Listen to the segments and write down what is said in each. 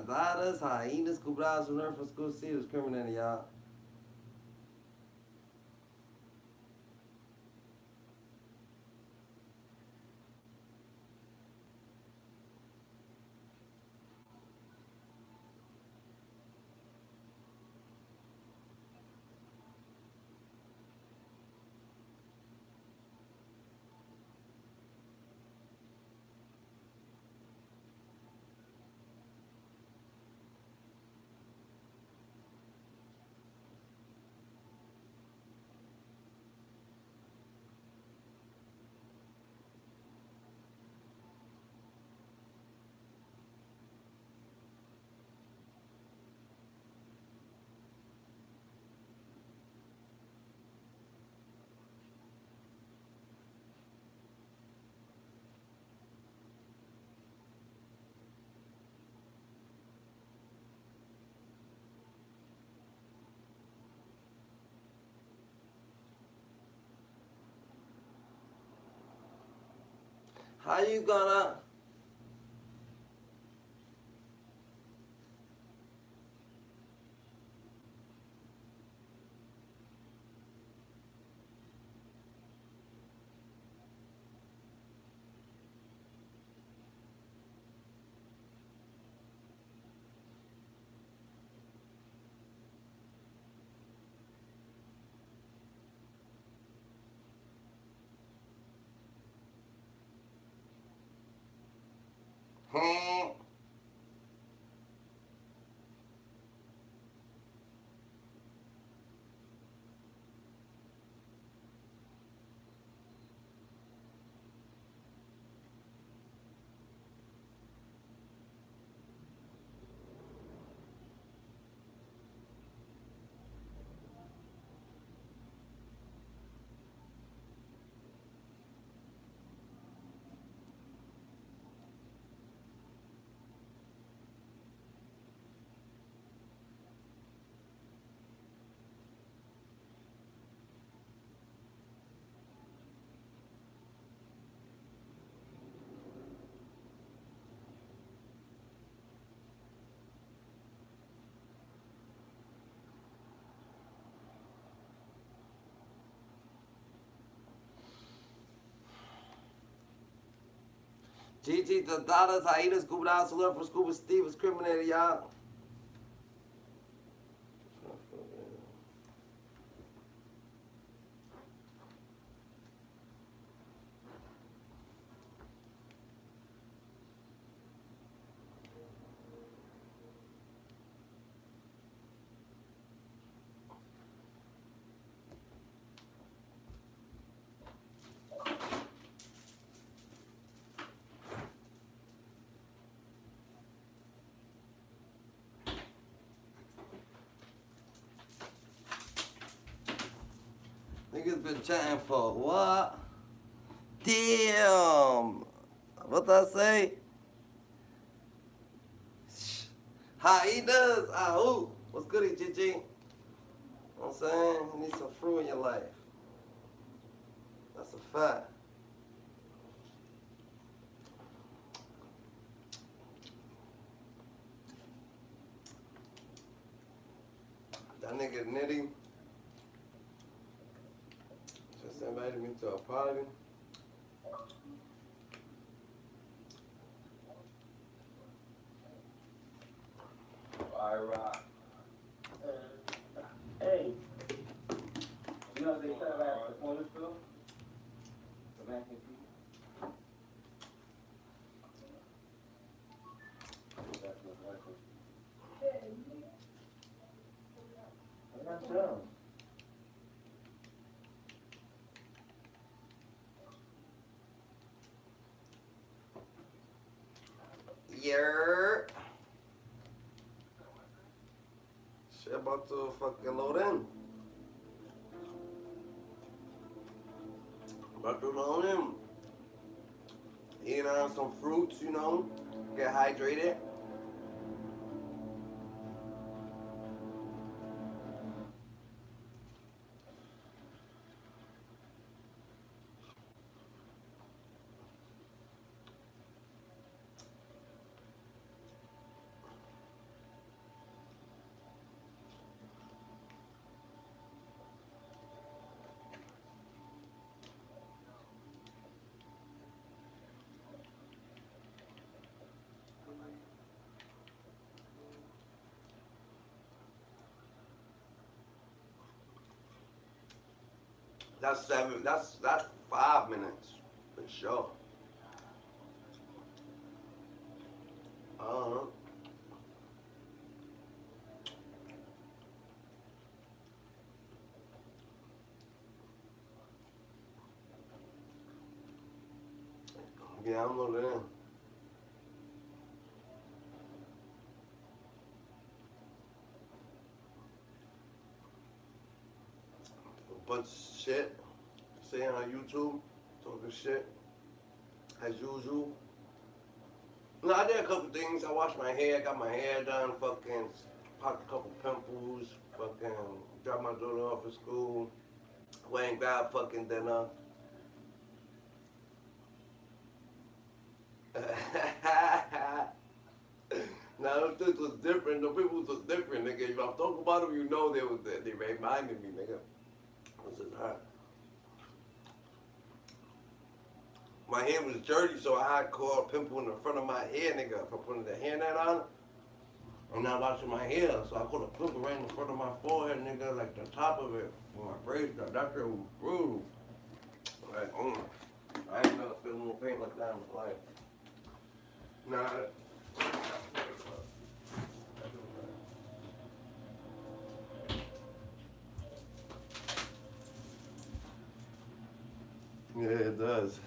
dadas, hyenas, cobradas who learn from school see discriminating, y'all. How you gonna? Hmm. Gigi, the dadas, hyenas, cobradas who learn from school Steve discriminating, y'all. Niggas been chatting for what? Damn. What I say? Hyenas. Ahoo. What's good, Gigi? You know what I'm saying? You need some fruit in your life. That's a fact. That nigga Nitty just invited me to a party. I rock. Hey, you know what they said about the corner store? The mac and cheese? I got some. Yeah. Shit about to fucking load in. About to load in. Eating on some fruits, you know. Get hydrated. That's 7. That's 5 minutes for sure. Uh, yeah, I'm loaded in. A bunch of shit. Saying on YouTube, talking shit as usual. No, I did a couple things. I washed my hair, got my hair done, fucking popped a couple pimples, fucking dropped my daughter off at school, went and grabbed fucking dinner. Now those things was different. The people was different, nigga. If I talk about them, you know they reminded me, nigga. This is hot. My hair was dirty, so I had caught a pimple in the front of my hair, nigga, for putting the hairnet on. I'm not washing my hair, so I caught a pimple right in the front of my forehead, nigga, like the top of it. When my braids, that shit was brutal. Like, I ain't never feel no pain like that in my life. Nah. Yeah, it does.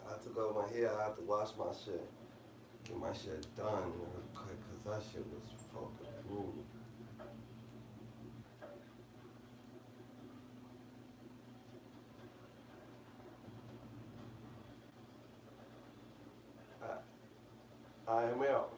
I took out my hair, I had to wash my shit. Get my shit done real quick, cause that shit was fucking brutal. I am out.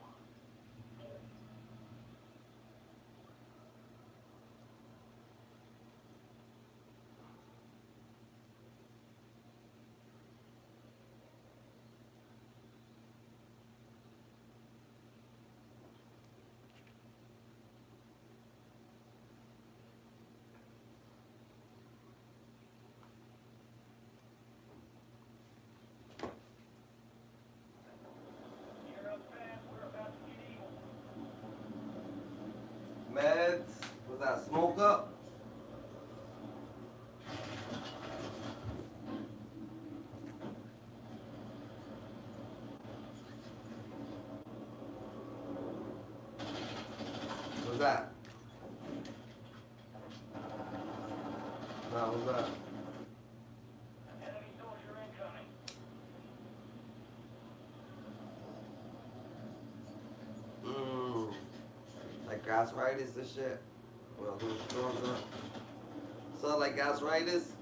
Meds, was that smoke up? Was that? Nah, was that? Mmm. Like gastritis and shit. Well, those stronger. So like gastritis?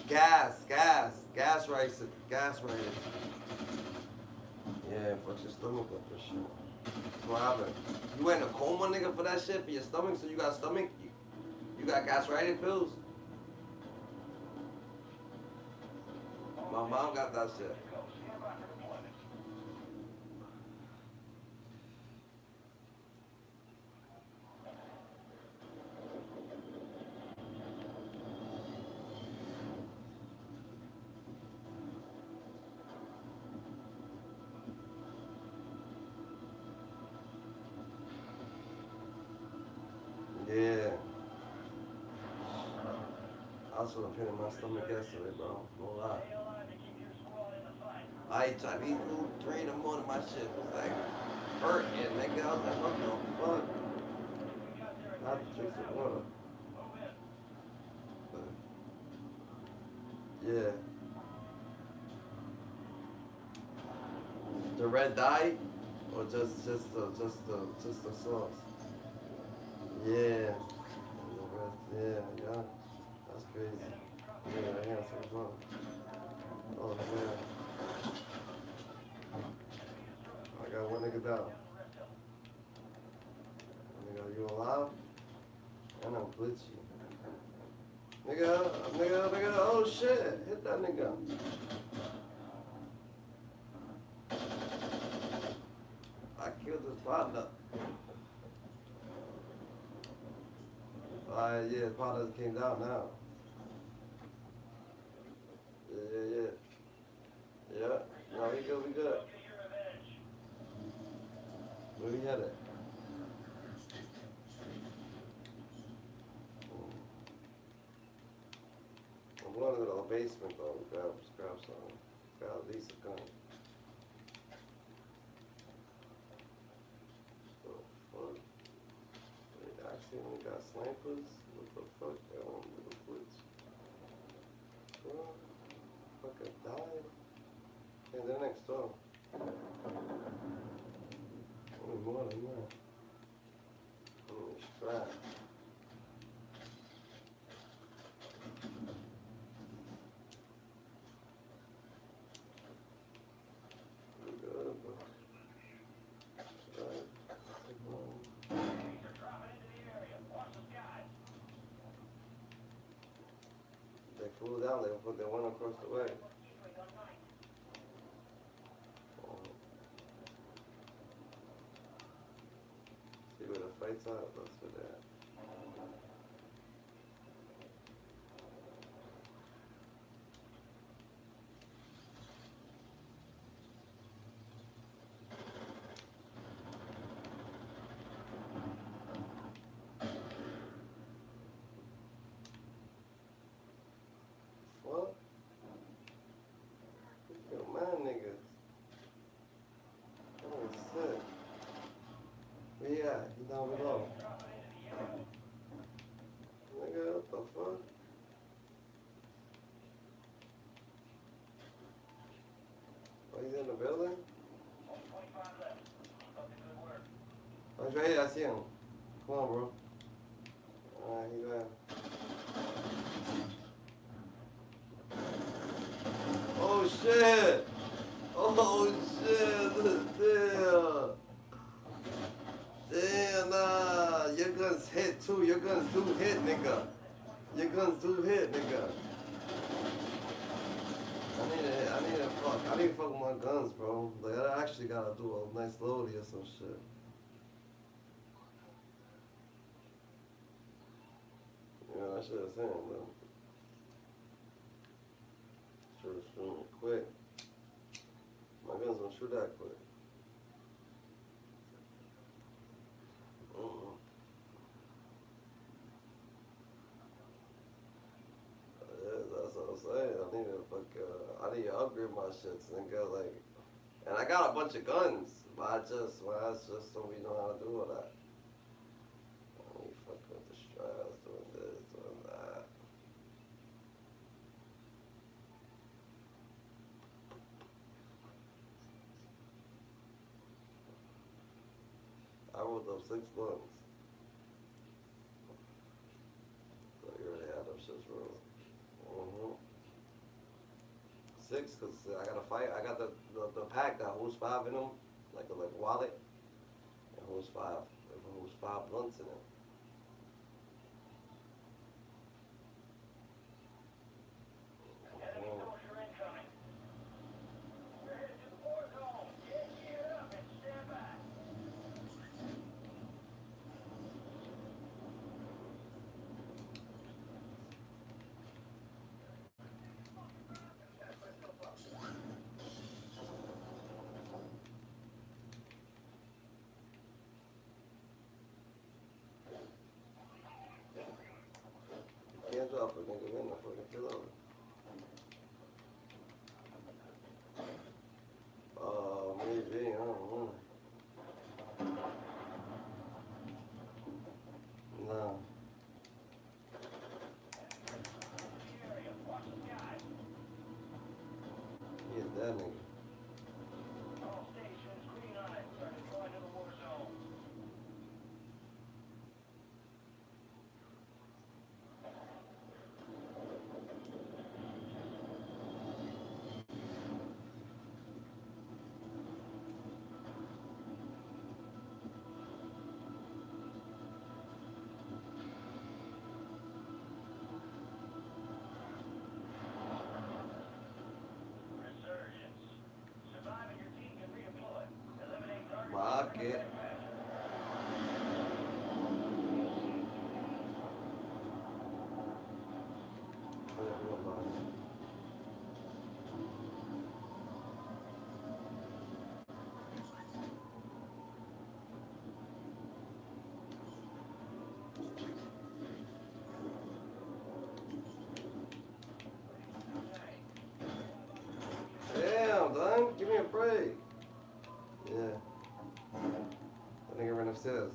Gastritis. Yeah, fuck your stomach up and shit. That's what happened. You went in a coma, nigga, for that shit, for your stomach, so you got stomach? You got gastritis pills? My mom got that shit. Yeah. I was feeling pain in my stomach yesterday, bro. No lie. I ate Chinese food 3 in the morning. My shit was like hurting, nigga. I was like, what the fuck? I had to drink some water. But, yeah. The red dye, or just the sauce. Yeah. Yeah. That's crazy. Yeah, I got some fun. Oh man. I got one nigga down. Nigga, you alive? And I'm glitchy. Nigga, oh shit. Hit that nigga. I killed his partner. Yeah, his partner came down now. Yeah. Yeah. No, we good. Where we headed? basement though. Grab some. Grab at least a gun. The fuck? Wait, actually, we got snipers. What the fuck? That one little glitch. Bro, fucking died. Yeah, they're next door. Only more than that. Holy strap. We good, bro. Right. Take one. They flew down, they went across the way. See where the fight's at? That's where they're at. What? Yo, man, niggas. Oh, shit. Where you at? He down below. Nigga, what the fuck? Oh, he's in the building? Oh, he's right here. I see him. Come on, bro. Alright, he's there. Oh, shit! Oh, shit! Damn! Damn, nah. Your guns hit, too. Your guns do hit, nigga. Your guns do hit, nigga. I need to fuck with my guns, bro. Like, I actually gotta do a nice loadie or some shit. Yeah, I should have seen him, though. Should have shoot quick. My guns don't shoot that quick. Yeah, that's what I'm saying. I need to upgrade my shits, nigga. Like, and I got a bunch of guns, but I just don't really know how to do all that. I need fuck with the straps, doing this, doing that. I rolled up 6 guns. So you already had them shits rolled. 6, cause I got a fight. I got the pack that holds 5 in them, like a wallet. It holds 5. It holds 5 blunts in it. Can't drop it, nigga. We're in the fucking kill maybe, I don't know. Nah. He is that nigga. Market. way. Yeah. That nigga ran upstairs.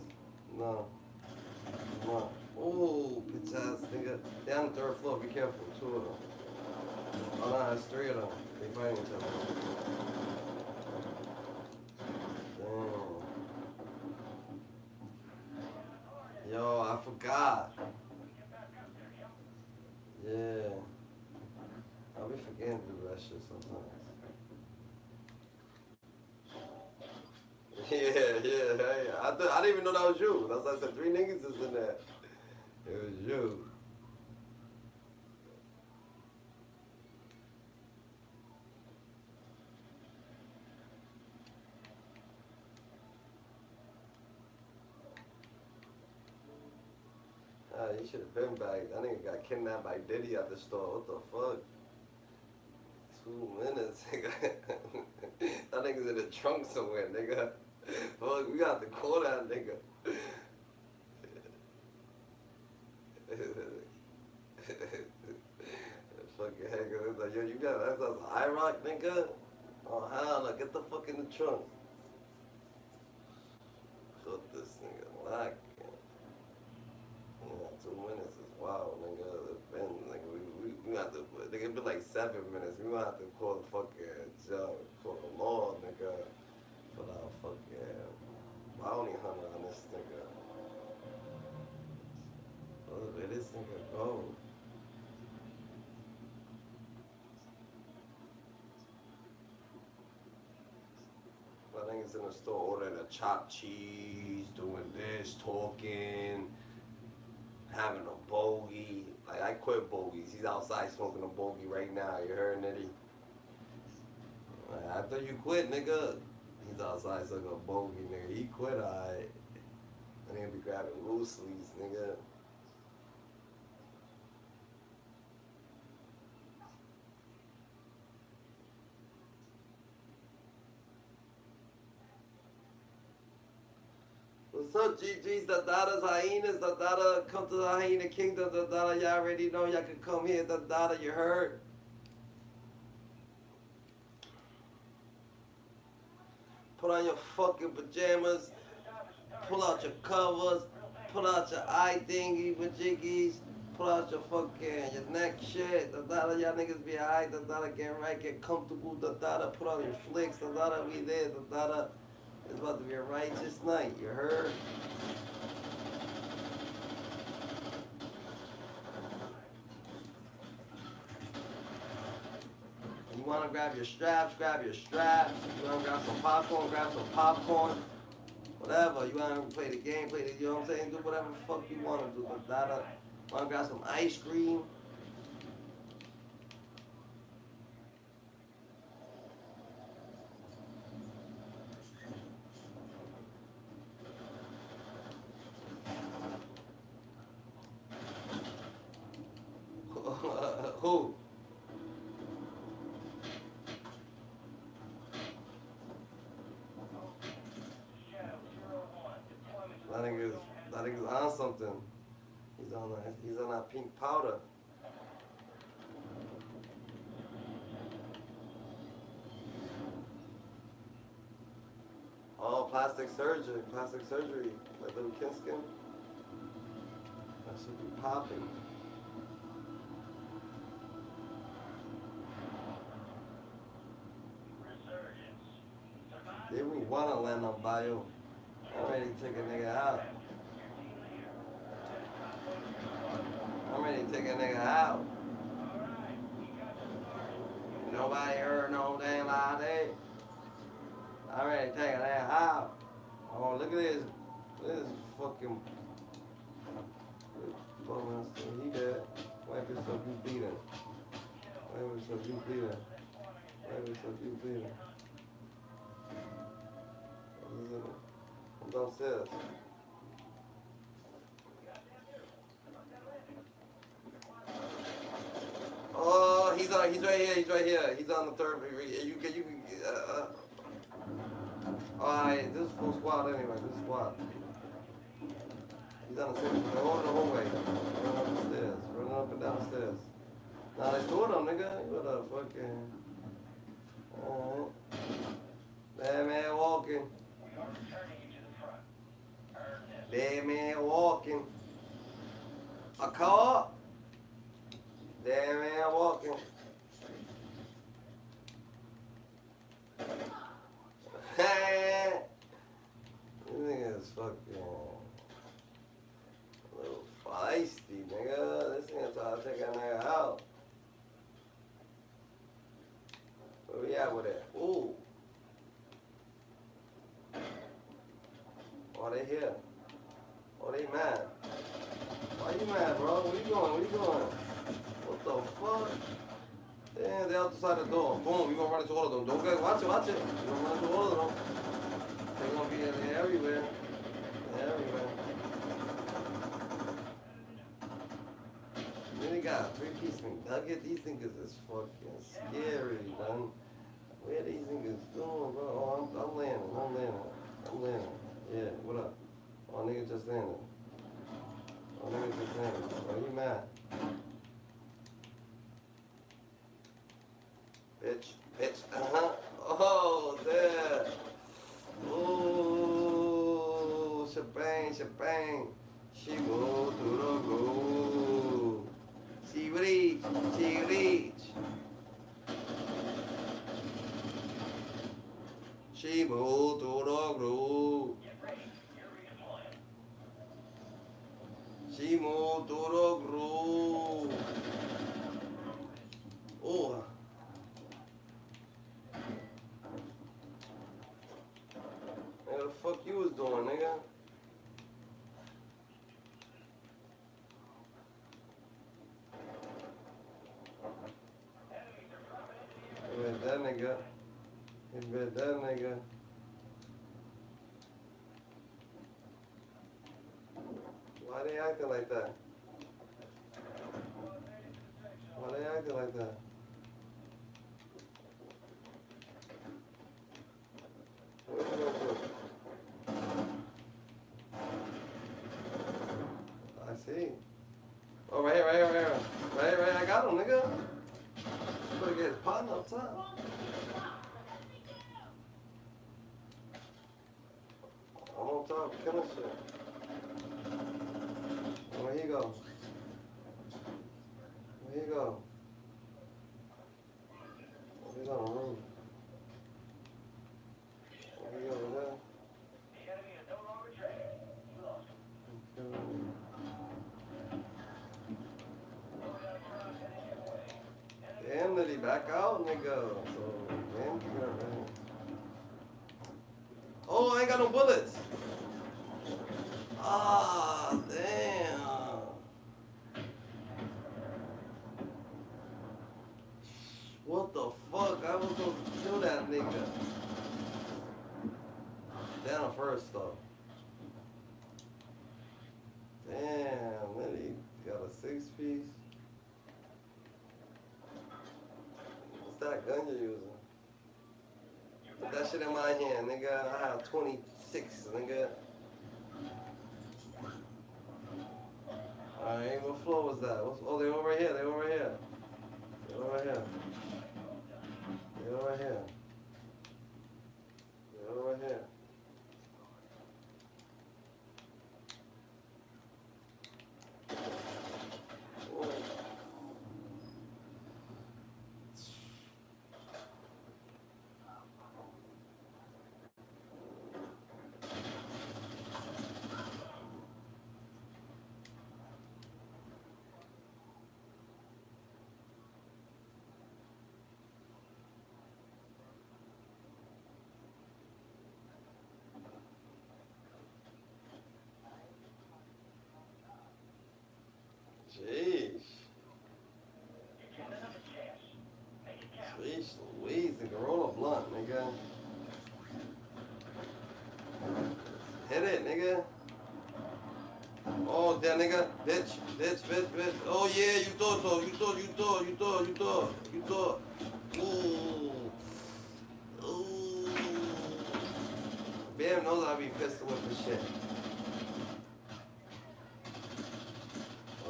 No. Come on. Oh, bitch ass nigga. They on the third floor. Be careful. Two of them. Oh, no, it's three of them. They fighting each other. Damn. Yo, I forgot. Yeah. I'll be forgetting to do that shit sometimes. Yeah. I didn't even know that was you. That's why I said 3 niggas is in there. It was you. You should have been back. That nigga got kidnapped by Diddy at the store. What the fuck? 2 minutes, nigga. That nigga's in the trunk somewhere, nigga. Fuck, we got to call that nigga. Fucking heck, it's like, yo, you got that's IROC, nigga? Oh, hell no, get the fuck in the trunk. Put this nigga lock. Yeah, 2 minutes is wild, nigga. We have to, nigga, it'd be like 7 minutes. We gonna have to call the fucking judge, call the law, nigga, for that fucking bounty hunter on this nigga. Oh, where this nigga go? I think it's in the store ordering a chopped cheese, doing this, talking, having a bogey. Like, I quit bogeys. He's outside smoking a bogey right now. You heard, Nitty? Like, after you quit, nigga. He's outside smoking a bogey, nigga. He quit, alright. And he'll be grabbing loose leaves, nigga. What's up, GG's, the Dada's hyenas, the Dada, come to the hyena kingdom, the Dada, y'all already know y'all can come here, the Dada, you heard? Put on your fucking pajamas, pull out your covers, pull out your eye thingy with jiggies, pull out your fucking, your neck shit, the Dada, y'all niggas be alright, the Dada, get right, get comfortable, the Dada, put on your flicks, the Dada, we there, the Dada. It's about to be a righteous night, you heard? You wanna grab your straps, grab your straps. You wanna grab some popcorn. Whatever. You wanna play the game, you know what I'm saying? Do whatever the fuck you wanna do. But wanna grab some ice cream. Who? That nigga's on something. He's on that pink powder. Oh, plastic surgery. Like little Kinskin. That should be popping. They we wanna land on bio. I'm ready to take a nigga out. Nobody heard no damn like that. I'm ready to take a nigga out. Oh, look at this. This fucking. He dead. Wipe yourself, you bleeding. I'm downstairs. Oh, he's right here. He's on the third. You can. Alright, this is full squad anyway. This is squad. He's on the stairs. They're all in the hallway. Running up the stairs. Running up and down the stairs. Nah, they stored him, nigga. You better fucking. Alright. walking. A car. Damn man walking. This nigga is fucking a little feisty, nigga. This nigga trying to take that nigga out. Where we at with it? Ooh. Oh, they here. Oh, they mad. Why you mad, bro? Where you going? Where you going? What the fuck? Damn, they outside the door. Boom, you gonna run into all of them. Don't get, watch it, watch it. You gonna run into all of them. They gonna be in there everywhere. Everywhere. Then they got a 3-piece McNugget. These niggas is fucking scary, man. Where these niggas doing, bro? Oh, I'm landing. Yeah, what up? Oh, nigga just landed. Oh, you mad? Bitch, Oh, there. Ooh, shebang. She go to the groove. She reach. She move to the groove. She moved to the groove. Oh. What the fuck you was doing, nigga? He bet that nigga. Why they acting like that? What you gonna do? I see. Oh, right here. I got him, nigga. You better get his partner up top. I'm on top, killing shit. Where he go? He's on the roof. Where he over there? Damn, did he back out, nigga? So, damn, man. Oh, I ain't got no bullets. Ah, damn. What the fuck? I was supposed to kill that nigga. Down first, though. Damn, man, he got a 6-piece. What's that gun you're using? Put that shit in my hand, nigga. I have 26, nigga. Alright, what floor was that? Oh, they over here. Jeez. Jeez Louise, nigga, roll a blunt, nigga. Hit it, nigga. Oh, that nigga. Bitch. Oh, yeah, you thought so. You thought. Ooh. Bam knows I be pistol whipping shit.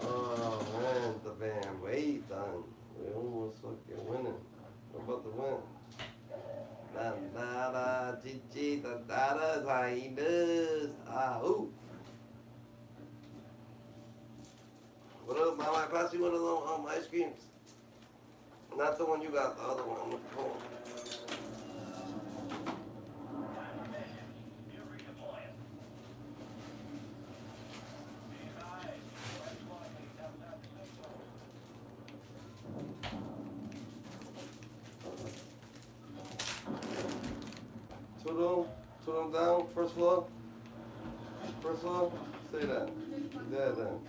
Oh, man, the Bam. Wait, done. We almost fucking winning. We're about to win. Da-da-da, GG, da-da-da, is how he does. Ah, ooh. Mama, pass you one of those ice creams. Not the one you got, the other one with the cone. Two of them down, first floor. First floor, say that. There then.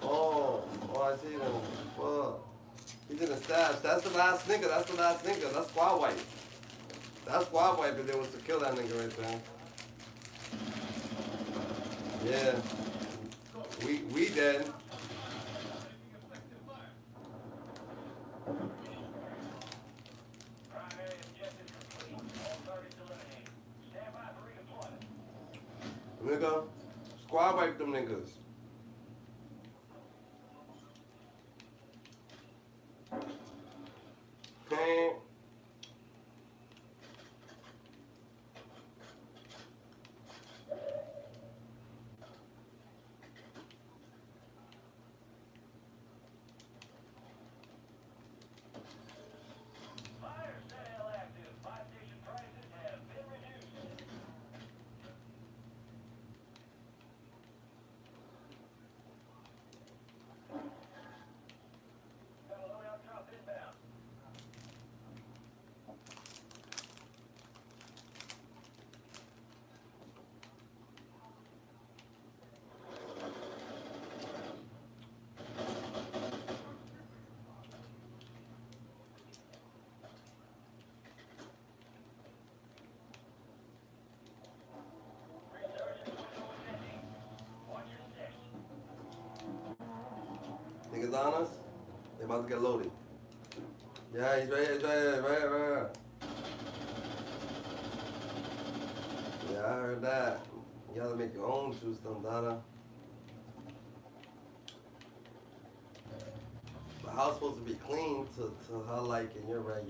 Oh, I see them. Fuck. He's in the stash. That's the last nigga. That's squad wipe. That's squad wipe if they was to kill that nigga right there. Yeah. We dead. Nigga, squad wipe them niggas. Okay. Niggas on us, they about to get loaded. Yeah, he's right here. Yeah, I heard that. You gotta make your own juice, Dada. The house supposed to be clean to her liking. You're right.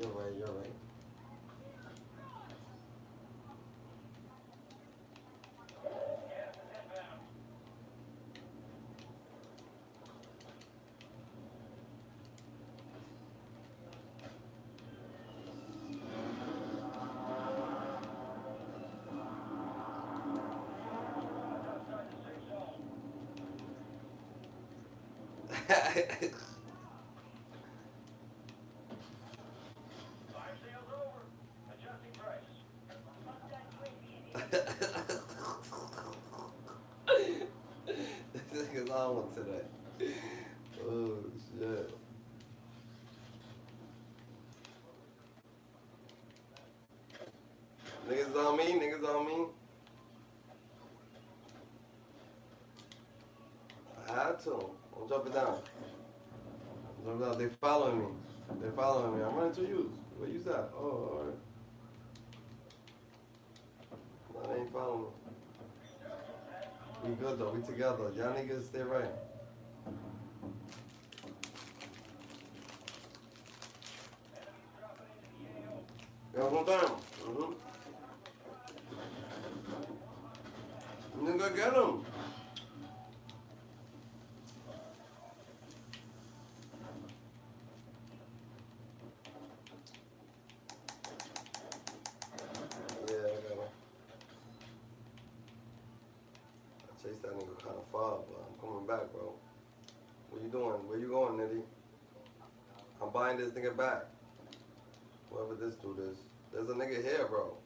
This nigga's on one today. Oh shit. Niggas on me. I had to. I'm jumping down. They following me. I'm running to you. Where you at? Oh, alright. No, they ain't following me. We good though. We together. Y'all niggas stay right. Yo, one time. Nigga, get him. Chase that nigga kind of far, but I'm coming back, bro. What you doing? Where you going, Nitty? I'm buying this nigga back. Whoever this dude is. There's a nigga here, bro.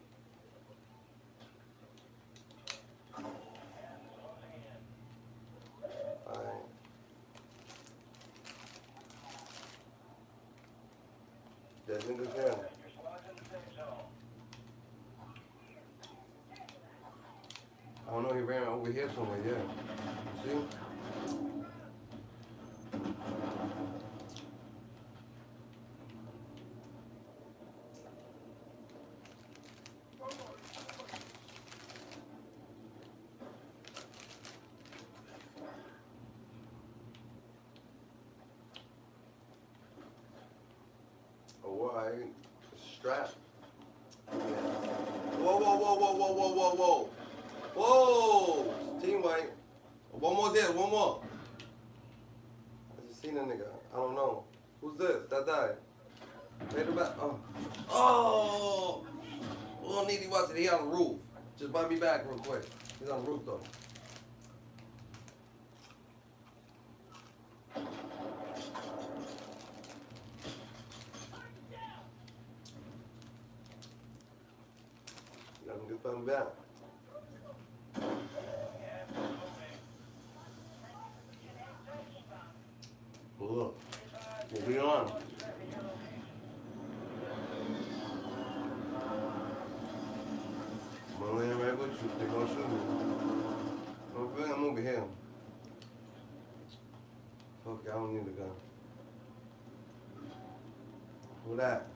Alright. There's niggas here. I don't know, he ran over here somewhere, yeah. See? Oh, I strap. Whoa! Whoa! Team white. One more there, one more. seen a nigga. I don't know. Who's this? That died. Right in the back. Oh. Oh! Little needy was it? He on the roof. Just buy me back real quick. He's on the roof though. Let him get something back. Look. We'll be on. I'm gonna land right with you. They're gonna shoot me. I'm over here. Fuck, I don't need a gun. Who that?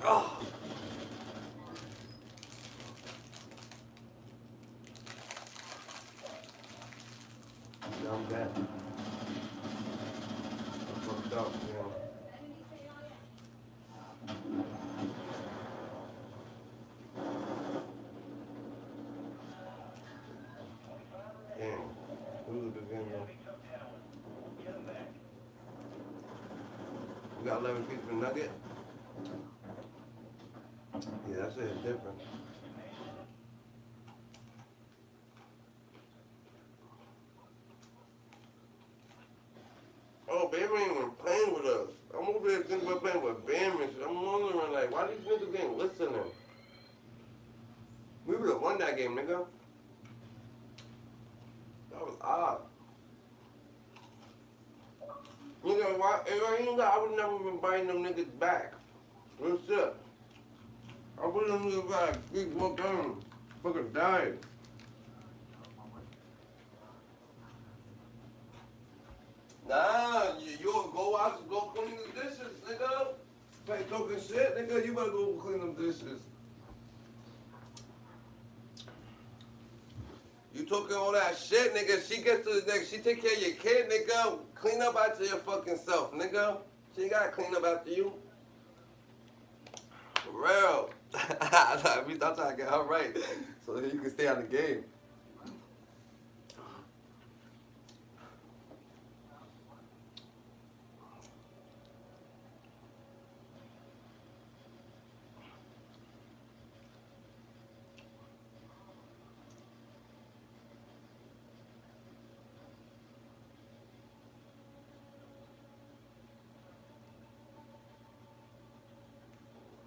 Oh! Yeah, I'm dead. I'm fucked up, you know. Damn. It was a good game, though. We got 11 pieces of nugget. Yeah, that shit is different. Oh, Bam ain't even playing with us. I'm over here thinking about playing with Bam and shit. I'm wondering, like, why these niggas ain't listening? We would have won that game, nigga. That was odd. You know why? I would never been buying them niggas back. Real shit. I put them niggas back. Keep more guns. Fucking died. Nah, you go out and go clean the dishes, nigga. Like talking shit, nigga. You better go clean them dishes. You talking all that shit, nigga. She gets to the next. She take care of your kid, nigga. Clean up after your fucking self, nigga. She ain't gotta clean up after you. For real. I'm trying to get her right so that you can stay on the game.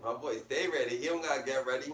My boy, stay ready. He don't gotta get ready.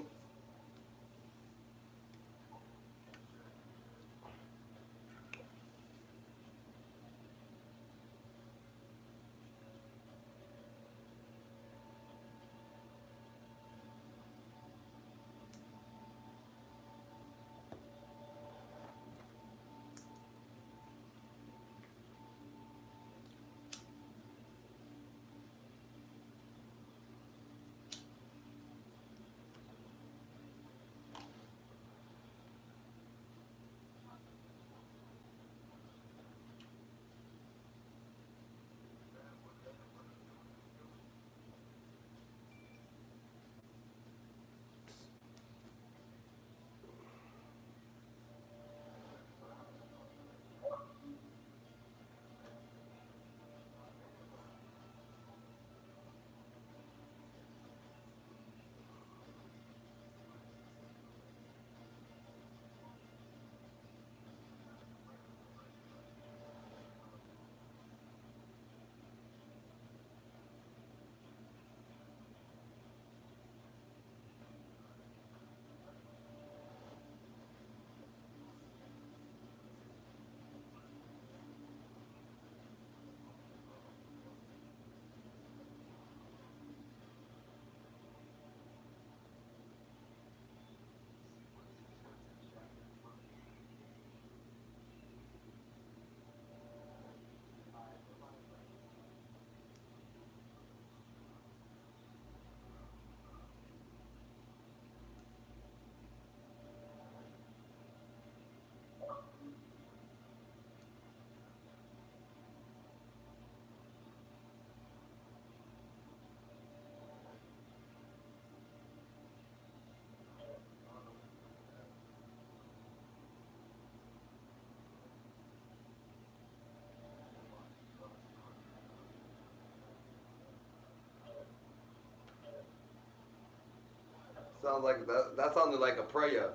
sounds like that sounded like a prayer.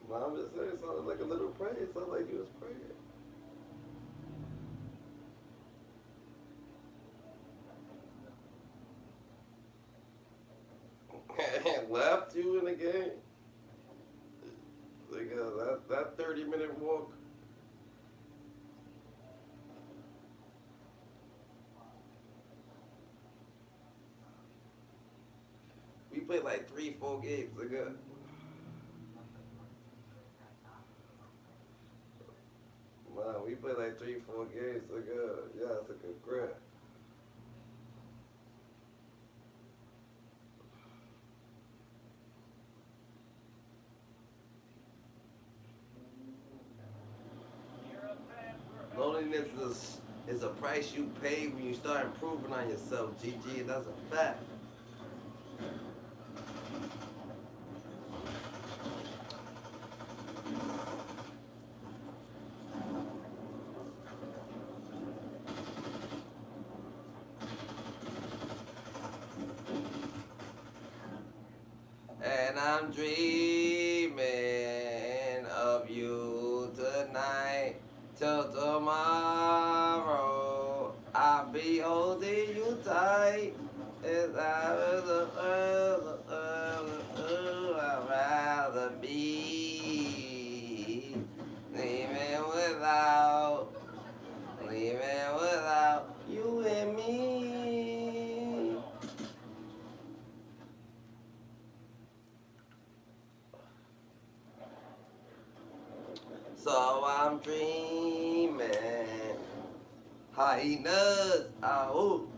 No, I'm just saying it sounded like a little prayer. It sounded like you was praying. Left you in the game. Like that 30-minute walk. We played like 3-4 games ago. Man, we played like 3-4 games ago. Yeah, it's a good grip. Loneliness is a price you pay when you start improving on yourself, GG. That's a fact. And I'm dreaming of you tonight till tomorrow. I'll be holding you tight. As I'd rather be leaving without you and me. So I'm dreaming, hyenas, oh.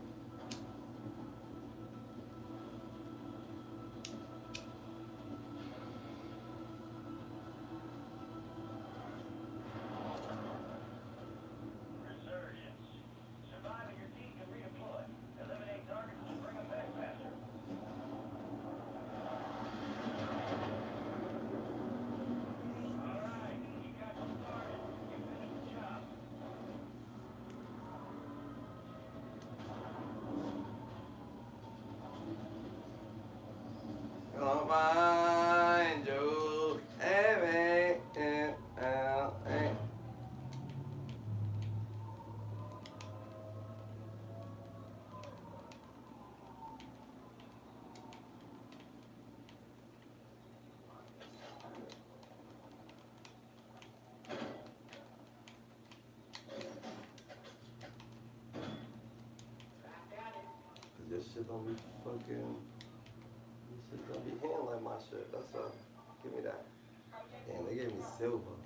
Gonna find you every. This shit don't be fucking. This shit don't be hitting like my shit. That's all. Give me that. Damn, they gave me silver.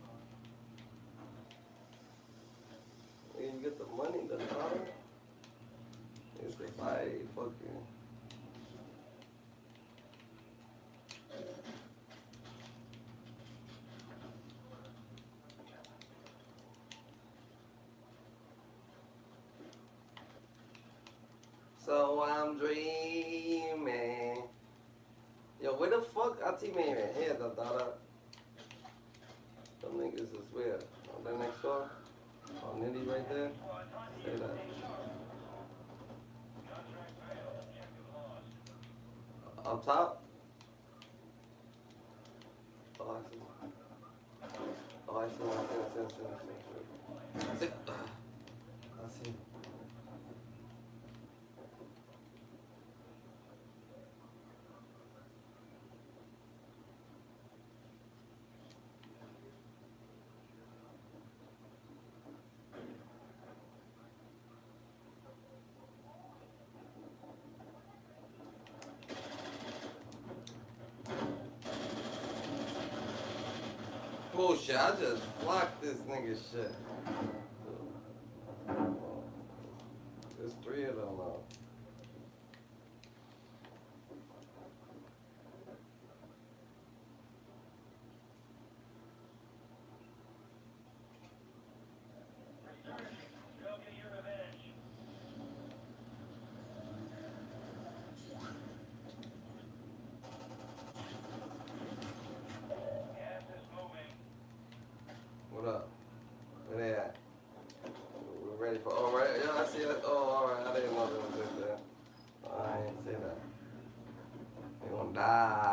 When you get the money, the dollar. It's the buy fucking. So I'm dreaming. Yo, where the fuck our teammate at? Here, the daughter. Them niggas is where? On the next door? On Nitty right there? Say that. Up top? Oh, I see. Oh, I see. I see. I see. Bullshit, I just flocked this nigga shit. There's 3 of them now. What up? Where they at? We're ready for. Oh, right. Yeah, I see it. Oh, alright. I didn't know they was in there. Alright. Ah.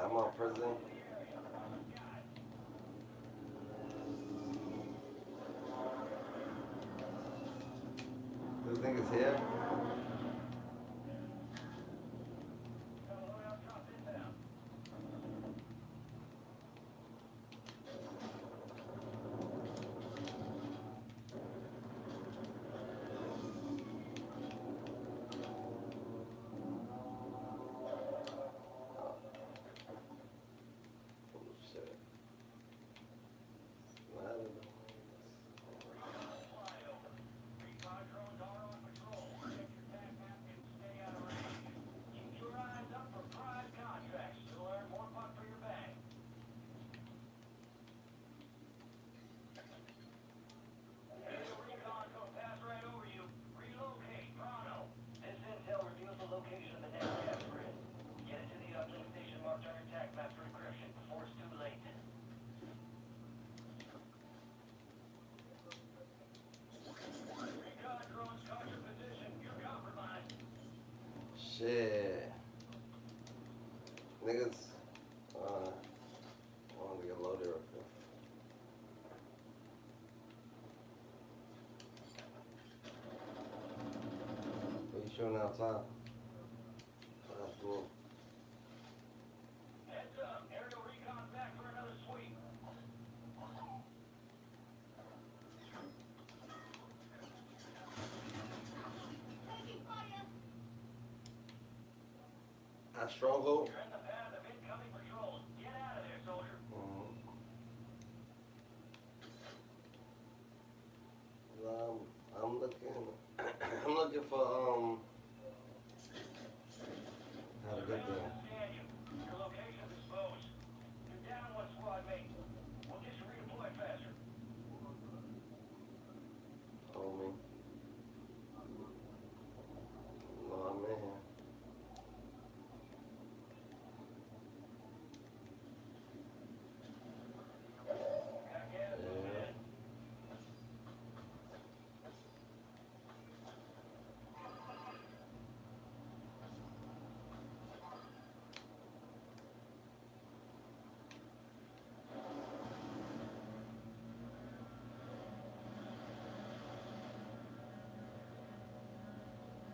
I'm on prison. This nigga's here. Oh, shit. I don't know. Shit. Niggas, I want to get loaded real quick. What you showing outside? That's cool. Heads up, aerial recon back for another sweep. At Stronghold? You're in the path of incoming patrols. Get out of there, soldier. I'm looking, I'm looking for, how to get there. Understand you. Your location's exposed. You're down one squad mate. We'll get you redeployed faster. Homie. No, I'm in here.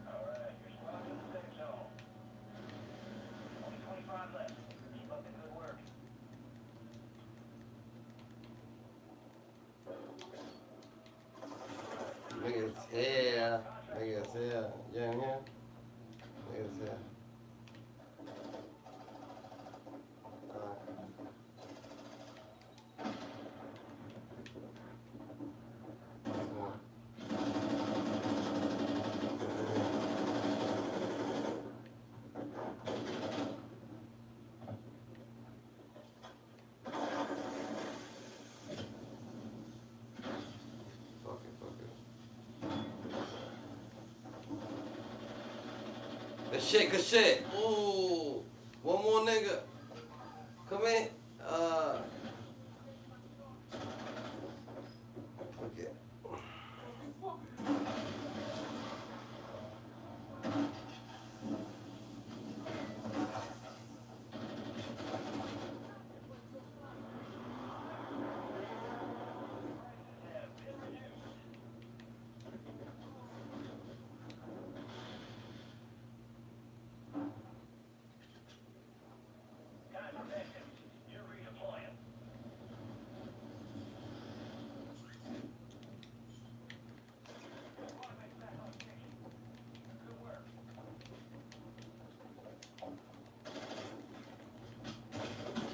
Alright, your squad's in the safe zone. Only 25 left. Keep up the good work. Niggas here. Niggas here. You in here? Niggas here. Fuck it. Good shit. Ooh. One more nigga. Come in. Okay. Time for vengeance. You're redeploying.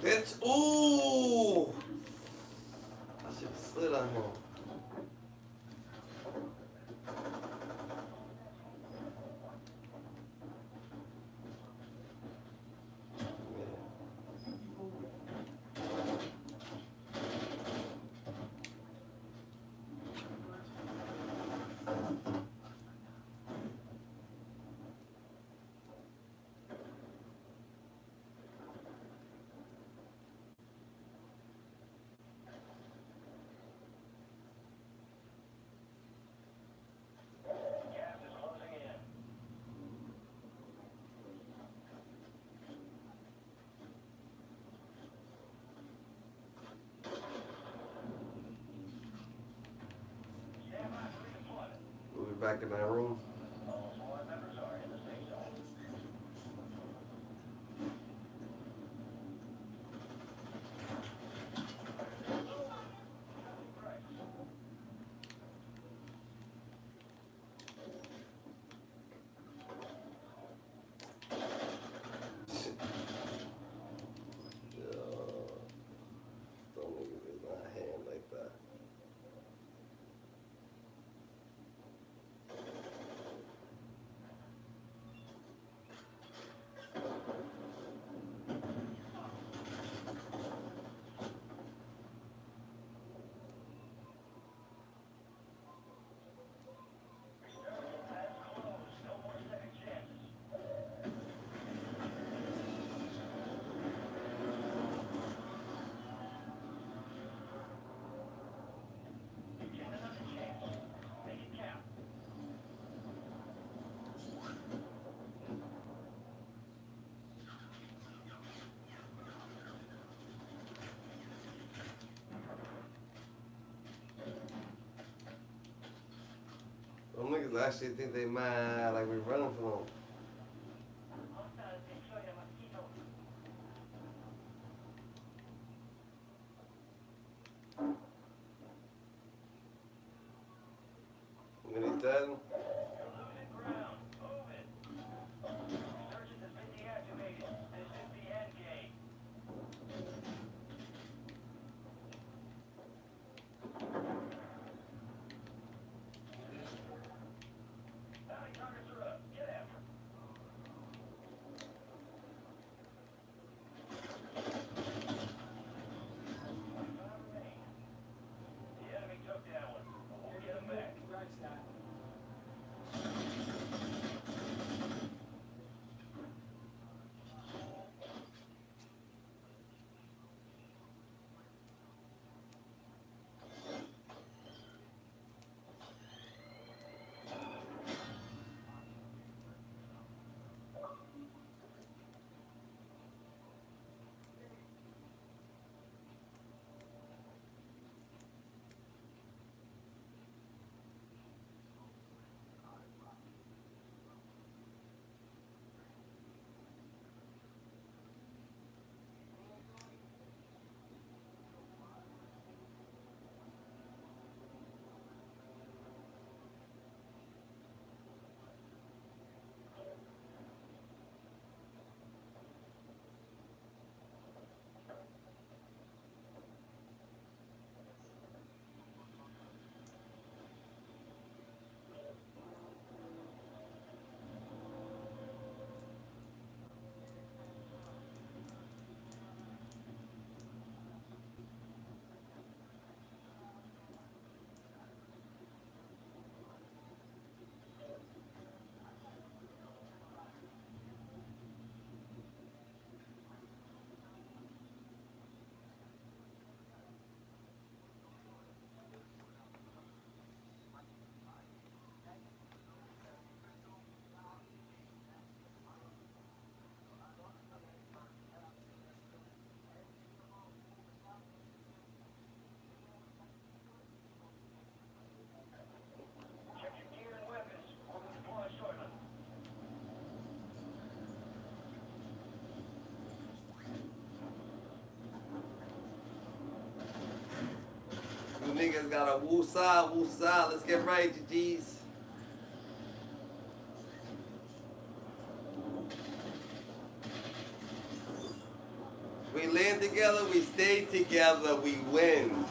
That's ooh. I should have slid on him. Gas is closing in. Stand by for redeployment. We'll be back in that room. All squad members are in the safe zone. Right. Don't make it with my hand like that. Has closed. No more second chances. You get another chance. Make it count. Them niggas actually think they mad like we running from them. Hostiles deploy the mosquito. When he's dead, You're losing ground. Move it. Resurgence has been deactivated. This is the end game. Bounty targets are up. Get after 'em. Remain. The enemy took down one. We'll get him back. Check your gear and weapons. We'll deploy shortly. you niggas got a woo-sah, woo-sah. Let's get right, GG's. We land together, we stay together, we win.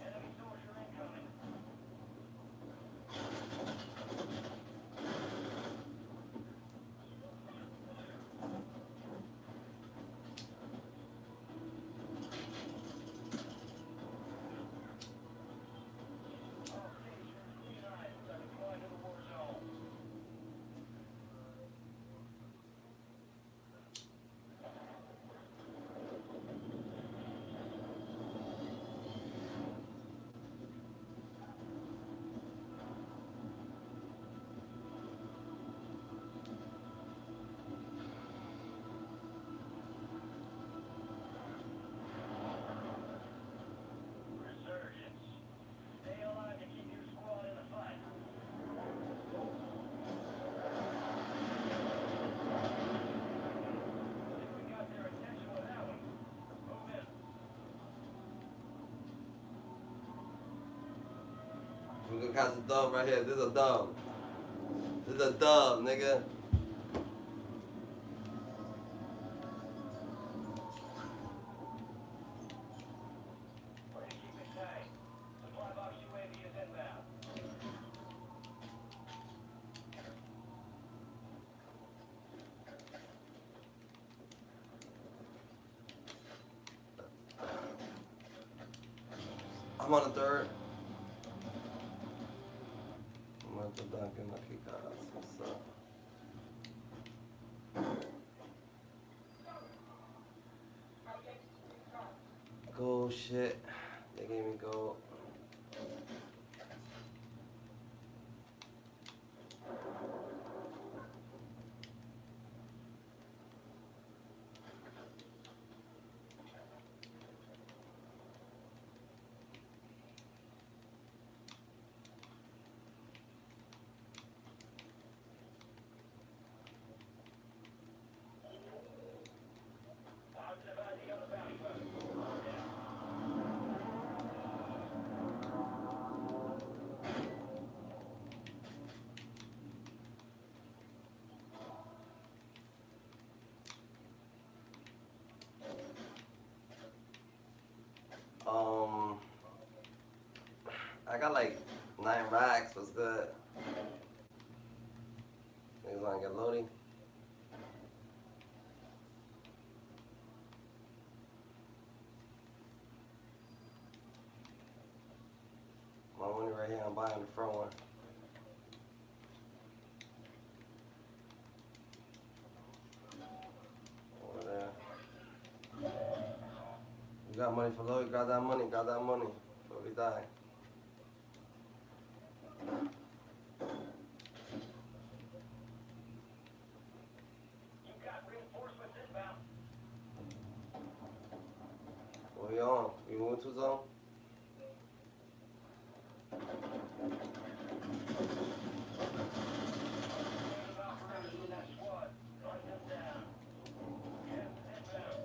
Enemy soldier incoming. All stations, green eyes are deployed to the war zone. Resurgence. Stay alive to keep your squad in the fight. I think we got their attention with that one. Move in. We gonna catch a dub right here. This is a dub. This is a dub, nigga. Way to keep it tight. Supply box UAV is inbound. I'm on the third. I'm at the Dunkin' my kick ass. What's up? Gold shit. They gave me gold. Positive ID on the bounty boat. I got like 9 racks. What's good? Niggas wanna get loading? My money right here. I'm buying the front one. Over there. You got money for load? Grab that money. Grab that money before we die. You got reinforcements inbound. What we on? We moving to zone? Random operation with that squad. Hunt them down. Gas inbound.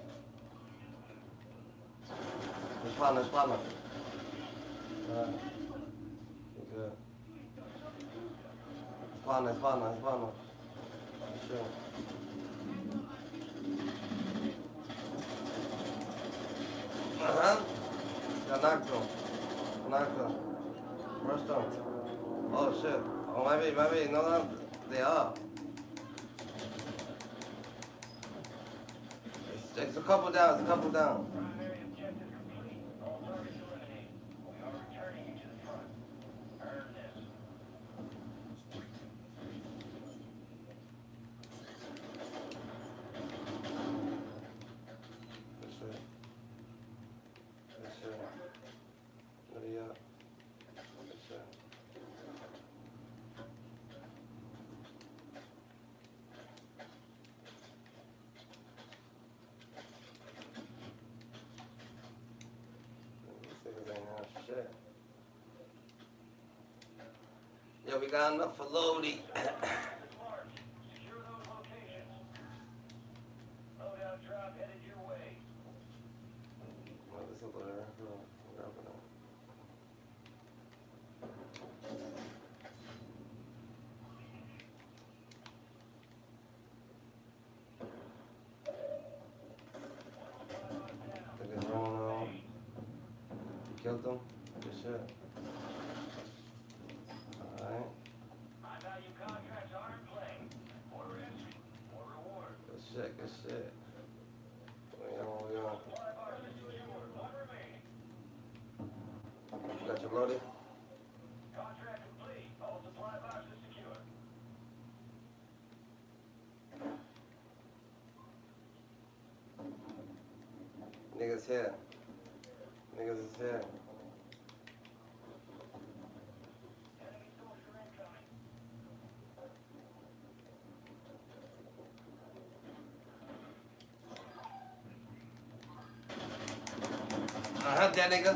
Let's plan. We good. Let's plan. Sure. Got knocked him. Rushed him. Oh shit. Oh my baby. No, they are. It's a couple down. Primary objective complete. All targets eliminated. We are returning you to the front. Earn this. Good shit. What are you up? Good shit. These niggas ain't have shit. Yo, we got enough for loading. March. Secure those locations. Loadout drop headed your way. something there. Oh, grab it out. Think it's wrong. Killed them. Good shit. Alright. High value contracts are in play. More risk, more reward. Good shit, good shit. We on. Supply bars are secure. One remaining. You got your loaded? Contract complete. All supply boxes secure. Niggas here. Niggas is here. Enemy soldier incoming. I heard that nigga.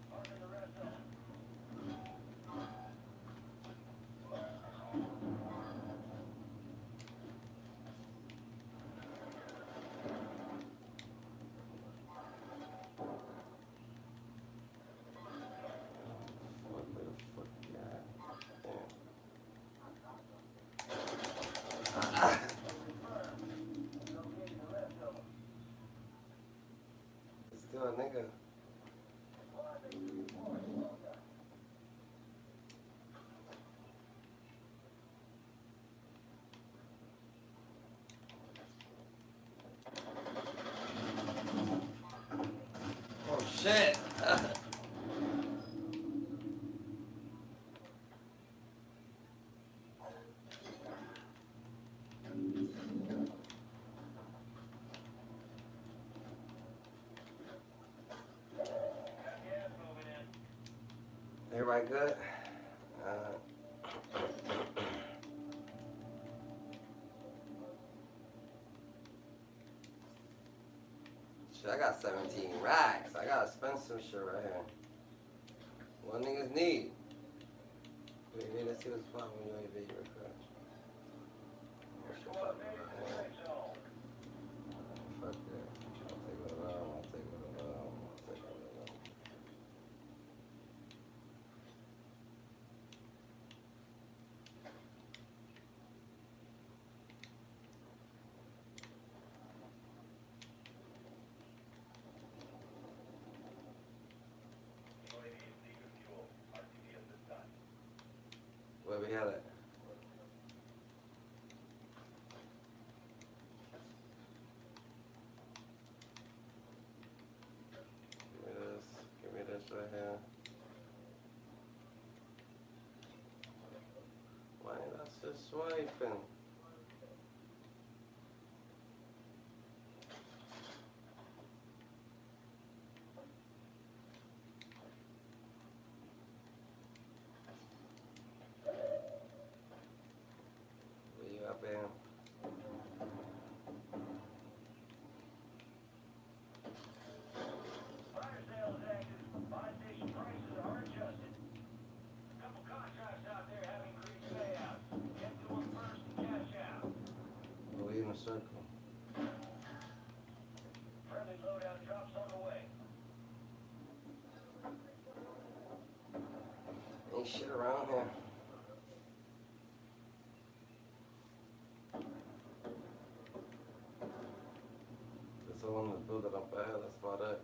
Marking the red zone. What the fuck, yeah. Locating the red zone. It's still a nigga. Oh shit. Got gas moving in. Everybody good? Shit, I got 17 racks. I gotta spend some shit right here. What niggas need? Wait, let's see what's poppin' when you ain't real quick. What's your Squad poppin' made it to the right red zone. here? Fuck that. I'll take what I want. I'll take what I want. I'll take what I want. UAV is leaving fuel. RTBS is done. Where we had it? Give me this right here. Why ain't I just swiping? Where you up in? Fire sales active. Buy station prices are adjusted. A couple contracts out there have increased payouts. Get to them first and cash out. Oh, we in a circle. Friendly loadout drops on the way. Ain't shit around here. There's one in the building up ahead, that's about it.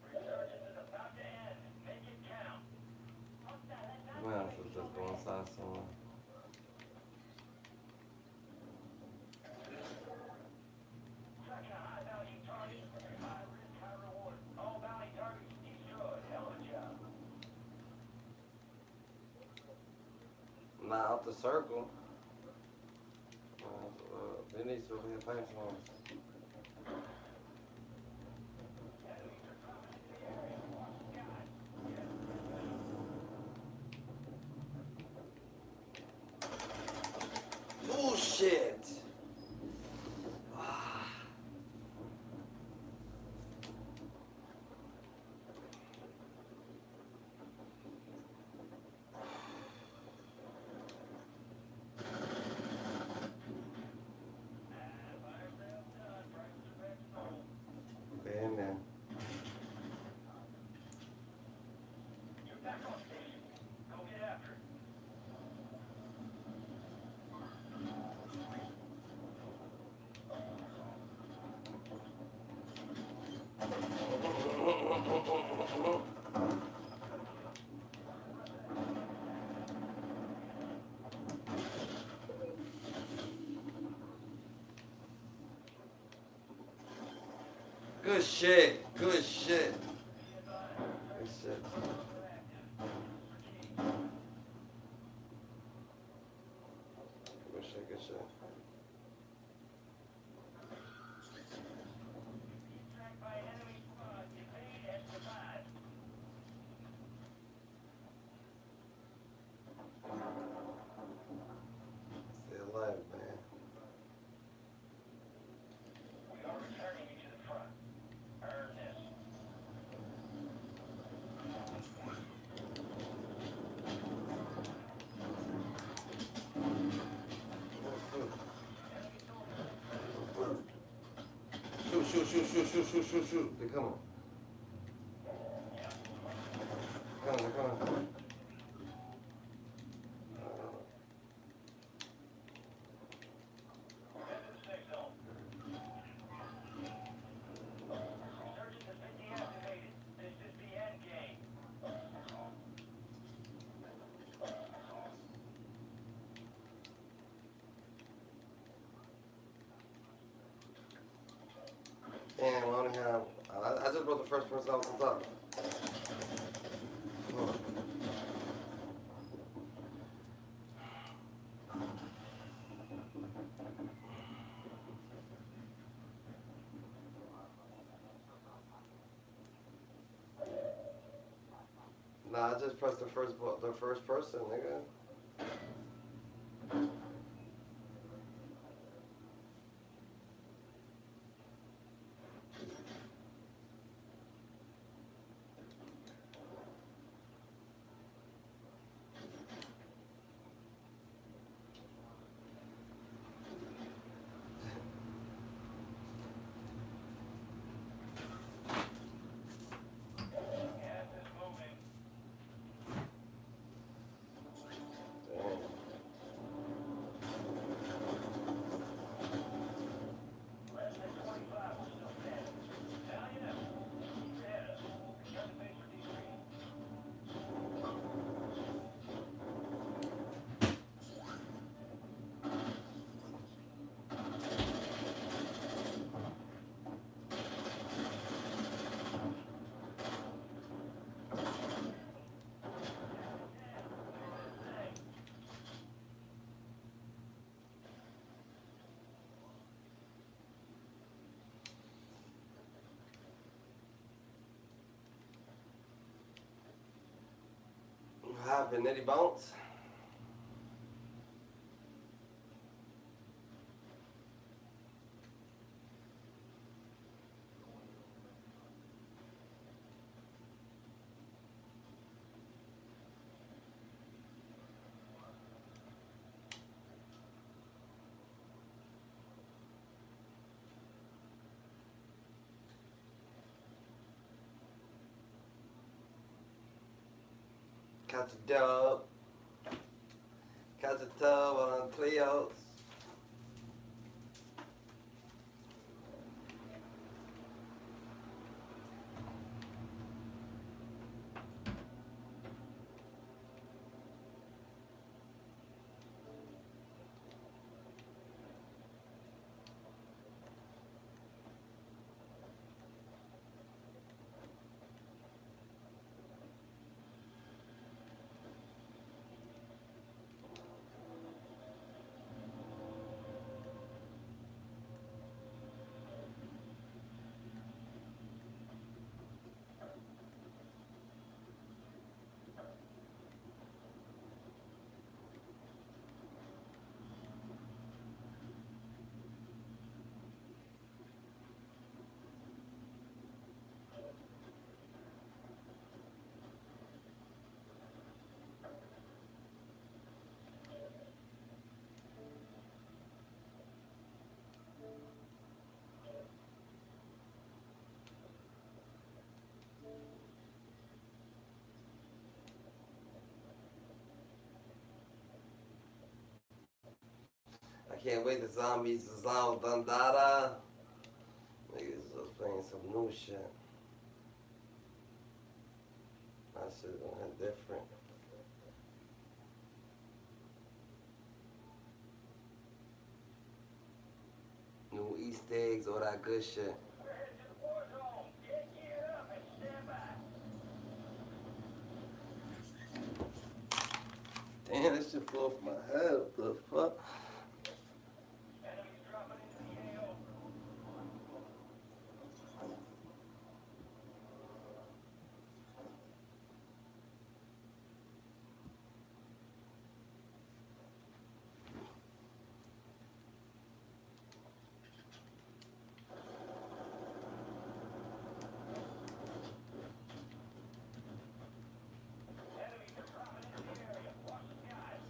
Resurgence is about to end. Make it count. Man, so just go inside somewhere. Tracking a high value target. High risk, high reward. All bounty targets destroyed. Hell of a job. Not out the circle. They need to be playing some. Bullshit! Good shit. Good shit. Good shit. Good shit. Good shit. Tracked by enemy squad. Evade and survive. Stay alive, man. We are returning you to the front. Earn this. Shoot. They're coming. They're coming. Head to the safe zone. Resurgence has been deactivated. This is the end game. Damn, I only have. I just brought the first person off the top. Fuck. Nah, I just pressed the first person, nigga. Gas is moving. Damn. Less than 25 will still stand. Italian, keep your head up. Return to base for debrief. What happened? Did he bounce? Catch a dub. Catch a tub on Cleos. I can't wait. The zombies is all done. Dada. Niggas just playing some new shit. That shit gonna hit different. New Easter eggs, all that good shit. We're headed to the war zone. Damn, this shit flew off my head. What the fuck? Enemies dropping into the AO. Enemies are dropping into the area. Watch the skies.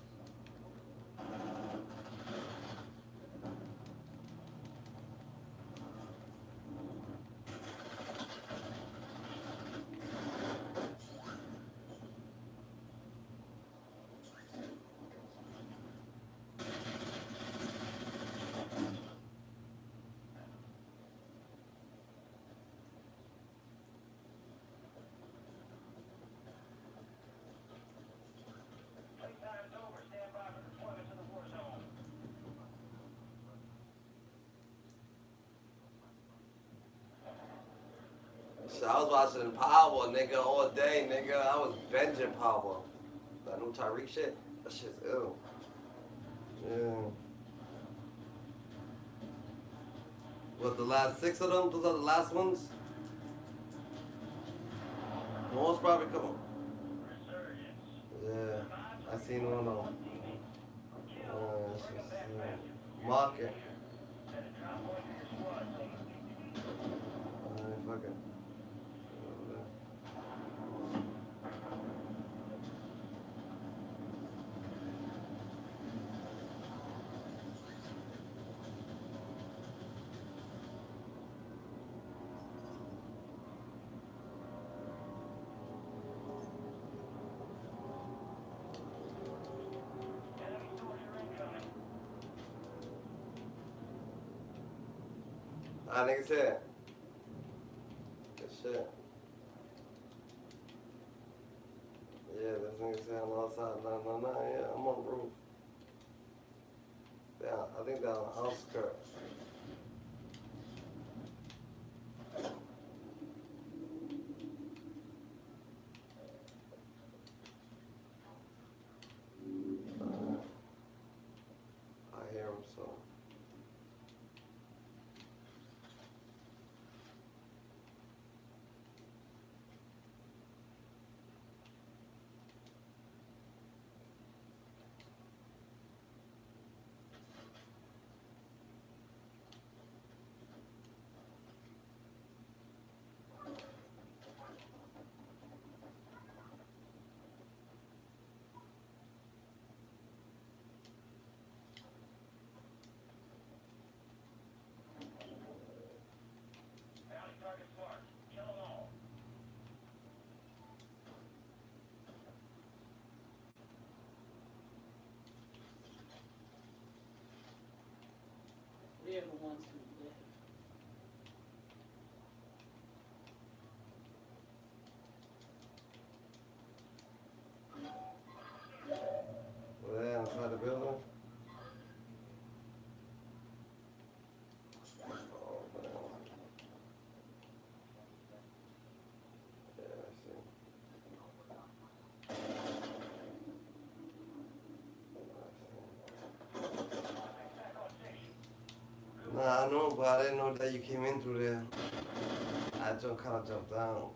Playtime's over. Stand by for deployment to the war zone. Shit, I was watching Power, nigga, all day, nigga. I was binging Power. That new Tyreek shit, that shit's ill. Yeah. What, the last 6 of them? Those are the last ones? Most probably come. Resurgence. Yeah, I seen one of them. It's just, market. Set a drop point for your squad. Fuck it. Enemy soldier incoming. Niggas here. Good shit. Yeah, this nigga's here on the outside. No, yeah, I'm on the roof. Yeah, I think they're on the outskirts. I hear him, so. Bounty targets marked. Kill them all. They're the ones who live. We're there inside the building. Oh, man. Yeah, I see. Back on station. Nah, I know, but I didn't know that you came in through there. I just kind of jumped down.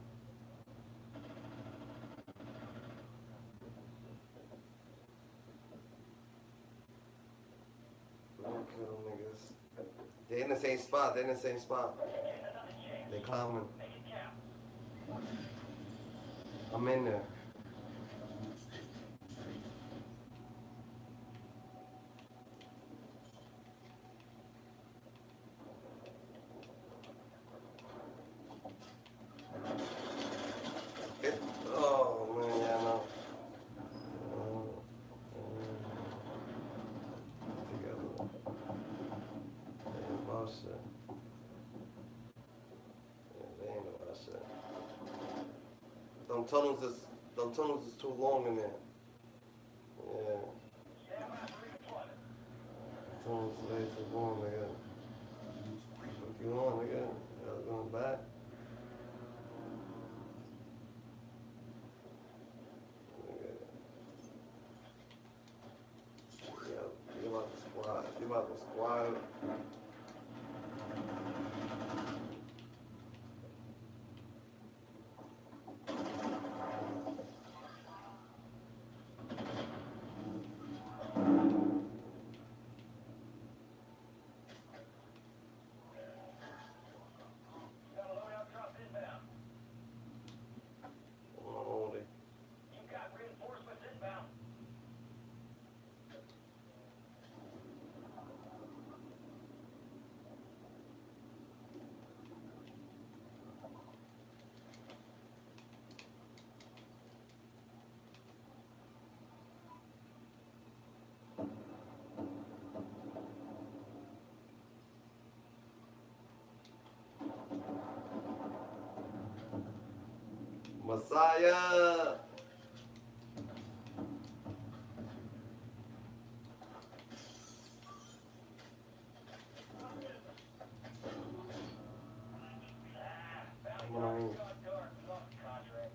Don't kill them niggas. They in the same spot. They in the same spot. They climbing. Make it count. I'm in there. Oh man, yeah, I know. Together. Yeah, about shit. Yeah, they ain't about shit. Them tunnels is too long in there. Yeah. Stand by for redeployment. Tunnels way too long, nigga. What you on, nigga? I was going back. Squad. Got a loadout drop inbound. Holy. You've got reinforcements inbound. Messiah. Bounty Come on. target's gone dark. We lost the contract.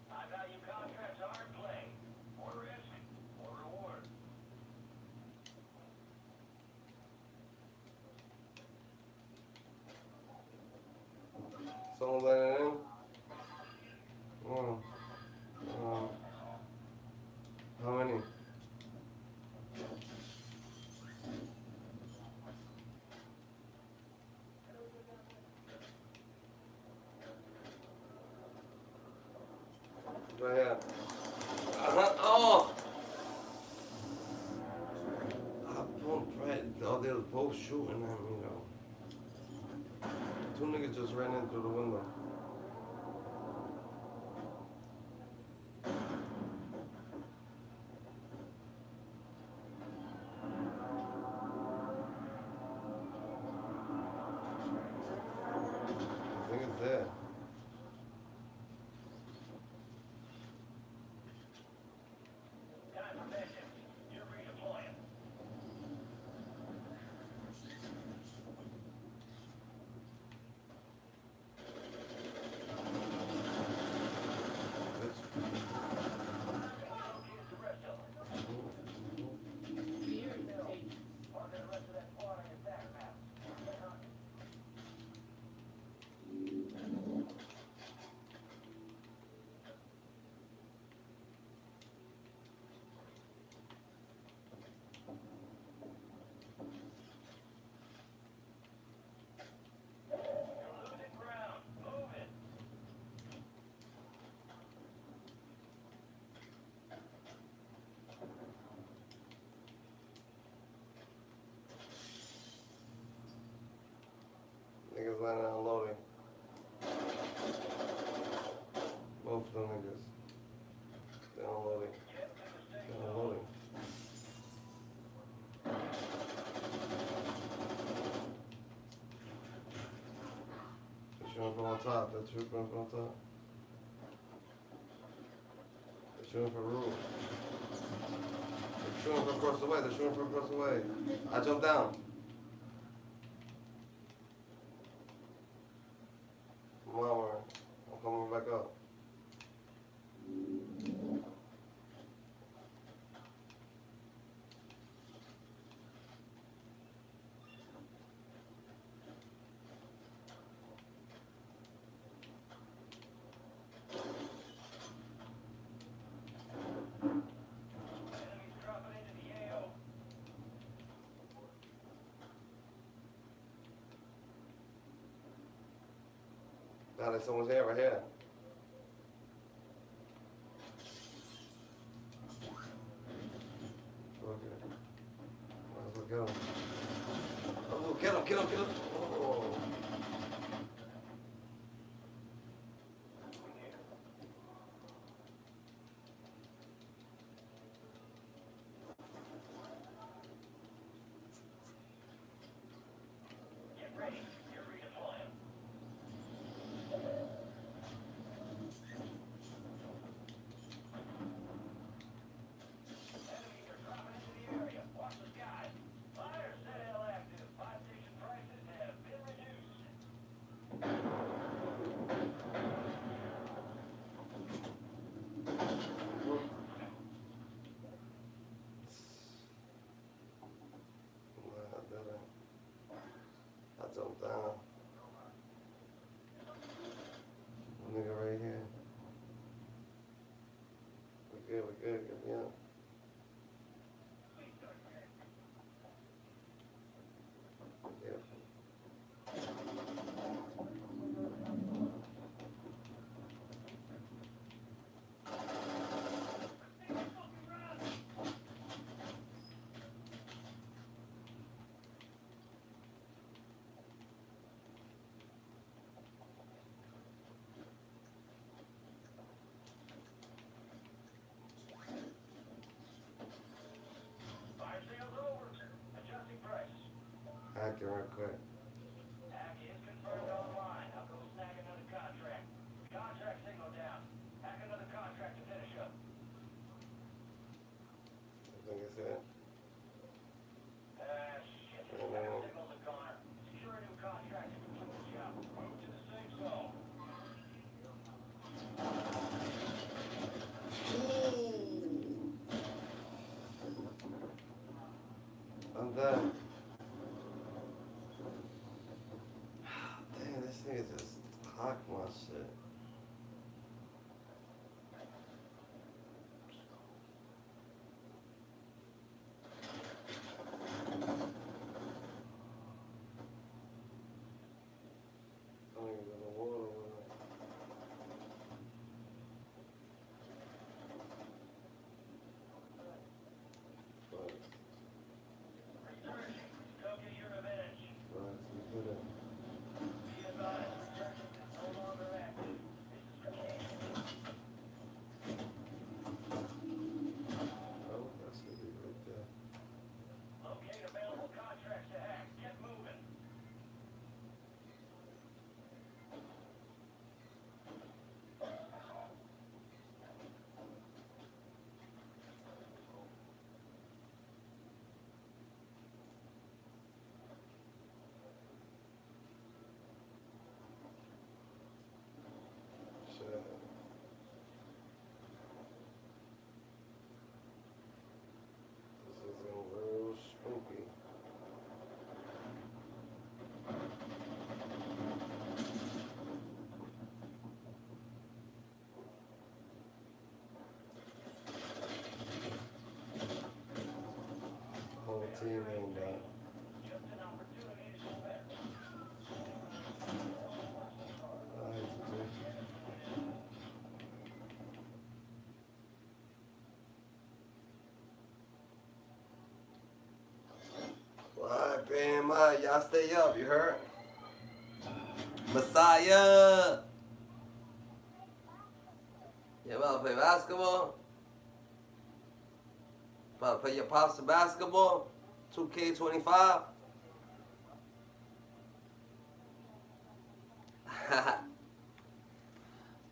High-value contracts are in play. More risk, more reward. Someone letting it in? Oh. How many? Right here. Oh! I pumped right. Oh, they was both shooting at me though. Two niggas just ran in through the window. I think it's there. Time for mission. You're redeploying. Located the rest of them. Marking the rest of that squad on your back map. Get hunting. You're losing ground. Move it. Niggas landing unloading. Both of them niggas. They're unloading. Get to the safe They're zone. unloading. They're shooting from on top. They're shooting from on top. They're shooting from the roof. They're shooting from across the way. They're shooting from across the way. I jumped down. Come on, man. I'm coming back up. Enemies dropping into the AO. Now there's someone's here, right here. Okay. Might as well get him. Oh, get him, get him, get him. Oh. Fire sales over. Adjusting price. Hacking real quick. Hack is confirmed online. I'll go snag another contract. Contract signal down. Hack another contract to finish up. I think it's it. Shit. Signals are gone. Secure a new contract and complete the job. Move to the safe zone. I'm done. Damn, this nigga just clocked my shit. I don't even know the water with it. But, Go get your revenge. we did it. Be advised, restrictions is no longer active. This is Oh, that's gonna be right there. locate available contracts to hack. Get moving. Shit. This is getting real spooky. Whole team ain't done. Just an opportunity to go back. I hate to do. Alright, BMI, y'all stay up, you heard? Messiah! You about to play basketball? About to play your pops some basketball? 2K25?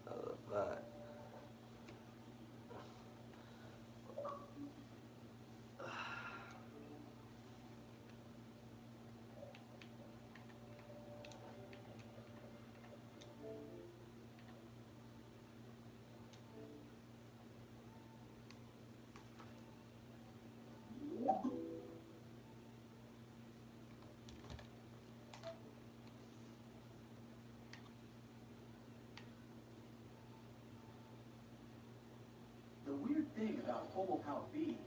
Oh, fuck. The weird thing about Homo Power B.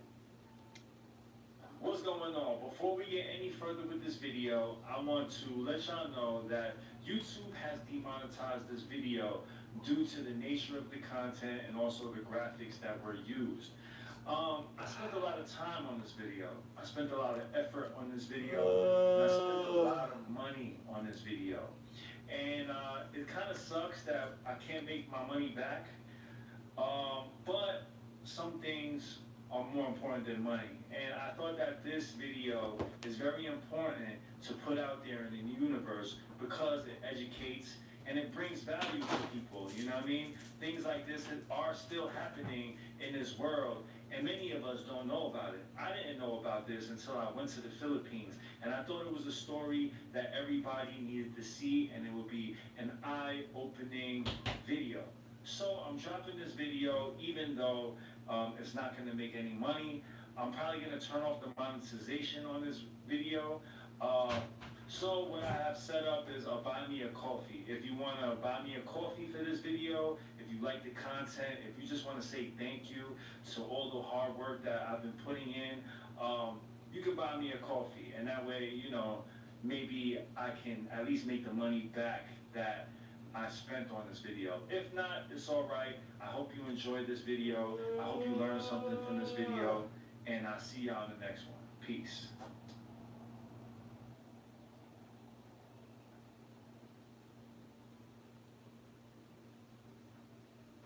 What's going on? Before we get any further with this video, I want to let y'all know that YouTube has demonetized this video due to the nature of the content and also the graphics that were used. I spent a lot of time on this video. I spent a lot of effort on this video. And I spent a lot of money on this video. And it kind of sucks that I can't make my money back. But some things are more important than money. And I thought that this video is very important to put out there in the universe because it educates and it brings value to people, you know what I mean? Things like this are still happening in this world, and many of us don't know about it. I didn't know about this until I went to the Philippines, and I thought it was a story that everybody needed to see, and it would be an eye-opening video. So I'm dropping this video, even though it's not gonna make any money. I'm probably gonna turn off the monetization on this video. So what I have set up is a buy me a coffee. If you wanna buy me a coffee for this video, if you like the content, if you just wanna say thank you to all the hard work that I've been putting in, you can buy me a coffee, and that way, you know, maybe I can at least make the money back that I spent on this video. If not, it's alright. I hope you enjoyed this video. I hope you learned something from this video. And I'll see y'all in the next one. Peace.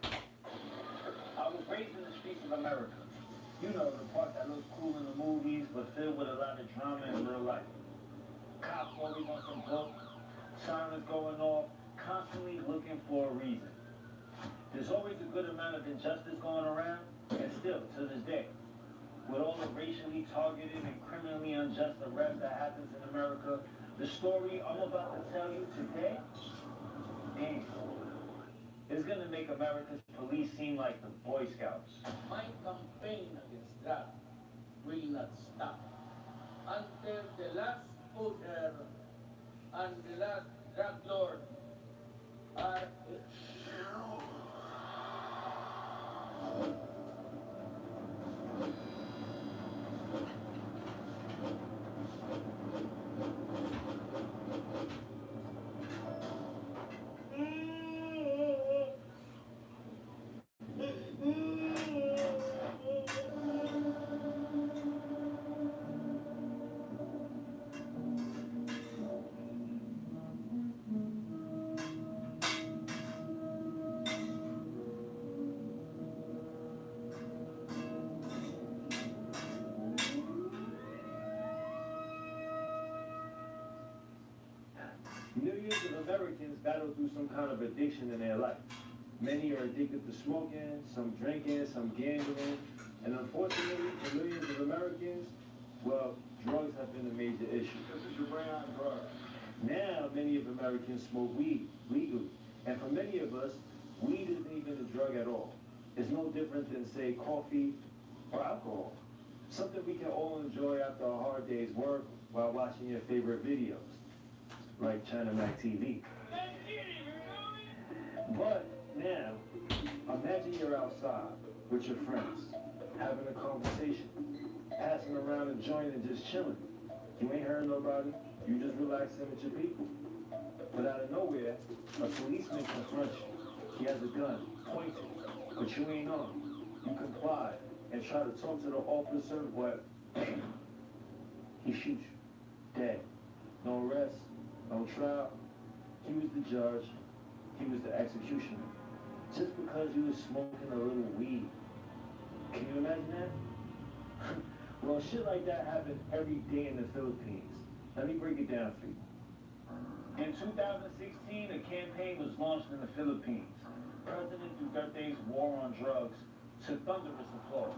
I was raised in the streets of America. You know, the part that looks cool in the movies, but filled with a lot of drama in real life. Cops always on some dope, sirens going off, constantly looking for a reason. There's always a good amount of injustice going around, and still, to this day, with all the racially targeted and criminally unjust arrests that happens in America, the story I'm about to tell you today, damn, is gonna make America's police seem like the Boy Scouts. My campaign against drug will not stop until the last owner and the last drug lord are Millions of Americans battle through some kind of addiction in their life. Many are addicted to smoking, some drinking, some gambling, and unfortunately for millions of Americans, well, drugs have been a major issue. this is your brand on drug. Now, many of Americans smoke weed legally, and for many of us, weed isn't even a drug at all. It's no different than, say, coffee or alcohol. Something we can all enjoy after a hard day's work while watching your favorite videos, like China Mac TV. But now, imagine you're outside with your friends, having a conversation, passing around a joint and just chilling. You ain't heard nobody, you just relaxing with your people. But out of nowhere, a policeman confronts you. He has a gun, pointed, but you ain't on. You comply and try to talk to the officer, but bam, he shoots you, dead. No arrest, no trial. He was the judge, he was the executioner. Just because you was smoking a little weed. Can you imagine that? Well, shit like that happens every day in the Philippines. Let me break it down for you. In 2016, a campaign was launched in the Philippines. President Duterte's war on drugs to thunderous applause.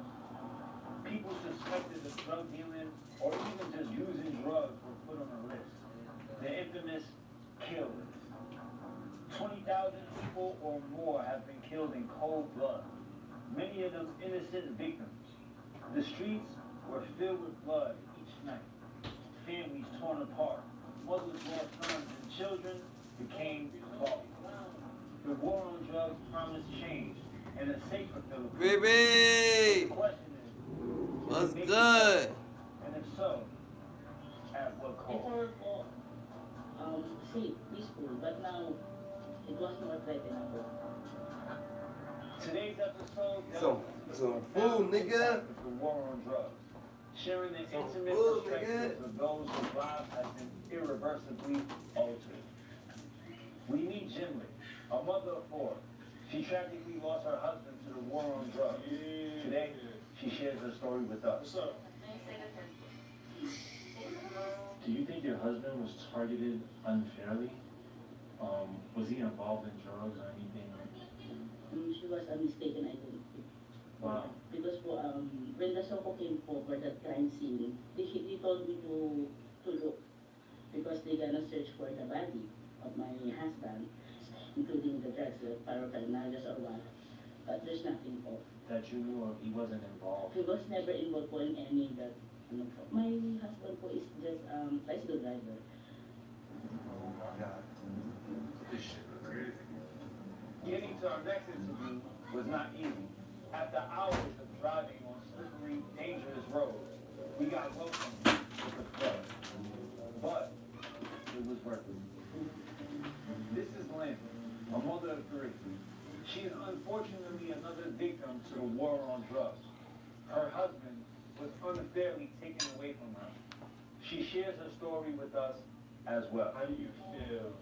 People suspected of drug dealing or even just using drugs were put on a list. The infamous kill list. 20,000 people or more have been killed in cold blood. Many of them innocent victims. The streets were filled with blood each night. Families torn apart. Mothers lost sons and children became lost. The war on drugs promised change and a safer Philippines. Baby! The question is, What's make it good? better? And if so, at what cost? Before po, safe, peaceful, but now it was more threatenable. Today's episode Some food, nigga. The war on drugs. Sharing the Some intimate food, perspectives of those whose lives have been irreversibly altered. We meet Jimmy, a mother of four. She tragically lost her husband to the war on drugs. Today, she shares her story with us. What's up? Do you think your husband was targeted unfairly? Was he involved in drugs or anything? She was mistaken, I think. Wow. Because po, when the Soko came for that crime scene, he told me to look because they're gonna search for the body of my husband, including the drugs, like paraphernalia or what. But there's nothing po. That you knew of, he wasn't involved. He was never involved po in any that. My husband po is just bicycle driver. Oh my God. This shit was crazy. Getting to our next interview was not easy. After hours of driving on slippery, dangerous roads, we got welcomed with the flood. But She is unfortunately another victim to the war on drugs. Her husband was unfairly taken away from her. She shares her story with us as well. How do you feel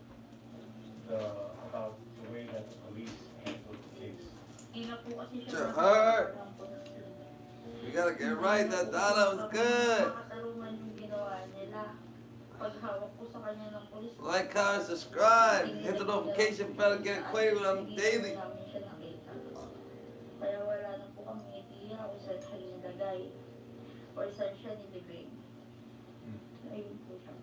about the way that the police handled the case? Ina po kasi Sir, siya hurt. ng pulis. You gotta get right. That dollar was good. Makatarungan yung ginawa nila. Paghawak po sa kanya ng pulis. Like, comment, subscribe. Hit the notification bell. Get acquainted with them daily. Namin siya nakita. Kaya wala na po kami idea kung saan siya nilagay. Or saan siya nilibing. Ayun po siya.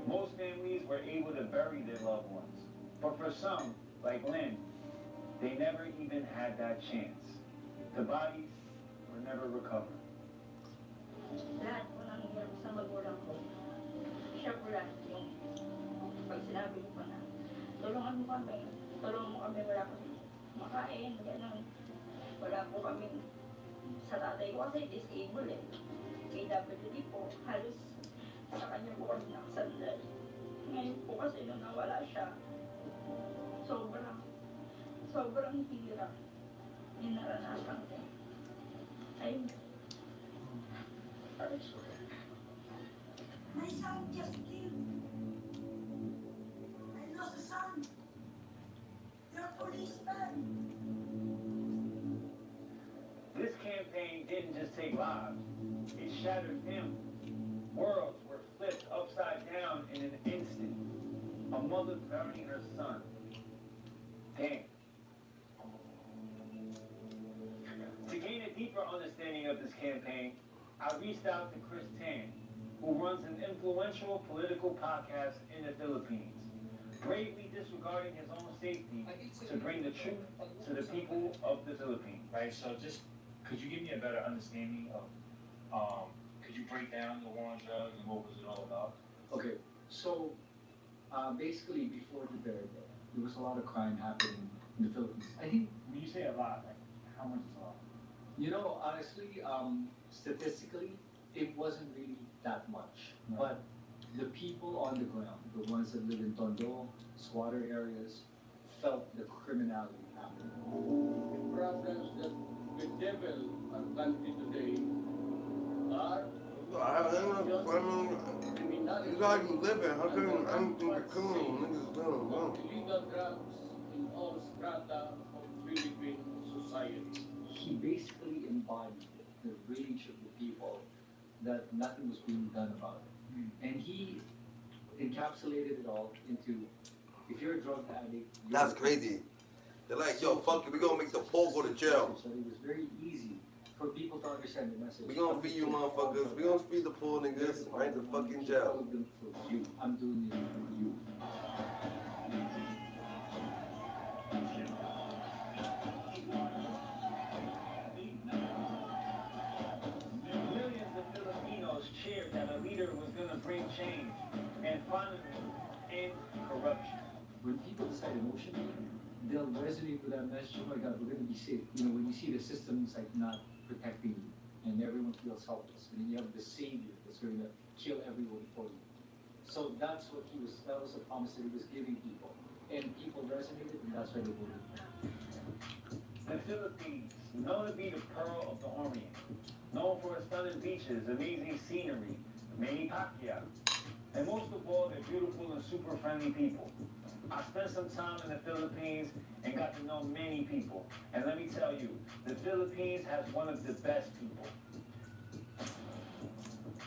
Most families were able to bury their loved ones. But for some, like Lynn, they never even had that chance. The bodies were never recovered. Lahat po nang hirap sa magulang ko. Siya po lahat yung pag sinabi ko na, tulungan mo kami, wala kami makain, gano'n. Wala po kami, sa tatay ko kasi disabled eh. PWD po, halos sa kanya po kami nakasandal. Ngayon po kasi nung nawala siya, sobrang hirap yung naranasan ko. Ayun. My son just killed. I lost a son. You're a policeman. This campaign didn't just take lives, it shattered families. Worlds were flipped upside down in an instant. A mother burying her son. Damn. To gain a deeper understanding of this campaign, I reached out to Chris Tan, who runs an influential political podcast in the Philippines, bravely disregarding his own safety to bring the truth to the people of the Philippines. Right, so just, could you give me a better understanding of, could you break down the war on drugs and what was it all about? Okay, so basically before the there was a lot of crime happening in the Philippines. I think, When you say a lot, like, how much is a lot? you know, honestly, statistically, it wasn't really that much. Right. But the people on the ground, the ones that live in Tondo, squatter areas, felt the criminality happening. The problems that the devil are planted today are You guys you living. How come anything the criminal niggas doing? of illegal drugs in all strata of Philippine society. He basically embodied the rage of the people that nothing was being done about it. And he encapsulated it all into, if you're a drug addict, That's crazy. They're like, yo, fuck it, we gonna make the poor go to jail. So it was very easy for people to understand the message. We gonna feed you motherfuckers. We gonna feed the poor niggas right to fucking jail. All of them for you. I'm doing it for you. Millions of Filipinos cheered that a leader was going to bring change and finally end corruption. When people decide emotionally, they'll resonate with that message. Oh my God, we're going to be safe. You know, when you see the system's like not protecting you, and everyone feels helpless, and then you have the savior that's going to kill everyone for you. So that was a promise that he was giving people, and people resonated, and that's why they voted. The Philippines, known to be the Pearl of the Orient, known for its stunning beaches, amazing scenery, Manny Pacquiao, and most of all, they're beautiful and super friendly people. I spent some time in the Philippines and got to know many people. And let me tell you, the Philippines has one of the best people.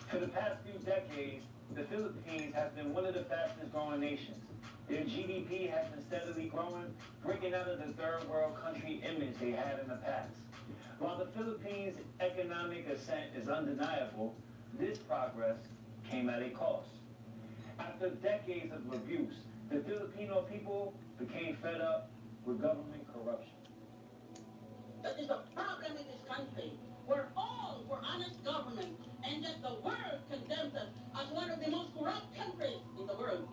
For the past few decades, the Philippines has been one of the fastest growing nations. Their GDP has been steadily growing, breaking out of the third world country image they had in the past. While the Philippines' economic ascent is undeniable, this progress came at a cost. After decades of abuse, the Filipino people became fed up with government corruption. That is the problem in this country. We're all for honest government, and yet the world condemns us as one of the most corrupt countries in the world.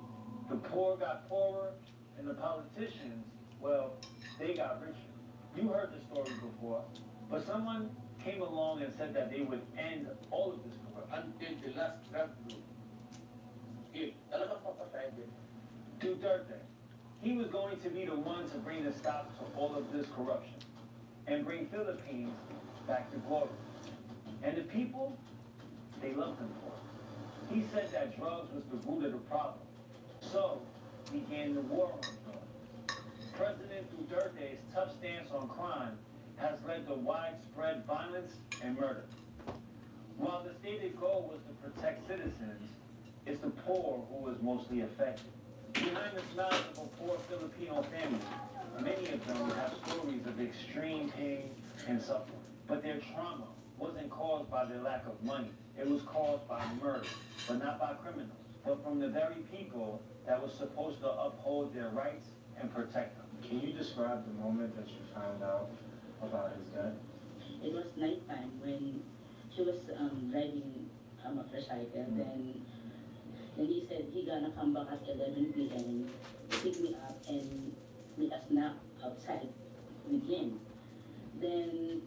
The poor got poorer, and the politicians, well, they got richer. You heard the story before, but someone came along and said that they would end all of this corruption. Until the last drug group. Talagang papatay din. Duterte, He was going to be the one to bring a stop to all of this corruption and bring Philippines back to glory. And the people, they loved him for it. He said that drugs was the root of the problem. So began the war on drugs. President Duterte's tough stance on crime has led to widespread violence and murder. While the stated goal was to protect citizens, it's the poor who was mostly affected. Behind the smiles of a poor Filipino family, many of them have stories of extreme pain and suffering. But their trauma wasn't caused by their lack of money. It was caused by murder, but not by criminals, but from the very people that was supposed to uphold their rights and protect them. Can you describe the moment that you found out about his death? It was nighttime when she was driving a motorcycle. Then he said he gonna come back at 11 p.m. pick me up and meet us now outside with him. Then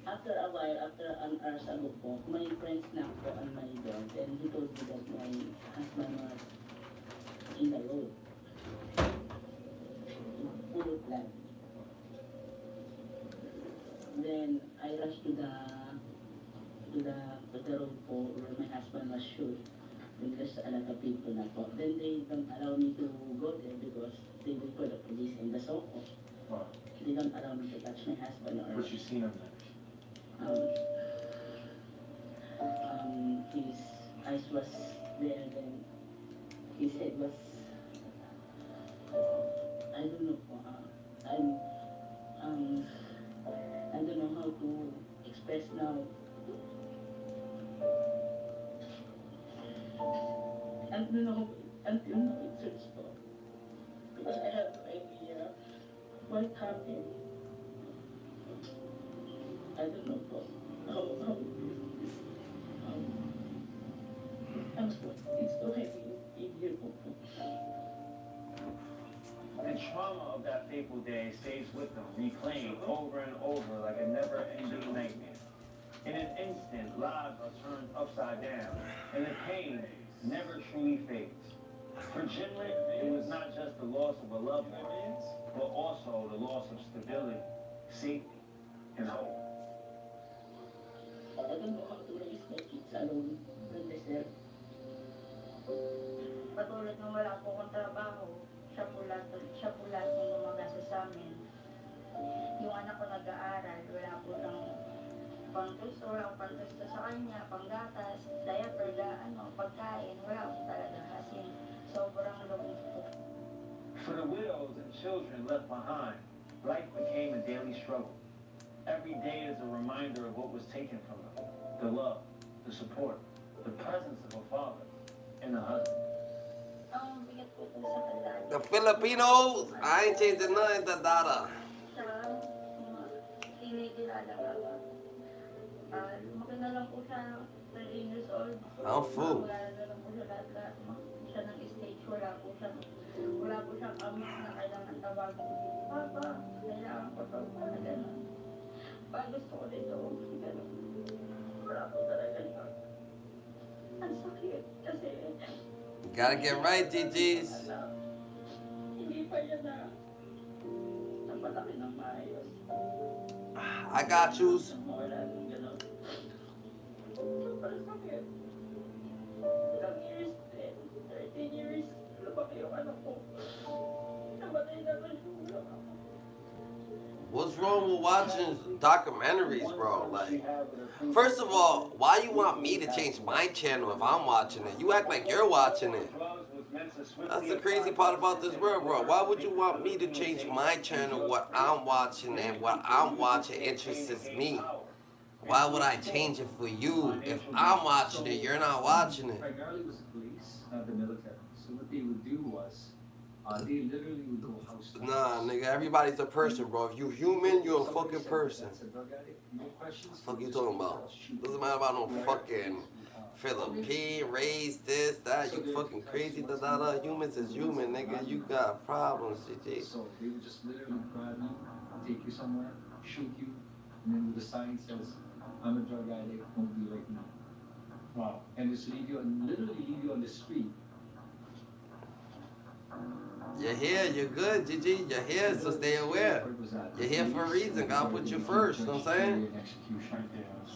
after a while, after an hour ago po, my friends knocked po on my door. Then he told me that my husband was in the road. Full of blood. Then I rushed to the road po where my husband was shot. Because a lot of people na po. Then they don't allow me to go there because they will call the police in the Soko. Wow. They don't allow me to touch my husband or What you seen him then? his eyes was there, then his head was, I don't know, I don't know how to express now. Until now it hurts po. Because I have no idea what happened. I don't know po. It's so heavy in here po. The trauma of that fateful day stays with them, replaying over and over like a never-ending nightmare. In an instant, lives are turned upside down, and the pain never truly fades. For Jimlet, it was not just the loss of a loved one, but also the loss of stability, safety, and hope. I don't know how to raise my kids alone when they're there. Patulad nung wala po akong trabaho, siya po lahat ng gumagasa sa amin. Yung anak ko nag-aaral, wala po ng pangtusto, wala akong pangtusto sa kanya, panggatas, diaper, pagkain, wala po talaga kasi sobrang lubos po. For the widows and children left behind, life became a daily struggle. Every day is a reminder of what was taken from them. The love, the support, the presence of a father, and a husband. Ang bigat po po sa kanya. The Filipinos, I ain't changing nothing, the data. Siya, kinikilala ka ba? Lumaki na lang po siya, 13 years old. I'm full. Wala na lang po siya lahat. Siya ng stage, wala po siyang amis na kailangan tawagin. Papa, kailangan ko to, na gano'n. Pag gusto ko dito, gano'n. Wala po talaga niya. Ang sakit kasi You gotta get right, GGs. hindi pa yan na malaki ng maayos. I got yous. Wala nang gano'n. Sobrang sakit. Ilang years din, 13 years, lumaki yung anak ko. Namatay na rin yung ulam ako. What's wrong with watching documentaries, bro? Like, first of all, why you want me to change my channel if I'm watching it? You act like you're watching it. That's the crazy part about this world, bro. Why would you want me to change my channel? What I'm watching and what I'm watching interests me. Why would I change it for you? If I'm watching it, you're not watching it. Primarily it was the police, not the military. So what they would do was, they literally would go house to Nah, house. nigga, everybody's a person, bro. If you human, you're a Somebody fucking said person. that's a drug addict, no questions. Fuck you talking about? Doesn't matter about no fucking Philippine, race, this, that. You fucking crazy, da. Humans is human, nigga. You got problems, GG. So they would just literally grab you, take you somewhere, shoot you, and then the sign says, I'm a drug addict, won't be right now. Wow. And just leave you, and literally leave you on the street. You're here, you're good, Gigi. You're here, so stay aware. You're here for a reason. God put you first, you know what I'm saying?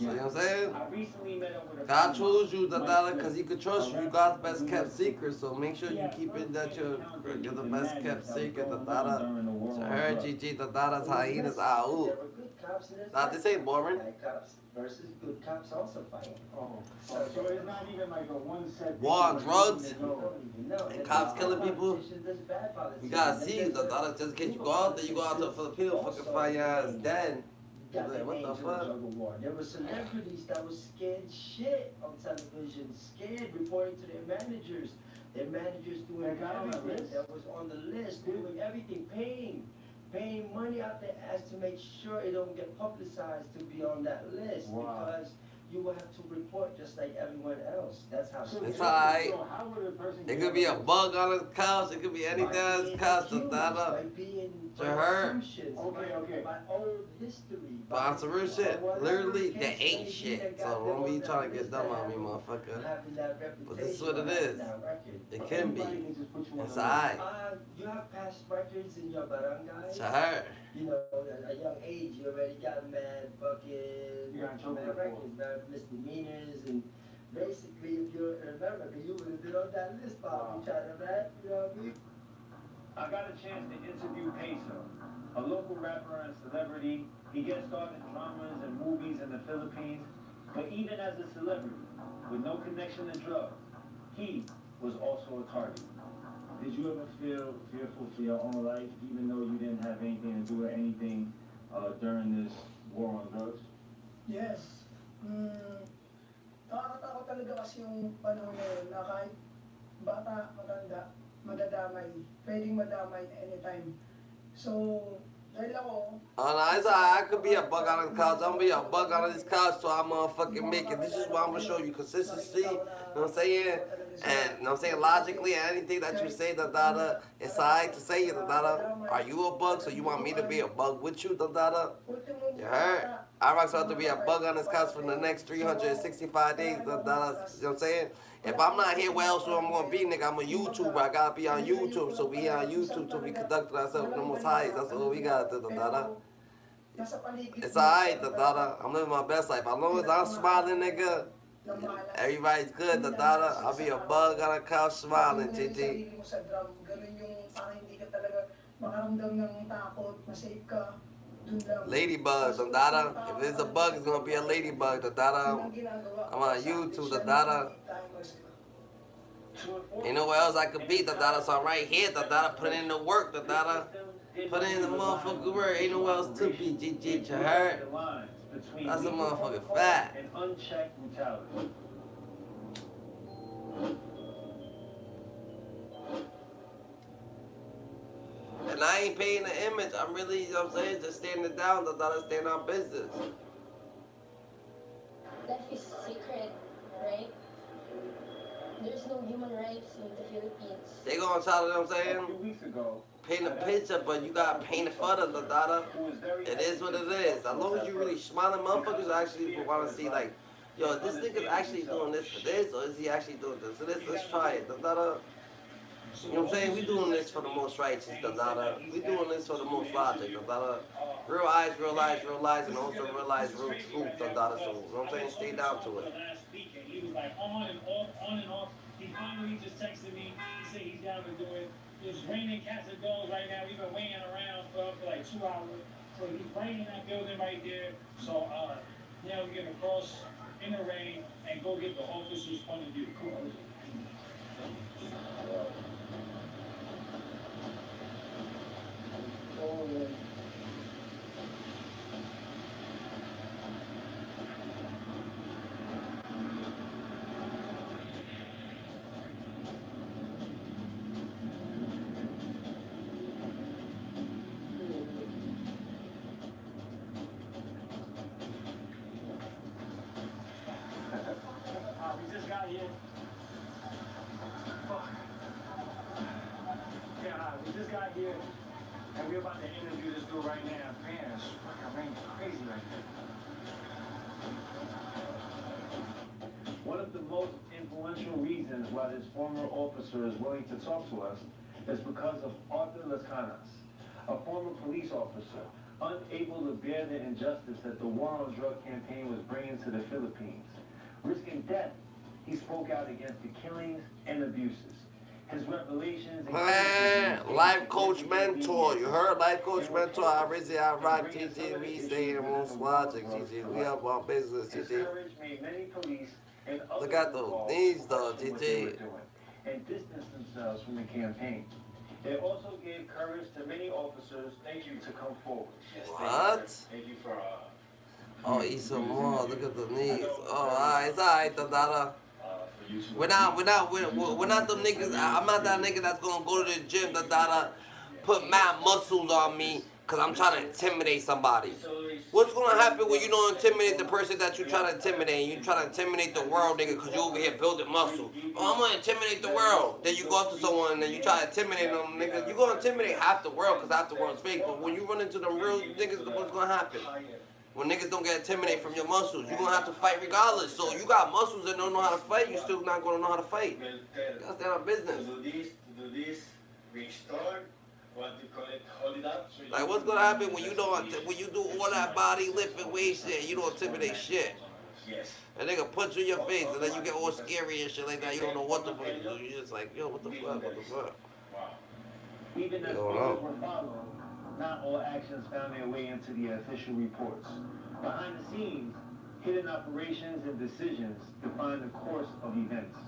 You know what I'm saying? I recently met up with a God friend of chose mine, you, Mike Dadada, Smith, because He could trust you. You God's best kept secret, so make sure you keep it that you're the best kept secret, Dadada. So her, Gigi, Dadada's hyenas, ah, ooh. There were good cops and there's Nah, bad this ain't boring. Bad cops versus good cops also fight. So it's not even like a one set. War on drugs You don't even know. and cops killing people. Politicians, there's bad politicians. You gotta And see, there's Dadada, just in case you go out there, you go out to the Filipino, fucking find your ass dead. got Like, their what the names in fuck? drug war. There were celebrities that was scared shit on television, scared reporting to their managers. Their managers doing They got on the everything list? that was on the list, doing everything, paying money out their ass to make sure it don't get publicized to be on that list. Wow. Because you will have to report just like everyone else. That's how It's alright. So how would a person It get could be a on the bug on his couch, it could be anything on his couch, Dadada. By being To her. assumptions, Okay. by old history. But on some real shit, whatever literally, case they ain't may be shit. that So got them don't be on that trying to get list dumb that on me, have- motherfucker. having that reputation, But this is what it having is. that record. It can be. Anybody can just put you on It's the list. alright. You have past records in your barangay. To her. You know, at a young age, you already got mad fucking You got in trouble mad before. records, mad misdemeanors, and basically, if you're an American, you would have been on that list, Bob. You trying to rap, you know what I mean? I got a chance to interview Peso, a local rapper and celebrity. He gets started in dramas and movies in the Philippines, but even as a celebrity, with no connection to drugs, he was also a target. Did you ever feel fearful for your own life, even though you didn't have anything to do with anything during this war on drugs? Yes. Nakakatakot talaga kasi yung panahon na yun na kahit bata, matanda, madadamay. Pwedeng madamay anytime. So, dahil ako, Oh no, it's alright. I could be a bug on his couch. I'm gonna be a bug on his couch so I motherfucking make it. This is why I'm gonna show you consistency. You know what I'm saying? And you know what I'm saying, logically, anything that you say, Dadada, it's alright to say it, Dadada. Are you a bug? So you want me to be a bug with you, Dadada? ultimo You heard? I rock out to be a bug on this couch for the next 365 days, Dadada. You know what I'm saying? If I'm not here, where else am I gonna be, nigga? I'm a YouTuber. I gotta be on YouTube. So we here on YouTube to be conducted ourselves with the most highest. That's all we gotta do, Dadada. nasa paligid It's alright, Dadada. I'm living my best life. As long as I'm smiling, nigga, ng malas. everybody's good, Dadada. I'll be a bug on a couch smiling, Ganun yung GG. sarili mo sa drum. Ganun yung parang hindi ka talaga makaramdam ng takot, na-safe ka. Dun lang. Ladybug, Dadada. If there's a bug, it's gonna be a ladybug, Dadada. Yun ang ginagawa. I'm on YouTube, Dadada. To Ain't nowhere else I could be, Dadada. So I'm right here, Dadada. Put in the work, Dadada. Put in the motherfucking work. Ain't nowhere else to be, GG. You heard? That's a motherfucking fact. And unchecked brutality. And I ain't paying the image. I'm really, you know what I'm saying, just standing down, Dadada, stand on business. Life is sacred, right? There's no human rights in the Philippines. They gonna try to, you know what I'm A saying, few weeks ago, paint a picture, but you gotta paint it for the Dadada. who was very It is what it is. As long as you really smiling, motherfuckers actually want to see like, yo, this nigga's actually doing this for this, or is he actually doing this for this? Let's try it, Dadada. You know what I'm saying? We doing this for the most righteous, Dadada. We doing this for the most logic, Dadada. Real eyes, real lies, real lies, and also realize real truth, Dadada. So, you know what I'm saying? Stay down to it. Last weekend, he was like on and off, on and off. He finally just texted me. He said he's down to do it. It's raining cats and dogs right now. We've been waiting around for like 2 hours. So he's right in that building right there. So now we're gonna cross in the rain and go get the officer's point of view. Cool. We just got here. Fuck. Yeah, we just got here. And we're about to interview this dude right now. Man, it's fucking raining crazy right now. One of the most influential reasons why this former officer is willing to talk to us is because of Arthur Las Canas, a former police officer, unable to bear the injustice that the war on drug campaign was bringing to the Philippines. Risking death, he spoke out against the killings and abuses. His revelations... Life coach mentor. You heard life coach mentor? I really rock TT. We stay in rooms watching TT. We have our business TT. Look at those knees though TT. And distanced themselves from the campaign. They also gave courage to many officers to come forward. What? Thank you for Oh, eat some more. Look at the knees. Oh, it's alright, Dada. We're not them niggas. I'm not that nigga that's gonna go to the gym, Dada, put mad muscles on me, cause I'm trying to intimidate somebody. What's gonna happen when you don't intimidate the person that you trying to intimidate? You trying to intimidate the world, nigga, cause you over here building muscle. Oh, I'm gonna intimidate the world. Then you go up to someone and then you try to intimidate them, nigga. You gonna intimidate half the world, cause half the world's fake. But when you run into them real niggas, what's gonna happen? When niggas don't get intimidated from your muscles, you're gonna have to fight regardless. So you got muscles that don't know how to fight, you still not gonna know how to fight. That's their business. To do this, restore, what you call it, hold it up. So like what's gonna happen when you do all that body lifting weight shit, you don't intimidate shit. Yes. And they gonna punch you in your face and then you get all scary and shit like that. You don't know what the fuck to do. You're just like, yo, what the fuck, what the fuck? Wow. Even as orders were followed, not all actions found their way into the official reports. Behind the scenes, hidden operations and decisions define the course of events.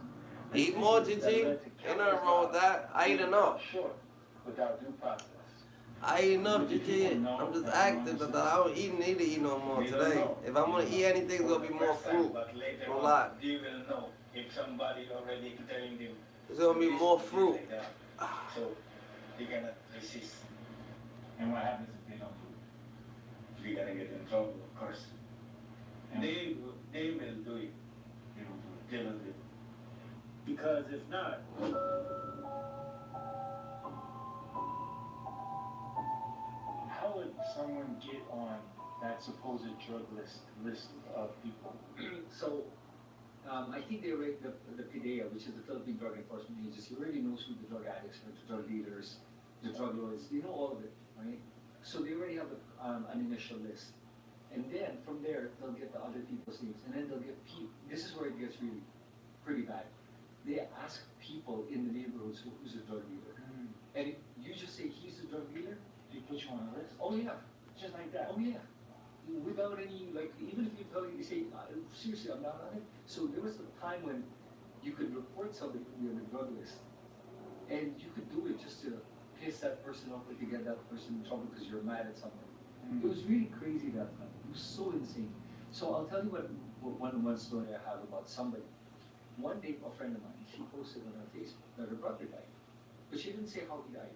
Eat more, GG. Ain't nothing wrong with that. I eat enough. Short, without due process. I eat enough, GG. I'm just acting, but I don't need to eat no more today. If I'm gonna eat anything, it's gonna be more fruit. But later No lie. you will know if somebody already telling you. It's gonna be more fruit. Like that. So you cannot resist. And what happens if they don't do it? You're gonna get in trouble, of course. They will do it. They don't do it. They will do it. Because if not, how would someone get on that supposed drug list of people? So, I think they already, the PDEA, which is the Philippine Drug Enforcement Agency, already knows who the drug addicts are, the drug dealers, the drug lords. They know all of it, right? So they already have an initial list. And then from there, they'll get the other people's names. And then they'll get people. This is where it gets really pretty bad. They ask people in the neighborhoods who's a drug dealer. And if you just say he's a drug dealer, They put you on a list? oh yeah, Just like that? oh yeah. Without any, like, even if you tell you say, seriously, I'm not on it. So there was a time when you could report somebody to be on the drug list. And you could do it just to piss that person off, or to get that person in trouble because you're mad at somebody. It was really crazy that time. It was so insane. So I'll tell you one story I have about somebody. One day, a friend of mine, she posted on her Facebook that her brother died. But she didn't say how he died.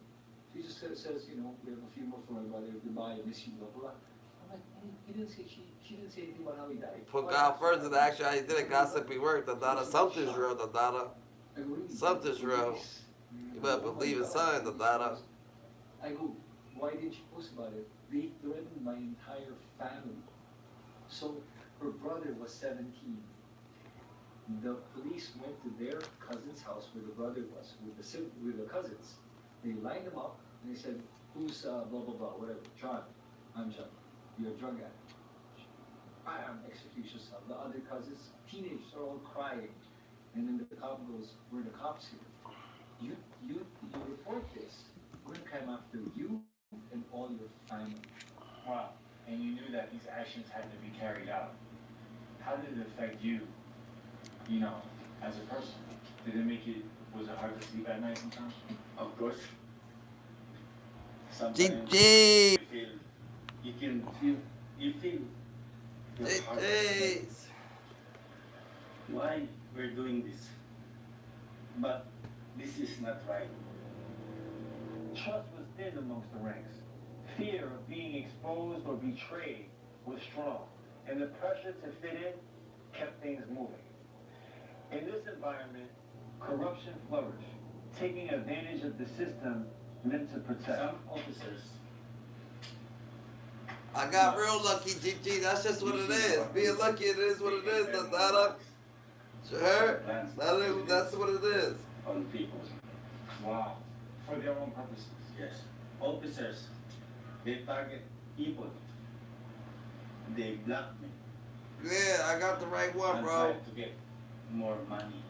She just says, you know, we have a funeral for my brother, goodbye, I miss you, blah, blah, blah. I'm like, he didn't say, she didn't say anything about how he died. Put God first in the action. How you did it. God simply worked. Dada. Something's real, Dada. Something's real. You better believe in something, Dada. I go, why didn't you post about it? They threatened my entire family. So her brother was 17. The police went to their cousin's house where the brother was, with the cousins. They lined them up and they said, who's blah, blah, blah, whatever. John. I'm John. You're a drug addict. Bam, execution cell. The other cousins, teenagers, are all crying. And then the cop goes, we're the cops here. You report this. We're gonna come after you and all your family. Wow. And you knew that these actions had to be carried out. How did it affect you, you know, as a person? Did it make it, was it hard to sleep at night sometimes? Of course. GG! You feel your heart. Why we're doing this? But this is not right. trust was thin amongst the ranks. Fear of being exposed or betrayed was strong, and the pressure to fit in kept things moving. In this environment, corruption flourished, taking advantage of the system meant to protect. Some officers. I got real lucky, GG. That's just what it is. Being lucky, it is what it is. You heard? That's what it is. On people. Wow. for their own purposes. Yes. Officers, they target people. They blackmail. Yeah, I got the right one, And bro. try to get more money.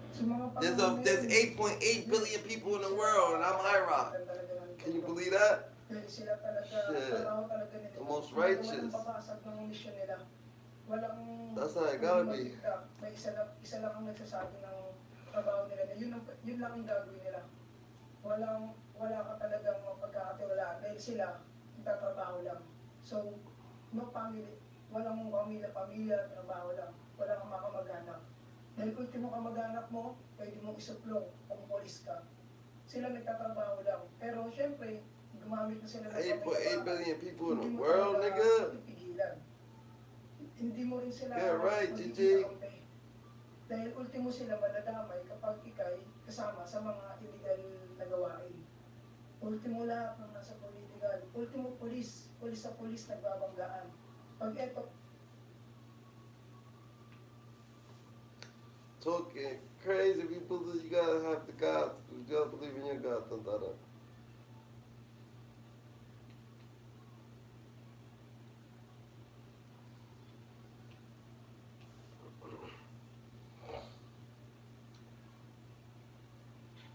There's 8.8 billion people in the world, and I'm Iraq. Can you believe that? Dahil sila talaga, Shit. trabaho talaga nila. The most Walang righteous. babasag ng mission nila. Walang That's how it gotta be. May isa lang ang nagsasabi ng trabaho nila na yun lang ang gagawin nila. Wala ka talagang mapagkakatiwalaan dahil sila nagtatrabaho lang. So, no family, walang pamilya, trabaho lang. Wala kang makamag-anak. Dahil ultimo kamag-anak mo, pwede mong isuplong kung polis ka. Sila nagtatrabaho lang. Pero syempre, gumamit na sila ng 8.8 billion people in the hindi mo world, talaga nigga. pipigilan. Hindi mo rin sila Yeah, right, magiging GG. kakampi. Dahil ultimo sila madadamay kapag ikay kasama sa mga illegal na gawain. Ultimo lahat ng nasa political. Ultimo pulis sa pulis nagbabanggaan. Pag eto, Talking crazy people, you gotta have the God. You gotta believe in your God, Tantara.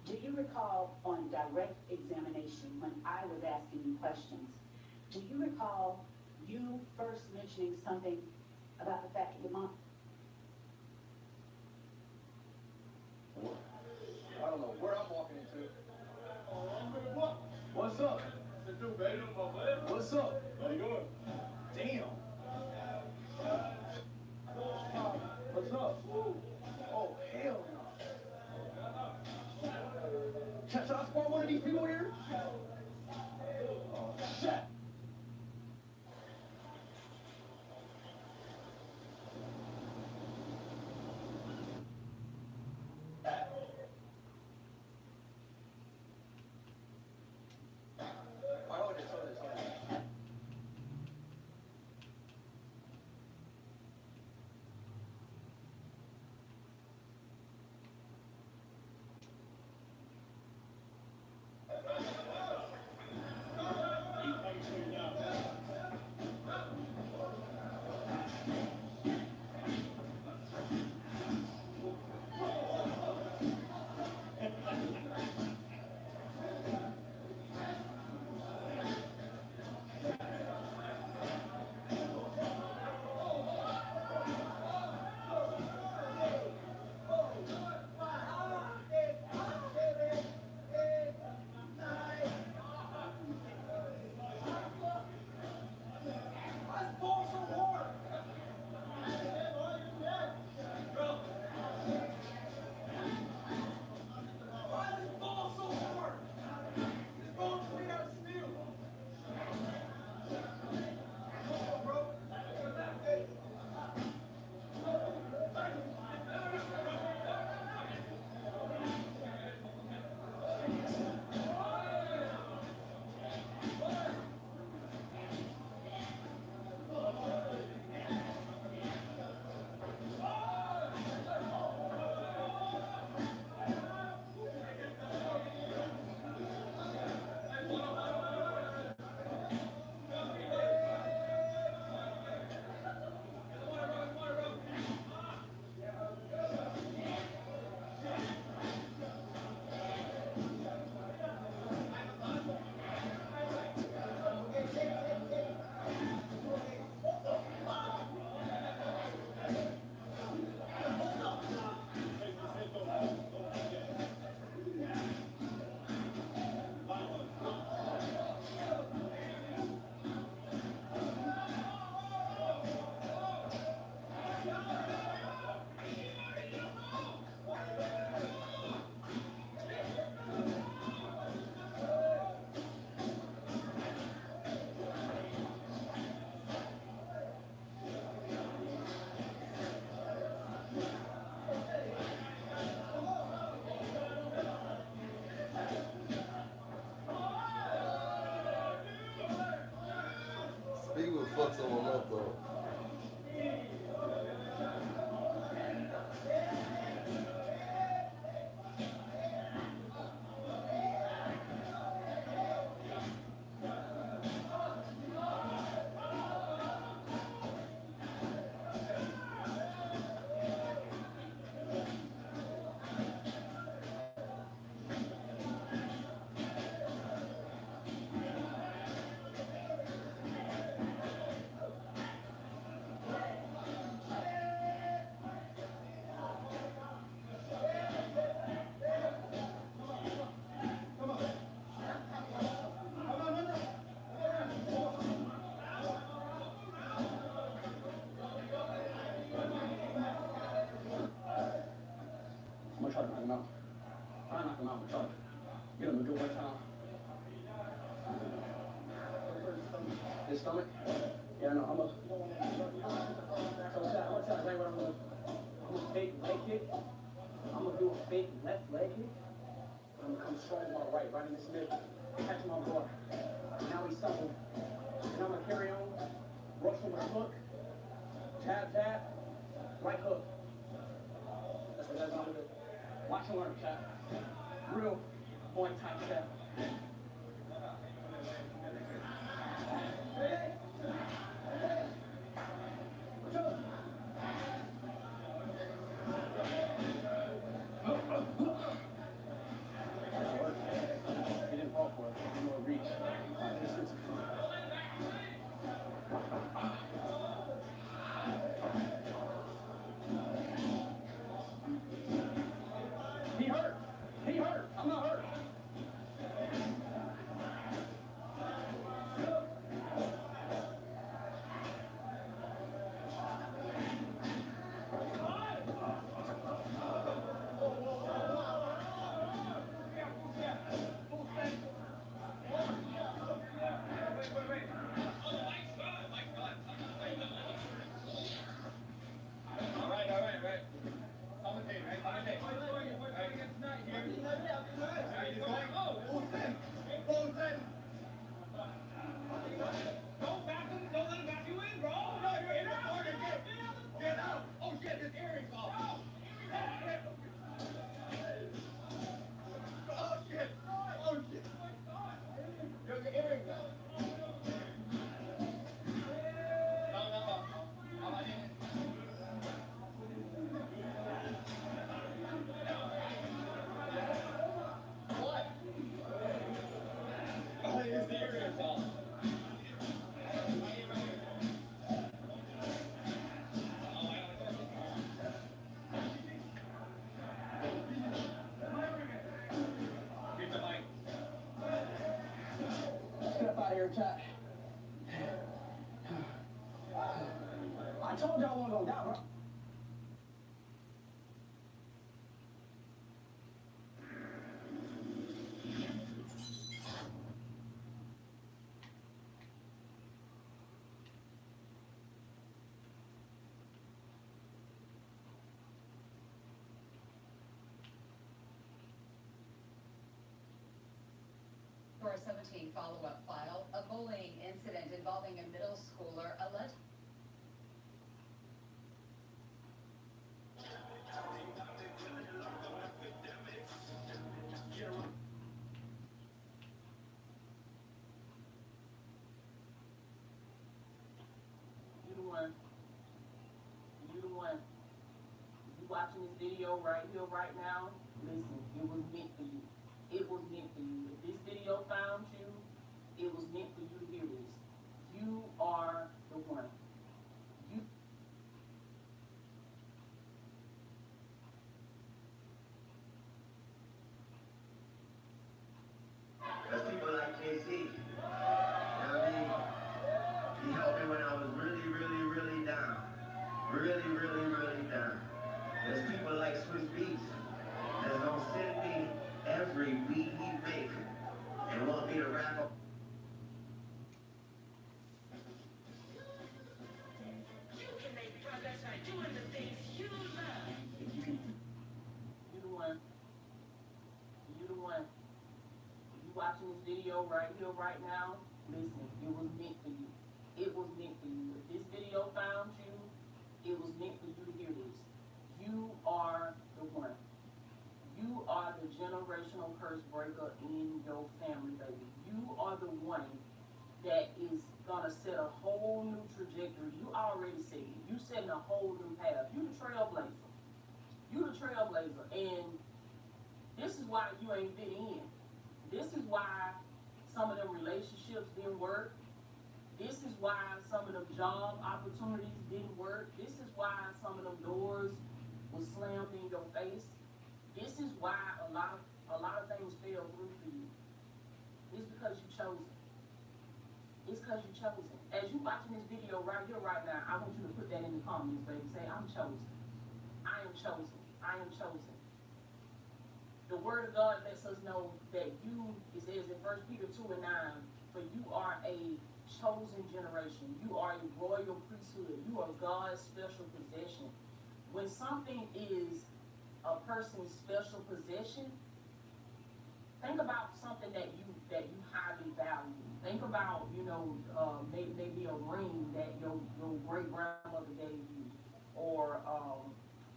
Do you recall on direct examination when I was asking you questions, do you recall you first mentioning something about the fact that your mom? I don't know where I'm walking into. What's up? What's up? How you doing? Damn. What's up? Oh, hell no. Should I spar one of these people here? Oh, shit. Speak will fuck someone up though. Try knock him out with charge. Get him a good one time. His stomach? Yeah, no, I'm a. So, Shaq, I'm gonna tell you right what I'm gonna. I'm gonna fake leg kick. I'm gonna do a fake left leg kick. I'm gonna come strong with my right in this middle. Catch him on guard. Now he's stumbled. And I'm gonna carry on. Rush him with a hook. Jab, jab. Right hook. That's what I'm gonna do. Watch and learn, Shaq. Real boy type step. He didn't fall for it. He more reach. Distance. He hurt. He hurt. I'm not hurt. Step out of here, Jack. I told y'all I wasn't gonna die, bro. For a 17 follow-up file, a bullying incident involving a middle schooler alleged. You the one. You the one. You watching this video right here, right now? Listen, it was meant for you. It was meant for you. If this video found you, it was meant for you to hear this. You are the one. You. Because people like JC, you know what I mean? He helped me when I was really, really, really down. Really, really, really down. There's people like Swiss Beats that's gonna send me every beat he make and want me to rap up. You can make progress by doing the things you love. You the one. You the one. You watching this video right here, right now? Listen, it was meant for you. It was meant for you. If this video found you, it was meant for you to hear this. You are the one. You are the generational curse breaker in your family, baby. You are the one that is gonna set a whole new trajectory. You already said it. You setting a whole new path. You the trailblazer. You the trailblazer. And this is why you ain't fit in. This is why some of them relationships didn't work. This is why some of them job opportunities didn't work. This is why some of them doors was slammed in your face. This is why a lot of things fell through for you. It's because you chose it. It's because you chose it. As you watching this video right here, right now, I want you to put that in the comments, baby. Say, I'm chosen. I am chosen. I am chosen. The word of God lets us know that you, it says in 1 Peter 2:9, for you are a chosen generation. You are a royal priesthood. You are God's special possession. When something is a person's special possession, think about something that you highly value. Think about, maybe a ring that your great grandmother gave you, or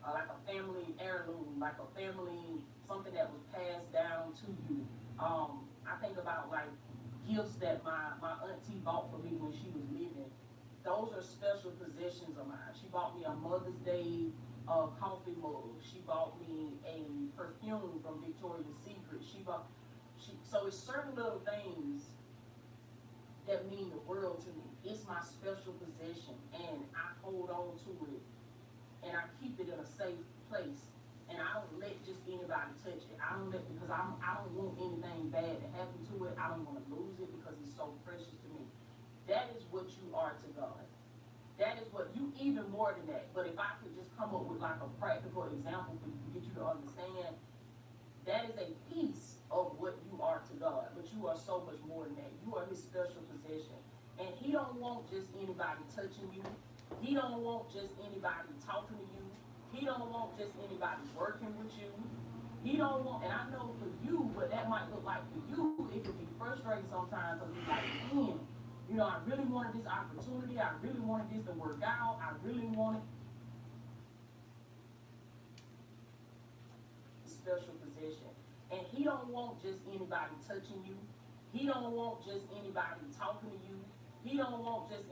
like a family heirloom, like a family something that was passed down to you. I think about like gifts that my auntie bought for me when she was living. Those are special possessions of mine. She bought me a Mother's Day coffee mug. She bought me a perfume from Victoria's Secret. So it's certain little things that mean the world to me. It's my special possession, and I hold on to it, and I keep it in a safe place, and I don't let just anybody touch it. Because I don't want anything bad to happen to it. I don't want to lose it because it's so precious to me. That is what you are to God. That is what you, even more than that. But if I could just come up with like a practical example for you to get you to understand, that is a piece of what you are to God. But you are so much more than that. You are his special possession. And he don't want just anybody touching you. He don't want just anybody talking to you. He don't want just anybody working with you. He don't want, and I know for you, what that might look like for you, it could be frustrating sometimes because it's like, man, I really wanted this opportunity. I really wanted this to work out. I really wanted special possession. And he don't want just anybody touching you. He don't want just anybody talking to you. He don't want just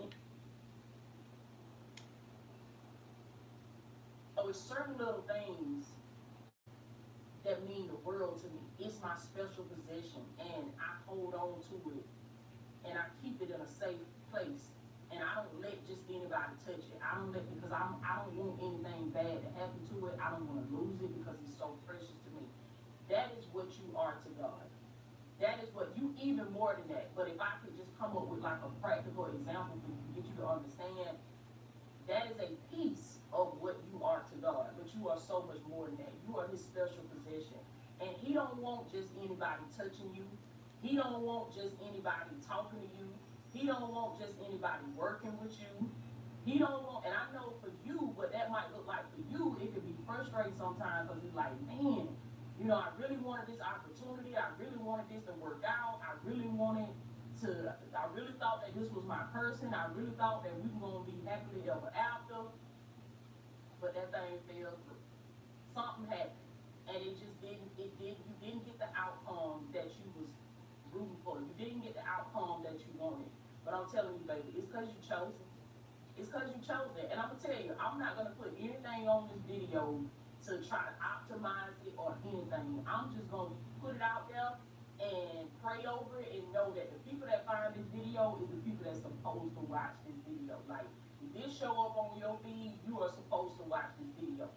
so it's certain little things that mean the world to me. It's my special possession, and I hold on to it, and I keep it in a safe place, and I don't let just anybody touch it. I don't want anything bad to happen to it. I don't want to lose it because it's so precious to me. That is what you are to God. That is what you, even more than that. But if I could just come up with like a practical example to get you to understand, that is a piece of what you are to God. But you are so much more than that. You are his special possession. And he don't want just anybody touching you. He don't want just anybody talking to you. He don't want just anybody working with you. He don't want, and I know for you, what that might look like for you, it could be frustrating sometimes because it's like, man, I really wanted this opportunity. I really wanted this to work out. I really thought that this was my person. I really thought that we were going to be happily ever after. But that thing fell through. Something happened. And you didn't get the outcome that you was rooting for. You didn't get the outcome that you wanted. But I'm telling you, baby, it's because you chose it. It's because you chose it. And I'm going to tell you, I'm not going to put anything on this video to try to optimize it or anything. I'm just going to put it out there and pray over it and know that the people that find this video is the people that's supposed to watch this video. Like, if this show up on your feed, you are supposed to watch this video.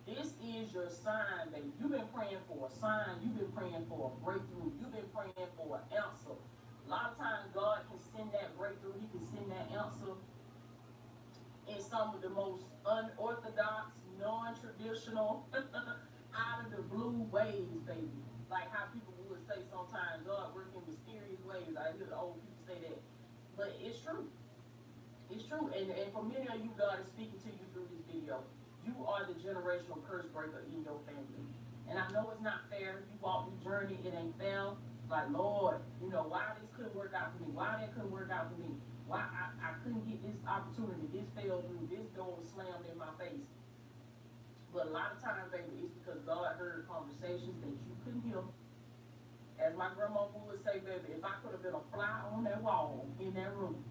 This is your sign, baby. You've been praying for a sign. You've been praying for a breakthrough. You've been praying for an answer. A lot of times God can send that breakthrough. He can send that answer in some of the most unorthodox, non-traditional, out of the blue ways, baby. Like how people would say sometimes, God works in mysterious ways. I hear the old people say that. But it's true. It's true. And for many of you, God is speaking to you through this video. You are the generational curse breaker in your family. And I know it's not fair. You walk the journey, it ain't fair. Like, Lord, why this couldn't work out for me? Why that couldn't work out for me? Why I couldn't get this opportunity? This fell through. This door was slammed in my face. But a lot of times, baby, it's because God heard conversations that you couldn't hear. As my grandma would say, baby, if I could have been a fly on that wall in that room,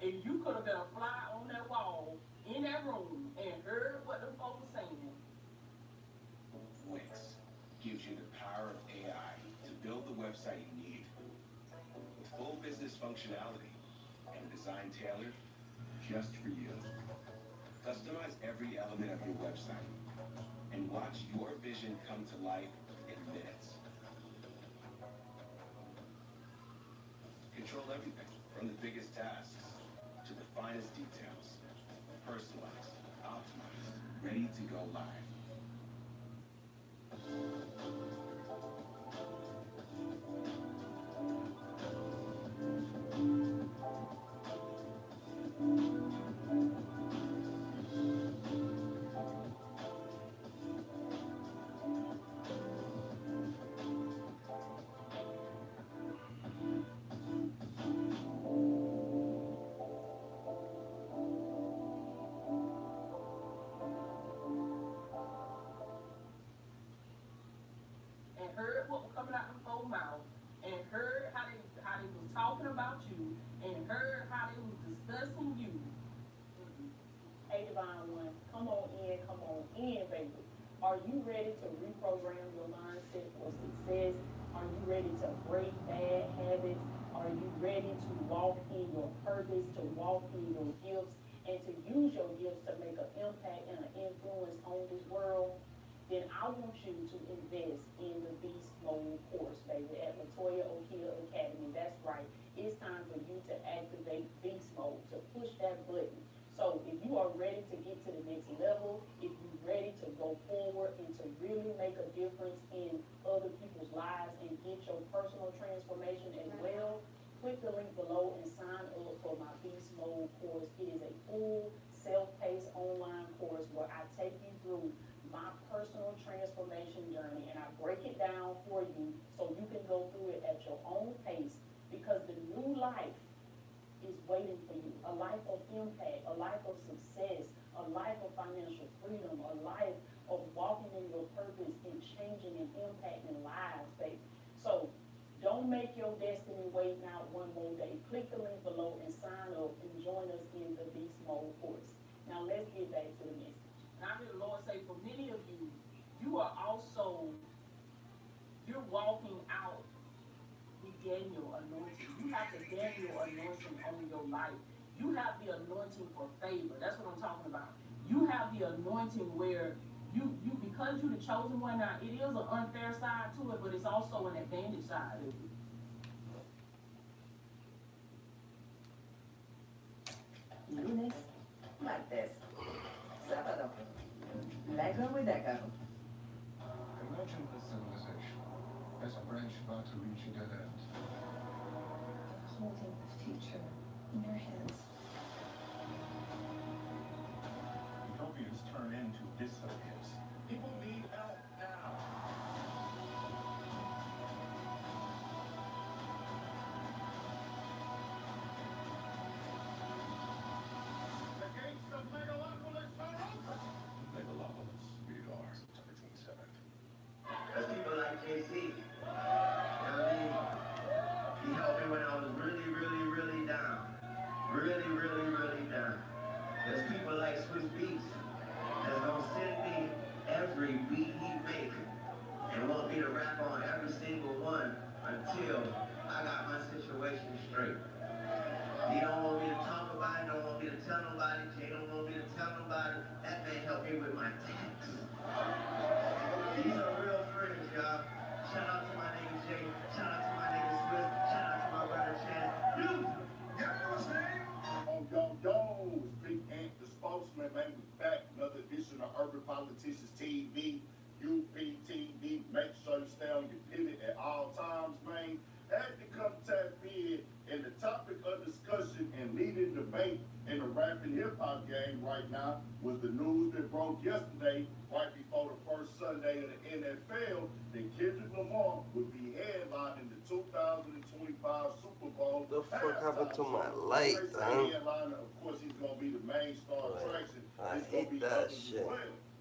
if you could have been a fly on that wall in that room and heard what the folks were saying. Wix gives you the power of AI to build the website you need. With full business functionality and a design tailored just for you. Customize every element of your website and watch your vision come to life in minutes. Control everything from the biggest tasks to the finest details. Personalized, optimized, ready to go live. Are you ready to reprogram your mindset for success? Are you ready to break bad habits? Are you ready to walk in your purpose, to walk in your gifts, and to use your gifts to make an impact and an influence on this world? Then I want you to invest in the Beast Mode course, baby, at Latoya O'Keefe Academy. That's right. It's time for you to activate Beast Mode, to push that button. So if you are ready to get to the next level, if you're ready to go forward and to really make a difference in other people's lives and get your personal transformation as well, click the link below and sign up for my Beast Mode course. It is a full self-paced online course where I take you through my personal transformation journey and I break it down for you so you can go through it at your own pace, because the new life is waiting for you. A life of impact, a life of success, a life of financial freedom, a life of walking in your purpose and changing and impacting lives, baby. So don't make your destiny wait now one more day. Click the link below and sign up and join us in the Beast Mode course. Now let's get back to the message. And I hear the Lord say, for many of you, you are also, you're walking out the Daniel anointing. You have the Daniel anointing on your life. You have the anointing for favor. That's what I'm talking about. You have the anointing where you because you're the chosen one. Now, it is an unfair side to it, but it's also an advantage side. Lunes, martes, sábado. Leggo with Echo. Imagine a civilization as a branch about to reach a dead end. Holding the future in your hands. Utopias turn into dystopias. People need help now. The gates of Megalopolis are open. Megalopolis, rated R, September 27th. Because people like JC, you know what I mean? He helped me when I was really, really, really down. Really, really, really down. There's people like Swiss Beats that's gonna send me every beat he make and want me to rap on every single one until I got my situation straight. He don't want me to talk about it, don't want me to tell nobody, Jay don't want me to tell nobody. That man helped me with my tax. These are real friends, y'all. Shout out to my nigga Jay, shout out to my nigga Swiss, shout out to my brother Chance. You know what's name? Yo, it's Big Ant, the spokesman, man. We back, another edition of Urban Politicians TV, UPTV. Make sure you stay on your pivot at all times, man. Had to come tap in, and the topic of discussion and leading debate in the rap and hip hop game right now was the news that broke yesterday, right before the first Sunday of the NFL, that Kendrick Lamar would be headlining the 2025 Super Bowl. The fuck happened to my halftime light, show. man? Headliner, of course, he's gonna be the main star attraction. I There's hate gonna be that others as shit. well.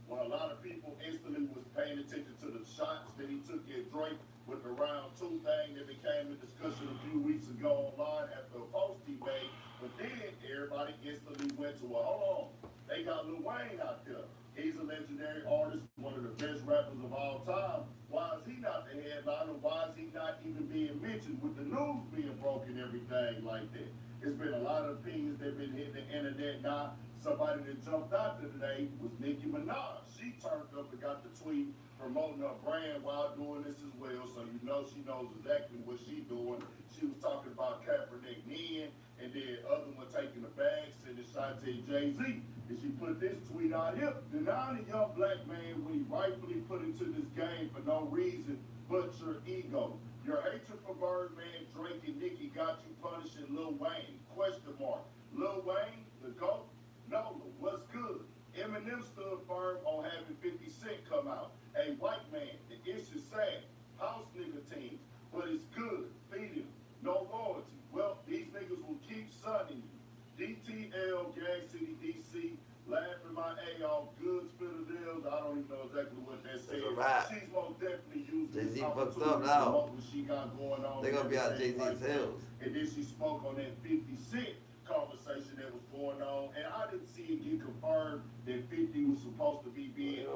When a lot of people instantly was paying attention to the shots that he took at Drake with the round two thing that became a discussion a few weeks ago online after a post he made. But then everybody instantly went to, well, hold on, they got Lil Wayne out there. He's a legendary artist, one of the best rappers of all time. Why is he not the headliner? Why is he not even being mentioned with the news being broken, everything like that? It's been a lot of opinions that have been hitting the internet now. Somebody that jumped out there today was Nicki Minaj. She turned up and got the tweet promoting her brand while doing this as well, so you know she knows exactly what she's doing. She was talking about Kaepernick then, and then other one taking the bags and the shot to Jay-Z. And she put this tweet out here, denying a young black man when he rightfully put into this game for no reason but your ego. Your hatred for Birdman, Drake, and Nicki got you punishing Lil Wayne? Question mark. Lil Wayne, the GOAT? No, what's good? Eminem stood firm on having 50 Cent come out. A white man, the issue's sad. House nigga teams, but it's good. Feed him. No loyalty. Well, these niggas will keep sunning you. DTL, Gang City, DC, laughing my A off, good Spitterdales. I don't even know exactly what that says. She's most definitely using Jay-Z this fucked opportunity up to now. promote what she got going on. They gonna be out everything Jay-Z's like that. heels. And then she spoke on that 50 Cent conversation that was going on, and I didn't see it get confirmed that 50 was supposed to be being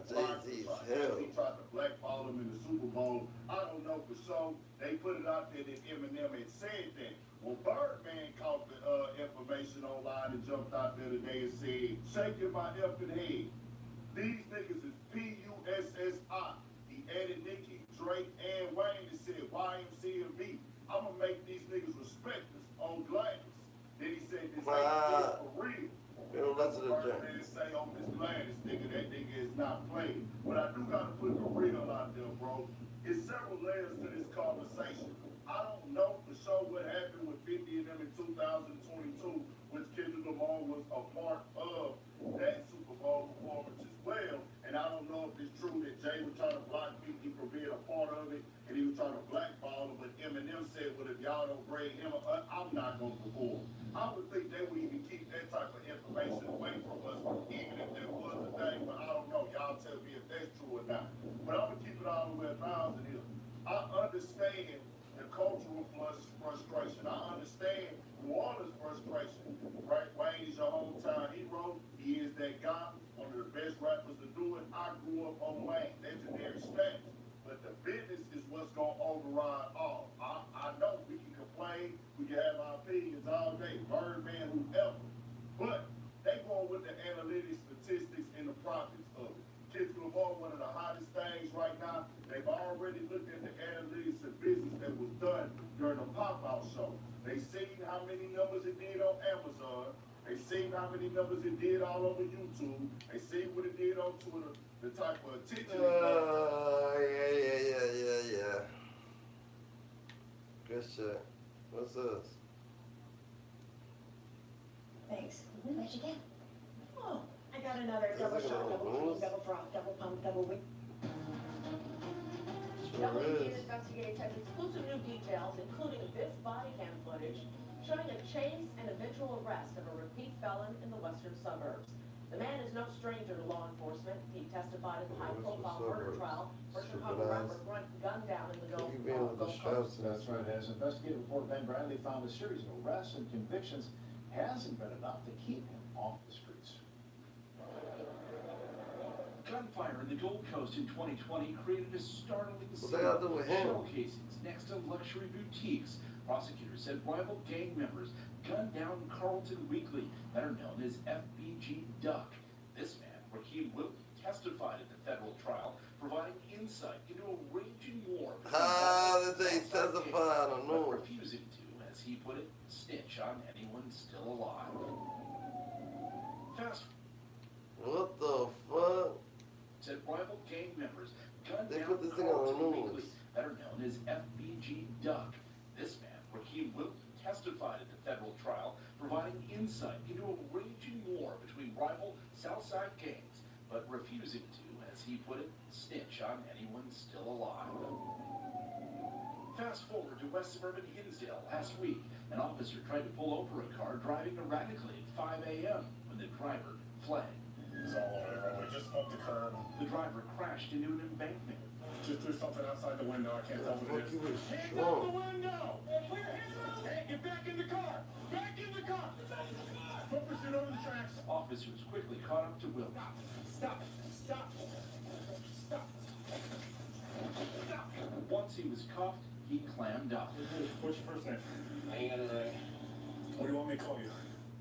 Jay-Z's he tried to blackball him in the Super Bowl. I don't know for sure. They put it out there that Eminem had said that. Well, Birdman caught the information online and jumped out there today and said, shaking my effing head. These niggas is P-U-S-S-I. He added Nicki, Drake, and Wayne and said, YMC and V. I'm going to make these niggas respect us on glass. Then he said, this ain't for real. Birdman say on this glass, nigga, that nigga is not playing. But I do got to put the real out there, bro. It's several layers to this conversation. I don't know for sure what happened with 50 and them in 2022, which Kendrick Lamar was a part of that Super Bowl performance as well. And I don't know if it's true that Jay was trying to block 50 from being a part of it, and he was trying to blackball him, but Eminem said, well, if y'all don't grade him, I'm not going to perform. I would think they would even keep that type of information away from us, even if there was a thing, but I don't know. Y'all tell me if that's true or not. But I'm going to keep it all the way 1,000 here. I understand the cultural frustration. I understand New Orleans frustration, right? Wayne is your hometown hero. He is that guy, one of the best rappers to do it. I grew up on Wayne, legendary status. But the business is what's going to override all. I know we can complain, we can have our opinions all day, Birdman, whoever. But they going with the analytics, statistics, and the profits of it. Kendrick Lamar, one of the hottest things right now. They've already looked at the analytics and business that was done during the pop-out show. They seen how many numbers it did on Amazon. They seen how many numbers it did all over YouTube. They seen what it did on Twitter. The type of attention. Yeah. Good shit. What's this? Thanks. What'd you get? Oh, I got another double shot, double cream, double froth, double pump, double whip. WB investigators have exclusive new details, including this body cam footage showing a chase and eventual arrest of a repeat felon in the western suburbs. The man is no stranger to law enforcement. He testified in the high-profile murder trial where Chicago rapper gunned down in the Gulf Coast. That's right. As investigative reporter Ben Bradley found, a series of arrests and convictions hasn't been enough to keep him off the streets. Gunfire in the Gold Coast in 2020 created a startling they got to do with him? shell casings next to luxury boutiques. Prosecutors said rival gang members gunned down Carlton Weekly, better known as FBG Duck. This man, Raheem Wilton, testified at the federal trial, providing insight into a raging war. That's how he testified on but news. refusing to, as he put it, snitch on anyone still alive. Fast. What the fuck? Said rival gang members gunned They down put this thing on Carlton the news. Weekly, better known as FBG Duck. This man, Raheem Wilton, testified at the federal trial, providing insight into a raging war between rival Southside gangs, but refusing to, as he put it, snitch on anyone still alive. Fast forward to West Suburban Hinsdale last week. An officer tried to pull over a car driving erratically at 5 a.m. when the driver fled. It's all over. We just fucked the curb. The driver crashed into an embankment. Just threw something outside the window. I can't tell what it is. Hands out the window! Hey, get back in the car! Back in the car! Put pursuit over the tracks. Officers quickly caught up to Will. Stop! Stop! Stop! Stop! Once he was cuffed, he clammed up. What's your first name? I ain't got it right. What do you want me to call you?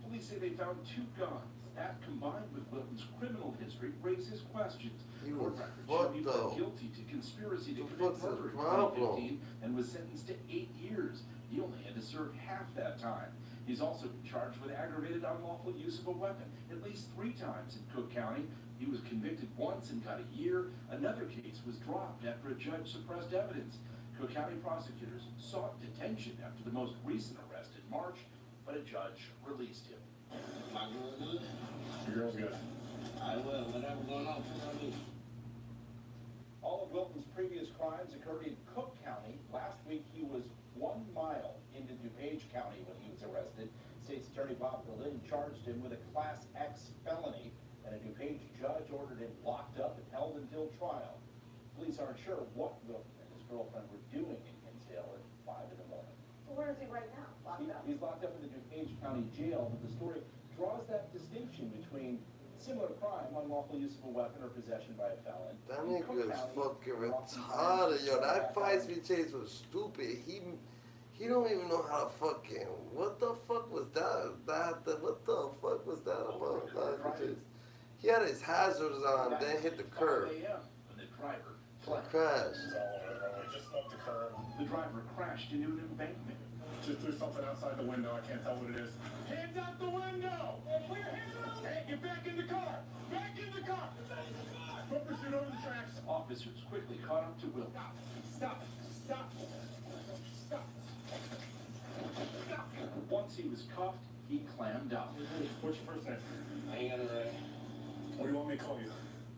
Police say they found 2 guns. That, combined with Wilton's criminal history, raises questions. He was Court records show fucked he though. pled guilty to conspiracy to The commit fuck's his murder in problem? 2015 and was sentenced to 8 years. He only had to serve half that time. He's also been charged with aggravated unlawful use of a weapon at least 3 times in Cook County. He was convicted once and got a year. Another case was dropped after a judge suppressed evidence. Cook County prosecutors sought detention after the most recent arrest in March, but a judge released him. My girl good? Your girl's good. I will. Whatever going on, put on me. All of Wilton's previous crimes occurred in Cook County. Last week, he was 1 mile into DuPage County when he was arrested. State's Attorney Bob Berlin charged him with a Class X felony, and a DuPage judge ordered him locked up and held until trial. Police aren't sure what Wilton and his girlfriend were doing in Hinsdale at 5 in the morning. So where is he right now? He's locked up in the DuPage County Jail, but the story draws that distinction between similar crime, unlawful use of a weapon or possession by a felon. That nigga is fucking retarded, yo. That 5-speed chase was stupid. He don't even know how to fucking. What the fuck was that? What the fuck was that about? He had his hazards on, then hit the curb. When the driver Crashed. just off the curb. The driver crashed into an embankment. Just threw something outside the window. I can't tell what it is. Hands out the window! Hey, get back in the car! Back in the car! Put pursuit over the tracks. Officers quickly caught up to Will. Stop! Stop! Stop! Stop! Once he was cuffed, he clammed up. What's your first name? I ain't got it right. What do you want me to call you?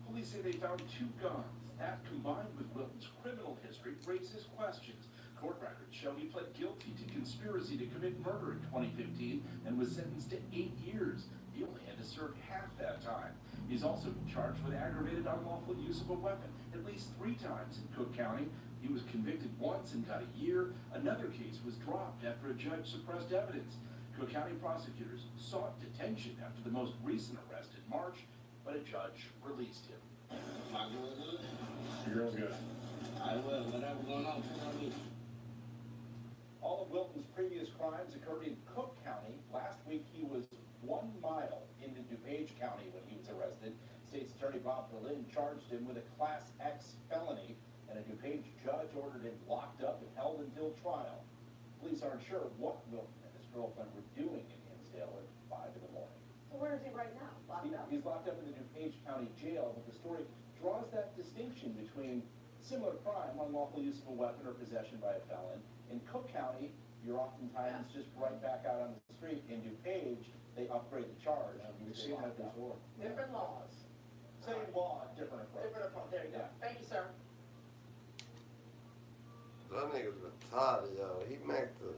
Police say they found 2 guns. That, combined with Wilton's criminal history, raises questions. Court records show he pled guilty to conspiracy to commit murder in 2015 and was sentenced to 8 years. He only had to serve half that time. He's also been charged with aggravated unlawful use of a weapon at least 3 times in Cook County. He was convicted once and got a year. Another case was dropped after a judge suppressed evidence. Cook County prosecutors sought detention after the most recent arrest in March, but a judge released him. My girl good? Your girl's good. I will. Whatever going on, tell me. All of Wilton's previous crimes occurred in Cook County. Last week, he was 1 mile into DuPage County when he was arrested. State's Attorney Bob Berlin charged him with a Class X felony, and a DuPage judge ordered him locked up and held until trial. Police aren't sure what Wilton and his girlfriend were doing in Hinsdale at 5 in the morning. So where is he right now? Locked up? He's locked up in the DuPage County Jail, but the story draws that distinction between similar crime, unlawful use of a weapon or possession by a felon. In Cook County, you're oftentimes just right back out on the street. In DuPage, they upgrade the charge. You've seen that before. Different laws. Same law, different approach. Different approach. There you go. Thank you, sir. That nigga's retarded, yo. He meant to.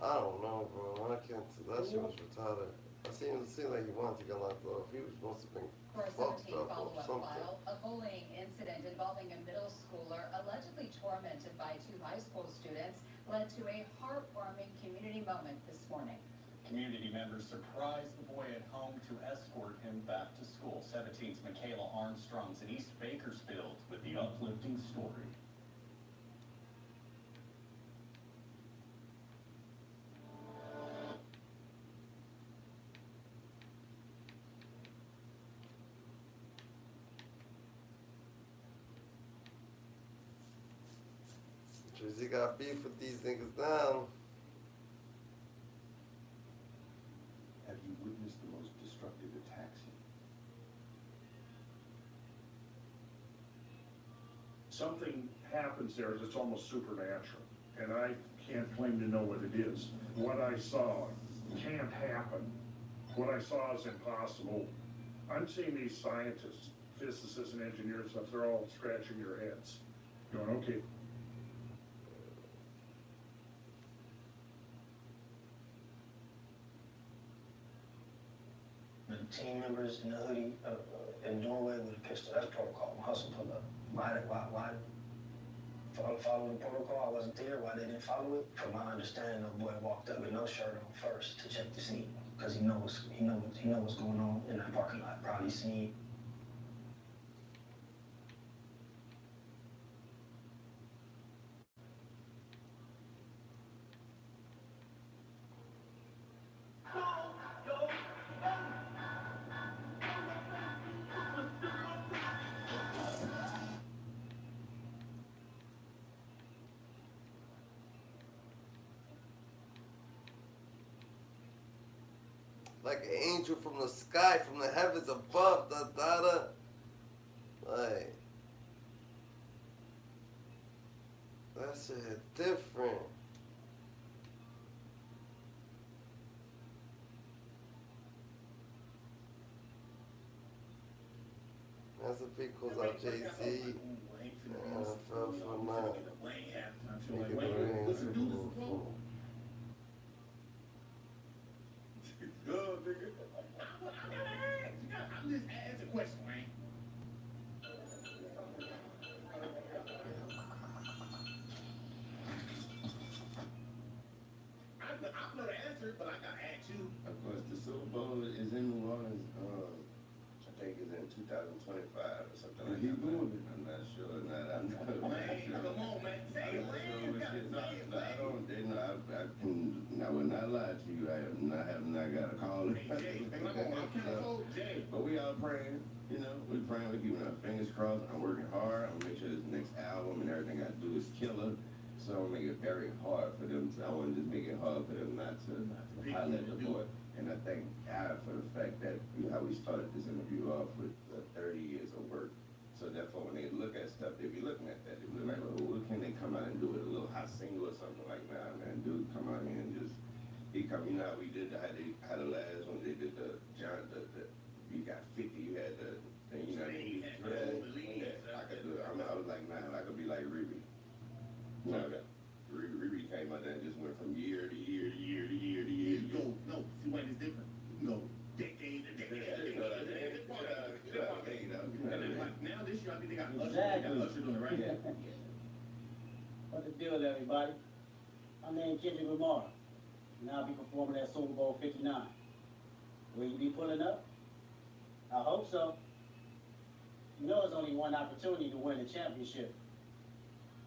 I don't know, bro. I can't. That shit was retarded. It seemed like he wanted to get locked up. He was supposed to be For a fucked 17 up or follow-up something. file, a bullying incident involving a middle schooler allegedly tormented by 2 high school students led to a heartwarming community moment this morning. Community members surprised the boy at home to escort him back to school. 17's Michaela Armstrong's in East Bakersfield with the uplifting story. He got beef with these niggas now. Have you witnessed the most destructive attacks yet? Something happens there that's almost supernatural, and I can't claim to know what it is. What I saw can't happen. What I saw is impossible. I'm seeing these scientists, physicists, and engineers, stuff, they're all scratching their heads, going, okay, team members in the hoodie in doorway with a pistol. That's protocol. Hustle pull up. Why follow the protocol? I wasn't there. Why they didn't follow it? From my understanding, the boy walked up with no shirt on first to check the scene because he knows what's going on in that parking lot. Probably seen. Like an angel from the sky, from the heavens above, like, that shit different. That's a big calls out Jay-Z. I fell for now. Nigga, the rings are full. good, nigga. I'm just asking a question, man. I'm record, but I gotta ask you. Of course, the Super Bowl is in New Orleans. I think it's in 2025 or something like that. I'm not sure. I'm not sure. Come on, man. Say it, man. I will not lie to you. I have not got a call. But we all praying. You know, we're praying. We're keeping our fingers crossed. I'm working hard. I'm making sure this next album and everything I do is killer. So I'm make it very hard for them. I want to just make it hard for them not to highlight the boy. And I thank God for the fact that how we started this interview off with 30 years of work. So therefore, when they look at stuff, they be looking at that. They be like, well, what can they come out and do it? A little hot single or something like that, man. Dude, come out here and just, he come, you know how we did, how the last one, they did the you got 50, you had the, you know, I could do it. I was like, man, I could be like Riri. You know, Riri came out there and just went from year to year to year to year to year. No, see, Wayne is different. You go decade to decade. Now this year, I think they got Usher doing it right here. What's the deal, everybody? My name Kendrick Lamar, and I'll be performing at Super Bowl 59. Will you be pulling up? I hope so. You know there's only one opportunity to win the championship.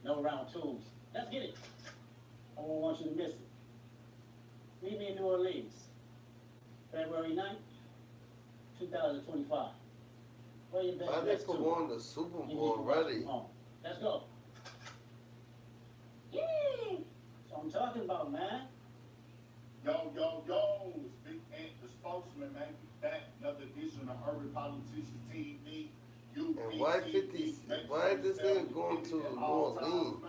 No round twos. Let's get it. I won't want you to miss it. Meet me in New Orleans, February 9th, 2025. Where you been? Why they perform the Super Bowl already? Let's go. Yay! That's what I'm talking about, man. Yo, Big Ant, the spokesman, man. Back, another edition of Urban Politicians TV. And why 50? Why is this thing going to New Orleans?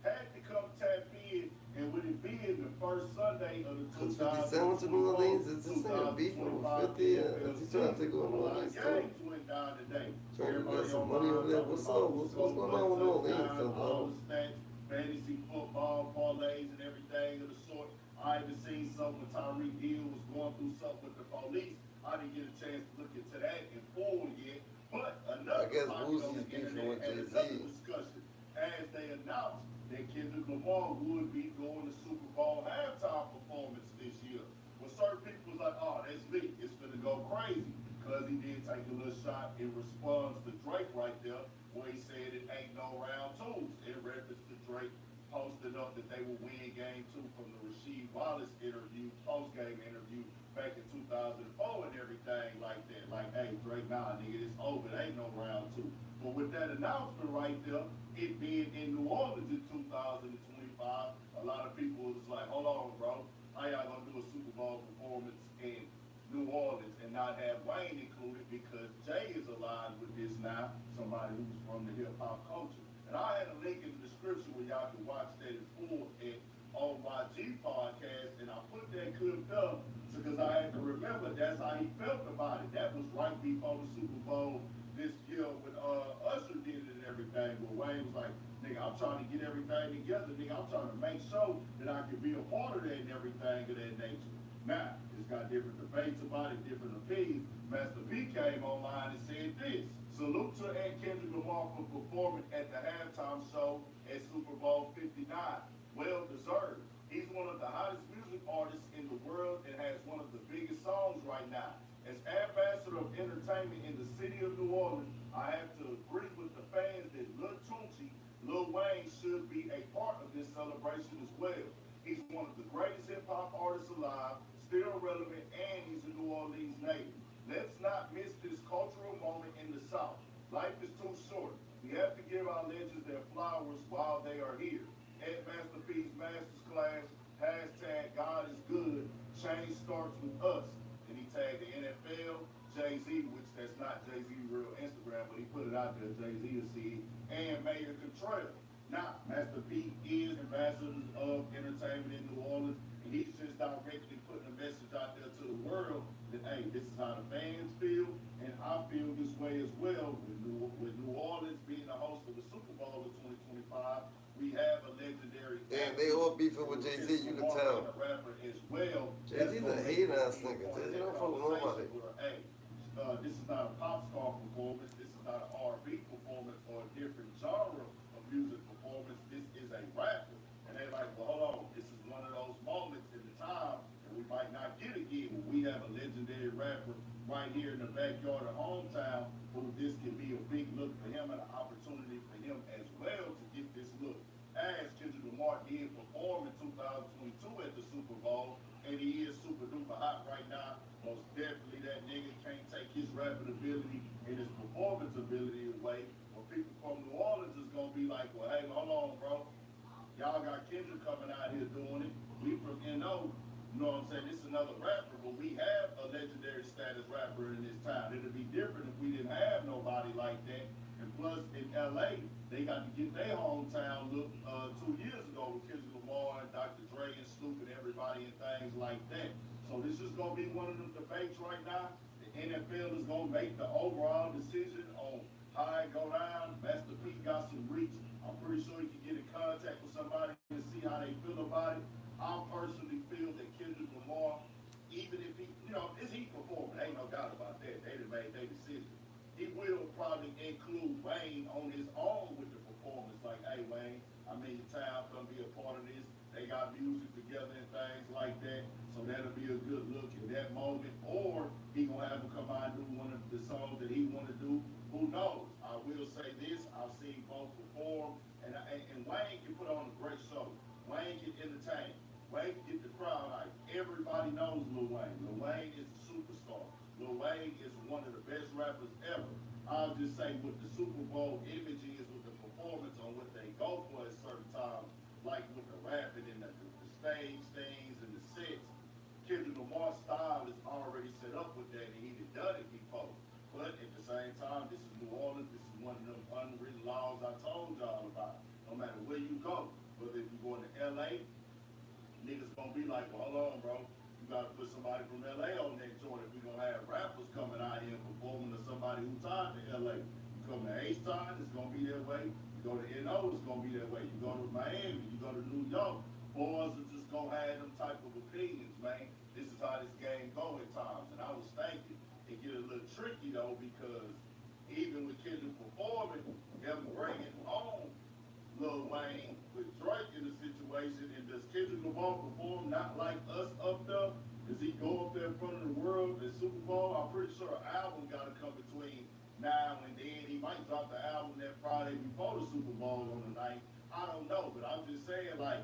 Had to come tap in, and with it being the first Sunday of the 57 to New Orleans? Is this thing beefing with 50? Is he trying to take over New Orleans too? Went down today. Trying to get some money over there? What's up? What's going on with New Orleans? All the stats, fantasy football, parlays, and everything of the sort. I even seen something when Tyreek Hill was going through something with the police. I didn't get a chance to look into that in full yet. But another I guess Boosie's beefing with Jay-Z. Discussion as they announced that Kendrick Lamar would be doing the Super Bowl halftime performance this year. Well, certain people was like, oh, that's lit. It's gonna go crazy. Because he did take a little shot in response to Drake right there, where he said it ain't no round twos. In reference to Drake posted up that they will win game 2 from the Rasheed Wallace interview, post-game interview back in 2004 and everything like that. Like, hey, Drake, nah, nigga, it's over. It ain't no round 2. But with that announcement right there, it being in New Orleans in 2025, a lot of people was like, hold on, bro. How y'all gonna do a Super Bowl performance in New Orleans and not have Wayne included because Jay is aligned with this now, somebody who's from the hip-hop culture. And I had a link in the description where y'all can watch that in full at OYG podcast, and I put that clip up because I had to remember that's how he felt about it. That was right before the Super Bowl this year when Usher did it and everything. But Wayne was like, nigga, I'm trying to get everything together, nigga. I'm trying to make sure that I can be a part of that and everything of that nature. Now, it's got different debates about it, different opinions. Master P came online and said this. Salute to Kendrick Lamar for performing at the halftime show at Super Bowl 59. Well deserved. He's one of the hottest music artists in the world and has one of the biggest songs right now. As ambassador of entertainment in the city of New Orleans, I have to agree with the fans that Lil Wayne should be a part of this celebration as well. He's one of the greatest hip-hop artists alive, still relevant, and he's a New Orleans native. Let's not miss this cultural moment in the South. Life is too short. We have to give our legends their flowers while they are here. At Master P's Masters Class, hashtag God is good, change starts with us. And he tagged the NFL, Jay-Z, which that's not Jay-Z's real Instagram, but he put it out there, Jay-Z to see, and Mayor Contrell. Now, Master P is ambassador of entertainment in New Orleans, and he's just directly putting a message out there to the world that, hey, this is how the fans feel, and I feel this way as well. With New Orleans being the host of the Super Bowl in 2025, we have a legendary. Damn, they all beefing with Jay-Z, you can tell. Jay-Z's a hater ass nigga. Jay-Z don't fuck with nobody. Hey, this is not a pop star performance. This is not an R&B performance or a different genre of music performance. This is a rapper. And they're like, well, hold on. This is one of those moments in the time, and we backyard or hometown, who this can be a big look for him and an opportunity for him as well to get this look. As Kendrick Lamar did perform in 2022 at the Super Bowl, and he is super duper hot right now. Most definitely that nigga can't take his rapping ability and his performance ability away. Well, people from New Orleans is gonna be like, well, hey, hold on, bro. Y'all got Kendrick coming out here doing it. We from NO, you know what I'm saying? This is another rapper, but we have a legendary status rapper in this town. It'd be different if we didn't have nobody like that. And plus, in LA, they got to get their hometown look 2 years ago with Kendrick Lamar and Dr. Dre and Snoop and everybody and things like that. So this is going to be one of them debates right now. The NFL is going to make the overall decision on how it go down. Master P got some reach. I'm pretty sure he can get in contact with somebody and see how they feel about it. I personally feel that Kendrick Lamar, even if he, is he performing? Ain't no doubt about that. They done made their decision. He will probably include Wayne on his own with the performance. Like, hey, Wayne, I'm in your town, come be a part of this. They got music together and things like that. So that'll be a good look in that moment. Or he gonna have him come out and do one of the songs that he wanna do. Who knows? I will say this, I've seen both perform, and Wayne can put on a great show. Wayne can entertain. Wayne can get the crowd out. Everybody knows Lil Wayne. Lil Wayne is a superstar. Lil Wayne is one of the best rappers ever. I'll just say what the Super Bowl image is with the performance on what they go for at certain times, like with the rapping and the stage things and the sets. Kendrick Lamar's style is already set up with that, and he done it before. But at the same time, this is New Orleans. This is one of them unwritten laws I told y'all about. No matter where you go, whether if you're going to LA, niggas gonna be like, well, hold on, bro. You gotta put somebody from LA on that joint if we gonna have rappers coming out here performing to somebody who tied to LA. You come to H-Town, it's gonna be that way. You go to NO, it's gonna be that way. You go to Miami, you go to New York, boys are just gonna have them type of opinions, man. This is how this game go at times. And I was thinking it get a little tricky though, because even with Kendrick performing, them bringing on Lil Wayne with Drake in the situation, and does Kendrick Lamar perform not like us up there? Does he go up there in front of the world at Super Bowl? I'm pretty sure an album got to come between now and then. He might drop the album that Friday before the Super Bowl on the night. I don't know, but I'm just saying, like,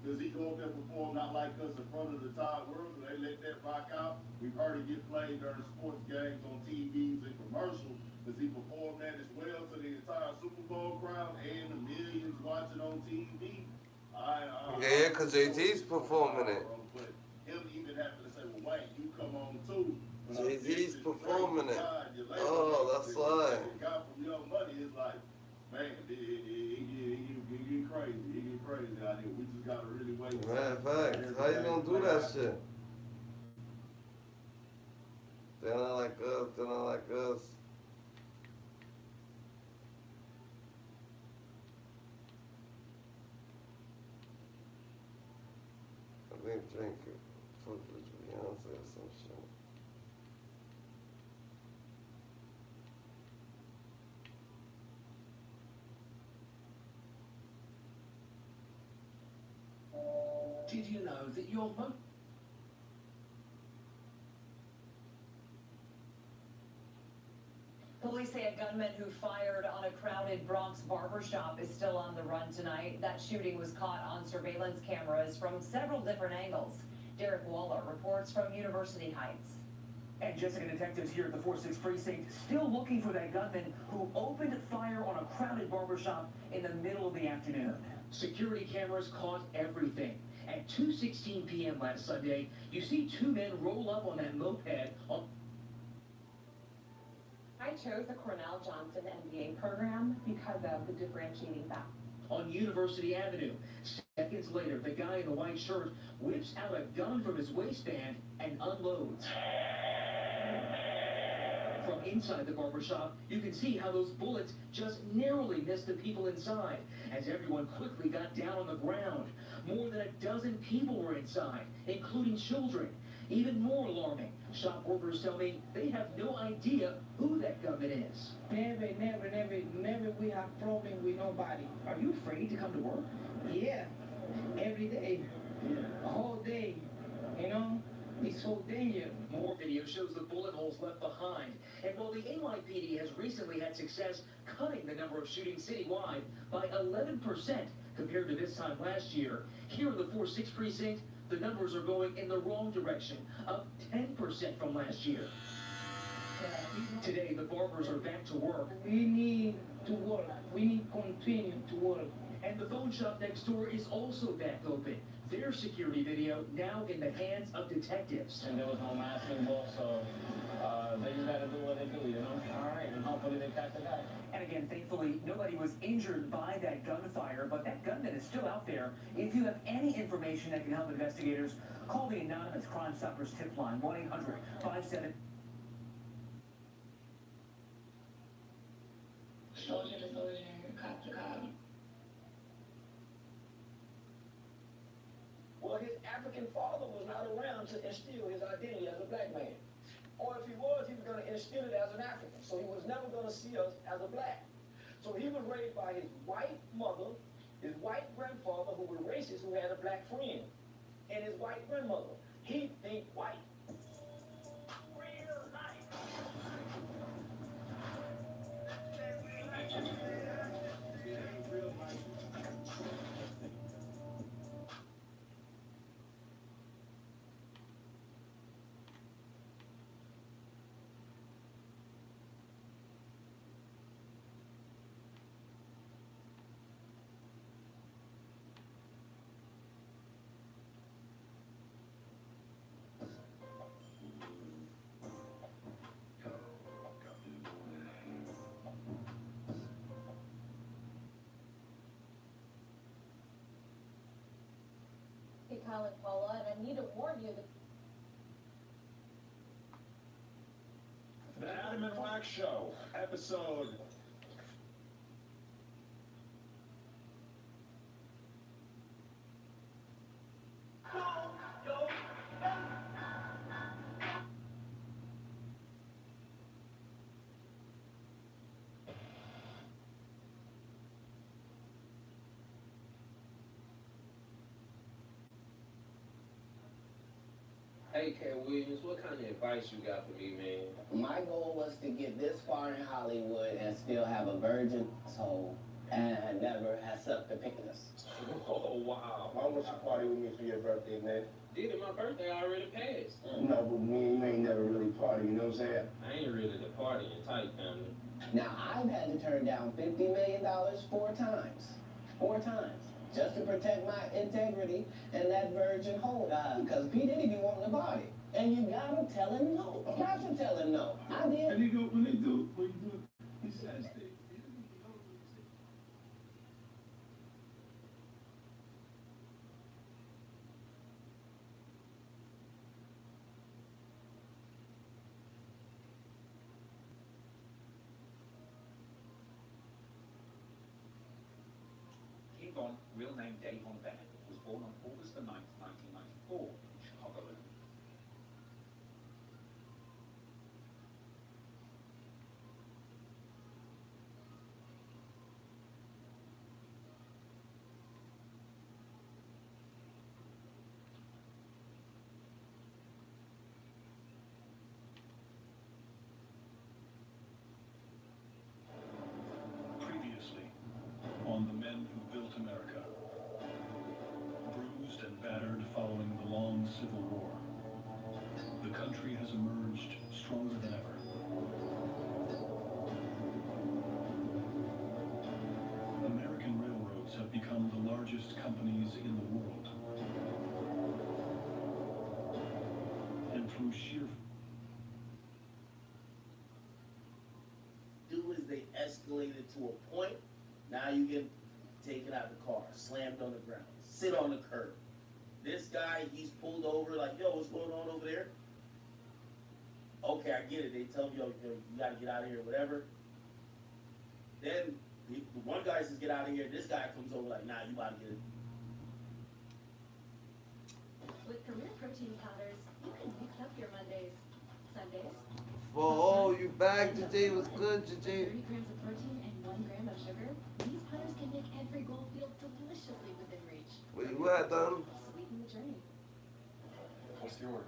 does he go up there and perform not like us in front of the entire world? Do they let that rock out? We've heard it get played during sports games on TVs and commercials. Does he perform that as well to the entire Super Bowl crowd and the millions watching on TV? Yeah, because Jay-Z's performing it. But him even having to say, well, Wayne, you come on too. Jay-Z's performing it. Oh, that's why. Got from Young Money is like, man, it get crazy. It get crazy out here. We just gotta really wait. Man, facts. How you gonna do that shit? They're not like us. They're not like us. I think drink it. Fuck with Beyonce or some shit. Did you know that your Police say a gunman who fired on a crowded Bronx barbershop is still on the run tonight. That shooting was caught on surveillance cameras from several different angles. Derek Waller reports from University Heights. And Jessica, detectives here at the 4-6 precinct still looking for that gunman who opened fire on a crowded barbershop in the middle of the afternoon. Security cameras caught everything. At 2:16 p.m. last Sunday, you see two men roll up on that moped on... I chose the Cornell Johnson MBA program because of the differentiating factor. On University Avenue. Seconds later, the guy in the white shirt whips out a gun from his waistband and unloads. From inside the barbershop, you can see how those bullets just narrowly missed the people inside as everyone quickly got down on the ground. More than a dozen people were inside, including children. Even more alarming, shop workers tell me they have no idea who that gunman is. Never we have problem with nobody. Are you afraid to come to work? Yeah, every day, a whole day, you know. It's so dangerous. More video shows the bullet holes left behind. And while the NYPD has recently had success cutting the number of shootings citywide by 11% compared to this time last year, here in the 4-6 precinct, the numbers are going in the wrong direction, up 10% from last year. Today, the barbers are back to work. We need to work. We need to continue to work. And the phone shop next door is also back open. Their security video now in the hands of detectives. And there was no mask involved, so they just got to do what they do, you know? All right, and hopefully they catch the guy. And again, thankfully, nobody was injured by that gunfire, but that gunman is still out there. If you have any information that can help investigators, call the anonymous Crime Stoppers tip line, 1-800-57... Soldier to soldier, cop to cop. Well, his African father was not around to instill his identity as a black man. Or if he was going to instill it as an African. So he was never going to see us as a black. So he was raised by his white mother, his white grandfather, who was racist, who had a black friend, and his white grandmother. He think white. Kyle and Paula, and I need to warn you that The Adam and Wax Show, episode. Hey, Cat Williams, what kind of advice you got for me, man? My goal was to get this far in Hollywood and still have a virgin soul and never have slept the penis. Oh, wow. Why don't you party with me for your birthday, man? Did it? My birthday already passed. No, but me and you ain't never really party, you know what I'm saying? I ain't really the partying type, family. Now, I've had to turn down $50 million 4 times. 4 times. Just to protect my integrity and that virgin hold. Because P. Diddy be wanting to party. And you gotta tell him no. Got to tell him no. I did. And he go, when he do it, he says things. Davon, real name Davon Bennett, was born on August the 9th, 1994 in Chicago, Illinois. Previously, on The Men Who Built America. Bruised and battered following the long Civil War, the country has emerged stronger than ever. American railroads have become the largest companies in the world. And through sheer Do is they escalated to a point. Now you get taken out of the car, slammed on the ground, sit on the curb. This guy, he's pulled over like, yo, what's going on over there? Okay, I get it. They tell me, yo, you gotta get out of here, whatever. Then the one guy says, get out of here. This guy comes over like, nah, you gotta get it. With Premier Protein powders, you can mix up your Mondays, Sundays. Oh, you back, JJ? What's good, JJ? 30 grams of protein and 1 gram of sugar. These powders can make every goal feel deliciously within reach. Where you at, Don? Sweeten the journey. What's the order?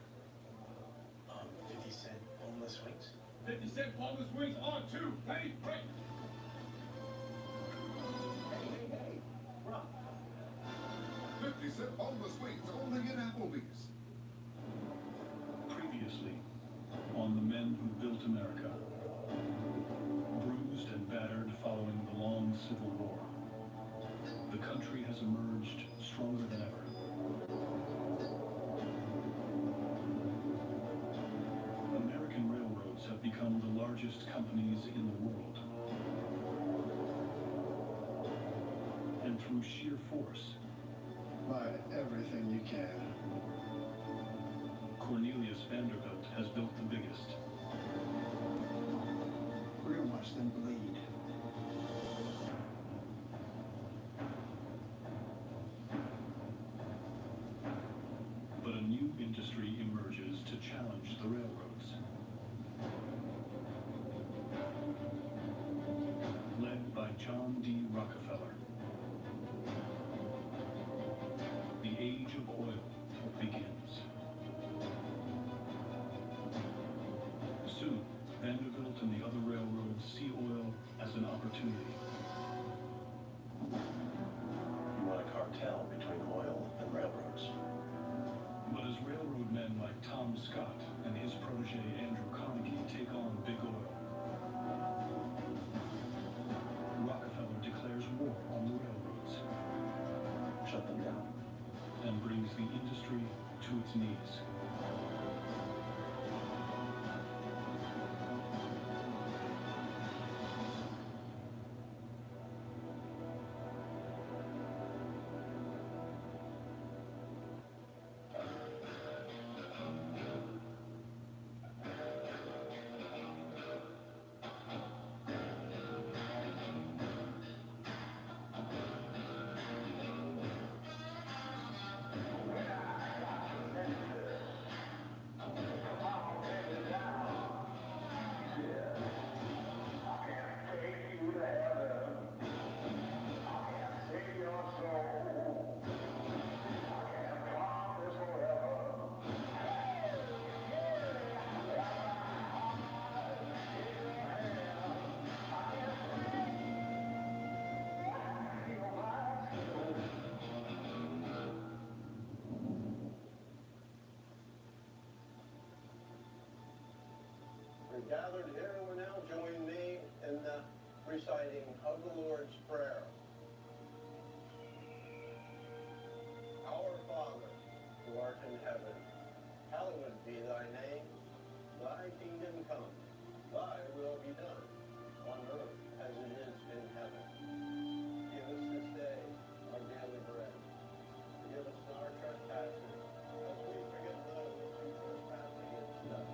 boneless wings? 50-cent boneless wings on 2, ready, break. Hey, Rob. 50-cent boneless wings only in Applebee's. Previously, on The Men Who Built America. Bruised and battered following the long Civil War, the country has emerged stronger than ever. American railroads have become the largest companies in the world. And through sheer force, Buy everything you can. Cornelius Vanderbilt has built the biggest. Real much than bleed. But a new industry emerges to challenge the railroads. Led by John D. Rockefeller. The age of oil begins. Soon, Vanderbilt and the other railroads see oil as an opportunity. You want a cartel between oil and railroads. But as railroad men like Tom Scott and his protege Andrew Carnegie take on big oil, Rockefeller declares war on the railroads. Shut them down. And brings the industry to its knees. Gathered here will now join me in the reciting of the Lord's Prayer. Our Father, who art in heaven, hallowed be thy name. Thy kingdom come, thy will be done, on earth as it is in heaven. Give us this day our daily bread. Forgive us our trespasses, as we forgive those who trespass against us.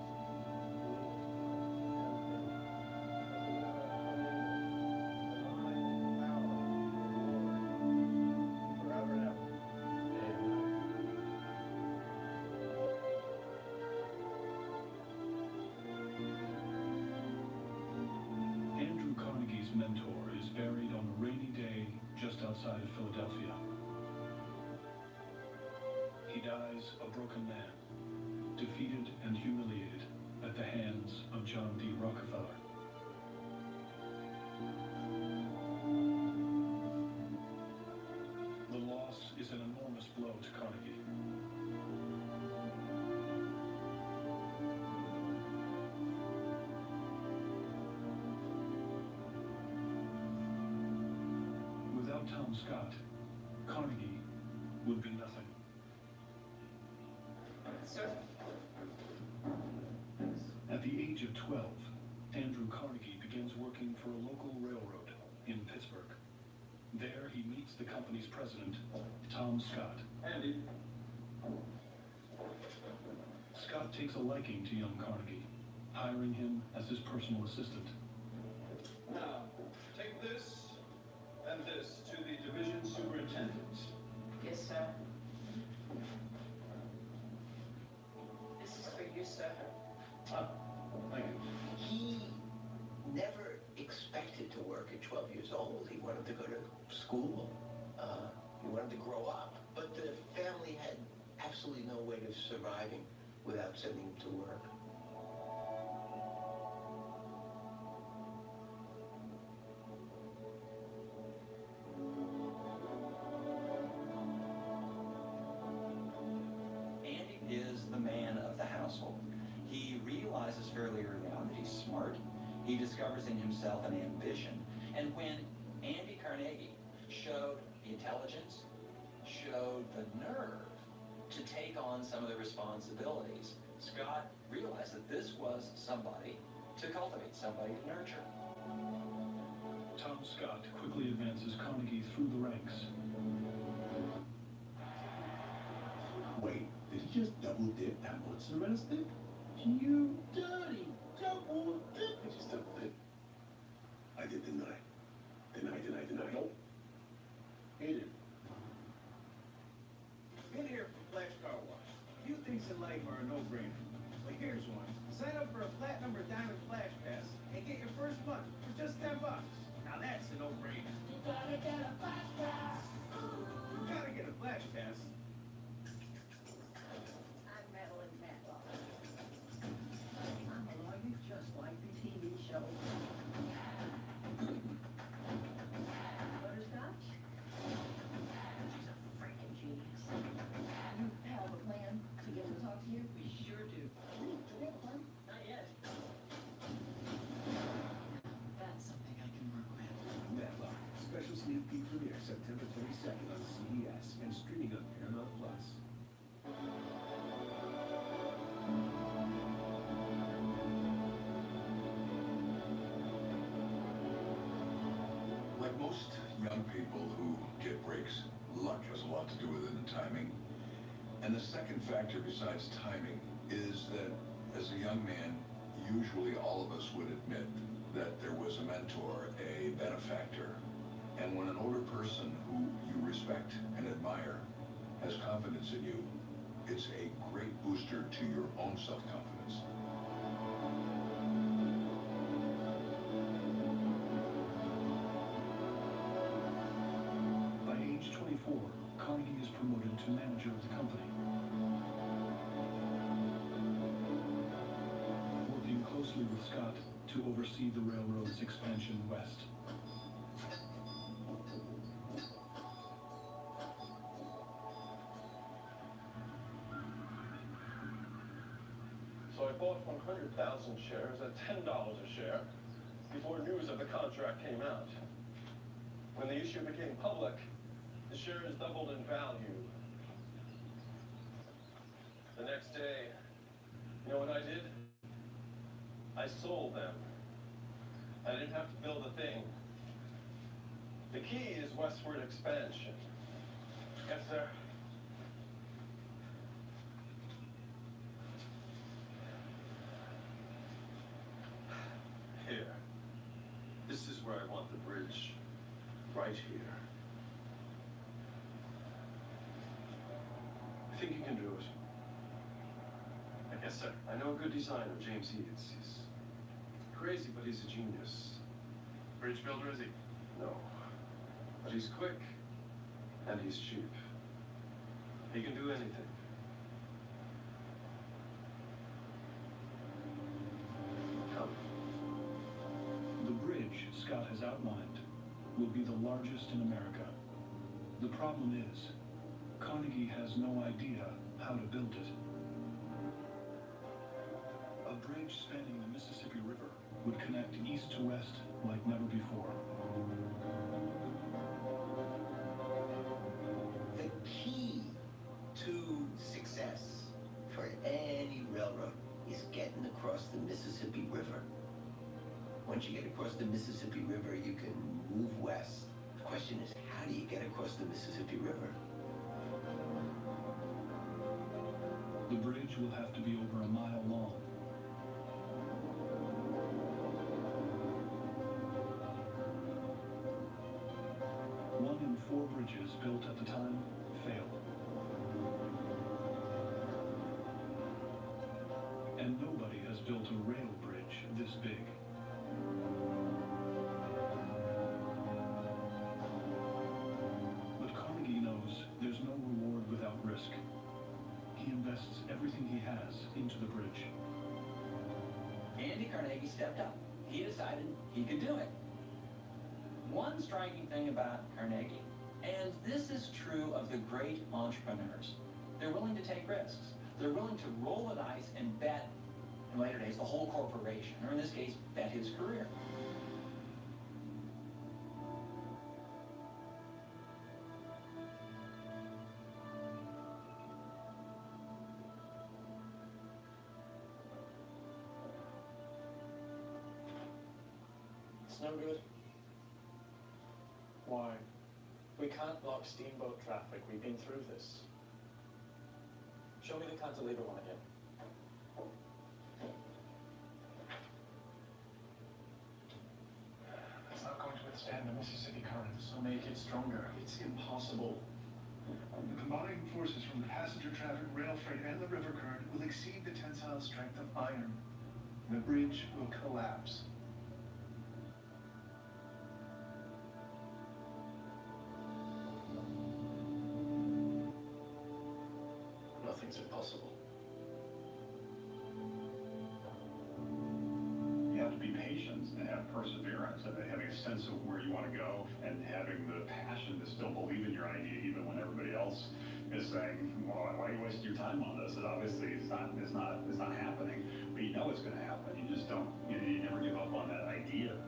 Andrew Carnegie's mentor is buried on a rainy day just outside of Philadelphia. He dies a broken man, defeated and humiliated at the hands of John D. Rockefeller. The loss is an enormous blow to Carnegie. Without Tom Scott, Carnegie would be nothing. Sir. At the age of 12, Andrew Carnegie begins working for a local railroad in Pittsburgh. There he meets the company's president, Tom Scott. Andy. Scott takes a liking to young Carnegie, hiring him as his personal assistant. Now, take this and this to the division superintendent. Yes, sir. This is for you, sir. Thank you. He never expected to work at 12 years old. He wanted to go to school. He wanted to grow up. But the family had absolutely no way of surviving without sending him to work. household. He realizes fairly early on that he's smart. He discovers in himself an ambition. And when Andy Carnegie showed the intelligence, showed the nerve to take on some of the responsibilities, Scott realized that this was somebody to cultivate, somebody to nurture. Tom Scott quickly advances Carnegie through the ranks. Wait, did he just double dip that mozzarella stick? You dirty double dip! He just double dip. I did deny. Deny. Nope. He did. Been here for Flash Car Wash. Few things in life are a no-brainer. But here's one. Sign up for a Platinum or Diamond Flash Pass and get your first month for just $10. Now that's a no-brainer. You gotta get a Flash Pass. You gotta get a Flash Pass. I'm Madeline Matlock. I'm a lawyer just like the TV show. Butterscotch? She's a freaking genius. You have a plan to get to talk to you? We sure do. Do we have a plan? Not yet. That's something I can work with. Matlock, special sneak peek premiere September 22nd on CBS and streaming on Paramount Plus. Like most young people who get breaks, luck has a lot to do with it and timing. And the second factor besides timing is that as a young man, usually all of us would admit that there was a mentor, a benefactor. And when an older person who you respect and admire has confidence in you, it's a great booster to your own self-confidence. By age 24, Carnegie is promoted to manager of the company. Working closely with Scott to oversee the railroad's expansion west. So I bought 100,000 shares at $10 a share before news of the contract came out. When the issue became public, the shares doubled in value. The next day, you know what I did? I sold them. I didn't have to build a thing. The key is westward expansion. Yes, sir. Here. This is where I want the bridge. Right here. I think you can do it. I guess so. I know a good designer, James Eads. He's crazy, but he's a genius. Bridge builder, is he? No. But he's quick. And he's cheap. He can do anything. Come. The bridge Scott has outlined will be the largest in America. The problem is, Carnegie has no idea how to build it. A bridge spanning the Mississippi River would connect east to west like never before. The key to success for any railroad is getting across the Mississippi River. Once you get across the Mississippi River, you can move west. The question is, how do you get across the Mississippi River? The bridge will have to be over a mile long. One in 4 bridges built at the time failed. And nobody has built a rail bridge this big. But Carnegie knows there's no reward without risk. He invests everything he has into the bridge. Andy Carnegie stepped up. He decided he could do it. One striking thing about Carnegie, and this is true of the great entrepreneurs, they're willing to take risks. They're willing to roll the dice and bet, in later days, the whole corporation, or in this case, bet his career. It's no good. Why? We can't block steamboat traffic. We've been through this. Show me the cantilever one again. It's not going to withstand the Mississippi current, so make it stronger. It's impossible. The combined forces from the passenger traffic, rail freight, and the river current will exceed the tensile strength of iron. The bridge will collapse. Nothing's impossible. You have to be patient and have perseverance and having a sense of where you want to go and having the passion to still believe in your idea even when everybody else is saying, well, why are you wasting your time on this? It obviously it's not happening, but you know it's going to happen. You just don't, you never give up on that idea.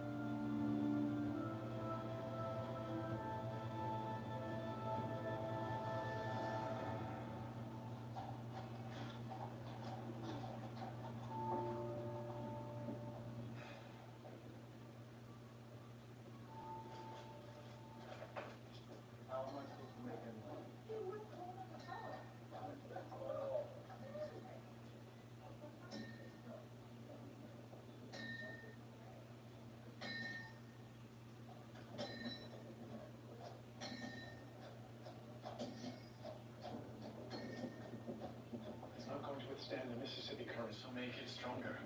Withstand the Mississippi current, so make it stronger.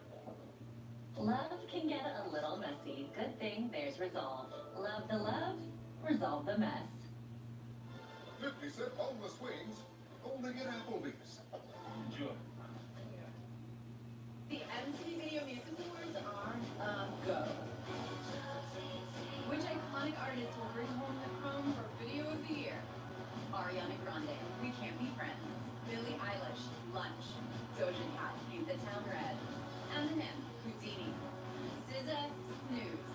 Love can get a little messy. Good thing there's resolve. Love the love, resolve the mess. 50 cent on the swings, only at Applebee's. Enjoy. The MTV Video Music Awards are a go. Which iconic artist will bring home the crown for Video of the Year? Ariana Grande, We Can't Be Friends. Billie Eilish, Lunch. Doja Cat, Paint the Town Red. Eminem, Houdini. SZA, Snooze.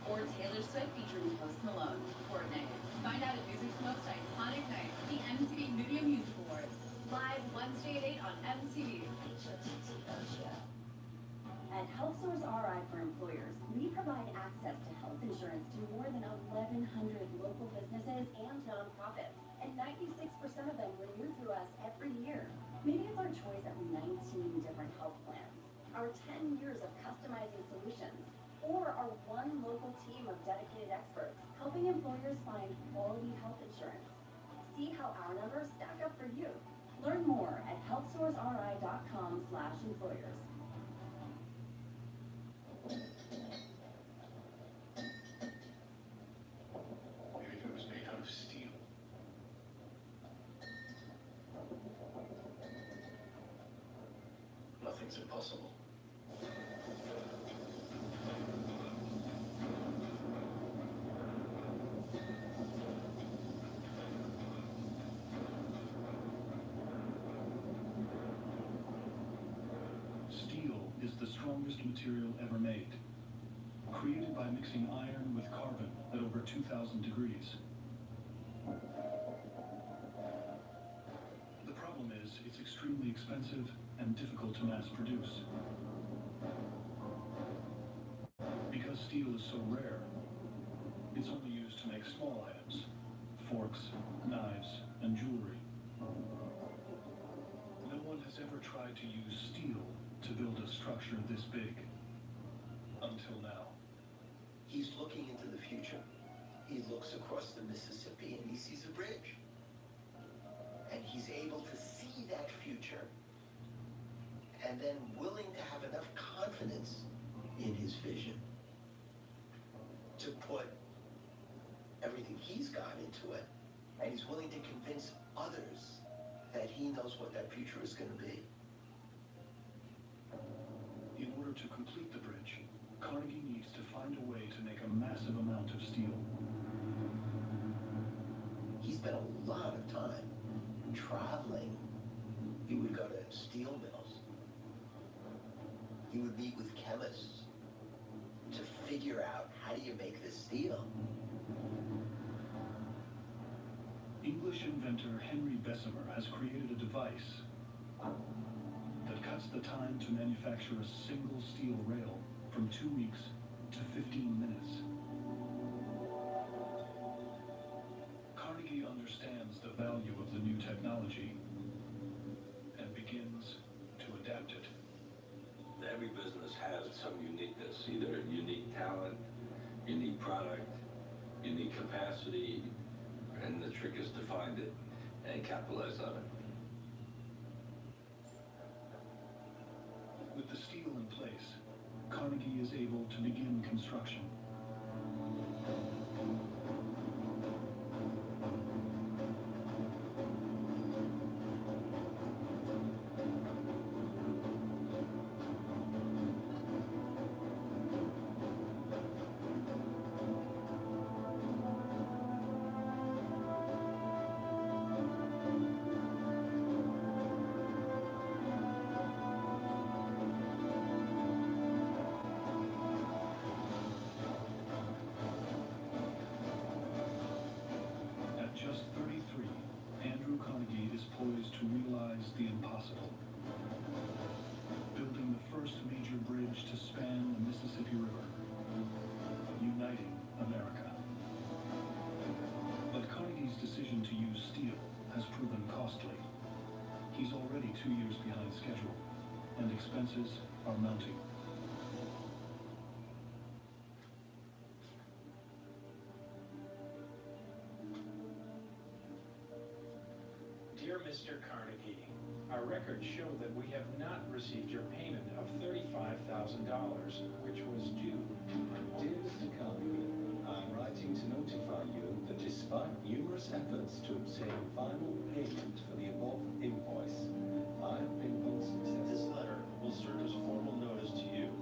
Or Taylor Swift featuring Post Malone, Fortnite. Find out at music's most iconic night, the MTV Video Music Awards. Live Wednesday at 8 on MTV. At HealthSource RI for Employers, we provide access to health insurance to more than 1,100 local businesses and nonprofits, and 96% of them renew through us every year. Maybe it's our choice of 19 different health plans, our 10 years of customizing solutions, or our one local team of dedicated experts helping employers find quality health insurance. See how our numbers stack up for you. Learn more at healthsourceri.com/employers. Maybe if it was made out of steel. Nothing's impossible. Steel is the strongest material ever made, created by mixing iron with carbon at over 2,000 degrees. The problem is it's extremely expensive and difficult to mass produce. Because steel is so rare, it's only used to make small items, forks, knives, and jewelry. No one has ever tried to use steel to build a structure this big. Until now. He's looking into the future. He looks across the Mississippi and he sees a bridge. And he's able to see that future and then willing to have enough confidence in his vision to put everything he's got into it, and he's willing to convince others that he knows what that future is going to be. In order to complete the bridge, Carnegie needs to find a way to make a massive amount of steel. He spent a lot of time traveling He would go to steel mills. He would meet with chemists to figure out how do you make this steel. English inventor Henry Bessemer has created a device that cuts the time to manufacture a single steel rail from 2 weeks to 15 minutes. Carnegie understands the value of the new technology and begins to adapt it. Every business has some uniqueness, either unique talent, unique product, unique capacity, and the trick is to find it and capitalize on it. With the steel in place, Carnegie is able to begin construction. At just 33, Andrew Carnegie is poised to realize the impossible. Building the first major bridge to span the Mississippi River, uniting America. But Carnegie's decision to use steel has proven costly. He's already 2 years behind schedule, and expenses are mounting. Dear Mr. Carnegie, our records show that we have not received your payment of $35,000, which was due. Dear Mr. Carnegie, I'm writing to notify you that despite numerous efforts to obtain final payment for the above invoice, I have been unsuccessful. This letter will serve as formal notice to you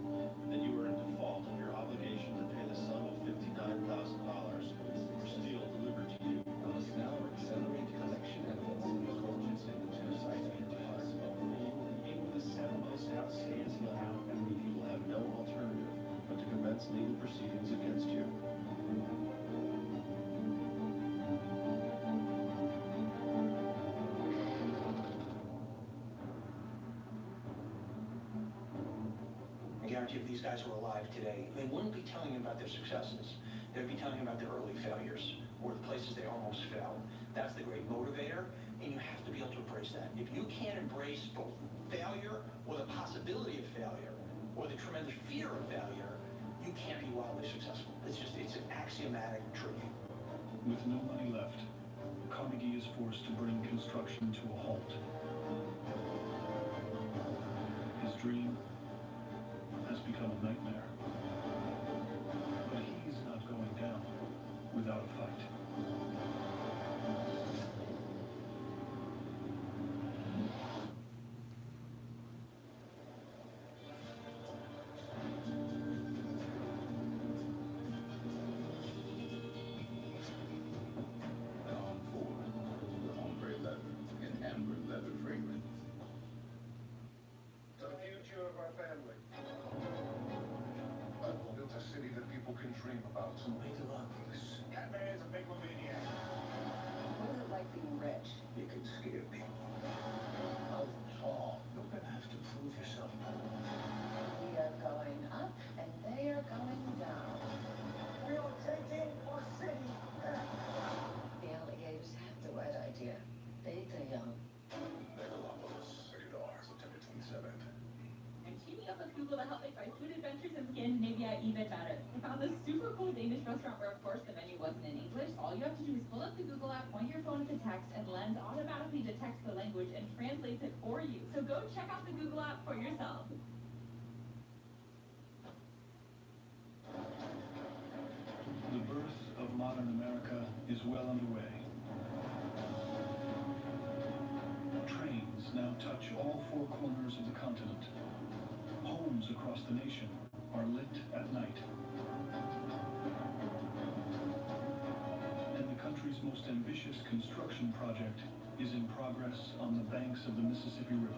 that you are in default of your obligation to pay the sum of $59,000 for steel delivered to you. I must now accelerate collection efforts in accordance with the two sites You will be able to settle this outstanding amount, and we will have no alternative but to commence legal proceedings against you. I guarantee if these guys were alive today, they wouldn't be telling you about their successes. They'd be telling you about their early failures or the places they almost fell. That's the great motivator, and you have to be able to embrace that. If you can't embrace both failure or the possibility of failure or the tremendous fear of failure, you can't be wildly successful. It's an axiomatic truth. With no money left, Carnegie is forced to bring construction to a halt. His dream has become a nightmare. But he's not going down without a fight. Down for the ombre leather and amber leather fragrance. The future of our family. I've built a city that people can dream about. That man's a megalomaniac. What is it like being rich? You can scare people. How tall? You're gonna have to prove yourself. We are going up and they are going down. We are taking our city back. The alligators have the right idea. Big or young. Megalopolis. Rated R. September 27th. I'm teaming up with Google to help make my food adventures in Scandinavia even better. I found this super cool Danish restaurant where, of course, the menu wasn't in English. All you have to do is pull up the Google app, point your phone at the text, and Lens automatically detects the language and translates it for you. So go check out the Google app for yourself. The birth of modern America is well underway. Trains now touch all four corners of the continent. Homes across the nation are lit at night. And the country's most ambitious construction project is in progress on the banks of the Mississippi River.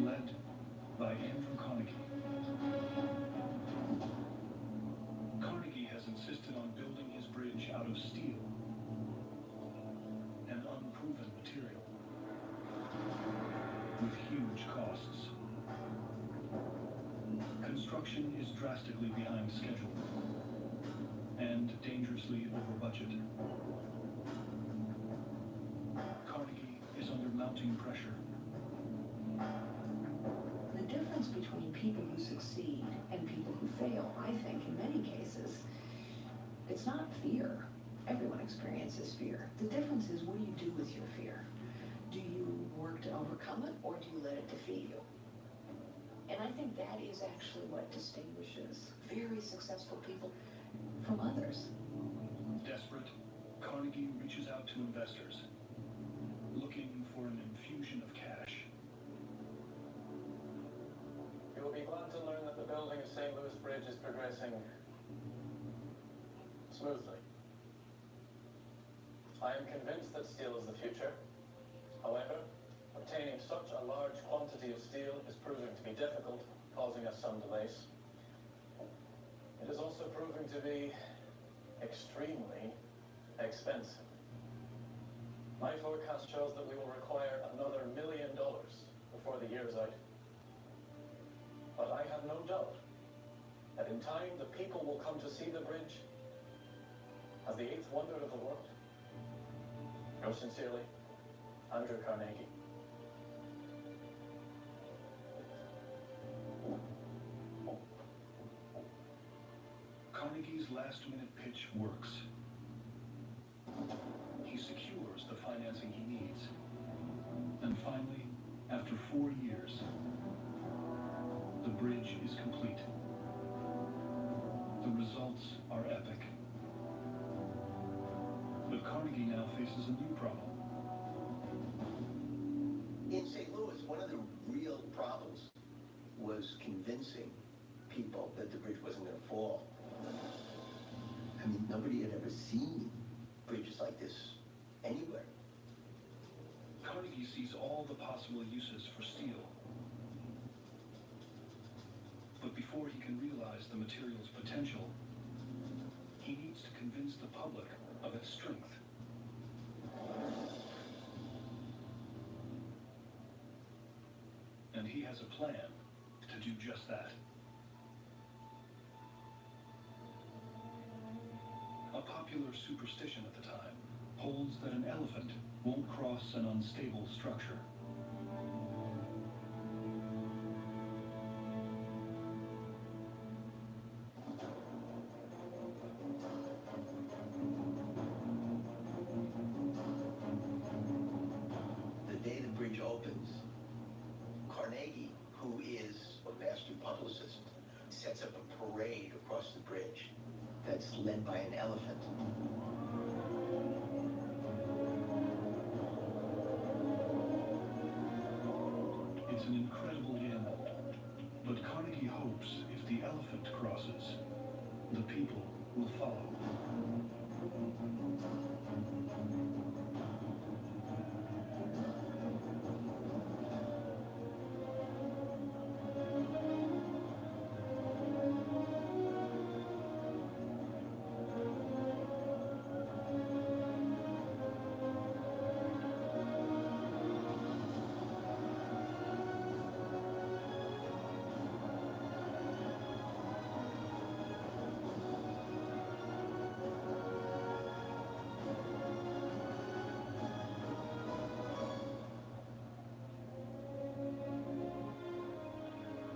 Led by Andrew Carnegie. Carnegie has insisted on building his bridge out of steel, an unproven material, with huge costs. Construction is drastically behind schedule and dangerously over budget. Carnegie is under mounting pressure. The difference between people who succeed and people who fail, I think, in many cases, it's not fear. Everyone experiences fear. The difference is, what do you do with your fear? Do you work to overcome it, or do you let it defeat you? And I think that is actually what distinguishes very successful people from others. Desperate, Carnegie reaches out to investors, looking for an infusion of cash. You will be glad to learn that the building of St. Louis Bridge is progressing smoothly. I am convinced that steel is the future. However, obtaining such a large quantity of steel is proving to be difficult, causing us some delays. It is also proving to be extremely expensive. My forecast shows that we will require another $1 million before the year is out. But I have no doubt that in time the people will come to see the bridge as the eighth wonder of the world. Yours sincerely, Andrew Carnegie. Carnegie's last-minute pitch works. He secures the financing he needs. And finally, after 4 years, the bridge is complete. The results are epic. But Carnegie now faces a new problem. In St. Louis, one of the real problems was convincing people that the bridge wasn't going to fall. I mean, nobody had ever seen bridges like this anywhere. Carnegie sees all the possible uses for steel. But before he can realize the material's potential, he needs to convince the public of its strength. And he has a plan to do just that. A popular superstition at the time holds that an elephant won't cross an unstable structure. The day the bridge opens, Carnegie, who is a master publicist, sets up a parade across the bridge that's led by an elephant. It's an incredible gamble, but Carnegie hopes if the elephant crosses, the people will follow.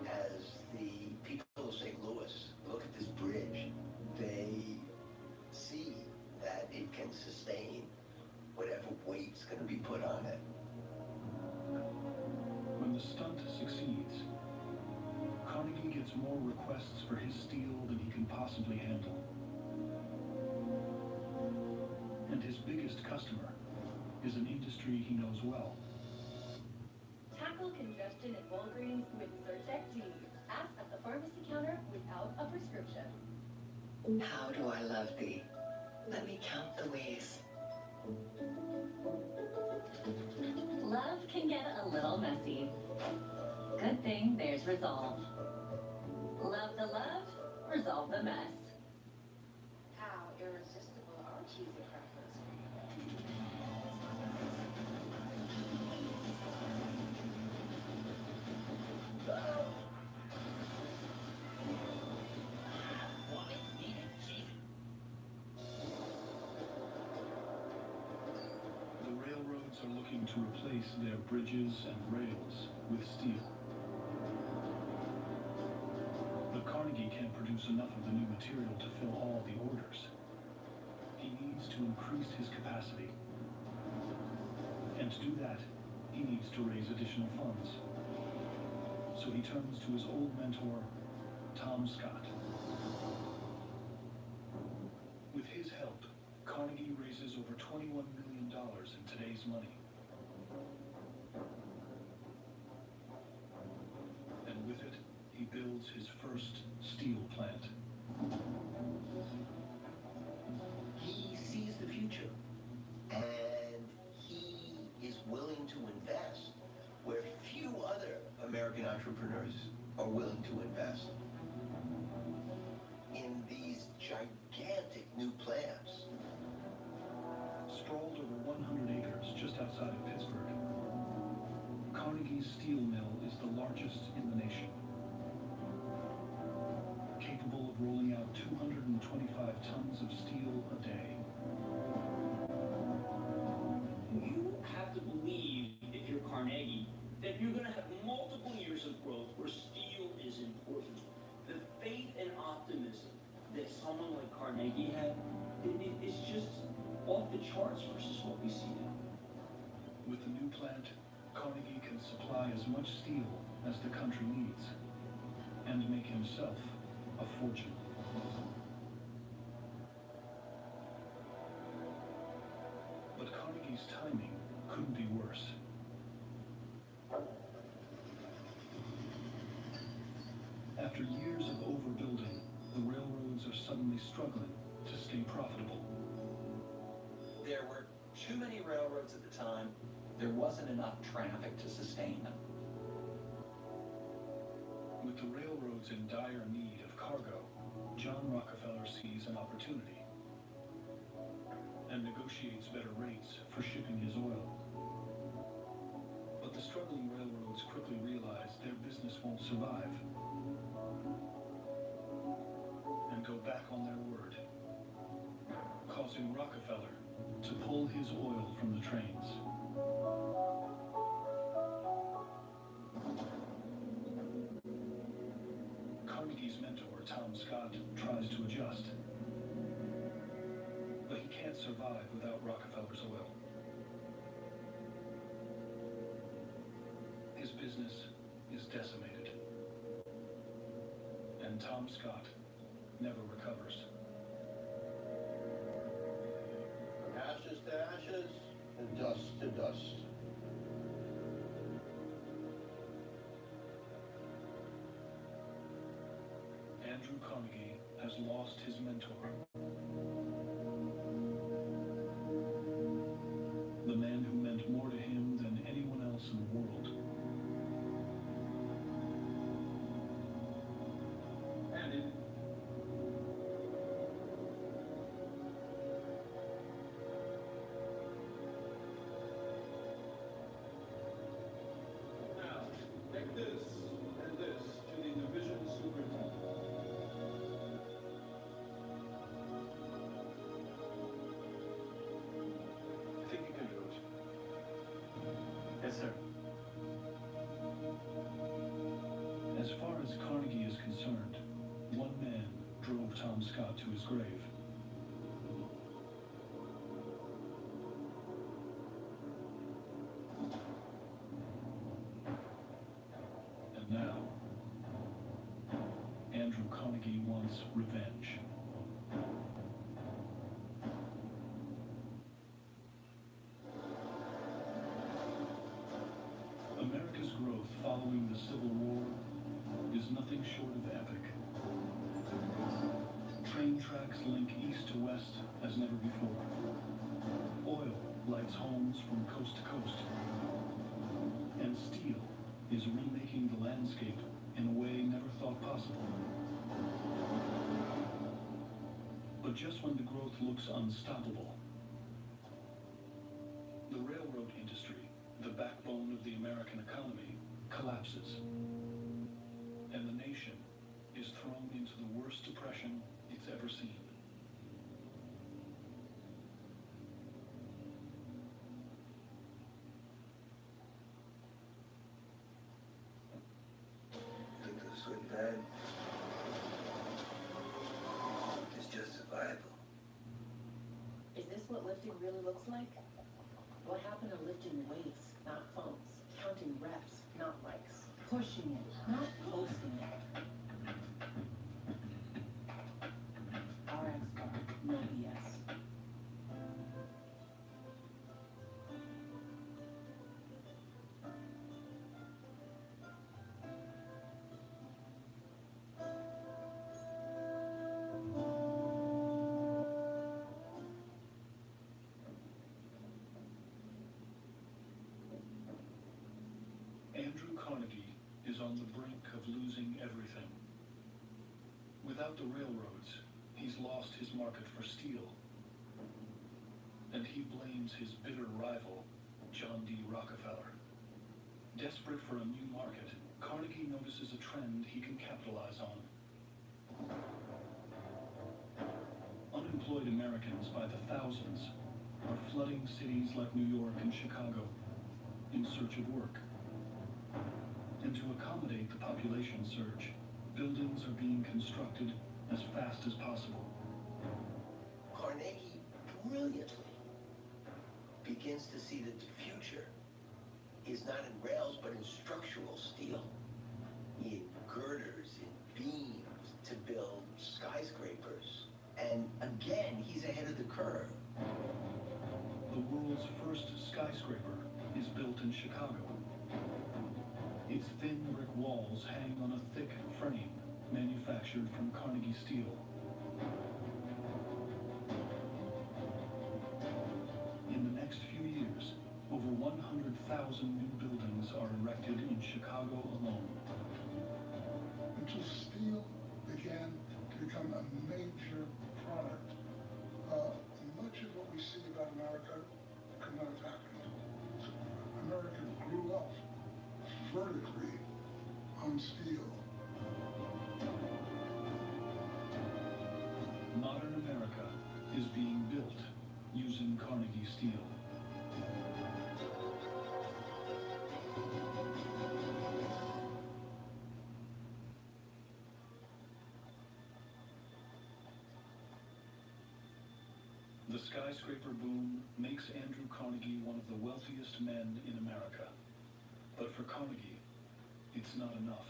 As the people of St. Louis look at this bridge, they see that it can sustain whatever weight's going to be put on it. When the stunt succeeds, Carnegie gets more requests for his steel than he can possibly handle. And his biggest customer is an industry he knows well. Tackle congestion and Walgreens with Zyrtec G. Ask at the pharmacy counter without a prescription. How do I love thee? Let me count the ways. Love can get a little messy. Good thing there's resolve. Love the love, resolve the mess. How irresistible are cheesy crackers? The railroads are looking to replace their bridges and rails with steel. But Carnegie can't produce enough of the new material to fill all the orders. He needs to increase his capacity. And to do that, he needs to raise additional funds. So he turns to his old mentor, Tom Scott. With his help, Carnegie raises over $21 million in today's money. And with it, he builds his first steel plant. He sees the future, and he is willing to invest where few other American entrepreneurs are willing to invest. In these gigantic new plants. Sprawled over 100 acres just outside of Pittsburgh, Carnegie's steel mill is the largest in the nation. Capable of rolling out 225 tons of steel a day. You have to believe, if you're Carnegie, that you're going to have multiple years of growth where steel is important. The faith and optimism that someone like Carnegie had, it's just off the charts versus what we see now. With the new plant, Carnegie can supply as much steel as the country needs and make himself a fortune. But Carnegie's timing couldn't be worse. After years of overbuilding, the railroads are suddenly struggling to stay profitable. There were too many railroads at the time. There wasn't enough traffic to sustain them. With the railroads in dire need of cargo, John Rockefeller sees an opportunity and negotiates better rates for shipping his oil. But the struggling railroads quickly realize their business won't survive and go back on their word, causing Rockefeller to pull his oil from the trains. Carnegie's mentor, Tom Scott, tries to adjust. But he can't survive without Rockefeller's oil. His business is decimated. And Tom Scott never recovers. Ashes to ashes, and dust to dust. Andrew Carnegie has lost his mentor. The man who meant more to him than anyone else in the world. Andy, now, take this and this to the division superintendent. I think you can do it. Yes, sir. As far as Carnegie is concerned, one man drove Tom Scott to his grave. And now, Andrew Carnegie wants revenge. America's growth following the Civil War is nothing short of epic. Train Amtrak's link east to west as never before. Oil lights homes from coast to coast. And steel is remaking the landscape in a way never thought possible. But just when the growth looks unstoppable, the railroad industry, the backbone of the American economy, collapses. And the nation is thrown into the worst depression it's ever seen. Think this is good, Dad? It's just survival. Is this what lifting really looks like? What happened to lifting weights, not phones? Counting reps, not likes? Pushing it, not posting it? RX bar, no BS. Andrew Carnegie is on the brink of losing everything. Without the railroads, he's lost his market for steel. And he blames his bitter rival, John D. Rockefeller. Desperate for a new market, Carnegie notices a trend he can capitalize on. Unemployed Americans by the thousands are flooding cities like New York and Chicago in search of work. And to accommodate the population surge, buildings are being constructed as fast as possible. Carnegie brilliantly begins to see that the future is not in rails, but in structural steel, in girders, in beams to build skyscrapers. And again, he's ahead of the curve. The world's first skyscraper is built in Chicago. Its thin brick walls hang on a thick frame manufactured from Carnegie steel. In the next few years, over 100,000 new buildings are erected in Chicago alone. Until steel began to become a major product, much of what we see about America could not have happened. America grew up vertically on steel. Modern America is being built using Carnegie steel. The skyscraper boom makes Andrew Carnegie one of the wealthiest men in America. But for Carnegie, it's not enough.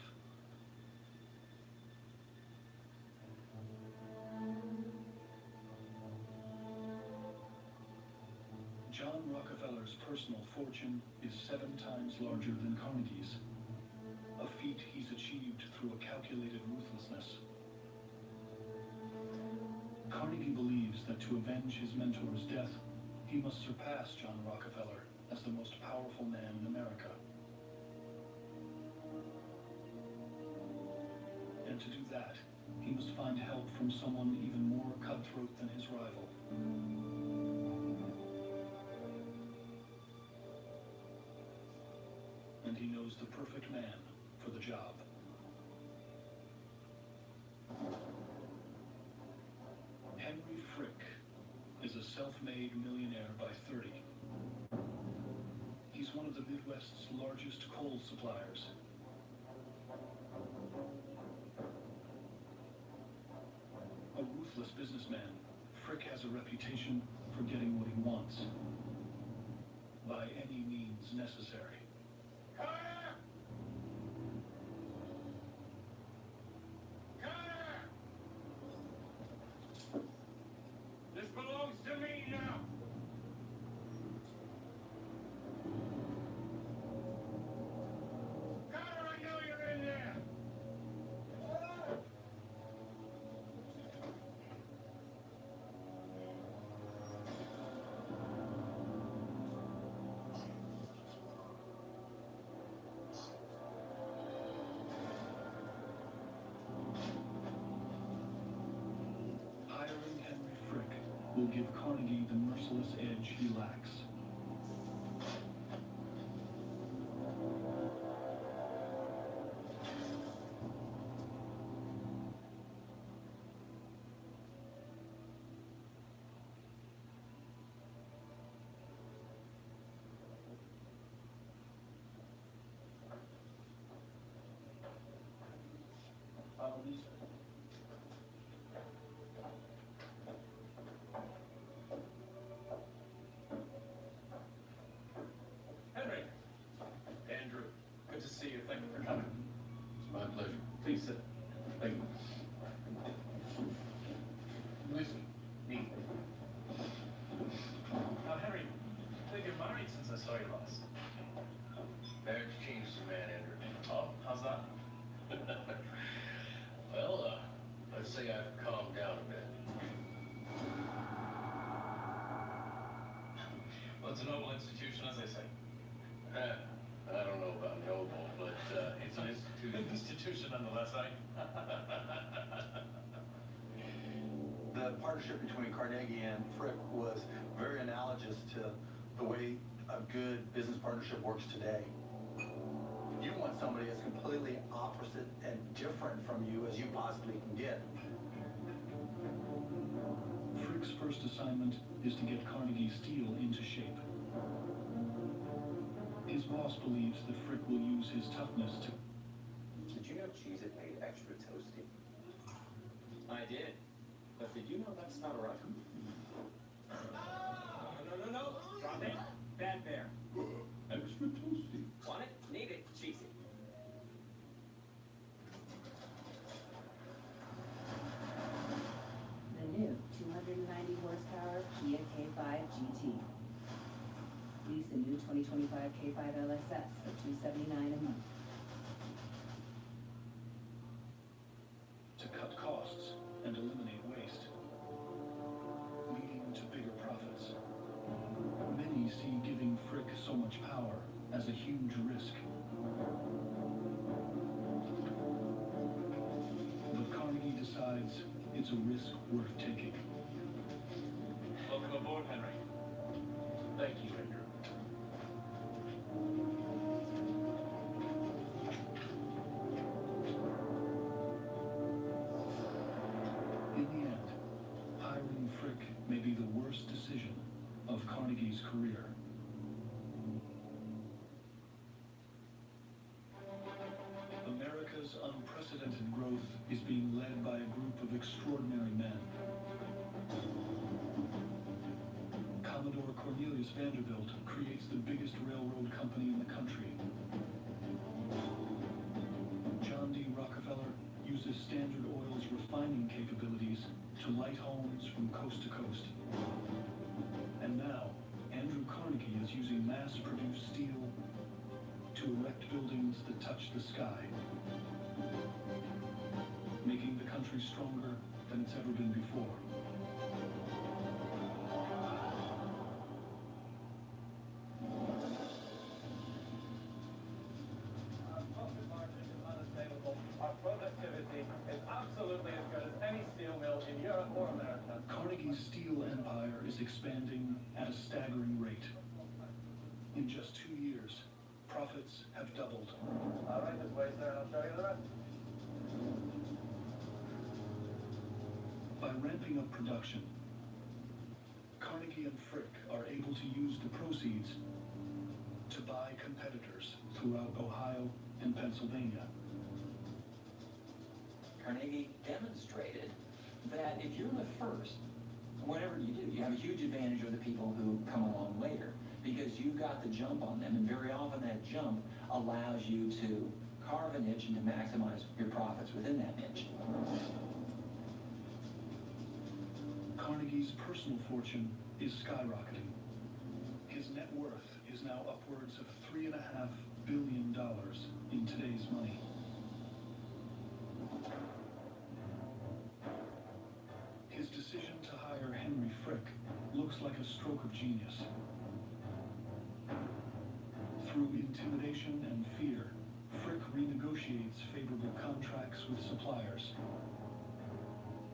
John Rockefeller's personal fortune is 7 times larger than Carnegie's, a feat he's achieved through a calculated ruthlessness. Carnegie believes that to avenge his mentor's death, he must surpass John Rockefeller as the most powerful man in America. And to do that, he must find help from someone even more cutthroat than his rival. And he knows the perfect man for the job. Henry Frick is a self-made millionaire by 30. He's one of the Midwest's largest coal suppliers. A ruthless businessman, Frick has a reputation for getting what he wants, by any means necessary. Carter! Carter! This belongs to me now! Carter, I know you're in there! give Carnegie the merciless edge he lacks. Henry. Andrew. Good to see you. Thank you for coming. It's my pleasure. Please sit. Thank you. Listen. Me. Now, Henry, I think you're married since I saw you last. Marriage changes a man, Andrew. Oh, how's that? Well, let's say I've calmed down a bit. Well, it's a noble institution, as they say. I don't know about noble, but It's an institution nonetheless, eh? The partnership between Carnegie and Frick was very analogous to the way a good business partnership works today. You want somebody as completely opposite and different from you as you possibly can get. Frick's first assignment is to get Carnegie Steel into shape. His boss believes that Frick will use his toughness to... Did you know Cheez-It made extra toasty? I did. But did you know that's not a right? No. Drop it. Bad bear. Extra toasty. Want it? Need it. Cheez-It. The new 290 horsepower Kia K5 GT. Lease the new 2025 K5 LXS for $279 a month. to cut costs and eliminate waste, leading to bigger profits. Many see giving Frick so much power as a huge risk. But Carnegie decides it's a risk worth taking. Welcome aboard, Henry. Thank you, Andrew. In the end, hiring Frick may be the worst decision of Carnegie's career. America's unprecedented growth is being led by a group of extraordinary men. Commodore Cornelius Vanderbilt creates the biggest railroad company in the country. John D. Rockefeller uses Standard Oil's refining capabilities to light homes from coast to coast. And now, Andrew Carnegie is using mass-produced steel to erect buildings that touch the sky, making the country stronger than it's ever been before. Profit margin is unassailable. Our productivity is absolutely as good as any steel mill in Europe or America. Carnegie's steel empire is expanding at a staggering rate. In just 2 years, profits have doubled. All right, this way, sir, and I'll show you the rest. By ramping up production, Carnegie and Frick are able to use the proceeds to buy competitors throughout Ohio and Pennsylvania. Carnegie demonstrated that if you're the first, whatever you do, you have a huge advantage over the people who come along later because you got the jump on them, and very often that jump allows you to carve a niche and to maximize your profits within that niche. Carnegie's personal fortune is skyrocketing. His net worth is now upwards of $3.5 billion in today's money. His decision to hire Henry Frick looks like a stroke of genius. Through intimidation and fear, Frick renegotiates favorable contracts with suppliers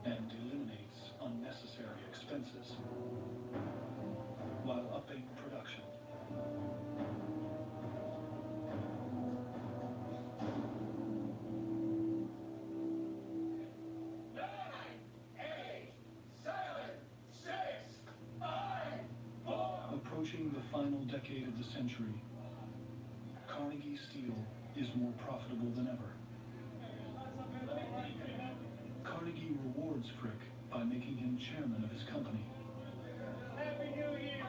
and eliminates unnecessary expenses while upping production. Approaching the final decade of the century, Carnegie Steel is more profitable than ever. Carnegie rewards Frick by making him chairman of his company. Happy New Year!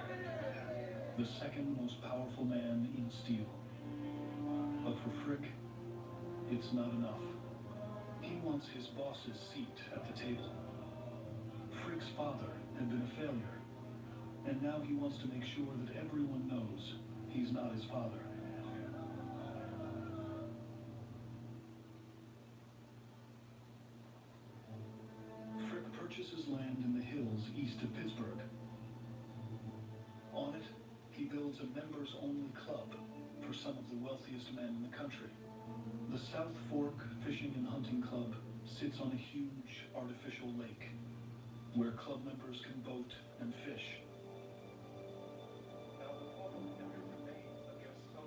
The second most powerful man in steel. But for Frick, it's not enough. He wants his boss's seat at the table. Frick's father had been a failure, and now he wants to make sure that everyone knows he's not his father. Frick purchases land in the hills east of Pittsburgh. On it, he builds a members-only club for some of the wealthiest men in the country. The South Fork Fishing and Hunting Club sits on a huge artificial lake where club members can boat and fish.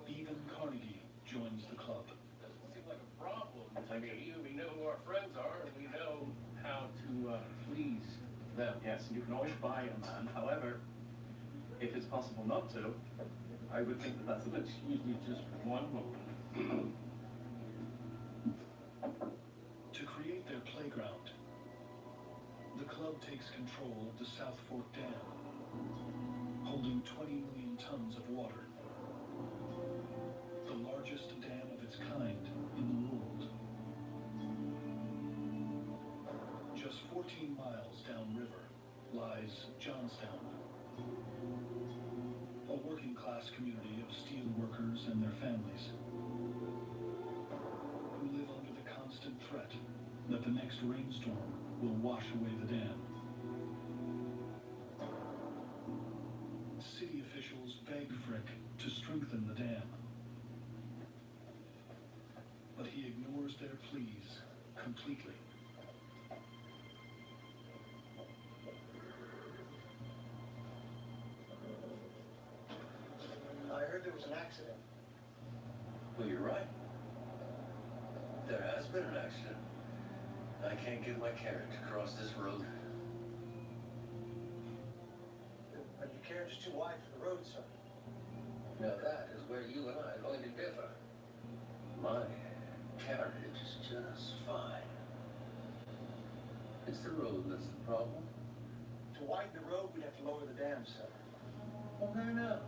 Even Carnegie joins the club. Doesn't seem like a problem. I mean, we know who our friends are, and we know how to please them. Yes, you can always buy a man. However, if it's possible not to, I would think that that's a bit. Excuse me, just one moment. To create their playground, the club takes control of the South Fork Dam, holding 20 million tons of water. The largest dam of its kind in the world. Just 14 miles downriver lies Johnstown, a working-class community of steel workers and their families who live under the constant threat that the next rainstorm will wash away the dam. City officials beg Frick to strengthen the dam, but he ignores their pleas completely. I heard there was an accident. Well, you're right. There has been an accident. I can't get my carriage across this road. But your carriage is too wide for the road, sir. Now that is where you and I are going to differ. My carriage is just fine. It's the road that's the problem. To widen the road, we'd have to lower the dam, sir. Okay, now.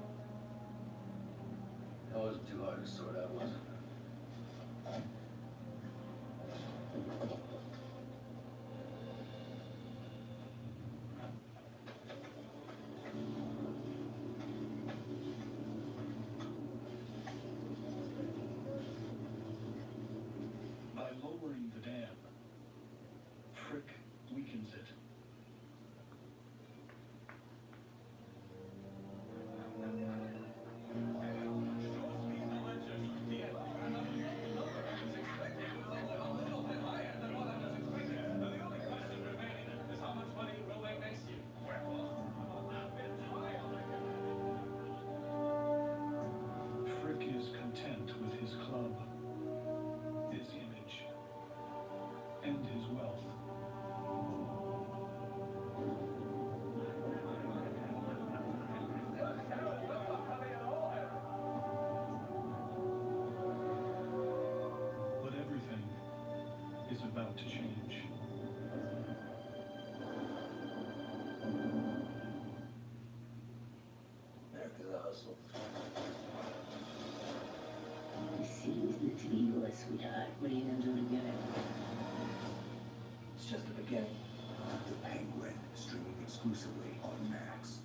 That wasn't too hard to sort out, was it? By lowering the dam, Frick weakens it. Frick is content with his club, his image, and his wealth. But everything is about to change. There goes the hustle. This city's medieval, sweetheart. What are you gonna do to get it? It's just the beginning. The Penguin, streaming exclusively on Max.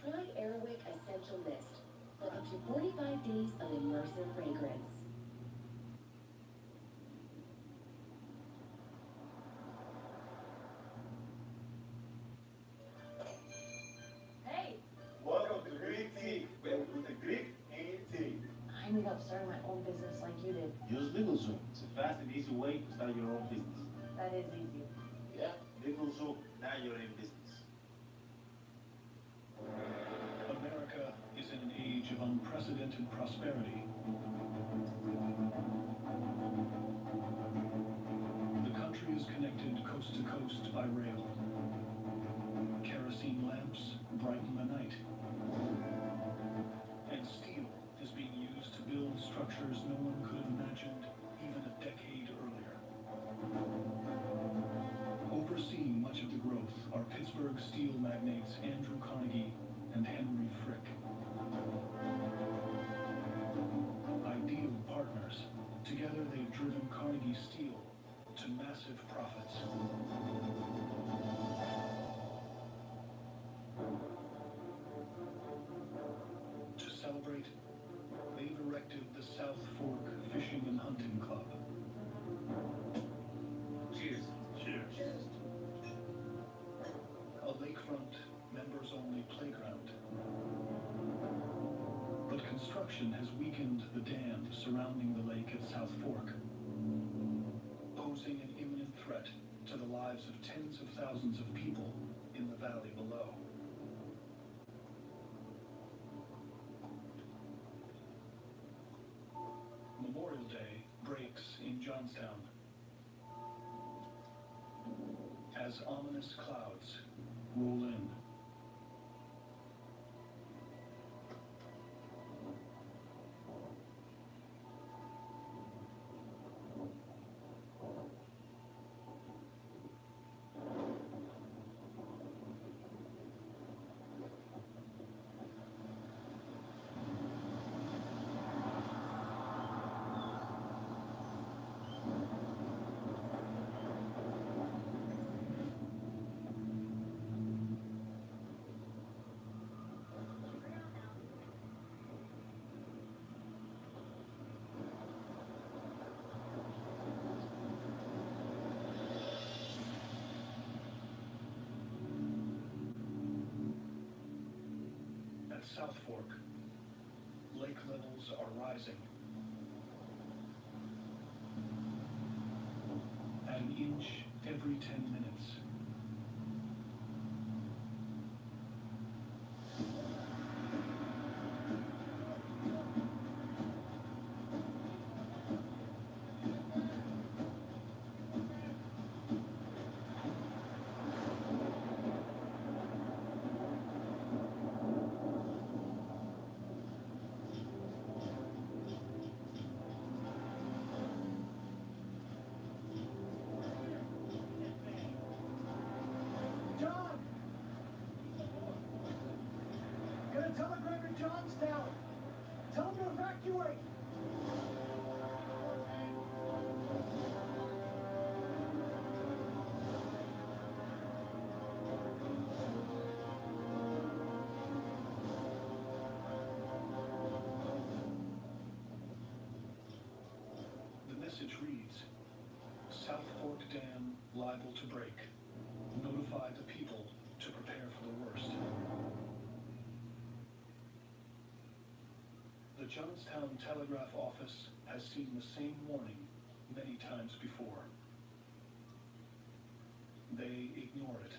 Try Airwick Essential Mist for up to 45 days of immersive fragrance. Hey, Welcome to Greek Tea, with the Greek tea. I ended up starting my own business like you did. Use LegalZoom. It's a fast and easy way to start your own business. That is easy. Yeah. so now you're in business. America is in an age of unprecedented prosperity. The country is connected coast to coast by rail. Kerosene lamps brighten the night. And steel is being used to build structures no one could have imagined even a decade earlier. Overseeing much of the growth are Pittsburgh steel magnates Andrew Carnegie and Henry Frick. Ideal partners, together they've driven Carnegie Steel to massive profits. To celebrate, they've erected the South Fork Fishing and Hunting Club. Cheers. Cheers. A lakefront, members-only playground. But construction has weakened the dam surrounding the lake at South Fork, posing an imminent threat to the lives of tens of thousands of people in the valley below. Memorial Day breaks in Johnstown as ominous clouds roll in. At South Fork, lake levels are rising at an inch every 10 minutes. John! Get a telegram to Johnstown! Tell him to evacuate! The message reads, South Fork Dam liable to break. Notify the people to prepare for the worst. The Johnstown Telegraph Office has seen the same warning many times before. They ignore it.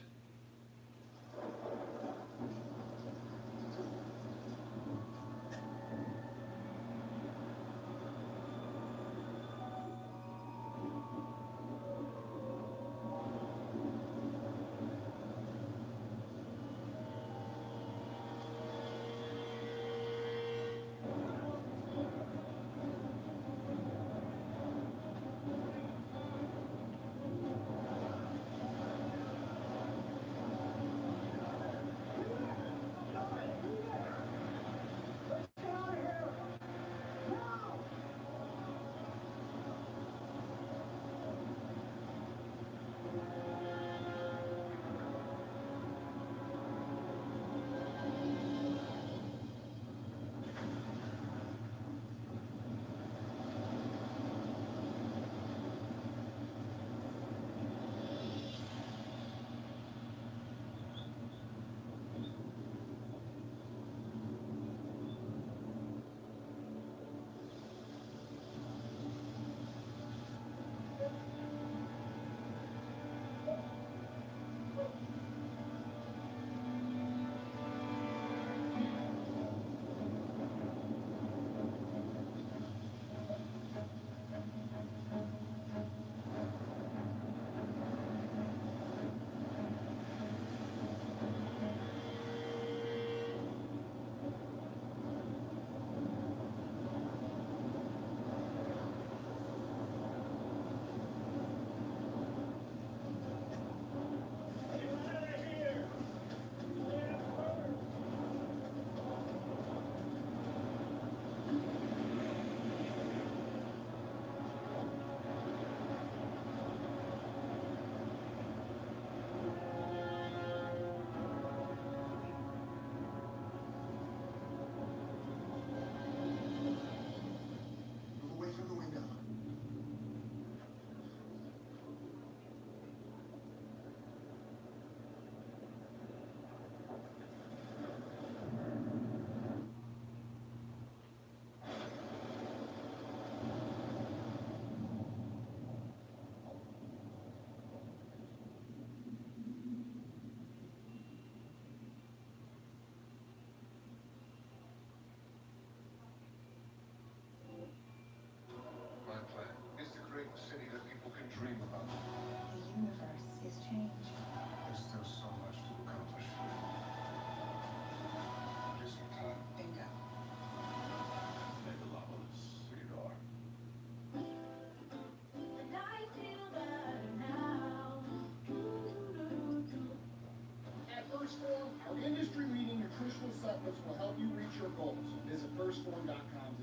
First Form, our industry-leading nutritional supplements will help you reach your goals. Visit firstform.com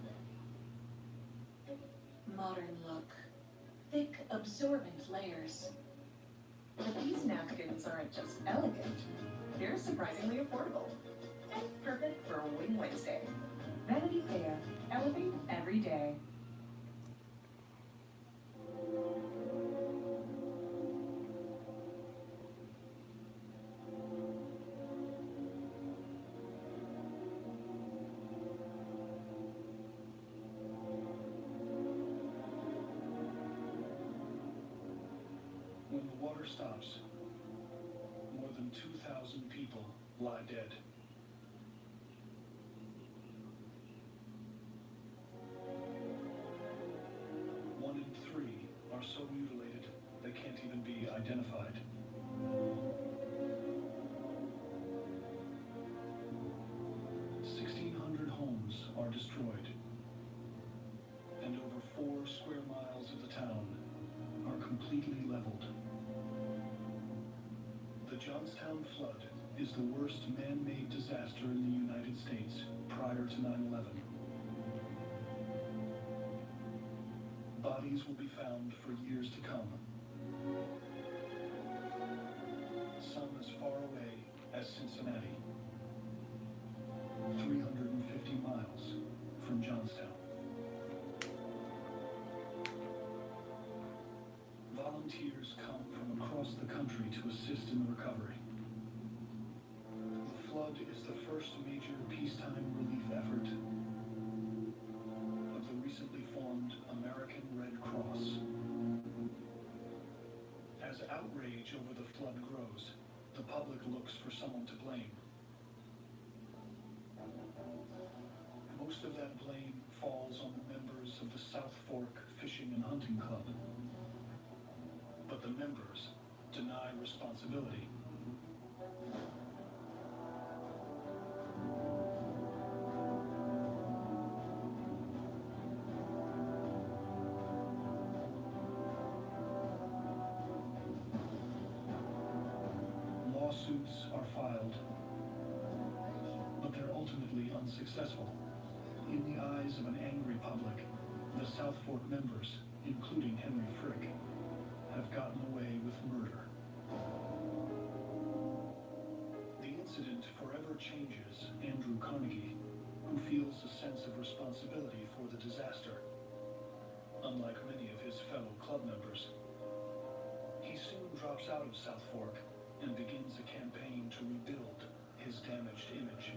today. Modern look. Thick, absorbent layers. But these napkins aren't just elegant, they're surprisingly affordable. Perfect for a Wing Wednesday. Vanity Fair. Elevate every day. When the water stops, more than 2,000 people lie dead. One in three are so mutilated they can't even be identified. 1,600 homes are destroyed, and over 4 square miles of the town are completely leveled. The Johnstown flood is the worst man-made disaster in the United States prior to 9/11. Bodies will be found for years to come. Some as far away as Cincinnati, 350 miles from Johnstown. Volunteers come from across the country to assist in the recovery. The flood is the first major peacetime relief effort of the recently formed American Red Cross. As outrage over the flood grows, the public looks for someone to blame. Most of that blame falls on the members of the South Fork Fishing and Hunting Club. But the members deny responsibility. Lawsuits are filed, but they're ultimately unsuccessful. In the eyes of an angry public, the South Fork members, including Henry Frick, have gotten away with murder. The incident forever changes Andrew Carnegie, who feels a sense of responsibility for the disaster. Unlike many of his fellow club members, he soon drops out of South Fork and begins a campaign to rebuild his damaged image.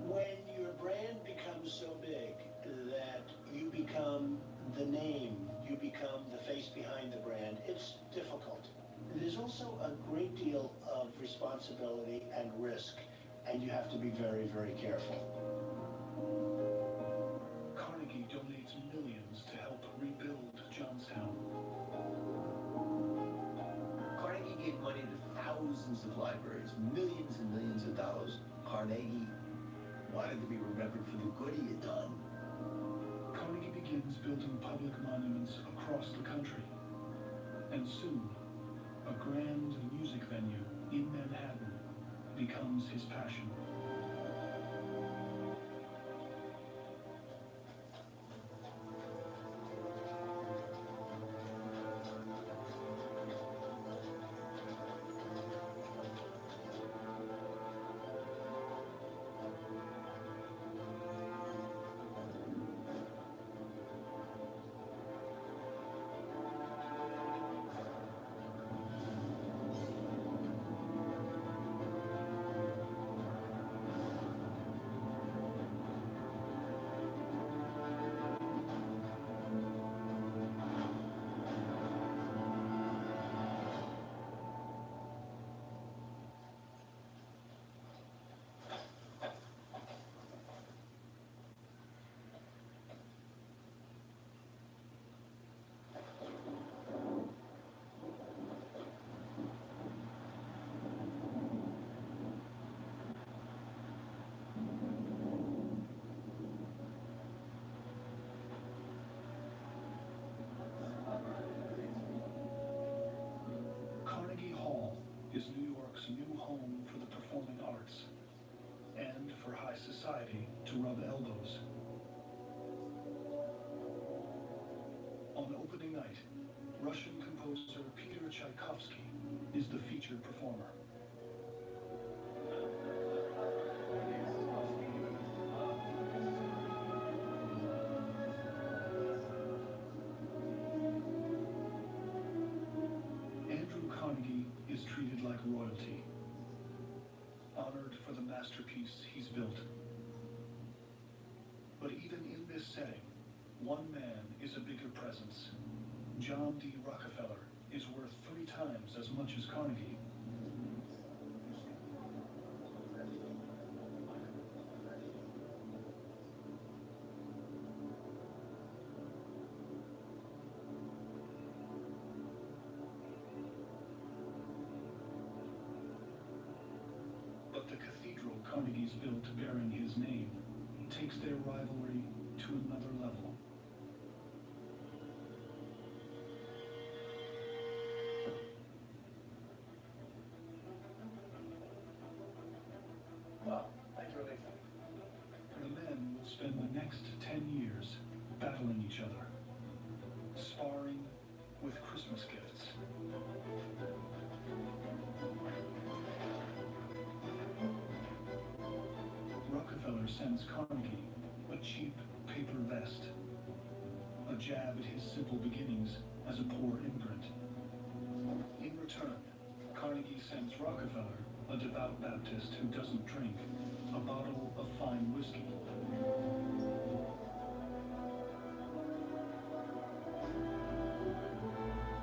When your brand becomes so big that you become the name, you become the face behind the brand, it's difficult. There's also a great deal of responsibility and risk, and you have to be very, very careful. Carnegie donates millions to help rebuild Johnstown. Carnegie gave money to thousands of libraries, millions and millions of dollars. Carnegie wanted to be remembered for the good he had done. Carnegie begins building public monuments across the country, and soon, a grand music venue in Manhattan becomes his passion. society to rub elbows. On opening night, Russian composer Peter Tchaikovsky is the featured performer. Andrew Carnegie is treated like royalty, honored for the masterpiece he's built. But even in this setting, one man is a bigger presence. John D. Rockefeller is worth 3 times as much as Carnegie. But the cathedral Carnegie's built bearing his name takes their rivalry to another level. Well, thank you, Elisa. The men will spend the next 10 years battling each other, sparring with Christmas gifts. Rockefeller sends Carnegie a cheap paper vest, a jab at his simple beginnings as a poor immigrant. In return, Carnegie sends Rockefeller, a devout Baptist who doesn't drink, a bottle of fine whiskey.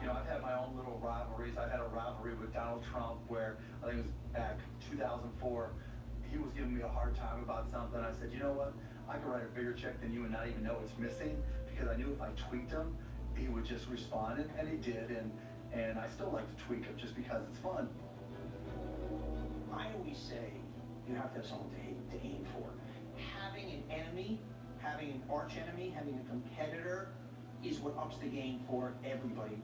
You know, I've had my own little rivalries. I've had a rivalry with Donald Trump where I think it was back 2004. He was giving me a hard time about something. I said, you know what? I could write a bigger check than you and not even know it's missing, because I knew if I tweaked him, he would just respond, and he did, and I still like to tweak him just because it's fun. I always say you have to have someone to aim for. Having an enemy, having an arch enemy, having a competitor is what ups the game for everybody.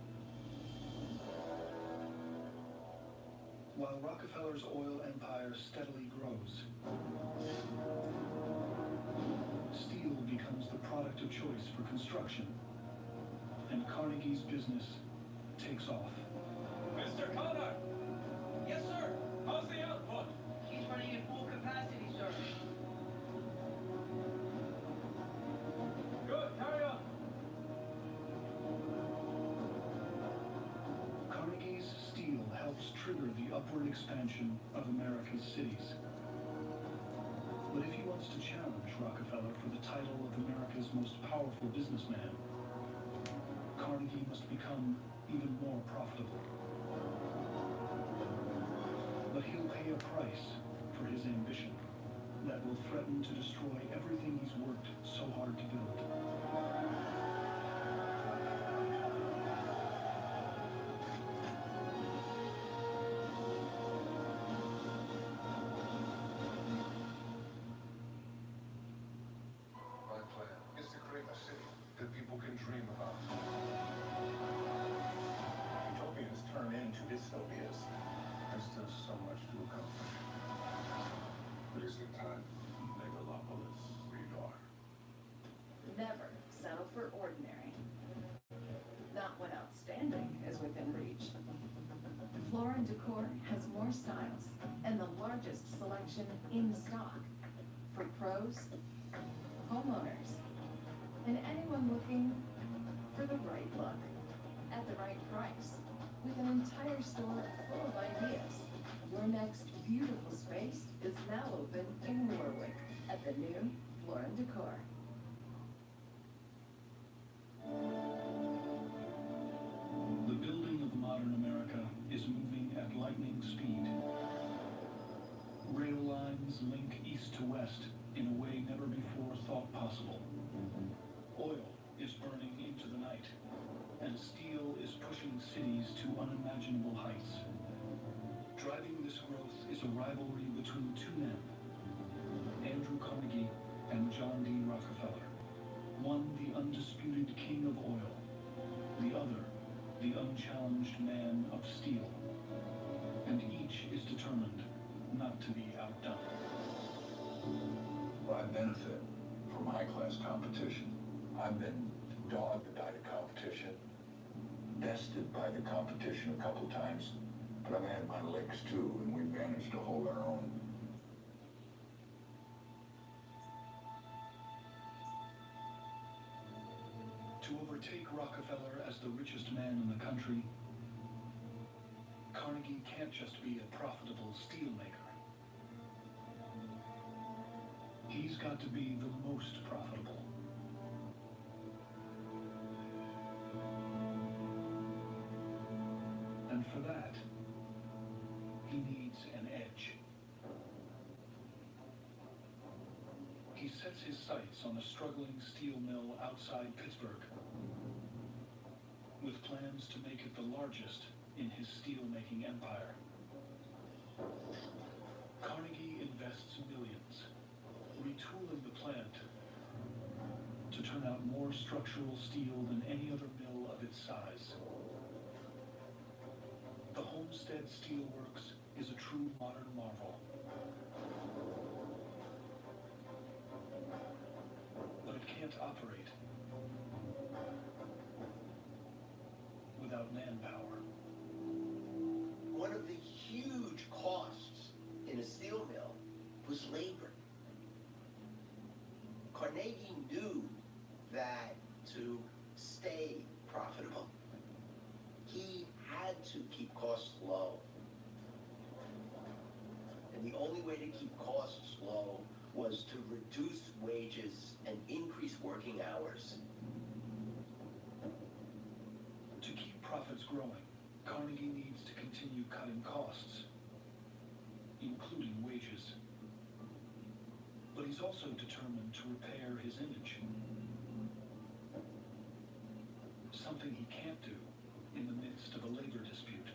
While Rockefeller's oil empire steadily grows, steel becomes the product of choice for construction, and Carnegie's business takes off. Mr. Connor! Yes, sir. How's the output? He's running at full capacity, sir. Good, carry on. Carnegie's steel helps trigger the upward expansion of America's cities. But if he wants to challenge Rockefeller for the title of America's most powerful businessman, Carnegie must become even more profitable. But he'll pay a price for his ambition that will threaten to destroy everything he's worked so hard to build. My plan is to create a city that people can dream about. Utopians turn into dystopias. There's still so much to accomplish. But is it time? Megalopolis radar. Never settle for ordinary. Not when outstanding is within reach. Floor & Decor has more styles and the largest selection in stock for pros, homeowners, and anyone looking for the right look at the right price, with an entire store full of ideas. Your next beautiful space is now open in Warwick at the new Floor & Decor. The building of modern America is moving at lightning speed. Rail lines link east to west in a way never before thought possible. Oil is burning into the night, and steel is pushing cities to unimaginable heights. Driving this growth is a rivalry between 2 men, Andrew Carnegie and John D. Rockefeller. One the undisputed king of oil, the other the unchallenged man of steel. And each is determined not to be outdone. benefit from high-class competition. I've been dogged by the competition, bested by the competition a couple times, but I've had my licks too, and we've managed to hold our own. To overtake Rockefeller as the richest man in the country, Carnegie can't just be a profitable steelmaker. He's got to be the most profitable. And for that, he needs an edge. He sets his sights on a struggling steel mill outside Pittsburgh, with plans to make it the largest in his steel-making empire. Carnegie invests millions, retooling the plant to turn out more structural steel than any other mill of its size. The Homestead Steelworks is a true modern marvel. But it can't operate without manpower. One of the huge costs in a steel mill was labor. Carnegie knew that to stay profitable, he had to keep costs low. And the only way to keep costs low was to reduce wages and increase working hours. To keep profits growing, Carnegie needs to continue cutting costs, including wages. But he's also determined to repair his image. Something he can't do in the midst of a labor dispute.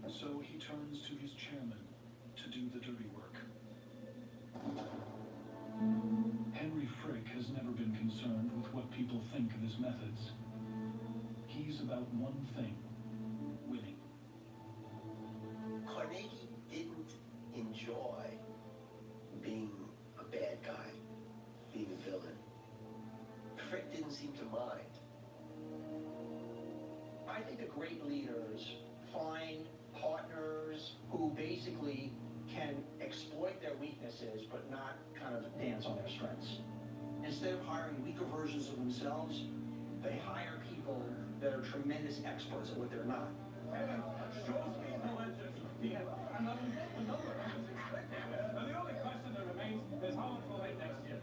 So he turns to his chairman to do the dirty work. Henry Frick has never been concerned with what people think of his methods. He's about one thing: winning. Carnegie didn't enjoy being a bad guy, being a villain. Frick didn't seem to mind. I think the great leaders find partners who basically can exploit their weaknesses but not kind of dance on their strengths. Instead of hiring weaker versions of themselves, they hire people that are tremendous experts at what they're not. Shows me the legend. Yeah, another number I was expecting. And the only question that remains is how much we'll make next year.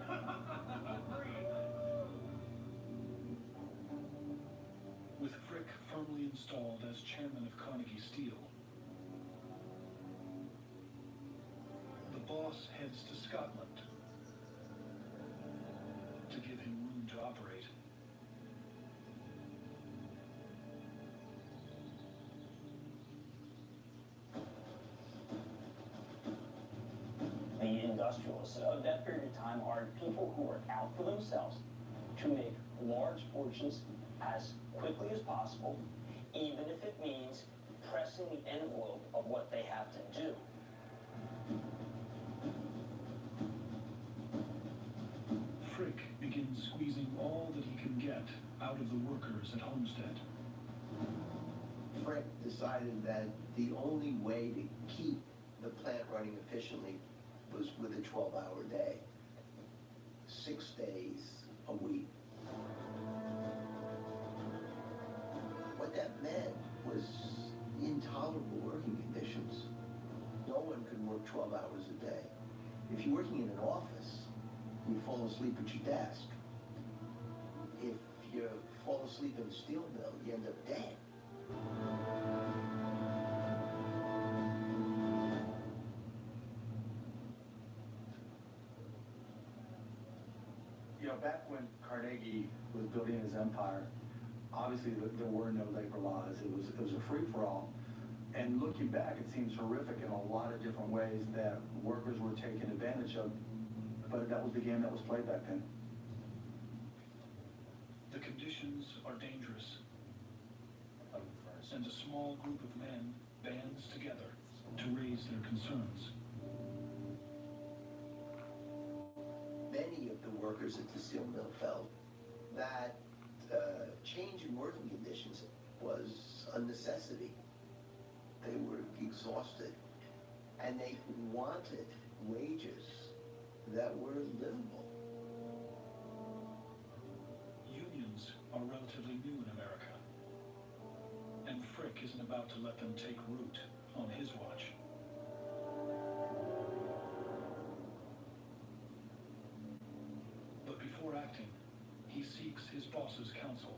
With Frick firmly installed as chairman of Carnegie Steel, the boss heads to Scotland to give him room to operate. The industrialists of that period of time are people who are out for themselves to make large fortunes as quickly as possible, even if it means pressing the envelope of what they have to do. Frick begins squeezing all that he can get out of the workers at Homestead. Frick decided that the only way to keep the plant running efficiently was with a 12-hour day, 6 days a week. What that meant was intolerable working conditions. No one could work 12 hours a day. If you're working in an office, you fall asleep at your desk. If you fall asleep in a steel mill, you end up dead. You know, back when Carnegie was building his empire, obviously there were no labor laws. It was a free-for-all. And looking back, it seems horrific in a lot of different ways that workers were taken advantage of. But that was the game that was played back then. The conditions are dangerous, and a small group of men bands together to raise voice their concerns. Many of the workers at the steel mill felt that change in working conditions was a necessity. They were exhausted, and they wanted wages that were livable. Unions are relatively new in America, and Frick isn't about to let them take root on his watch. But before acting, he seeks his boss's counsel.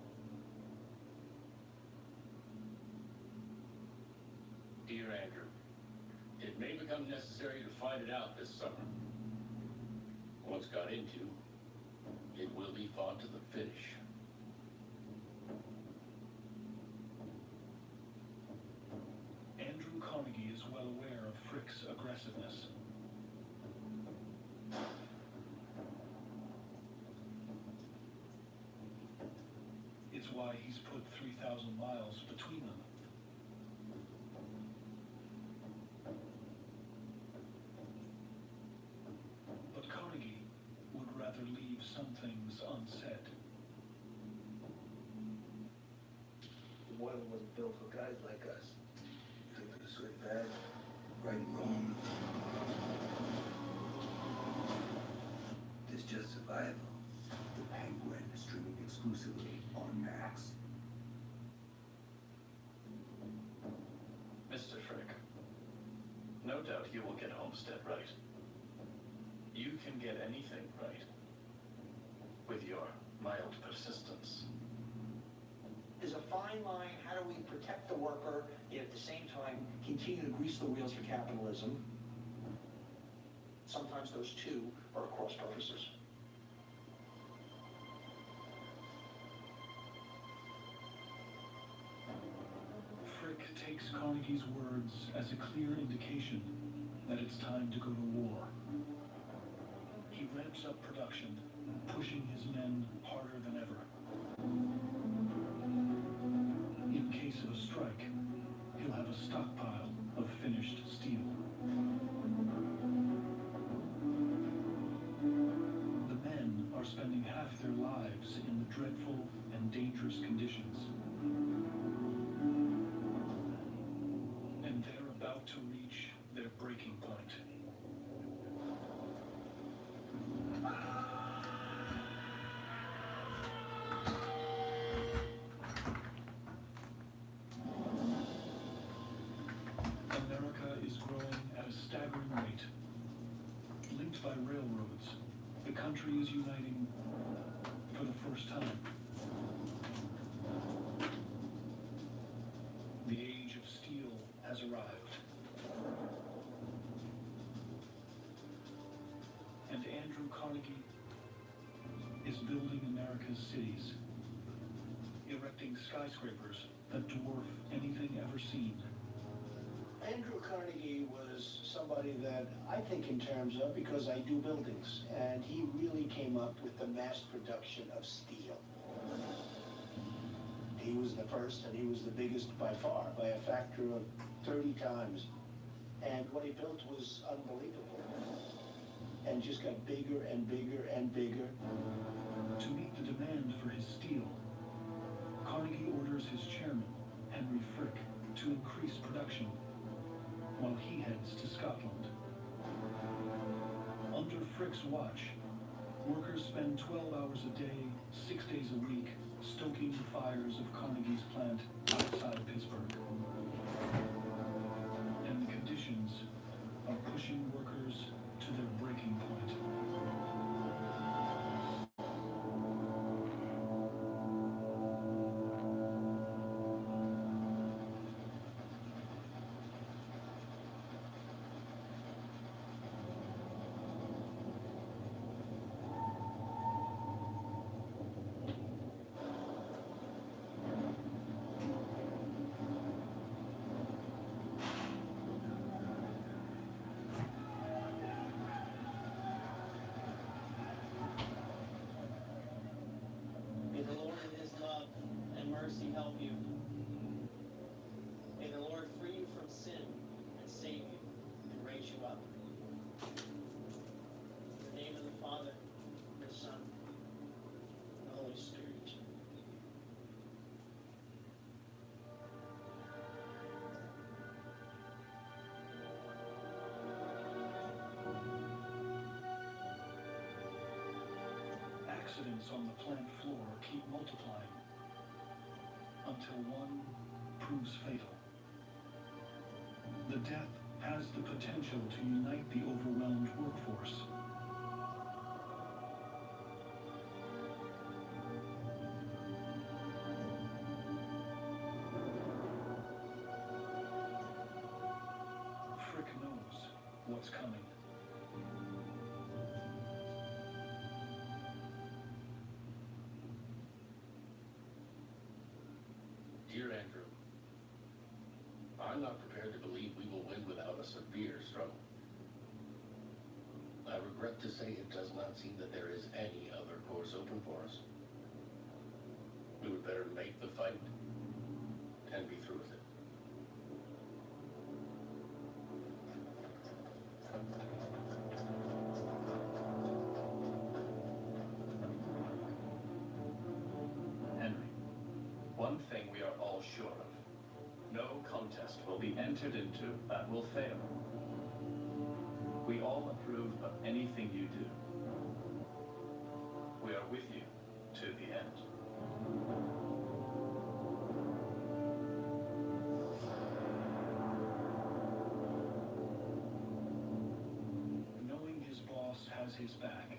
Dear Andrew, it may become necessary to fight it out this summer. Once got into, it will be fought to the finish. Andrew Carnegie is well aware of Frick's aggressiveness. It's why he's put 3,000 miles between them. But Carnegie would rather leave some things unsaid. The world wasn't built for guys like us. Think this good, bad, right and wrong. It's just survival. The Penguin is streaming exclusively on Max. Mr. Frick, no doubt you will get Homestead right. You can get anything right with your mild persistence. There's a fine line. How do we protect the worker, yet at the same time continue to grease the wheels for capitalism? Sometimes those two are at cross purposes. Frick takes Carnegie's words as a clear indication that it's time to go to war. He ramps up production, pushing his men harder than ever. In case of a strike, he'll have a stockpile of finished steel. The men are spending half their lives in the dreadful and dangerous conditions. And they're about to reach their breaking point. America is growing at a staggering rate. Linked by railroads, the country is uniting for the first time. The age of steel has arrived. And Andrew Carnegie is building America's cities, erecting skyscrapers that dwarf anything ever seen. Andrew Carnegie was somebody that I think in terms of, because I do buildings, and he really came up with the mass production of steel. He was the first, and he was the biggest by far, by a factor of 30 times. And what he built was unbelievable, and just got bigger and bigger and bigger. To meet the demand for his steel, Carnegie orders his chairman, Henry Frick, to increase production, while he heads to Scotland. Under Frick's watch, workers spend 12 hours a day, 6 days a week, stoking the fires of Carnegie's plant outside Pittsburgh. And the conditions are pushing workers to their breaking point. elements on the plant floor keep multiplying until one proves fatal. The death has the potential to unite the overwhelmed workforce. Frick knows what's coming. Dear Andrew, I'm not prepared to believe we will win without a severe struggle. I regret to say it does not seem that there is any other course open for us. We would better make the fight and be through with it. Henry, one thing we are all sure of. No contest will be entered into that will fail. We all approve of anything you do. We are with you to the end. Knowing his boss has his back,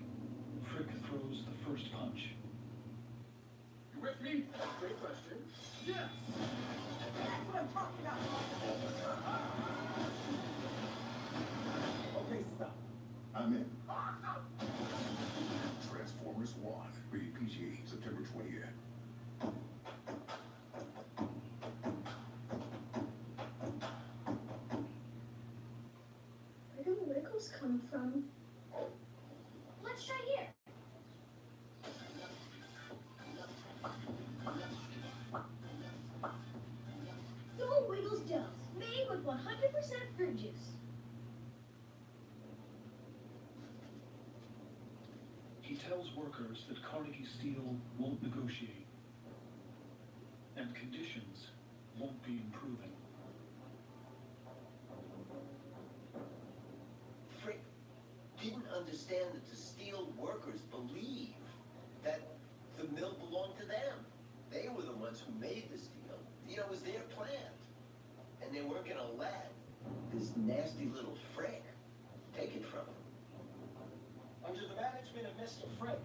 Frick throws the first punch. You with me? Great question. Yes! That's what I'm talking about. Okay, stop. I'm in. Transformers 1, rated PG, September 20th. Where do the wiggles come from? Let's try here. Double Wiggles gels, made with 100% fruit juice. He tells workers that Carnegie Steel won't negotiate, and conditions won't be improving. Frick didn't understand that the steel workers believe that the mill belonged to them. They were the ones who made the steel. You know, it was their plant. And they weren't gonna let this nasty little Frick take it from them. Under the management of Mr. Frick,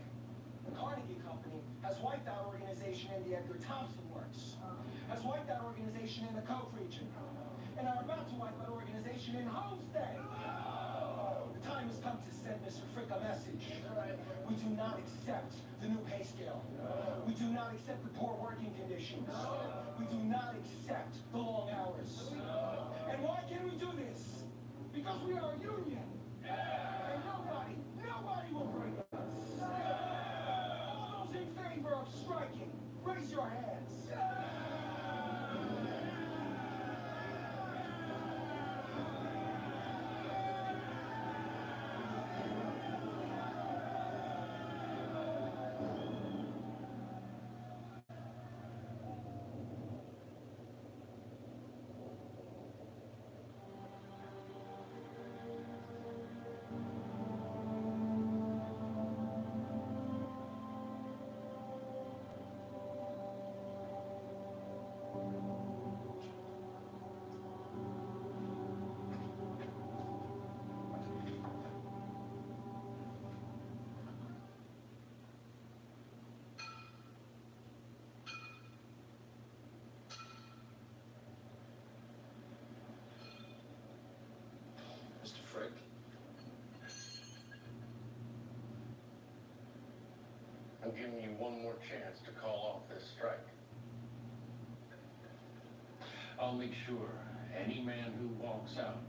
the Carnegie Company has wiped out organization in the Edgar Thompson Works, has wiped out organization in the Coke region, and are about to wipe out organization in Homestead. The time has come to send Mr. Frick a message. We do not accept the new pay scale. We do not accept the poor working conditions. We do not accept the long hours. And why can we do this? Because we are a union. And nobody will break us. All those in favor of striking, raise your hands. Mr. Frick? I'm giving you one more chance to call off this strike. I'll make sure any man who walks out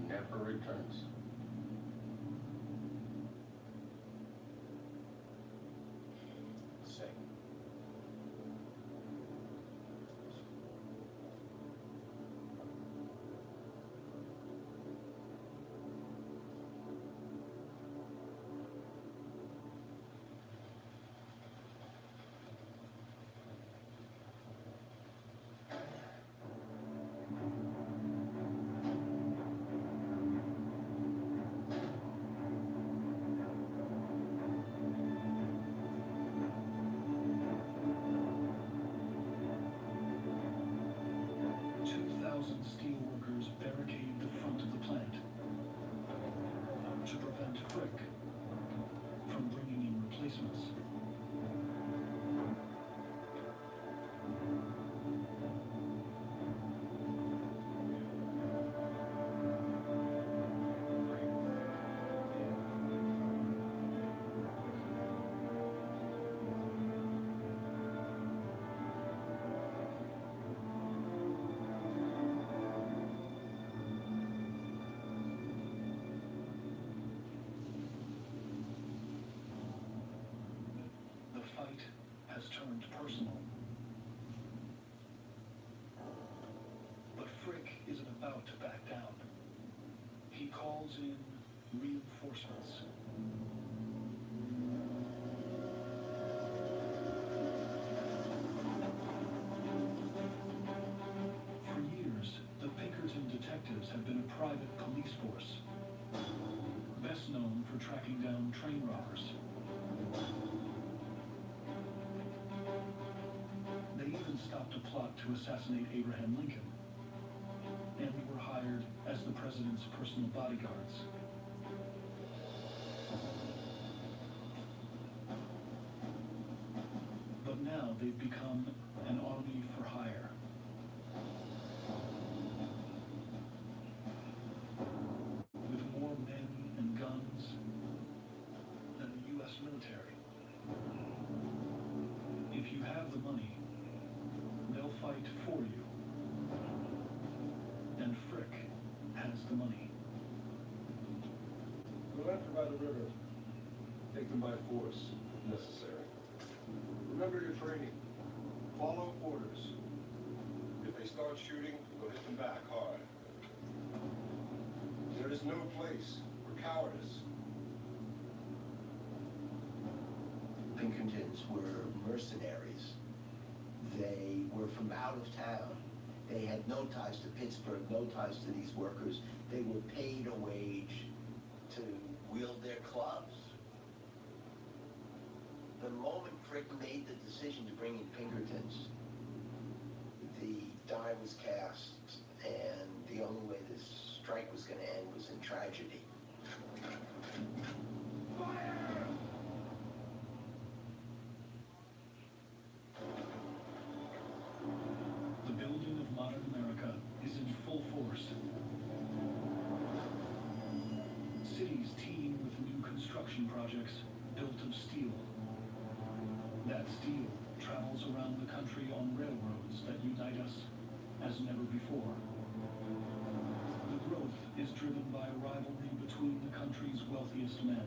never returns. Say. personal. But Frick isn't about to back down. He calls in reinforcements. For years, the Pinkerton detectives have been a private police force, best known for tracking down train robbers. They even stopped a plot to assassinate Abraham Lincoln, and were hired as the president's personal bodyguards. But now they've become an army for hire. With more men and guns than the U.S. military. If you have the money, they'll fight for you. And Frick has the money. Go after by the river. Take them by force, if necessary. Remember your training. Follow orders. If they start shooting, you'll hit them back hard. There is no place for cowardice. Pinkertons were mercenaries. They were from out of town. They had no ties to Pittsburgh, no ties to these workers. They were paid a wage to wield their clubs. The moment Frick made the decision to bring in Pinkertons, the die was cast, and the only way this strike was going to end was in tragedy. Fire! The building of modern America is in full force. Cities teem with new construction projects built of steel. That steel travels around the country on railroads that unite us as never before. The growth is driven by a rivalry between the country's wealthiest men,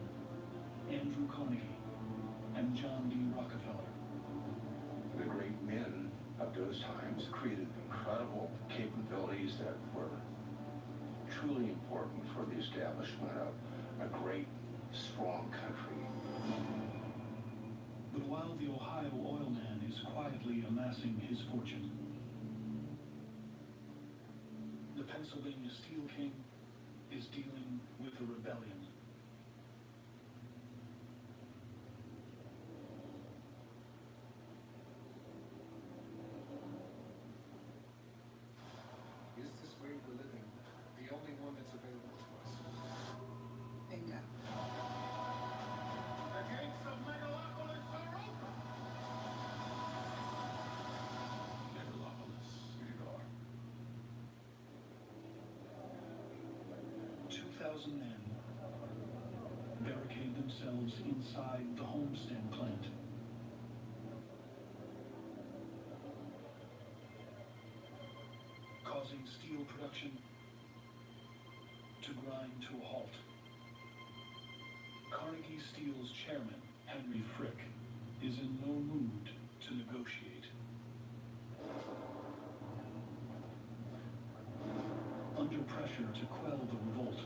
Andrew Carnegie and John D. Rockefeller. The great men of those times created incredible capabilities that were truly important for the establishment of a great, strong country. But while the Ohio oil man is quietly amassing his fortune, the Pennsylvania Steel King is dealing with a rebellion. Is this way we're living the only one that's available to us? Bingo. The gates of Megalopolis are open! Megalopolis, Niagara. 2,000 men barricade themselves inside the Homestead plant. Causing steel production to grind to a halt. Carnegie Steel's chairman, Henry Frick, is in no mood to negotiate. Under pressure to quell the revolt,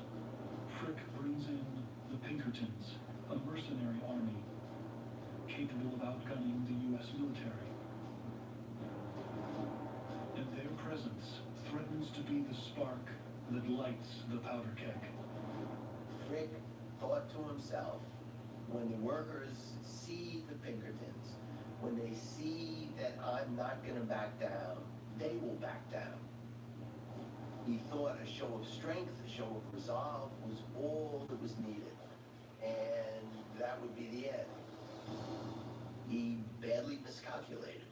Frick brings in the Pinkertons, a mercenary army capable of outgunning the U.S. military. And their presence threatens to be the spark that lights the powder keg. Frick thought to himself, when the workers see the Pinkertons, when they see that I'm not going to back down, they will back down. He thought a show of strength, a show of resolve was all that was needed. And that would be the end. He badly miscalculated.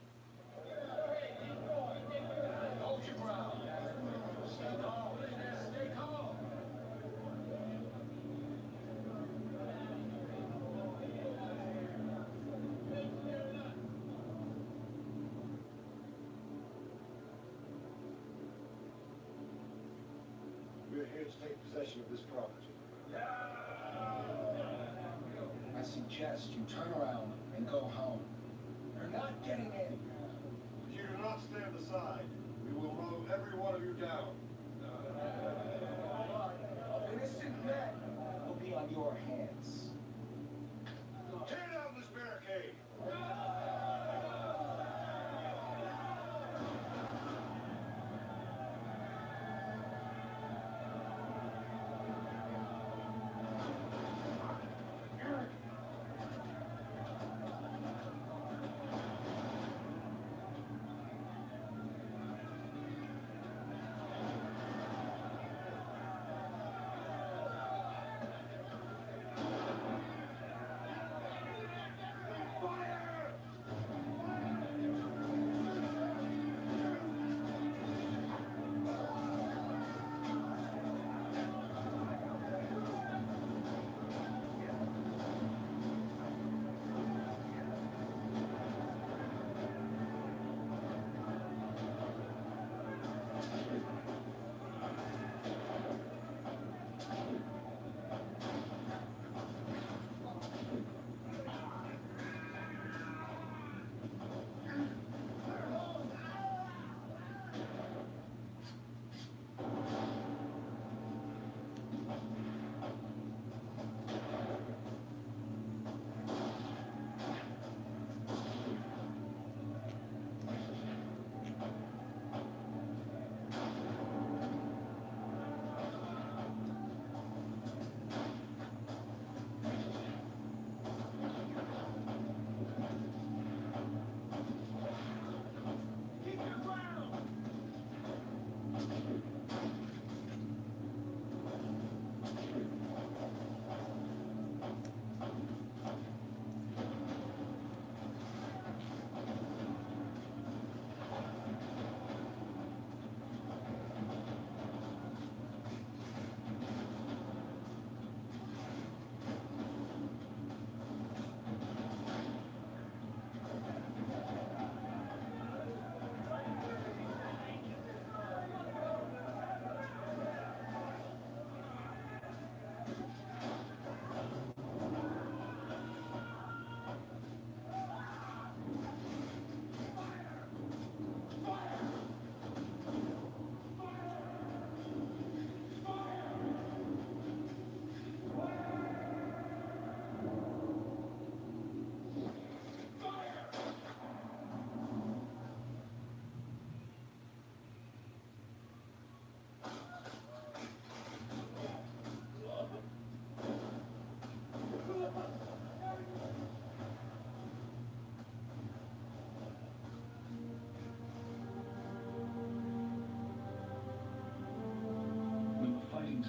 Hold your ground. Stay calm. Stay calm. We're here to take possession of this property. I suggest you turn around and go home. You're not getting in. You do not stand aside. We will mow every one of you down. Innocent men will be on your hands. Tear down this barricade!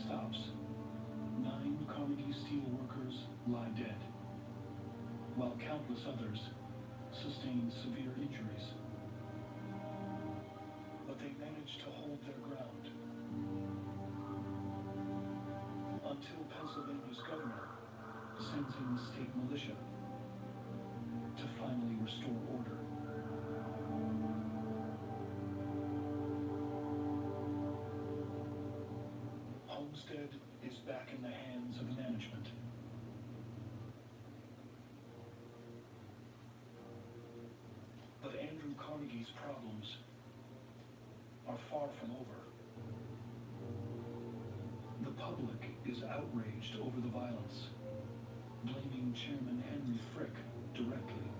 Stops. 9 Carnegie Steel workers lie dead, while countless others sustain severe injuries. But they manage to hold their ground until Pennsylvania's governor sends in the state militia to finally restore order. Homestead is back in the hands of management. But Andrew Carnegie's problems are far from over. The public is outraged over the violence, blaming Chairman Henry Frick directly.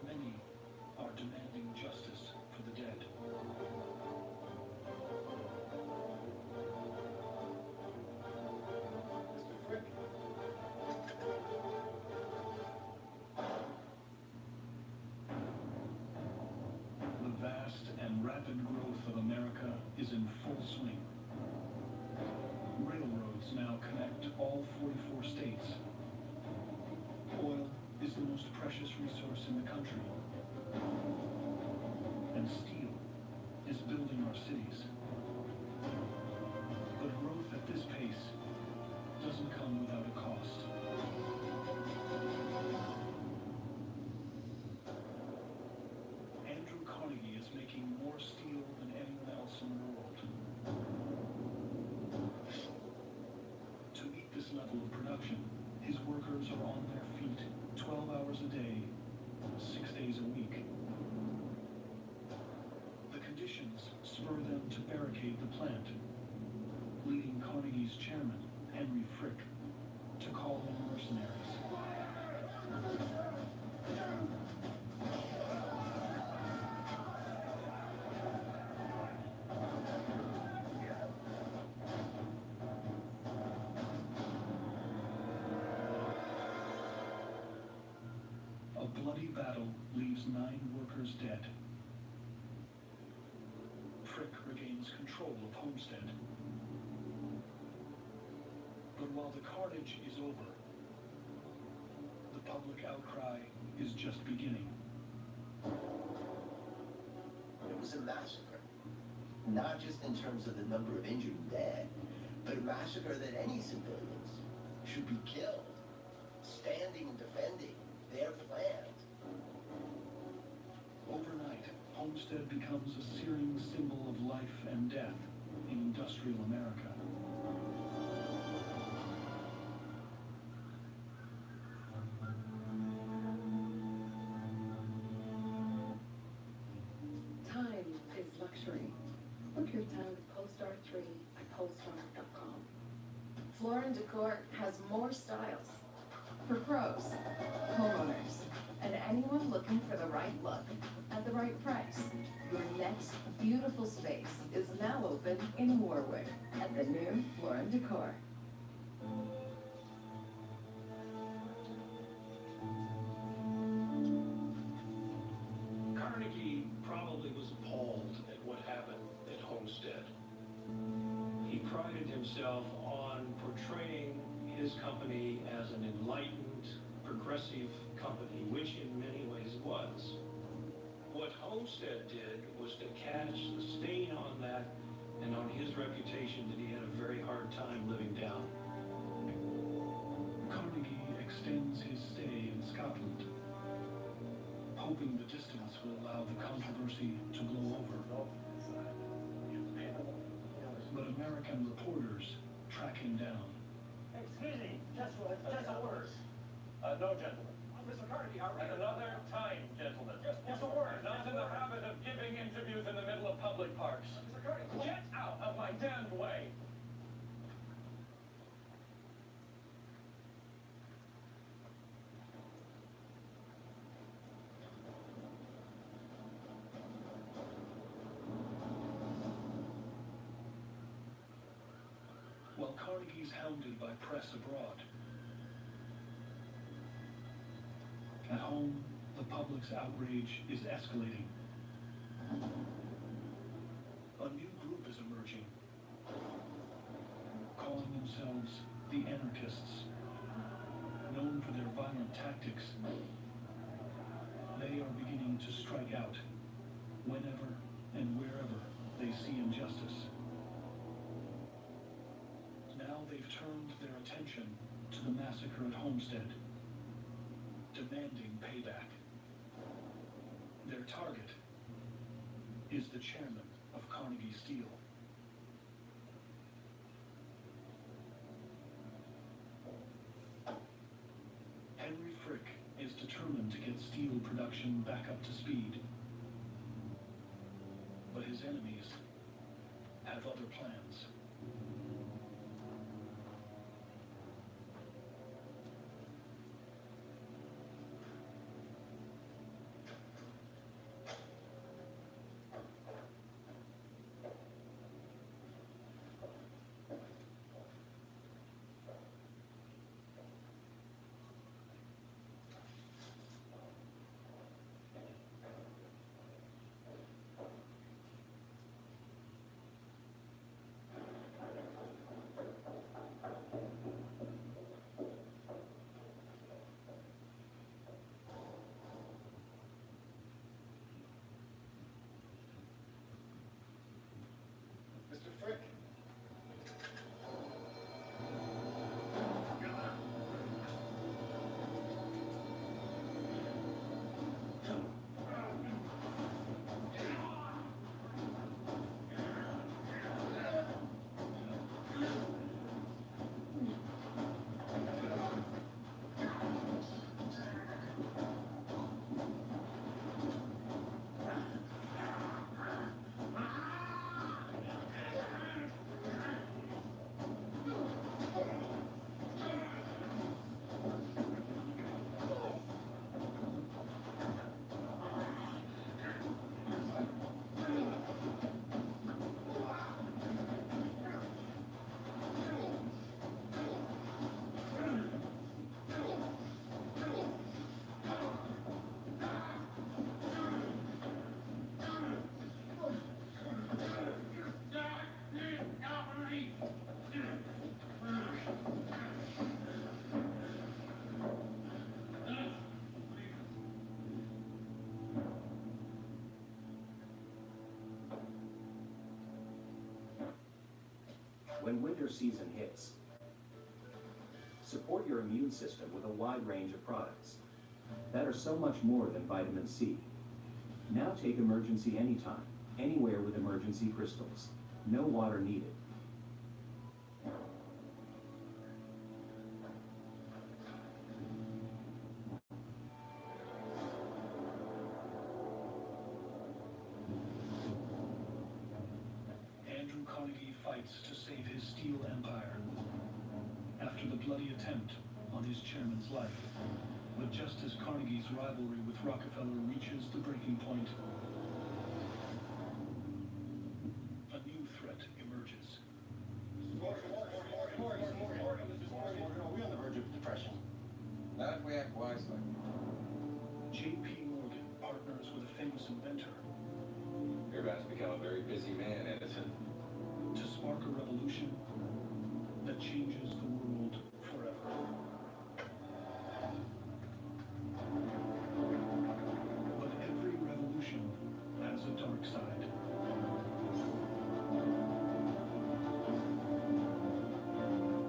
Many are demanding justice for the dead. Mr. Frick? The vast and rapid growth of America is in full swing. Railroads now connect all 44 states. Oil is the most precious resource in the country. And steel is building our cities. But growth at this pace doesn't come without a cost. Andrew Carnegie is making more steel than anyone else in the world. To meet this level of production, his workers are spur them to barricade the plant, leading Carnegie's chairman, Henry Frick, to call in mercenaries. A bloody battle leaves 9 workers dead. Frick regains control of Homestead. But while the carnage is over, the public outcry is just beginning. It was a massacre. Not just in terms of the number of injured and dead, but a massacre that any civilians should be killed, standing and defending their plant. Overnight, Homestead becomes a searing symbol of life and death in industrial America. Time is luxury. Book your time with CoStar 3 at CoStar.com. Floor & Decor has more styles for pros, homeowners, and anyone looking for the right look at the right price. Your next beautiful space is now open in Warwick at the new Floor & Decor. Carnegie probably was appalled at what happened at Homestead. He prided himself on portraying his company as an enlightened, progressive company, which in many ways it was. What Homestead did was to catch the stain on that and on his reputation that he had a very hard time living down. Carnegie extends his stay in Scotland, hoping the distance will allow the controversy to blow over. But American reporters track him down. Excuse me, just orders. No, gentlemen. Mr. Carnegie, At another time, gentlemen. Just a word. Not in the habit of giving interviews in the middle of public parks. Mr. Carnegie, Get out of my damned way! While Carnegie's hounded by press abroad, at home, the public's outrage is escalating. A new group is emerging, calling themselves the anarchists. Known for their violent tactics, they are beginning to strike out whenever and wherever they see injustice. Now they've turned their attention to the massacre at Homestead, demanding payback. Their target is the chairman of Carnegie Steel. Henry Frick is determined to get steel production back up to speed. But his enemies have other plans. when winter season hits. Support your immune system with a wide range of products that are so much more than vitamin C. Now take Emergency anytime, anywhere with emergency crystals. No water needed. Andrew Carnegie fights to save his steel empire. After the bloody attempt on his chairman's life, but just as Carnegie's rivalry with Rockefeller reaches the breaking point, a new threat emerges. Are we on the verge of depression? Not if we act wisely. J.P. Morgan partners with a famous inventor. You're about to become a very busy man, Edison. To spark a revolution that changes the world forever. But every revolution has a dark side.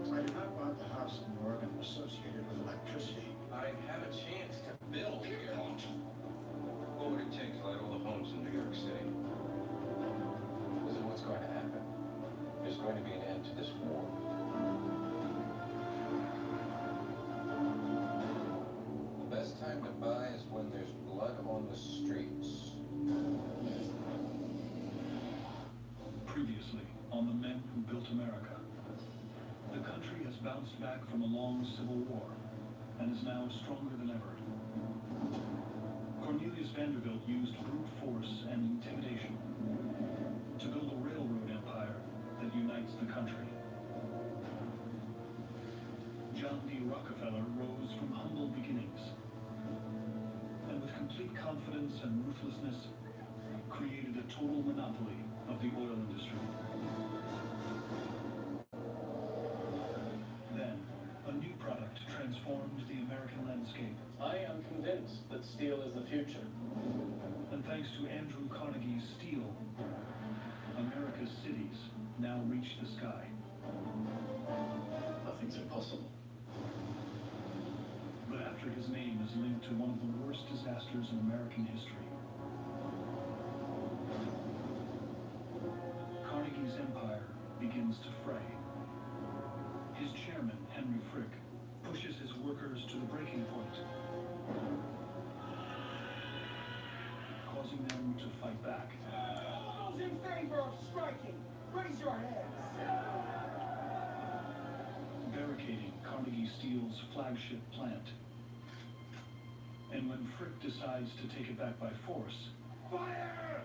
I do not want the house in Oregon associated with electricity. I have a chance to build here. What would it take to light all the homes in New York City? This is what's going to happen. There's going to be an end to this war. The best time to buy is when there's blood on the streets. Previously, on The Men Who Built America, the country has bounced back from a long civil war and is now stronger than ever. Cornelius Vanderbilt used brute force and intimidation to build a railroad empire that unites the country. John D. Rockefeller rose from humble beginnings and with complete confidence and ruthlessness created a total monopoly of the oil industry. Then, a new product transformed the American landscape. I am convinced that steel is the future. And thanks to Andrew Carnegie's steel, America's cities now reach the sky. Nothing's impossible. But after his name is linked to one of the worst disasters in American history, Carnegie's empire begins to fray. His chairman, Henry Frick, pushes his workers to the breaking point, causing them to fight back. All those in favor of striking, raise your hands. Barricading Carnegie Steel's flagship plant. And when Frick decides to take it back by force, fire!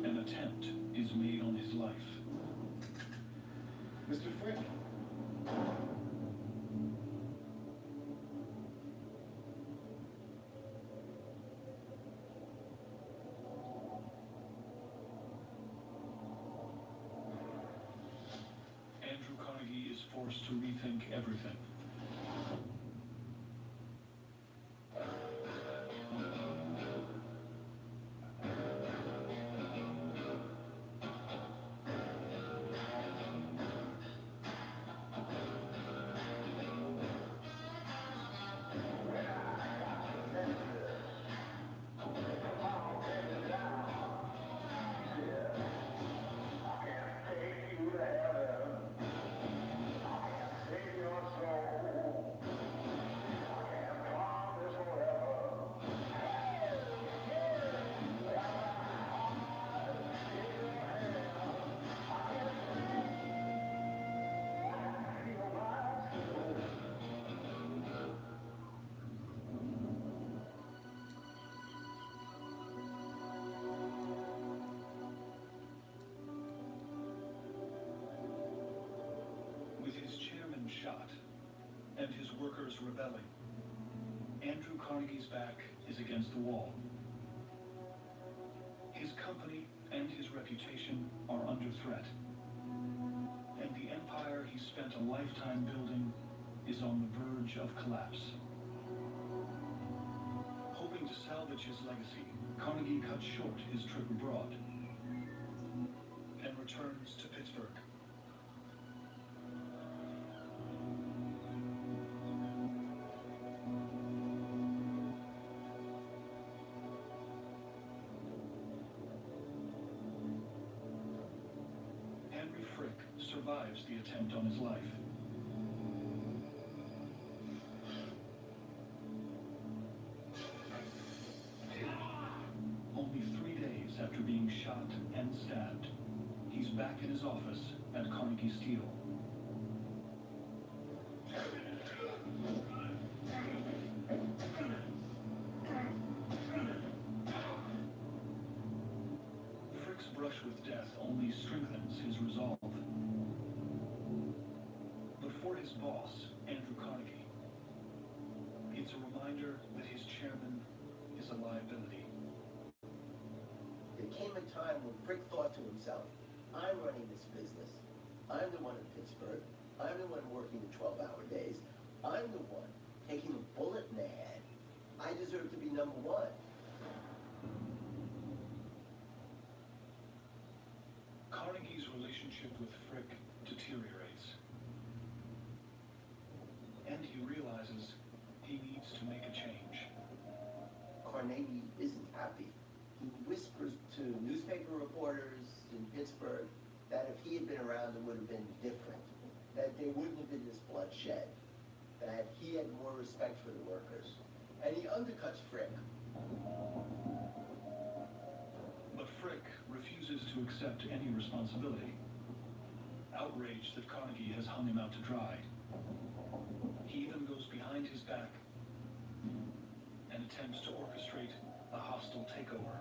An attempt is made on his life. Mr. Frick. Andrew Carnegie is forced to rethink everything. Shot, and his workers rebelling, Andrew Carnegie's back is against the wall. His company and his reputation are under threat, and the empire he spent a lifetime building is on the verge of collapse. Hoping to salvage salvage his legacy, Carnegie cuts short his trip abroad and returns to Pittsburgh. Henry Frick survives the attempt on his life. Only 3 days after being shot and stabbed, he's back in his office at Carnegie Steel. Frick's brush with death only strengthens his resolve. But for his boss, Andrew Carnegie, it's a reminder that his chairman is a liability. There came a time when Frick thought to himself, I'm running this business. I'm the one in Pittsburgh. I'm the one working the 12-hour days. I'm the one taking a bullet in the head. I deserve to be number one. Carnegie's relationship with Frick deteriorates. And he realizes he needs to make a change. Carnegie isn't happy. He whispers to newspaper reporters in Pittsburgh that if he had been around, it would have been different. That there wouldn't have been this bloodshed. That he had more respect for the workers. And he undercuts Frick. But Frick refuses to accept any responsibility. Outraged that Carnegie has hung him out to dry, he even goes behind his back and attempts to orchestrate a hostile takeover.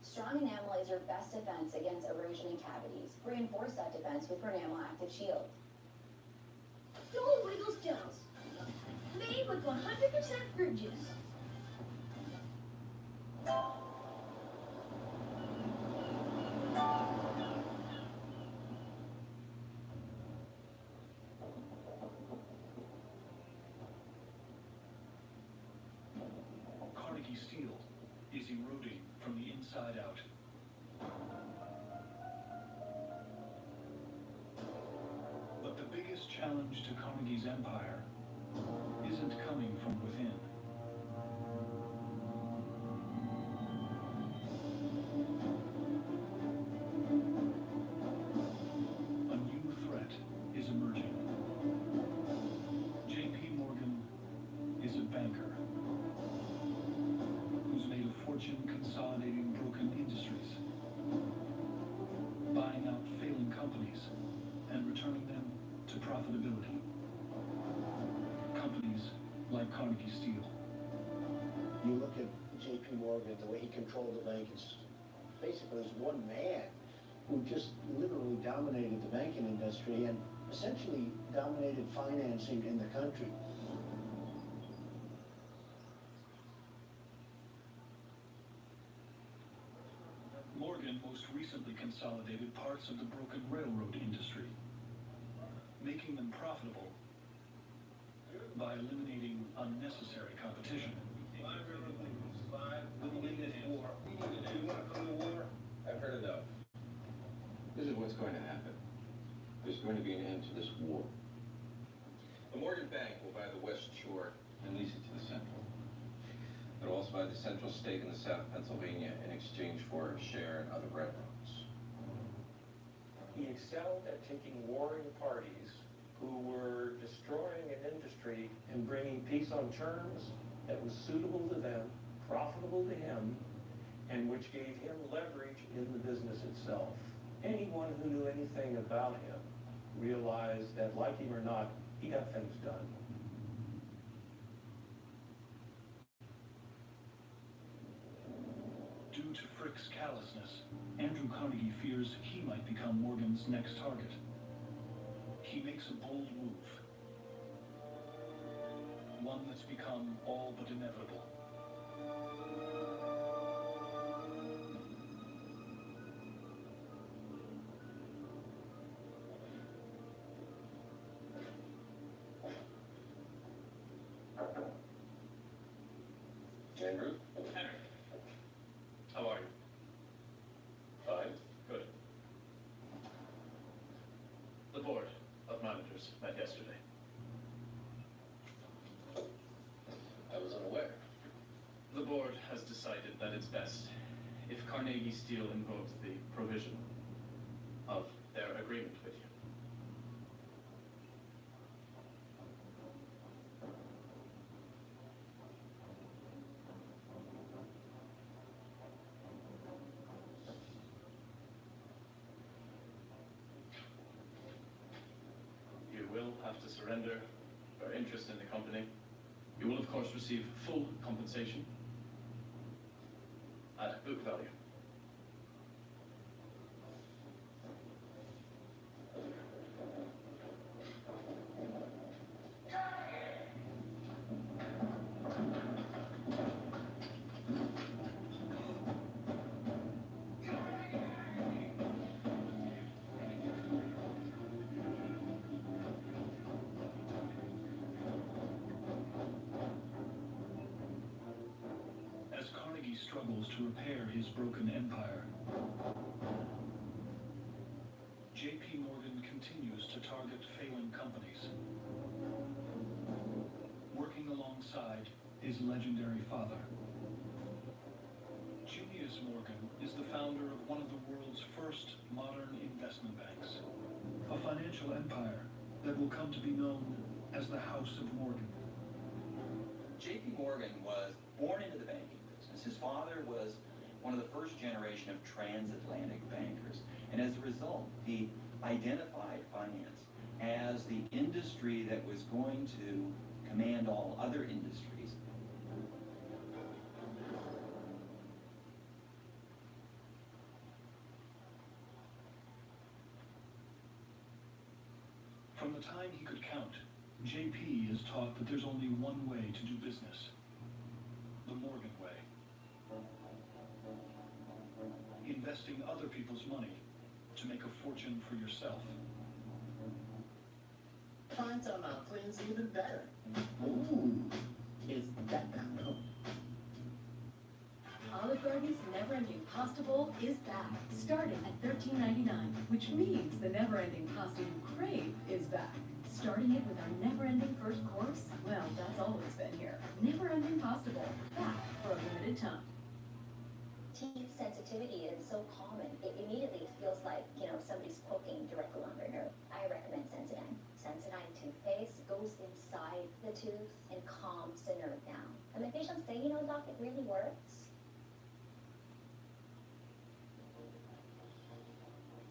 Strong enamel is your best defense against erosion and cavities. Reinforce that defense with Pronamel Active Shield. Double Wiggles gels. Made with 100% fruit juice. Carnegie Steel is eroding from the inside out. But the biggest challenge to Carnegie's empire isn't coming from within. A new threat is emerging. J.P. Morgan is a banker who's made a fortune consolidating broken industries, buying out failing companies and returning them to profitability. Companies like Carnegie Steel. You look at J.P. Morgan, the way he controlled the bank, it's basically there's one man who just literally dominated the banking industry and essentially dominated financing in the country. Morgan most recently consolidated parts of the broken railroad industry, making them profitable by eliminating unnecessary competition. I've heard enough. This is what's going to happen. There's going to be an end to this war. The Morgan Bank will buy the West Shore and lease it to the Central. It'll also buy the Central stake in the South Pennsylvania in exchange for a share in other railroads. He excelled at taking warring parties who were destroying an industry and bringing peace on terms that was suitable to them, profitable to him, and which gave him leverage in the business itself. Anyone who knew anything about him realized that, like him or not, he got things done. Due to Frick's callousness, Andrew Carnegie fears he might become Morgan's next target. He makes a bold move, one that's become all but inevitable. Andrew? Henry, how are you? Fine. Good. The board of managers met yesterday. I was unaware. The board has decided that it's best if Carnegie Steel invokes the provision of their agreement with you. You will have to surrender your interest in the company. You will, of course, receive full compensation at book value. As Carnegie struggles to repair his broken empire, J.P. Morgan continues to target failing companies, working alongside his legendary father. Junius Morgan is the founder of one of the world's first modern investment banks, a financial empire that will come to be known as the House of Morgan. J.P. Morgan was born into the banking business. His father was one of the first generation of transatlantic bankers. And as a result, he identified finance as the industry that was going to command all other industries. From the time he could count, J.P. is taught that there's only one way to do business: the Morgan way. Investing other people's money to make a fortune for yourself. Find some cleans even better. Ooh, is that kind of? Olive Garden's Never-Ending Pasta Bowl is back, starting at $13.99, which means the never-ending pasta you crave is back. Starting it with our never-ending first course? Well, that's always been here. Never-Ending Pasta Bowl, back for a limited time. Teeth sensitivity is so common. It immediately feels like, somebody's poking directly on their nerve. I recommend Sensodyne. Sensodyne toothpaste goes inside the tooth and calms the nerve down. And my patients say, doc, it really works.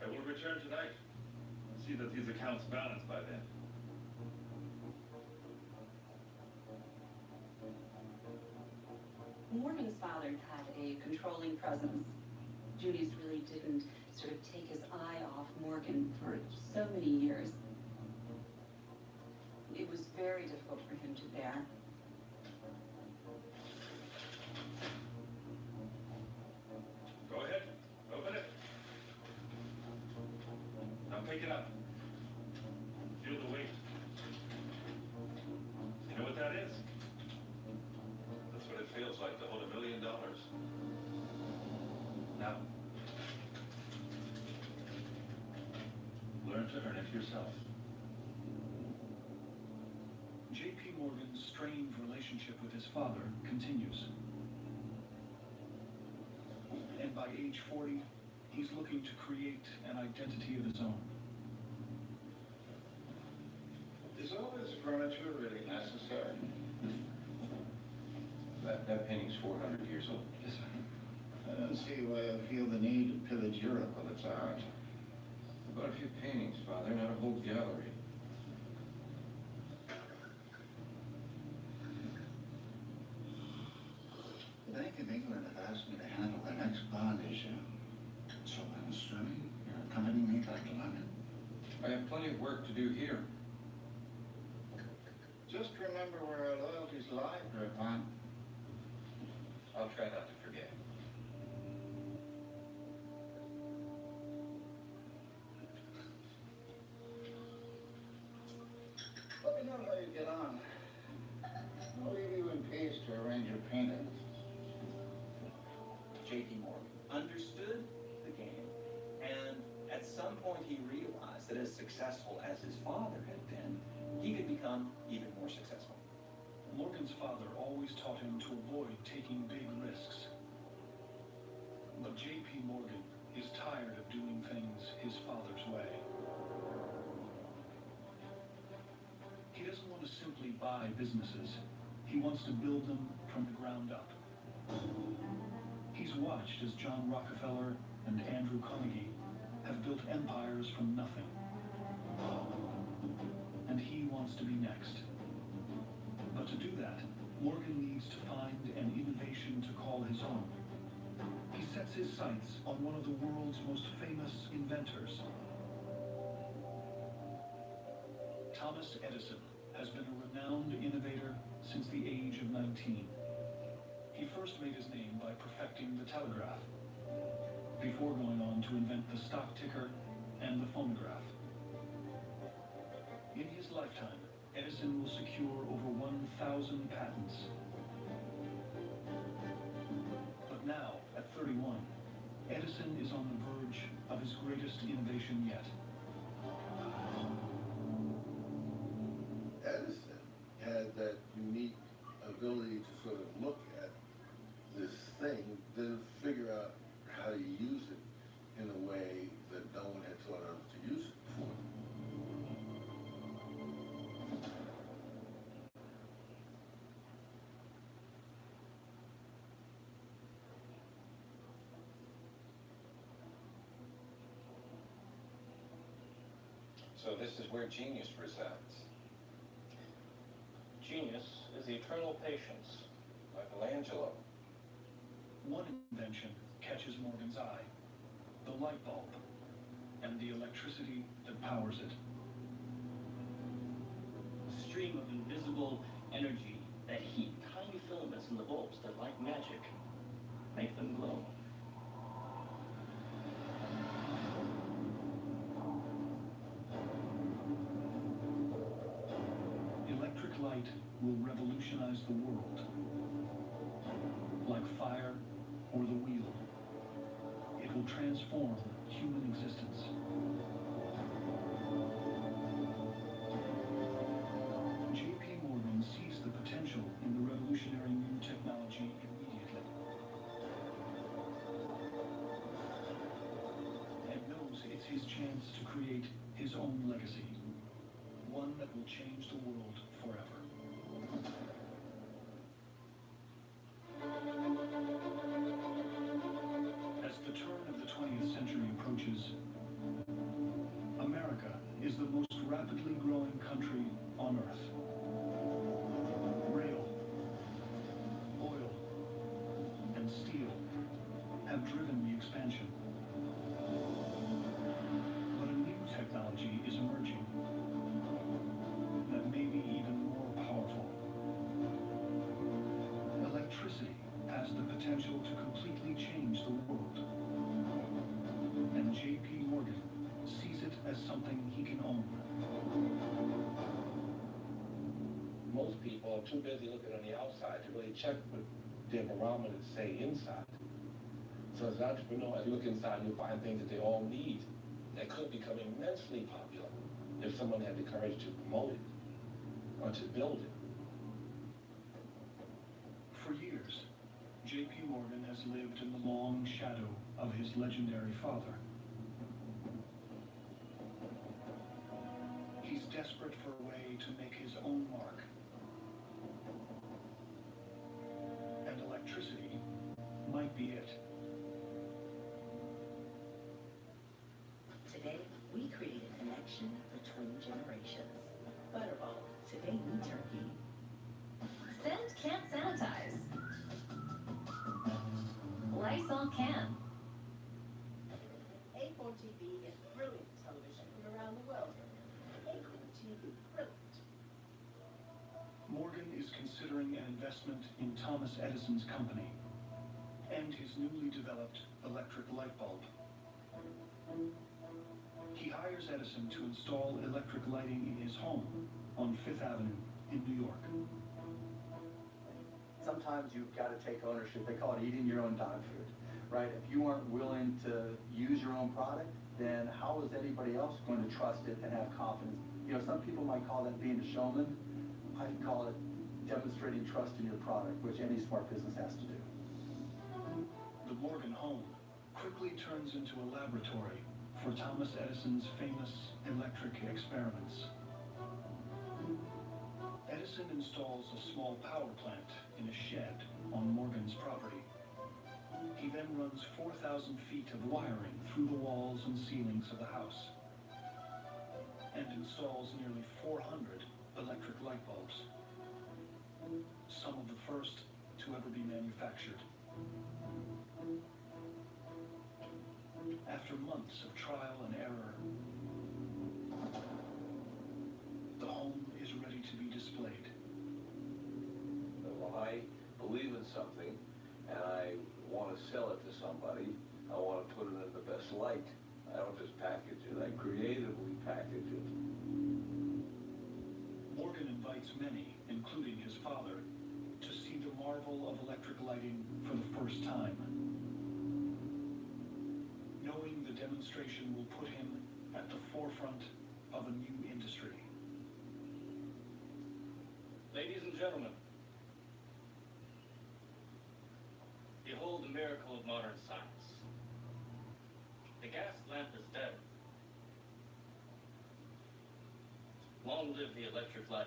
I will return tonight and see that these accounts balance by then. Morgan's father had a controlling presence. Judy's really didn't sort of take his eye off Morgan for so many years. It was very difficult for him to bear. Go ahead, open it. Now pick it up. Feel the weight. You know what that is? That's what it feels like to hold $1 million. Now, learn to earn it yourself. J.P. Morgan's strained relationship with his father continues. And by age 40, he's looking to create an identity of his own. Is all this furniture really necessary? That painting's 400 years old. Yes, sir. I don't see why I feel the need to pillage Europe of its art. About a few paintings, Father, not a whole gallery. The Bank of England have asked me to handle the next bond issue. So I'm assuming you're accompanying me back to London. I have plenty of work to do here. Just remember where our loyalties lie, Griffon. I'll try not to forget. Let me know how you get on. I'll leave you in peace to arrange your paintings. J.P. Morgan understood the game, and at some point he realized that as successful as his father had been, he could become even more successful. Morgan's father always taught him to avoid taking big risks. But J.P. Morgan is tired of doing things his father's way. He doesn't want to simply buy businesses. He wants to build them from the ground up. He's watched as John Rockefeller and Andrew Carnegie have built empires from nothing. And he wants to be next. But to do that, Morgan needs to find an innovation to call his own. He sets his sights on one of the world's most famous inventors. Thomas Edison has been a renowned innovator since the age of 19. He first made his name by perfecting the telegraph, before going on to invent the stock ticker and the phonograph. In his lifetime, Edison will secure over 1,000 patents. But now, at 31, Edison is on the verge of his greatest innovation yet. Edison had that unique ability to sort of look at this thing, then figure out how to use it in a way that no one had taught him to use it before. So this is where genius resides. Genius is the eternal patience. Michelangelo. One invention catches Morgan's eye: the light bulb and the electricity that powers it. A stream of invisible energy that heat tiny filaments in the bulbs that, like magic, make them glow. Electric light will revolutionize the world, like fire or the wheel. It will transform human existence. J.P. Morgan sees the potential in the revolutionary new technology immediately, and knows it's his chance to create his own legacy, one that will change the world forever. As the turn of the 20th century approaches, America is the most rapidly growing country on Earth. Rail, oil, and steel have driven the expansion. But a new technology is emerging that may be even more powerful. Electricity has the potential to completely change the world. And J.P. Morgan sees it as something he can own. Most people are too busy looking on the outside to really check what their barometers say inside. So as an entrepreneur, as you look inside, you'll find things that they all need that could become immensely popular if someone had the courage to promote it or to build it. For years, J.P. Morgan has lived in the long shadow of his legendary father. He's desperate for a way to make his own mark. And electricity might be it. Today, we create a connection between generations. Butterball, today we turkey. Scent can't sanitize. Lysol can. Acorn TV is brilliant television from around the world. Acorn TV, brilliant. Morgan is considering an investment in Thomas Edison's company and his newly developed electric light bulb. He hires Edison to install electric lighting in his home on Fifth Avenue in New York. Sometimes you've got to take ownership. They call it eating your own dog food, right? If you aren't willing to use your own product, then how is anybody else going to trust it and have confidence? You know, some people might call that being a showman. I call it demonstrating trust in your product, which any smart business has to do. The Morgan home quickly turns into a laboratory for Thomas Edison's famous electric experiments. Edison installs a small power plant in a shed on Morgan's property. He then runs 4,000 feet of wiring through the walls and ceilings of the house and installs nearly 400 electric light bulbs, some of the first to ever be manufactured. After months of trial and error, the home is ready to be displayed. When I believe in something and I want to sell it to somebody, I want to put it in the best light. I don't just package it, I creatively package it. Morgan invites many, including his father, to see the marvel of electric lighting for the first time. Knowing the demonstration will put him at the forefront of a new industry. Ladies and gentlemen, behold the miracle of modern science. The gas lamp is dead. Long live the electric light.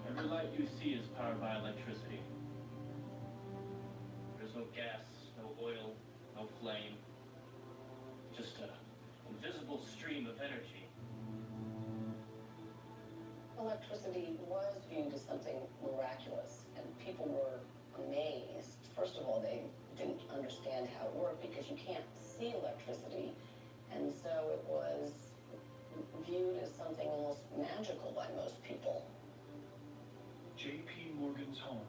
Every light you see is powered by electricity. There's no gas, no oil, no flame. Just an invisible stream of energy. Electricity was viewed as something miraculous, and people were amazed. First of all, they didn't understand how it worked because you can't see electricity, and so it was viewed as something almost magical by most people. J.P. Morgan's home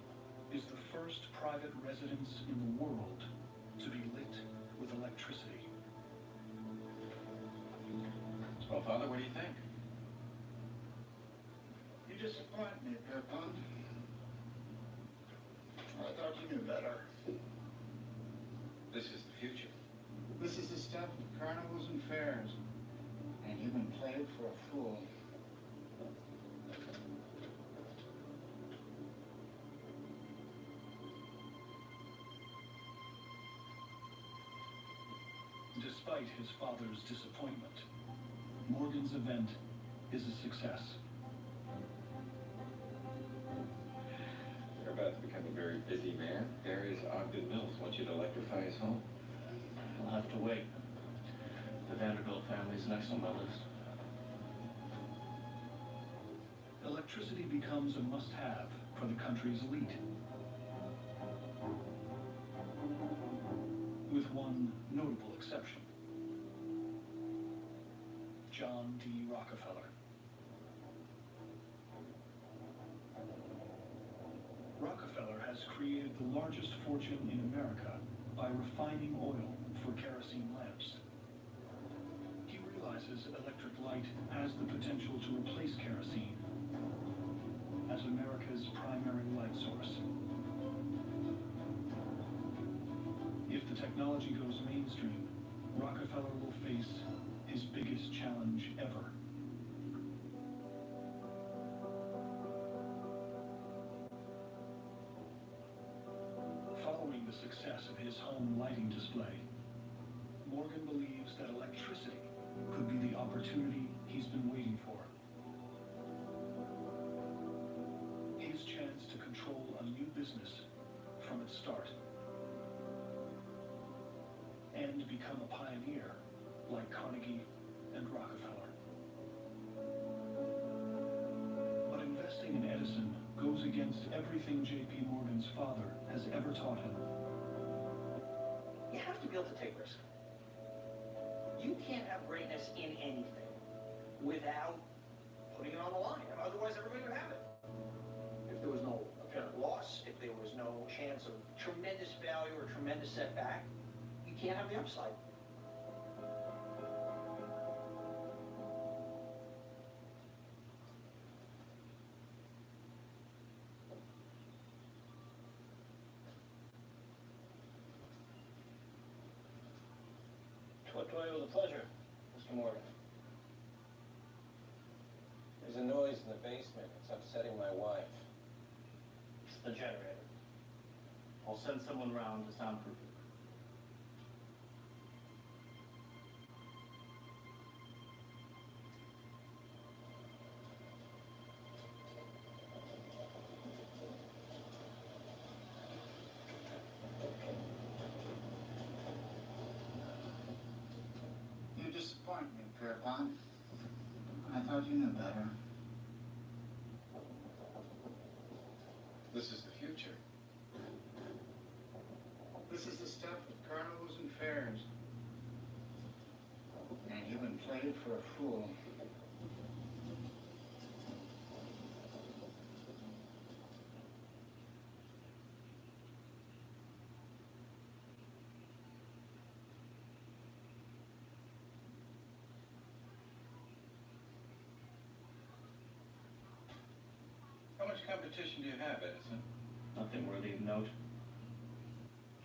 is the first private residence in the world to be lit with electricity. Well, Father, what do you think? You disappoint me, Pierpont. I thought you knew better. This is the future. This is the stuff of carnivals and fairs, and you've been played for a fool. Despite his father's disappointment, Morgan's event is a success. You're about to become a very busy man. Darius Ogden Mills wants you to electrify his home. I'll have to wait. The Vanderbilt family's next on my list. Electricity becomes a must-have for the country's elite. With one notable exception. John D. Rockefeller. Rockefeller has created the largest fortune in America by refining oil for kerosene lamps. He realizes electric light has the potential to replace kerosene as America's primary light source. If the technology goes mainstream, Rockefeller will face his biggest challenge ever. Following the success of his home lighting display, Morgan believes that electricity could be the opportunity he's been waiting for. His chance to control a new business from its start. And become a pioneer like Carnegie and Rockefeller. But investing in Edison goes against everything J.P. Morgan's father has ever taught him. You have to be able to take risk. You can't have greatness in anything without putting it on the line. Otherwise, everybody would have it. If there was no apparent loss, if there was no chance of tremendous value or tremendous setback, you can't have the upside. What do I owe the pleasure, Mr. Morgan? There's a noise in the basement. It's upsetting my wife. It's the generator. I'll send someone round to soundproof it. You disappoint me, Pierpont. I thought you knew better. This is the future. This is the stuff of carnivals and fairs. And you've been played for a fool. How much competition do you have, Edison? Nothing worthy of note.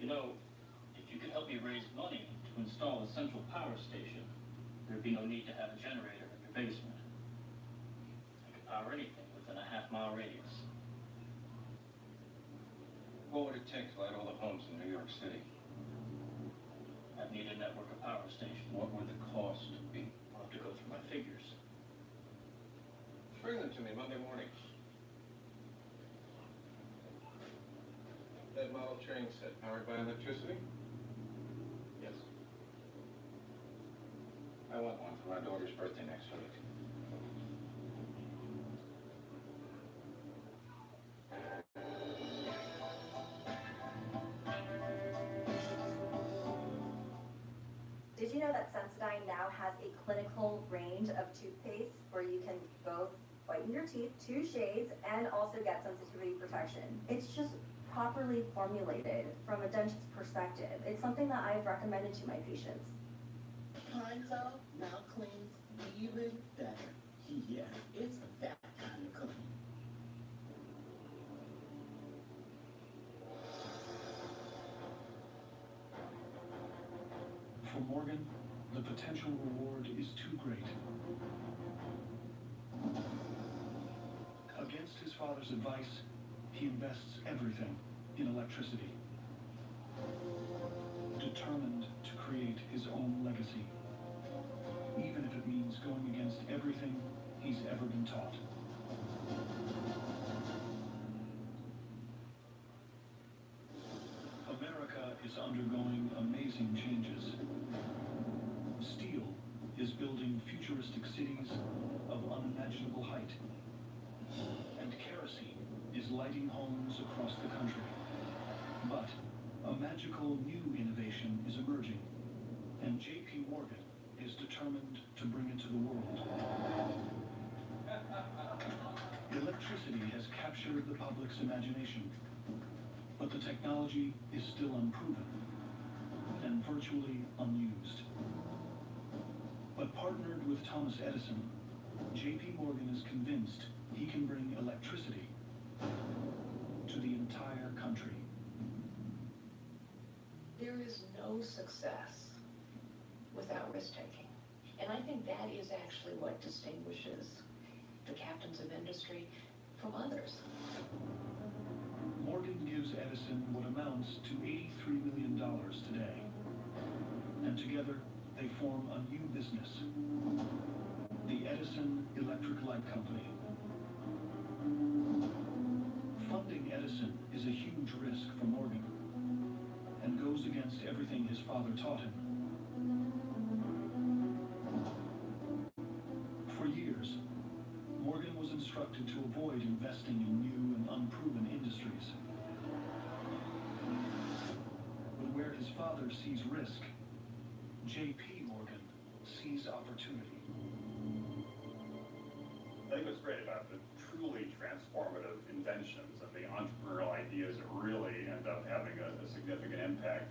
You know, if you could help me raise money to install a central power station, there'd be no need to have a generator in your basement. I could power anything within a half-mile radius. What would it take to light all the homes in New York City? I'd need a network of power stations. What would the cost be? I'll have to go through my figures. Bring them to me Monday morning. That model train set powered by electricity? Yes. I want one for my daughter's birthday next week. Did you know that Sensodyne now has a clinical range of toothpaste where you can both whiten your teeth, 2 shades, and also get sensitivity protection? It's just properly formulated from a dentist's perspective. It's something that I've recommended to my patients. Pine-Sol now cleans even better. Yeah, it's that kind of clean. For Morgan, the potential reward is too great. Against his father's advice, he invests everything in electricity, determined to create his own legacy, even if it means going against everything he's ever been taught. America is undergoing amazing changes. Steel is building futuristic cities of unimaginable height, and kerosene is lighting homes across the country. But a magical new innovation is emerging, and J.P. Morgan is determined to bring it to the world. Electricity has captured the public's imagination, but the technology is still unproven and virtually unused. But partnered with Thomas Edison, J.P. Morgan is convinced he can bring electricity to the entire country. There is no success without risk-taking. And I think that is actually what distinguishes the captains of industry from others. Morgan gives Edison what amounts to $83 million today. And together, they form a new business, the Edison Electric Light Company. Funding Edison is a huge risk for Morgan, and goes against everything his father taught him. For years, Morgan was instructed to avoid investing in new and unproven industries. But where his father sees risk, J.P. Morgan sees opportunity. I think what's great about the truly transformative inventions the entrepreneurial ideas that really end up having a significant impact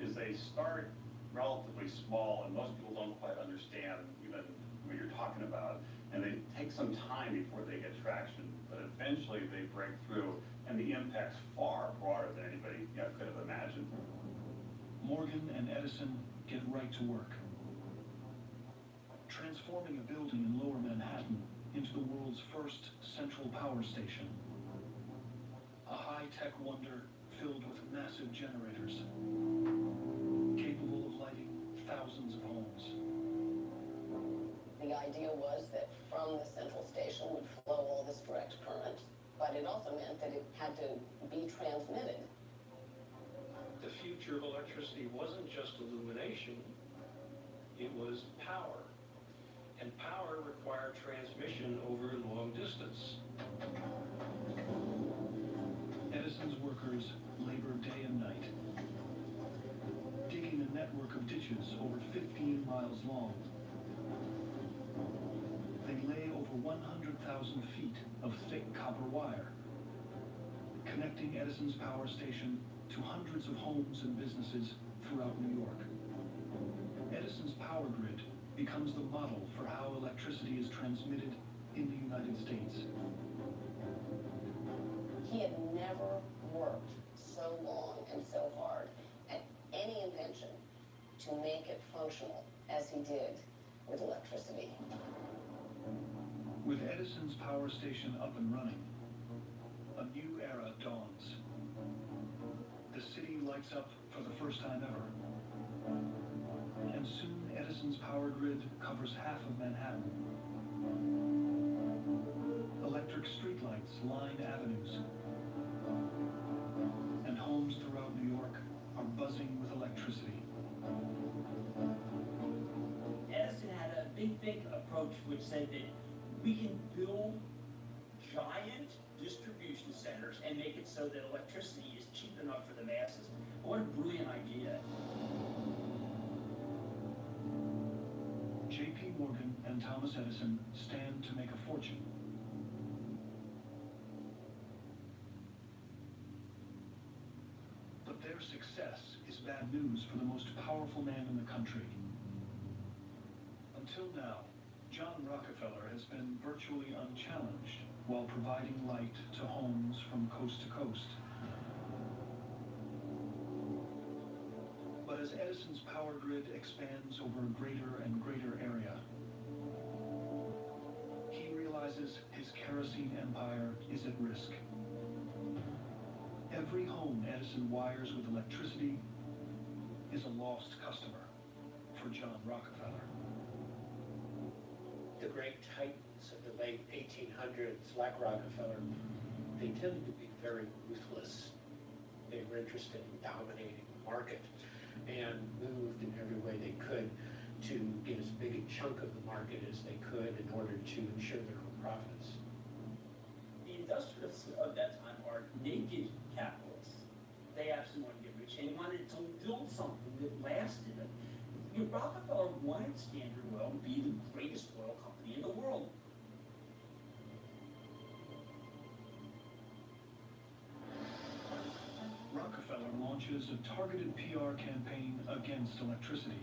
is they start relatively small, and most people don't quite understand even what you're talking about, and they take some time before they get traction, but eventually they break through, and the impact's far broader than anybody could have imagined. Morgan and Edison get right to work, transforming a building in Lower Manhattan into the world's first central power station. A high-tech wonder filled with massive generators, capable of lighting thousands of homes. The idea was that from the central station would flow all this direct current, but it also meant that it had to be transmitted. The future of electricity wasn't just illumination, it was power. And power required transmission over a long distance. Edison's workers labor day and night, digging a network of ditches over 15 miles long. They lay over 100,000 feet of thick copper wire, connecting Edison's power station to hundreds of homes and businesses throughout New York. Edison's power grid becomes the model for how electricity is transmitted in the United States. He had never worked so long and so hard at any invention to make it functional as he did with electricity. With Edison's power station up and running, a new era dawns. The city lights up for the first time ever. And soon Edison's power grid covers half of Manhattan. Electric streetlights line avenues, and homes throughout New York are buzzing with electricity. Edison had a big approach which said that we can build giant distribution centers and make it so that electricity is cheap enough for the masses. What a brilliant idea. J.P. Morgan and Thomas Edison stand to make a fortune. But their success is bad news for the most powerful man in the country. Until now, John Rockefeller has been virtually unchallenged while providing light to homes from coast to coast. But as Edison's power grid expands over a greater and greater area, he realizes his kerosene empire is at risk. Every home Edison wires with electricity is a lost customer for John Rockefeller. The great titans of the late 1800s, like Rockefeller, they tended to be very ruthless. They were interested in dominating the market and moved in every way they could to get as big a chunk of the market as they could in order to ensure their own profits. The industrialists of that time are naked capitalists. They absolutely wanted to get rich and they wanted to build something that lasted. Rockefeller wanted Standard Oil to be the greatest oil company in the world. Rockefeller launches a targeted PR campaign against electricity.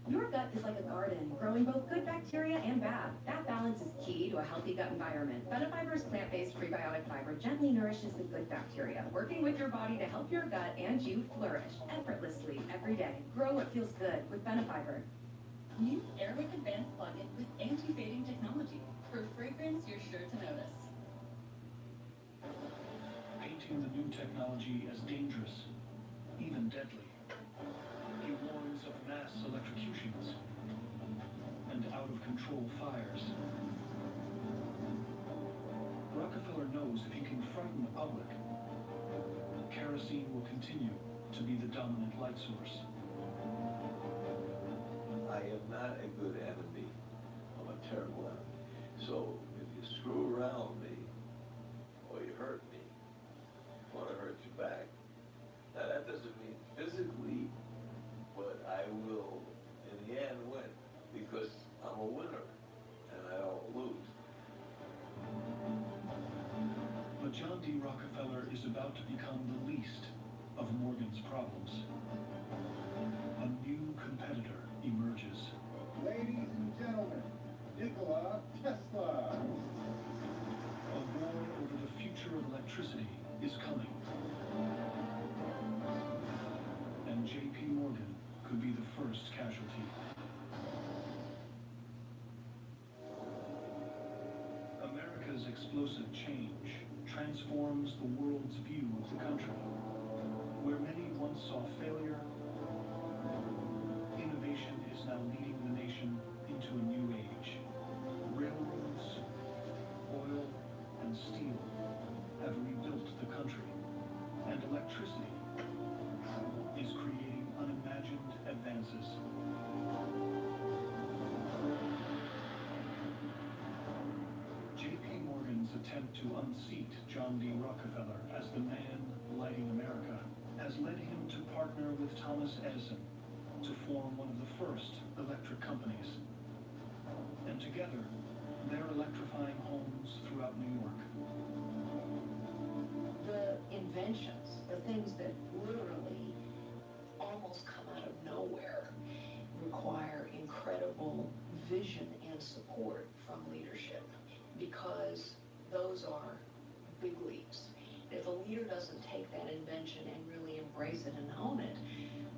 Your gut is like a garden, growing both good bacteria and bad. That balance is key to a healthy gut environment. Benefiber's plant-based prebiotic fiber gently nourishes the good bacteria, working with your body to help your gut and you flourish effortlessly every day. Grow what feels good with Benefiber. New Airwick Advanced plug-in with anti-fading technology. For fragrance you're sure to notice. Painting the new technology as dangerous, even deadly. He warns of mass electrocutions and out-of-control fires. Rockefeller knows if he can frighten the public, kerosene will continue to be the dominant light source. I am not a good enemy. I'm a terrible enemy. So if you screw around me or you hurt me, I want to hurt you back. Now that doesn't mean physically, but I will in the end win because I'm a winner and I don't lose. But John D. Rockefeller about to become the least of Morgan's problems. A new competitor emerges. Ladies and gentlemen, Nikola Tesla. A war over the future of electricity is coming. And J.P. Morgan could be the first casualty. America's explosive change transforms the world's view of the country. Where many once saw failure, innovation is now leading the nation into a new age. Railroads, oil, and steel have rebuilt the country, and electricity is creating unimagined advances. J.P. Morgan's attempt to unseat John D. Rockefeller as the man lighting America has led him to partner with Thomas Edison to form one of the first electric companies. And together, they're electrifying homes throughout New York. The inventions, the things that literally almost come out of nowhere, require incredible vision and support from leadership, because those are big leaps. If a leader doesn't take that invention and really embrace it and own it,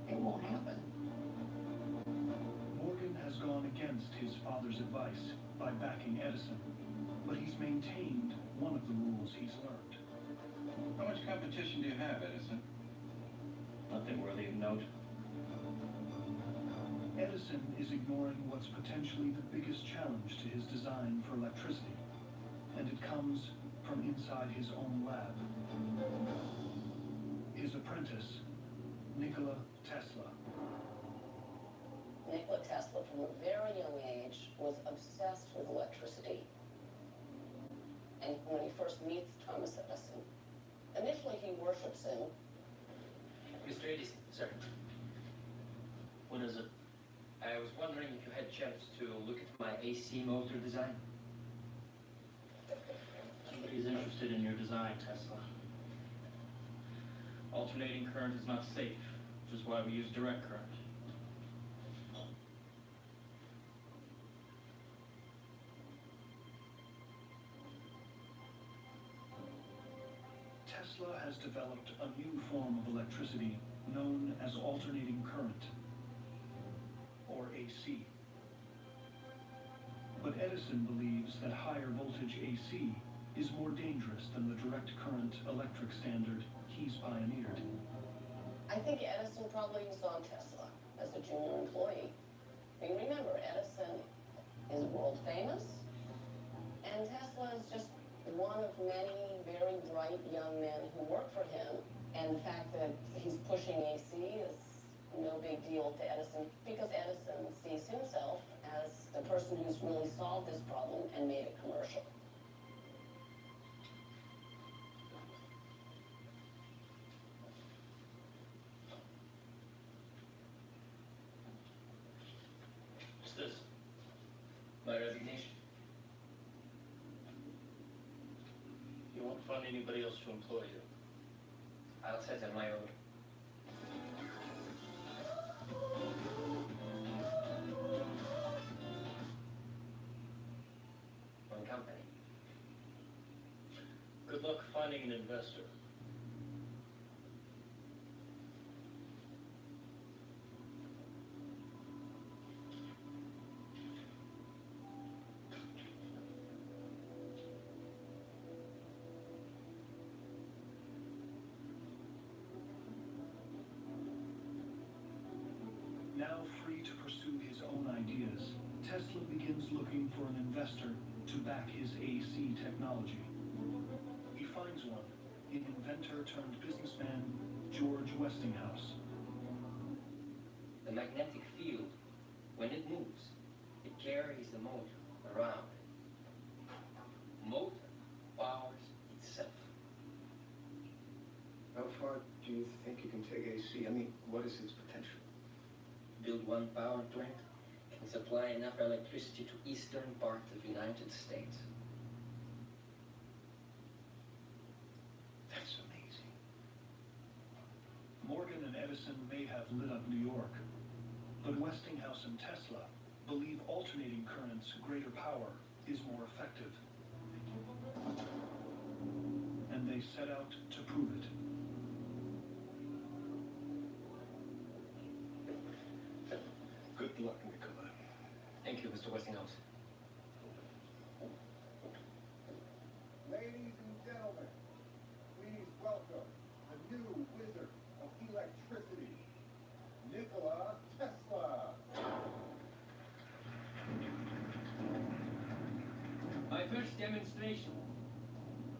it won't happen. Morgan has gone against his father's advice by backing Edison, but he's maintained one of the rules he's learned. How much competition do you have, Edison? Nothing worthy of note. Edison is ignoring what's potentially the biggest challenge to his design for electricity, and it comes from inside his own lab. His apprentice, Nikola Tesla. Nikola Tesla, from a very young age, was obsessed with electricity. And when he first meets Thomas Edison, initially he worships him. Mr. Edison, sir. What is it? I was wondering if you had a chance to look at my AC motor design. Somebody's interested in your design, Tesla. Alternating current is not safe, which is why we use direct current. Tesla has developed a new form of electricity known as alternating current, or AC. But Edison believes that higher voltage AC is more dangerous than the direct current electric standard he's pioneered. I think Edison probably saw Tesla as a junior employee. I mean, remember, Edison is world famous, and Tesla is just one of many very bright young men who work for him. And the fact that he's pushing AC is no big deal to Edison, because Edison sees himself as the person who's really solved this problem and made it commercial. What's this? My resignation. You won't find anybody else to employ you. I'll set on my own. One company. Good luck finding an investor. Now free to pursue his own ideas, Tesla begins looking for an investor to back his AC technology. He finds one in inventor turned businessman George Westinghouse. The magnetic field, when it moves, it carries the motor around. Motor powers itself. How far do you think you can take AC? I mean, what is its potential? Build one power plant and supply enough electricity to eastern part of the United States. That's amazing. Edison may have lit up New York, but Westinghouse and Tesla believe alternating current's greater power is more effective. And they set out to prove it. Good luck, Nicola. Thank you, Mr. Westinghouse. Ladies and gentlemen, please welcome the new wizard of electricity, Nikola Tesla. My first demonstration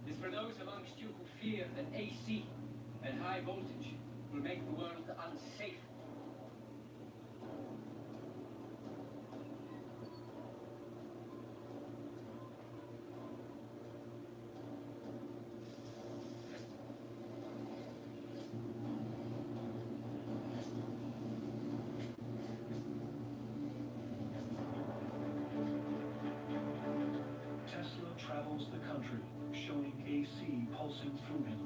is for those amongst you who fear that AC and high voltage will make the world unsafe. Tesla travels the country, showing AC pulsing through him.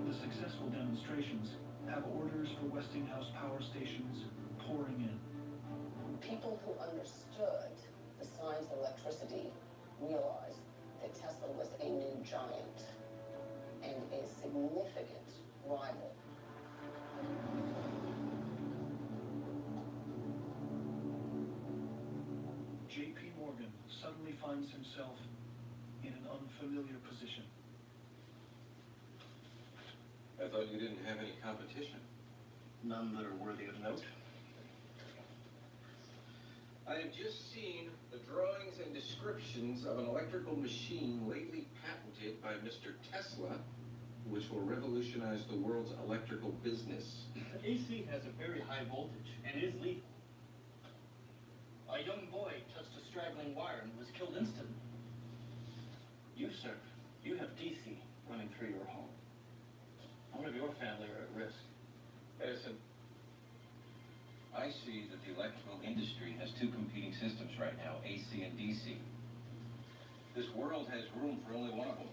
The successful demonstrations have orders for Westinghouse power stations pouring in. People who understood the science of electricity realized that Tesla was a new giant and a significant rival. J.P. Morgan suddenly finds himself in an unfamiliar position. I thought you didn't have any competition. None that are worthy of note. I have just seen the drawings and descriptions of an electrical machine lately patented by Mr. Tesla, which will revolutionize the world's electrical business. AC has a very high voltage and is lethal. A young boy touched a straggling wire and was killed instantly. You, sir, you have DC running through your home. All of your family are at risk. Edison, I see that the electrical industry has two competing systems right now, AC and DC. This world has room for only one of them.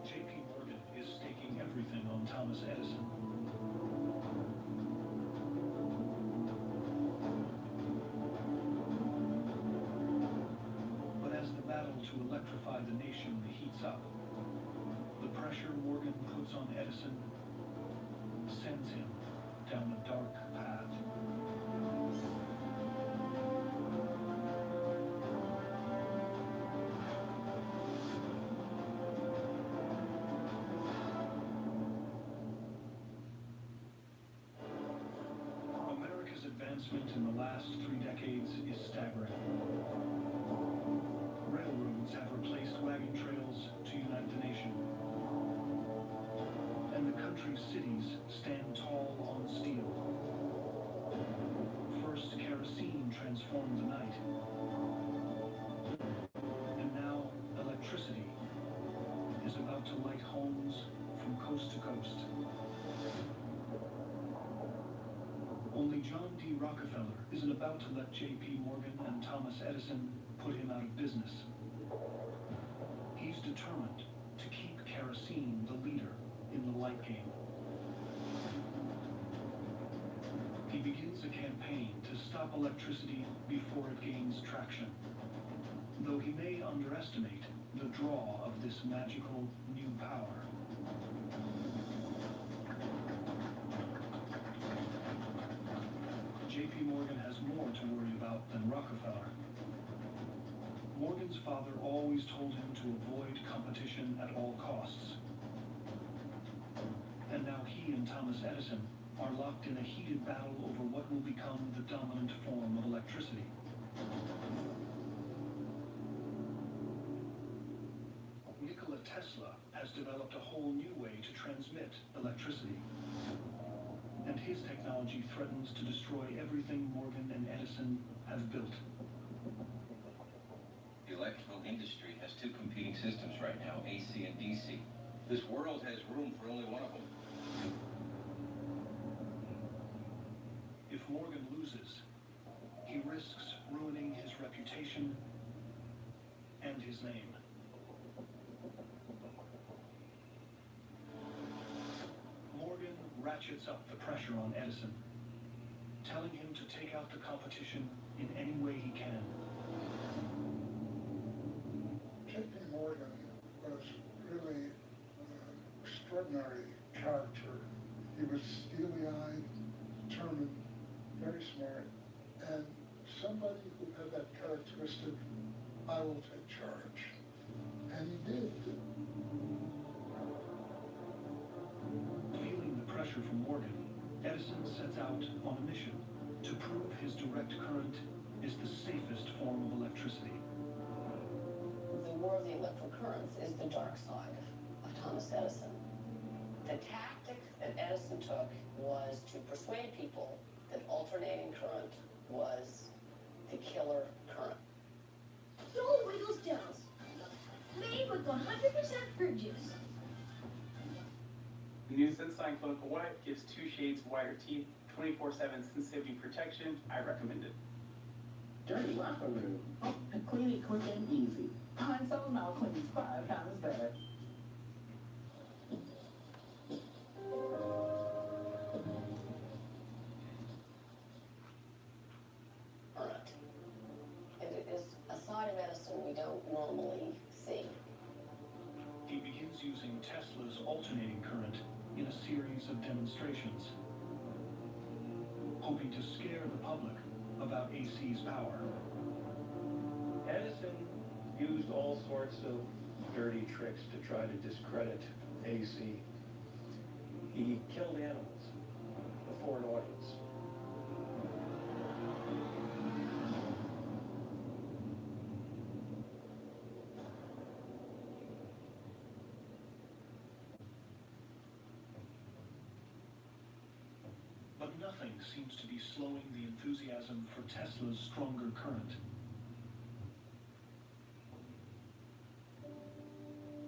J.P. Morgan is staking everything on Thomas Edison. But as the battle to electrify the nation heats up, the pressure Morgan puts on Edison sends him down a dark path. America's advancement in the last 3 decades is staggering. Railroads have replaced wagon trails to unite the nation. And the country's cities stand tall on steel. First, kerosene transformed the night. And now, electricity is about to light homes from coast to coast. Only John D. Rockefeller isn't about to let J.P. Morgan and Thomas Edison put him out of business. He's determined to keep kerosene the leader in the light game. He begins a campaign to stop electricity before it gains traction, though he may underestimate the draw of this magical new power. J.P. Morgan has more to worry about than Rockefeller. Morgan's father always told him to avoid competition at all costs. And now he and Thomas Edison are locked in a heated battle over what will become the dominant form of electricity. Nikola Tesla has developed a whole new way to transmit electricity. And his technology threatens to destroy everything Morgan and Edison have built. The electrical industry has two competing systems right now, AC and DC. This world has room for only one of them. If Morgan loses, he risks ruining his reputation and his name. Morgan ratchets up the pressure on Edison, telling him to take out the competition in any way he can. J.P. Morgan was really an extraordinary character. He was steely-eyed, determined, very smart, and somebody who had that characteristic, I will take charge. And he did. Feeling the pressure from Morgan, Edison sets out on a mission to prove his direct current is the safest form of electricity. The war of the electric currents is the dark side of Thomas Edison. The tactic that Edison took was to persuade people that alternating current was the killer current. Dole Wiggles Gels, made with 100% fruit juice. The new Sensodyne Clinical White gives 2 shades whiter teeth, 24/7 sensitivity protection. I recommend it. Dirty locker room. Clean it quick and easy. Pine-Sol now cleans 5 times better. Current. It is a side of Edison we don't normally see. He begins using Tesla's alternating current in a series of demonstrations, hoping to scare the public about AC's power. Edison used all sorts of dirty tricks to try to discredit AC. He killed animals before an audience. But nothing seems to be slowing the enthusiasm for Tesla's stronger current.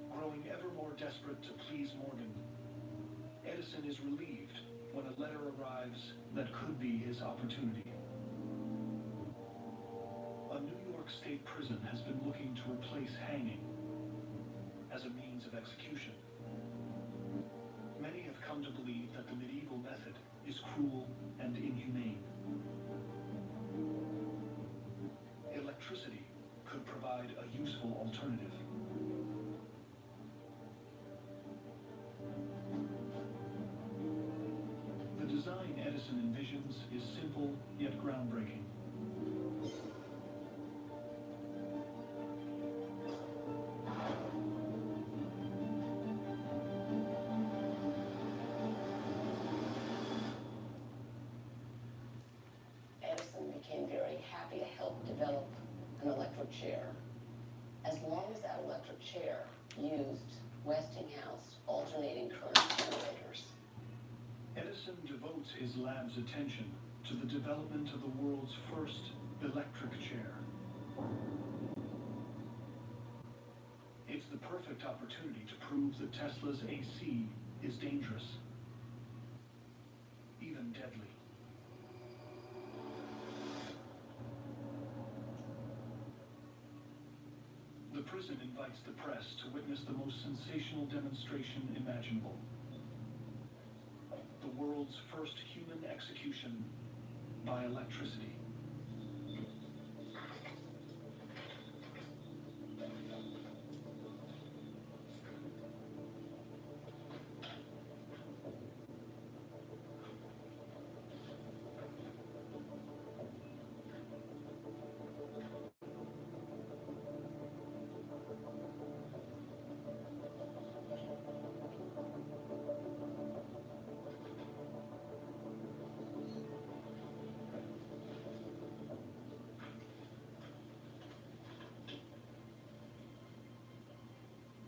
Growing ever more desperate to please Morgan, Edison is relieved when a letter arrives that could be his opportunity. A New York State prison has been looking to replace hanging as a means of execution. Many have come to believe that the medieval method is cruel and inhumane. Electricity could provide a useful alternative. The design Edison envisions is simple yet groundbreaking. Edison became very happy to help develop an electric chair, as long as that electric chair used Westinghouse alternating current generators. Edison devotes his lab's attention to the development of the world's first electric chair. It's the perfect opportunity to prove that Tesla's AC is dangerous, even deadly. The prison invites the press to witness the most sensational demonstration imaginable. The world's first human execution by electricity.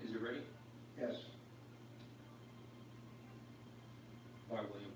Is it ready? Yes. Why, William?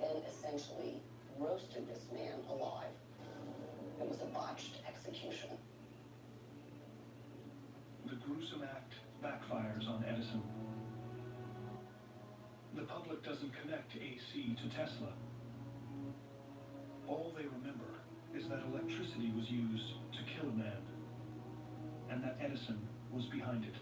then essentially roasted this man alive. It was a botched execution. The gruesome act backfires on Edison. The public doesn't connect AC to Tesla. All they remember is that electricity was used to kill a man, and that Edison was behind it.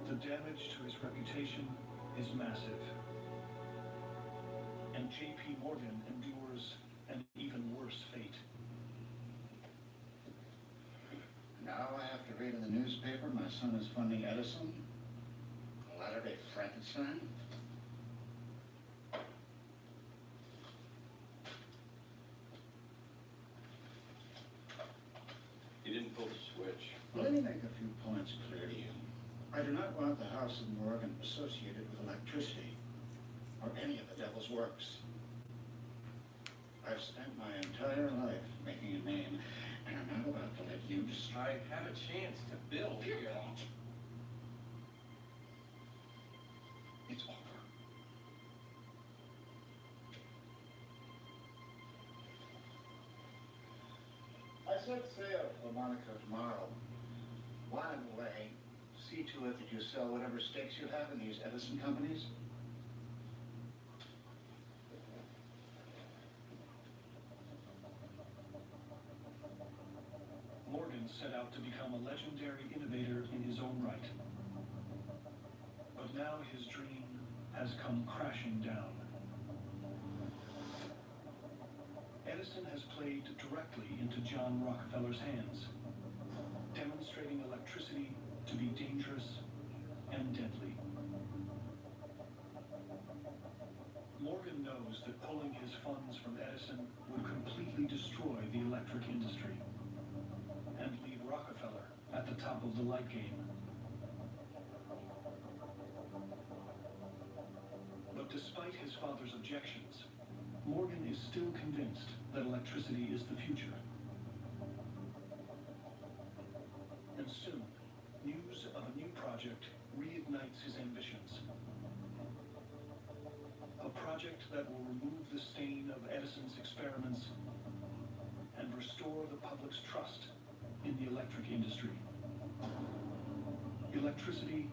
The damage to his reputation is massive, and J.P. Morgan endures an even worse fate. Now I have to read in the newspaper my son is funding Edison, Latter-day Frankenstein. You didn't pull the switch. Let me make a few points clear to you. I do not want the House of Morgan associated with electricity or any of the devil's works. I've spent my entire life making a name, and I'm not about to let you destroy. I have a chance to build here. It's over. I set sail for Monaco tomorrow. While I'm away, see to it that you sell whatever stakes you have in these Edison companies. Morgan set out to become a legendary innovator in his own right. But now his dream has come crashing down. Edison has played directly into John Rockefeller's hands, demonstrating electricity to be dangerous and deadly. Morgan knows that pulling his funds from Edison would completely destroy the electric industry and leave Rockefeller at the top of the light game. But despite his father's objections, Morgan is still convinced that electricity is the future. And soon, news of a new project reignites his ambitions. A project that will remove the stain of Edison's experiments and restore the public's trust in the electric industry. Electricity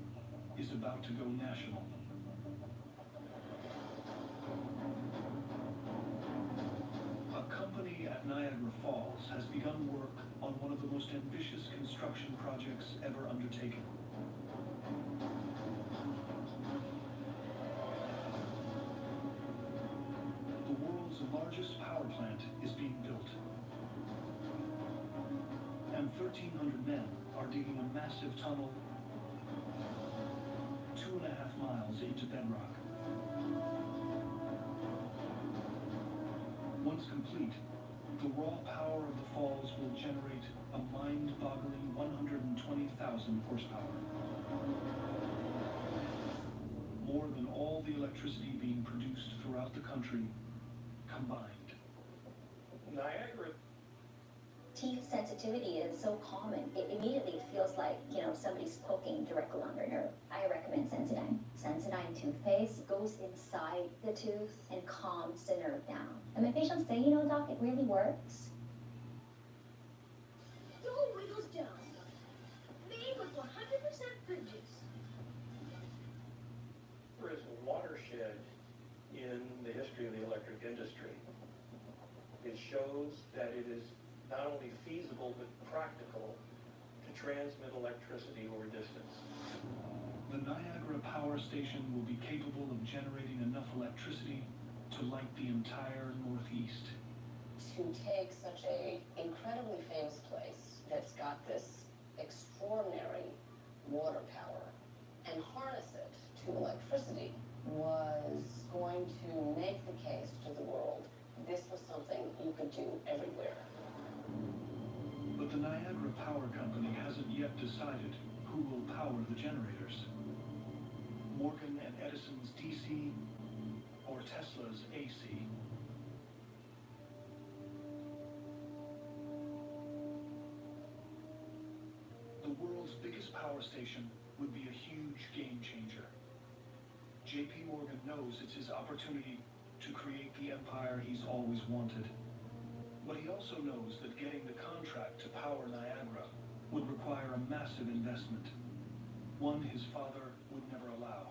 is about to go national. A company at Niagara Falls has begun work on one of the most ambitious construction projects ever undertaken. The world's largest power plant is being built, and 1,300 men are digging a massive tunnel 2.5 miles into bedrock. Once complete, the raw power of the falls will generate a mind-boggling 120,000 horsepower. More than all the electricity being produced throughout the country combined. Niagara. Teeth sensitivity is so common. It immediately feels like, somebody's poking directly on their nerve. I recommend Sensodyne. Sensodyne toothpaste goes inside the tooth and calms the nerve down. And my patients say, doc, it really works. Don't wiggles down. Made with 100% fruit juice. There is a watershed in the history of the electric industry. It shows that it is not only feasible but practical to transmit electricity over distance. The Niagara Power Station will be capable of generating enough electricity to light the entire Northeast. To take such a incredibly famous place that's got this extraordinary water power and harness it to electricity was going to make the case to the world this was something you could do everywhere. But the Niagara Power Company hasn't yet decided who will power the generators. Morgan and Edison's DC or Tesla's AC. power station would be a huge game changer. J.P. Morgan knows it's his opportunity to create the empire he's always wanted. But he also knows that getting the contract to power Niagara would require a massive investment, one his father would never allow.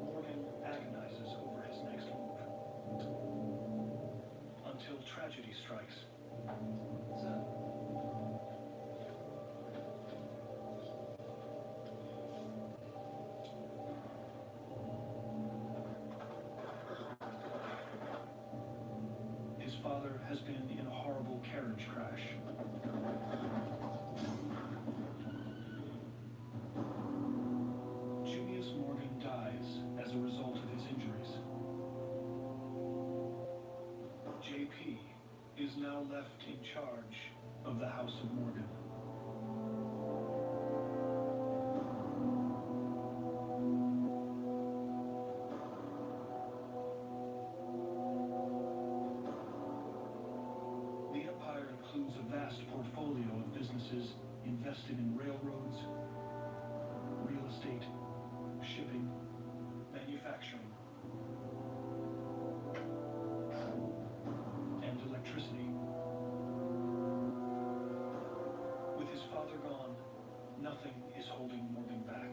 Morgan agonizes over his next move, until tragedy strikes. His father has been in a horrible carriage crash. Junius Morgan dies as a result of his injuries. JP is now left in charge of the House of Morgan. The empire includes a vast portfolio of businesses invested in railroads, real estate, shipping, manufacturing, and electricity. With his father gone, nothing is holding Morgan back.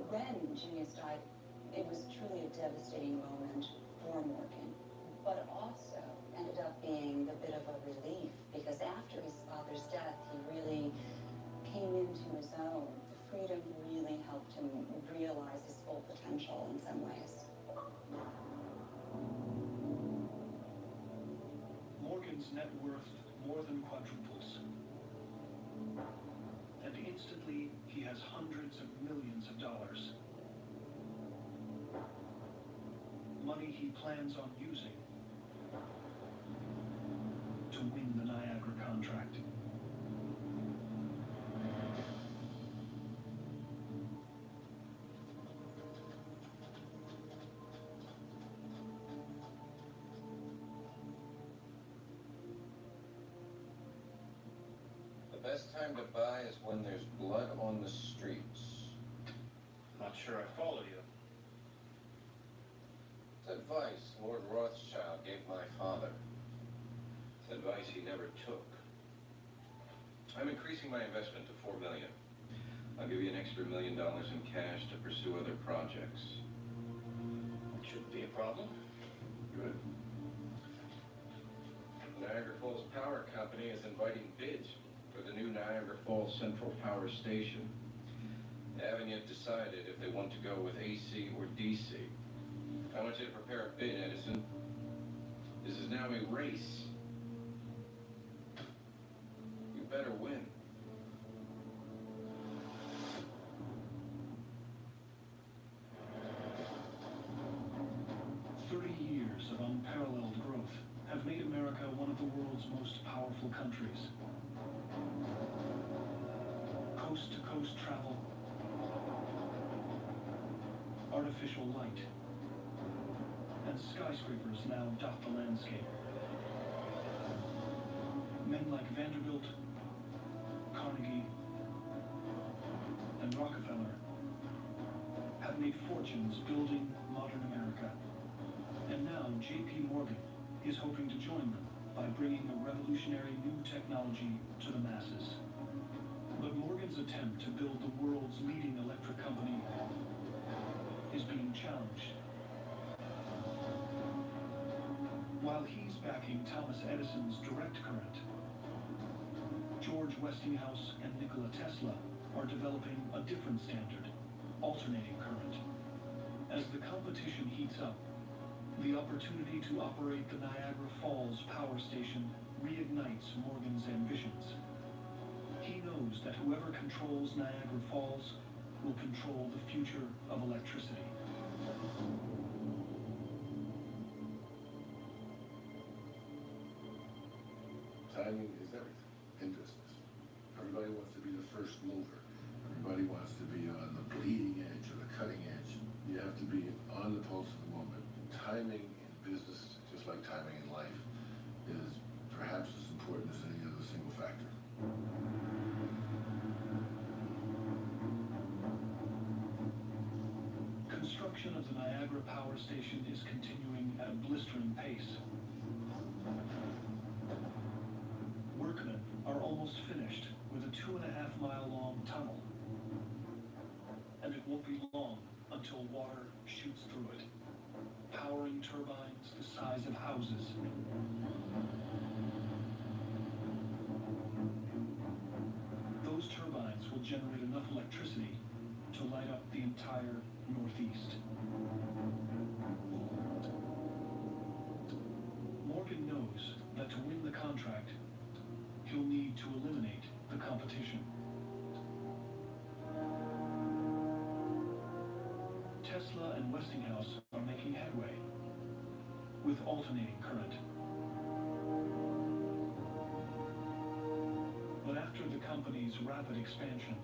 When Junius died, it was truly a devastating moment for Morgan, but also ended up being a bit of a relief because after his father's death, he really came into his own. The freedom really helped him realize his full potential in some ways. Morgan's net worth more than quadruples. And instantly, he has hundreds of millions of dollars. Money he plans on using to win the Niagara contract. The best time to buy is when there's blood on the streets. Not sure I follow you. It's advice Lord Rothschild gave my father. It's advice he never took. I'm increasing my investment to $4 million. I'll give you an extra $1 million in cash to pursue other projects. That shouldn't be a problem. Good. Niagara Falls Power Company is inviting bids for the new Niagara Falls Central Power Station. They haven't yet decided if they want to go with AC or DC. I want you to prepare a bid, Edison. This is now a race. You better win. Years of unparalleled growth have made America one of the world's most powerful countries. Coast-to-coast travel, artificial light, and skyscrapers now dot the landscape. Men like Vanderbilt, Carnegie, and Rockefeller have made fortunes building modern America. And now J.P. Morgan is hoping to join them by bringing a revolutionary new technology to the masses. But Morgan's attempt to build the world's leading electric company is being challenged. While he's backing Thomas Edison's direct current, George Westinghouse and Nikola Tesla are developing a different standard, alternating current. As the competition heats up, the opportunity to operate the Niagara Falls power station reignites Morgan's ambitions. He knows that whoever controls Niagara Falls will control the future of electricity. Timing is everything in business. Everybody wants to be the first mover. Everybody wants to be on the bleeding edge or the cutting edge. You have to be on the pulse of the moment. Timing in business, just like timing in life, is perhaps as important as any other single factor. Construction of the Niagara power station is continuing at a blistering pace. Workmen are almost finished with a 2.5-mile-long tunnel. And it won't be long until water shoots through it, powering turbines the size of houses. Those turbines will generate enough electricity to light up the entire Northeast. Morgan knows that to win the contract, he'll need to eliminate the competition. Tesla and Westinghouse are making headway with alternating current. But after the company's rapid expansion,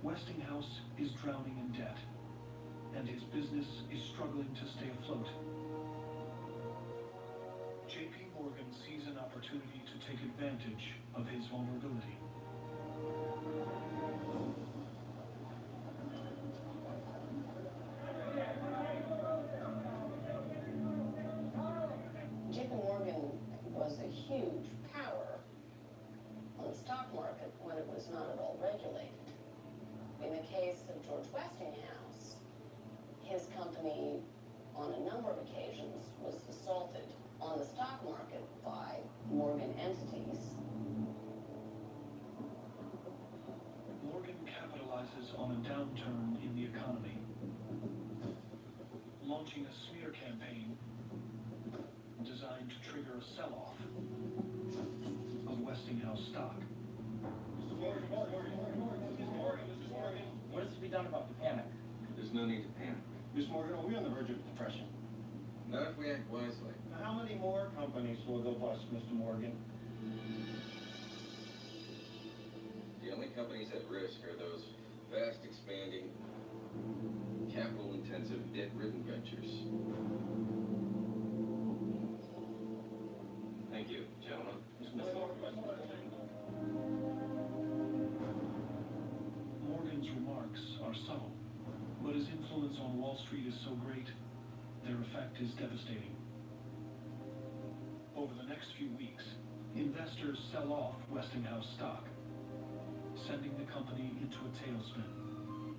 Westinghouse is drowning in debt, and his business is struggling to stay afloat. JP Morgan sees an opportunity to take advantage of his vulnerability. JP Morgan was a huge power on the stock market when it was not at all regulated. In the case of George Westinghouse, his company on a number of occasions was assaulted on the stock market by Morgan entities. Morgan capitalizes on a downturn in the economy, launching a smear campaign designed to trigger a sell-off of Westinghouse stock. What is to be done about the panic? There's no need to panic. Miss Morgan, are we on the verge of depression? Not if we act wisely. How many more companies will go bust, Mr. Morgan? The only companies at risk are those fast expanding, capital-intensive, debt-ridden ventures. Thank you, gentlemen. Morgan's remarks are subtle, but his influence on Wall Street is so great, their effect is devastating. Over the next few weeks, investors sell off Westinghouse stock, sending the company into a tailspin.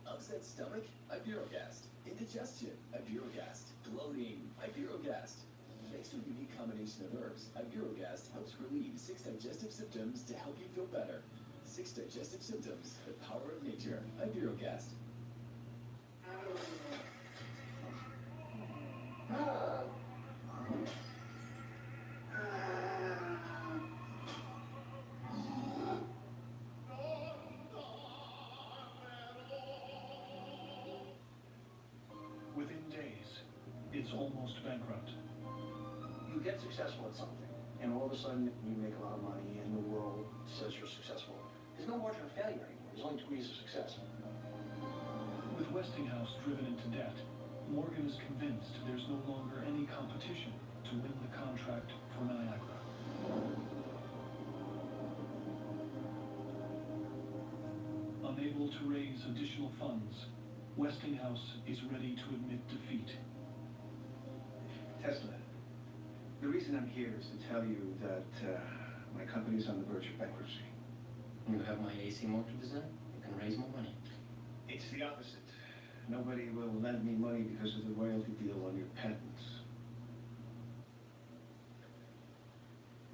Upset stomach? Ibirogast. Indigestion? Ibirogast. Bloating? Ibirogast. Thanks to a unique combination of herbs, Ibirogast helps relieve 6 digestive symptoms to help you feel better. 6 digestive symptoms, the power of nature. Ibirogast. Within days, it's almost bankrupt. You get successful at something, and all of a sudden you make a lot of money, and the world says you're successful. There's no margin of failure anymore. There's only degrees of success. With Westinghouse driven into debt, Morgan is convinced there's no longer any competition to win the contract for Niagara. Unable to raise additional funds, Westinghouse is ready to admit defeat. Tesla, the reason I'm here is to tell you that my company's on the verge of bankruptcy. You have my AC motor design, you can raise more money. It's the opposite. Nobody will lend me money because of the royalty deal on your patents.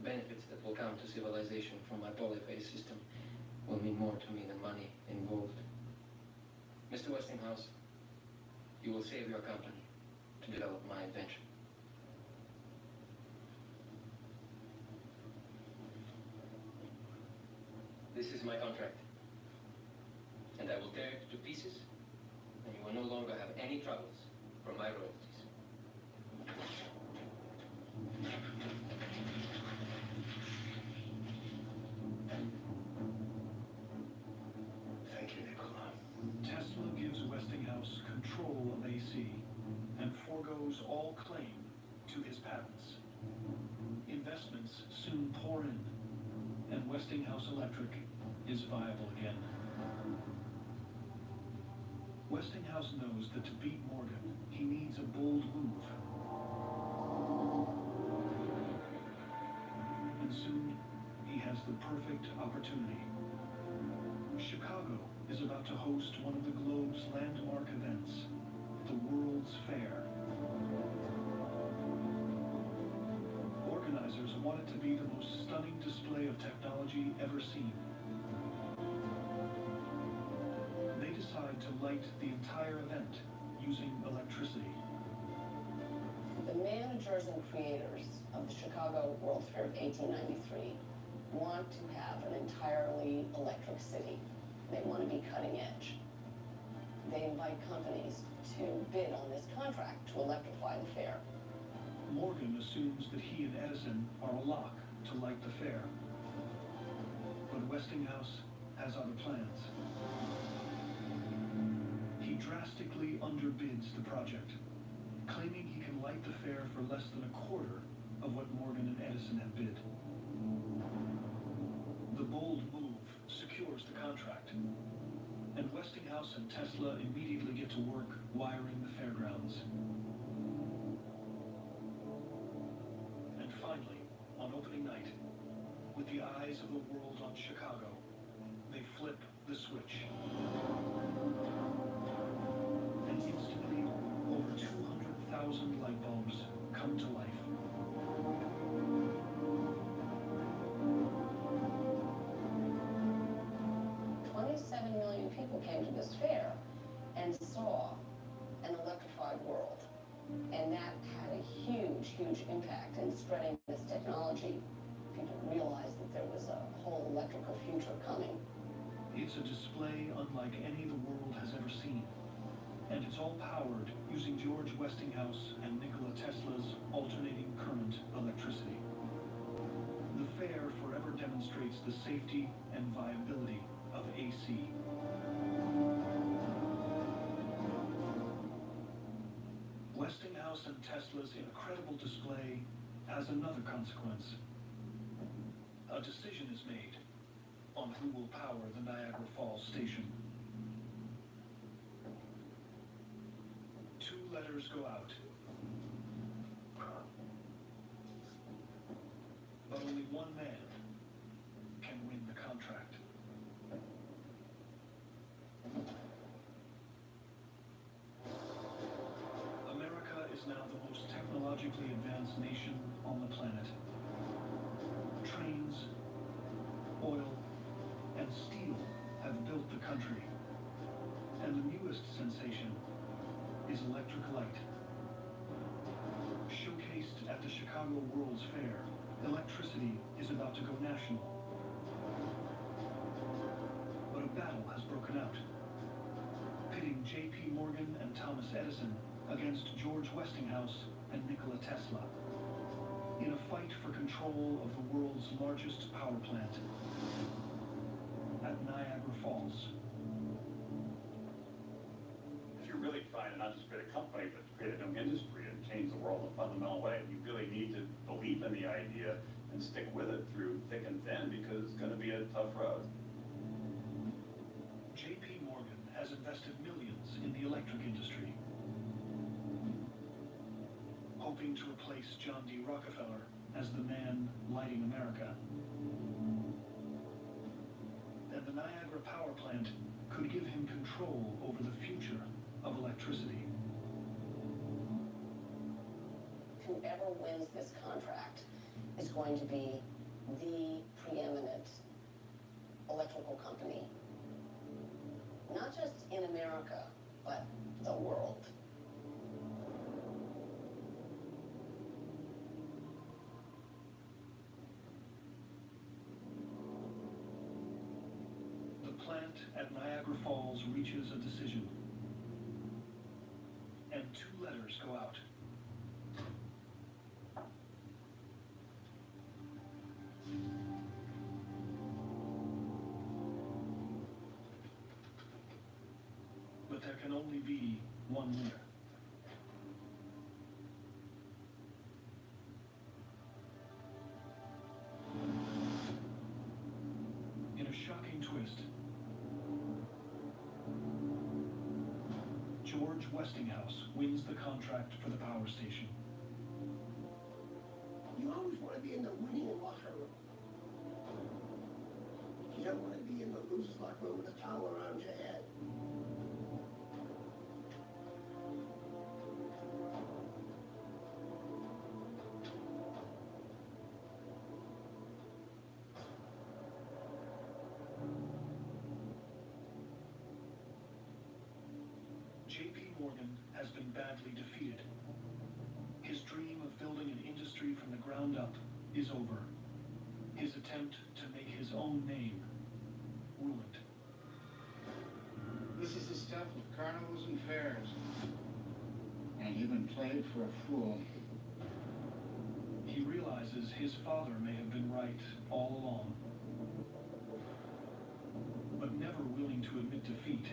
Benefits that will come to civilization from my polyphase system will mean more to me than money involved. Mr. Westinghouse, you will save your company to develop my invention. This is my contract, and I will tear it to pieces, and you will no longer have any troubles from my royalties. Thank you, Nicola. Tesla gives Westinghouse control of AC and forgoes all claim to his patents. Investments soon pour in, and Westinghouse Electric is viable again. Westinghouse knows that to beat Morgan, he needs a bold move. And soon, he has the perfect opportunity. Chicago is about to host one of the globe's landmark events, the World's Fair. Organizers want it to be the most stunning display of technology ever seen. They decide to light the entire event using electricity. The managers and creators of the Chicago World's Fair of 1893 want to have an entirely electric city. They want to be cutting edge. They invite companies to bid on this contract to electrify the fair. Morgan assumes that he and Edison are a lock to light the fair. But Westinghouse has other plans. He drastically underbids the project, claiming he can light the fair for less than a quarter of what Morgan and Edison have bid. The bold move secures the contract, and Westinghouse and Tesla immediately get to work wiring the fairgrounds. And finally, on opening night, with the eyes of the world on Chicago, they flip the switch. And instantly, over 200,000 light bulbs come to life. People came to this fair and saw an electrified world. And that had a huge, huge impact in spreading this technology. People realized that there was a whole electrical future coming. It's a display unlike any the world has ever seen. And it's all powered using George Westinghouse and Nikola Tesla's alternating current electricity. The fair forever demonstrates the safety and viability of AC. Westinghouse and Tesla's incredible display has another consequence. A decision is made on who will power the Niagara Falls station. 2 letters go out. But only one man can win the contract. America is now the most technologically advanced nation on the planet. Trains, oil, and steel have built the country. And the newest sensation is electric light. Showcased at the Chicago World's Fair, electricity is about to go national. But a battle has broken out, pitting J.P. Morgan and Thomas Edison against George Westinghouse and Nikola Tesla in a fight for control of the world's largest power plant at Niagara Falls. If you're really trying to not just create a company, but to create a new industry and change the world in a fundamental way, you really need to believe in the idea and stick with it through thick and thin, because it's going to be a tough road. J.P. Morgan has invested millions in the electric industry, hoping to replace John D. Rockefeller as the man lighting America. And the Niagara power plant could give him control over the future of electricity. Whoever wins this contract is going to be the preeminent electrical company, not just in America, but the world. The plant at Niagara Falls reaches a decision, and 2 letters go out. But there can only be one winner. In a shocking twist, George Westinghouse wins the contract for the power station. You always want to be in the winning locker room. You don't want to be in the loser's locker room with a towel around your head. J.P. Morgan has been badly defeated. His dream of building an industry from the ground up is over. His attempt to make his own name ruined. This is the stuff of carnivals and fairs. And you've been played for a fool. He realizes his father may have been right all along. But never willing to admit defeat,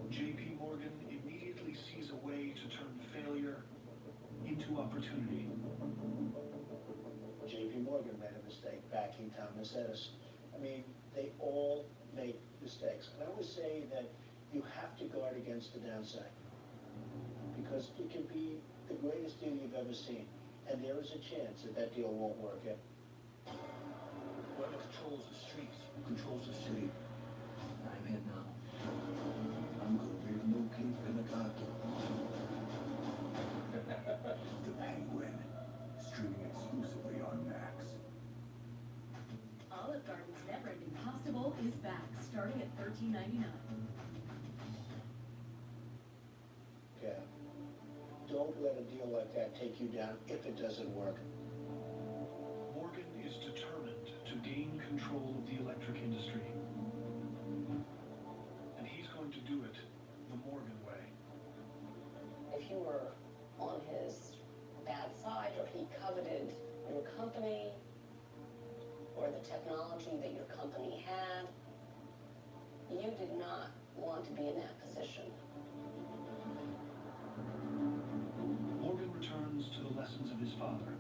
J.P. Morgan immediately sees a way to turn failure into opportunity. J.P. Morgan made a mistake backing Thomas Edison. I mean, they all make mistakes. And I would say that you have to guard against the downside, because it can be the greatest deal you've ever seen, and there is a chance that that deal won't work out. Whoever controls the streets controls the city. I'm in now. I'm gonna be the new king in the castle. The Penguin, streaming exclusively on Max. Olive Garden's never-ending pasta bowl is back, starting at $13.99. Yeah. Don't let a deal like that take you down if it doesn't work. Morgan is determined to gain control of the electric industry. And he's going to do it the Morgan way. If you were on his bad side, or he coveted your company or the technology that your company had, you did not want to be in that position. Morgan returns to the lessons of his father.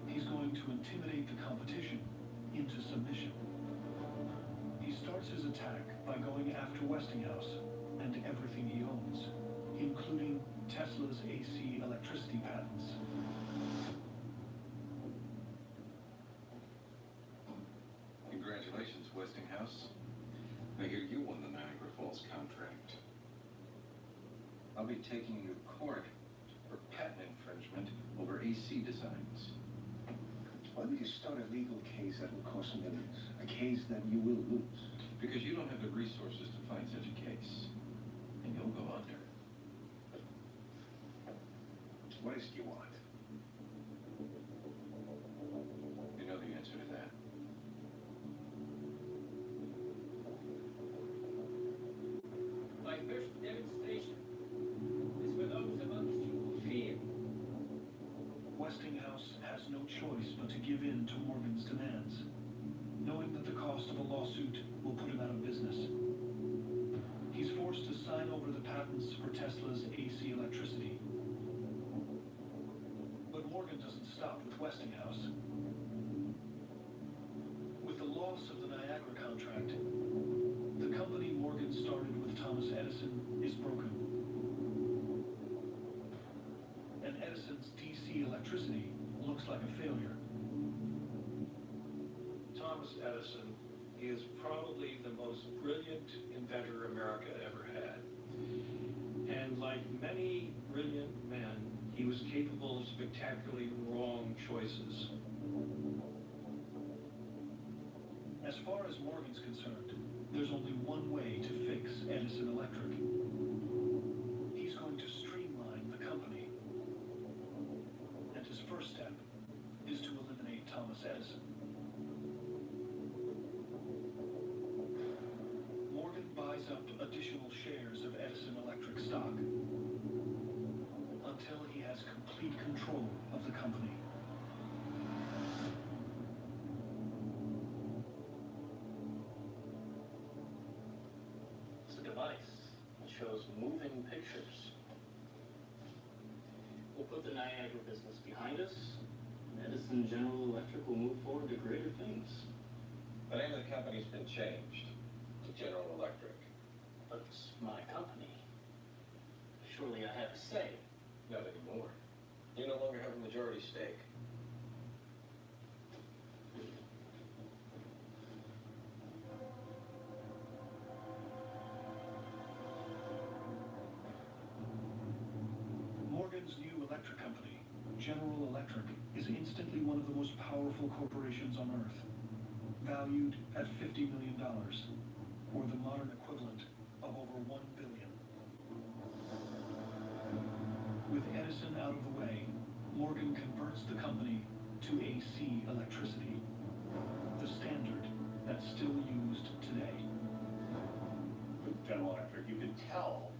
He's going to intimidate the competition into submission. He starts his attack by going after Westinghouse and everything he owns, including Tesla's AC electricity patents. Congratulations, Westinghouse. I hear you won the Niagara Falls contract. I'll be taking you to court for patent infringement over AC designs. Why would you start a legal case that will cost millions? A case that you will lose? Because you don't have the resources to fight such a case. And you'll go under. What is it you want? You know the answer to that. My first demonstration is for those amongst you who fear. Westinghouse has no choice but to give in to Morgan's demands, knowing that the cost of a lawsuit will put him out of business. He's forced to sign over the patents for Tesla's AC electricity. But Morgan doesn't stop with Westinghouse. With the loss of the Niagara contract, the company Morgan started with Thomas Edison is broken. And Edison's DC electricity looks like a failure. Thomas Edison is probably the most brilliant inventor America ever had. And like many brilliant men, he was capable of spectacularly wrong choices. As far as Morgan's concerned, there's only one way to fix Edison Electric. He's going to streamline the company. And his first step is to eliminate Thomas Edison. Morgan buys up additional shares of Edison Electric stock until he has complete control of the company. It's a device that shows moving pictures. We'll put the Niagara business behind us, and Edison General Electric will move forward to greater things. The name of the company's been changed to General Electric. But it's my company. surely I have a say. Not anymore. You no longer have a majority stake. Morgan's new electric company, General Electric, is instantly one of the most powerful corporations on Earth, valued at $50 million, or the modern equivalent of over $1 billion. With Edison out of the way, Morgan converts the company to AC electricity, the standard that's still used today. With General Electric, you could tell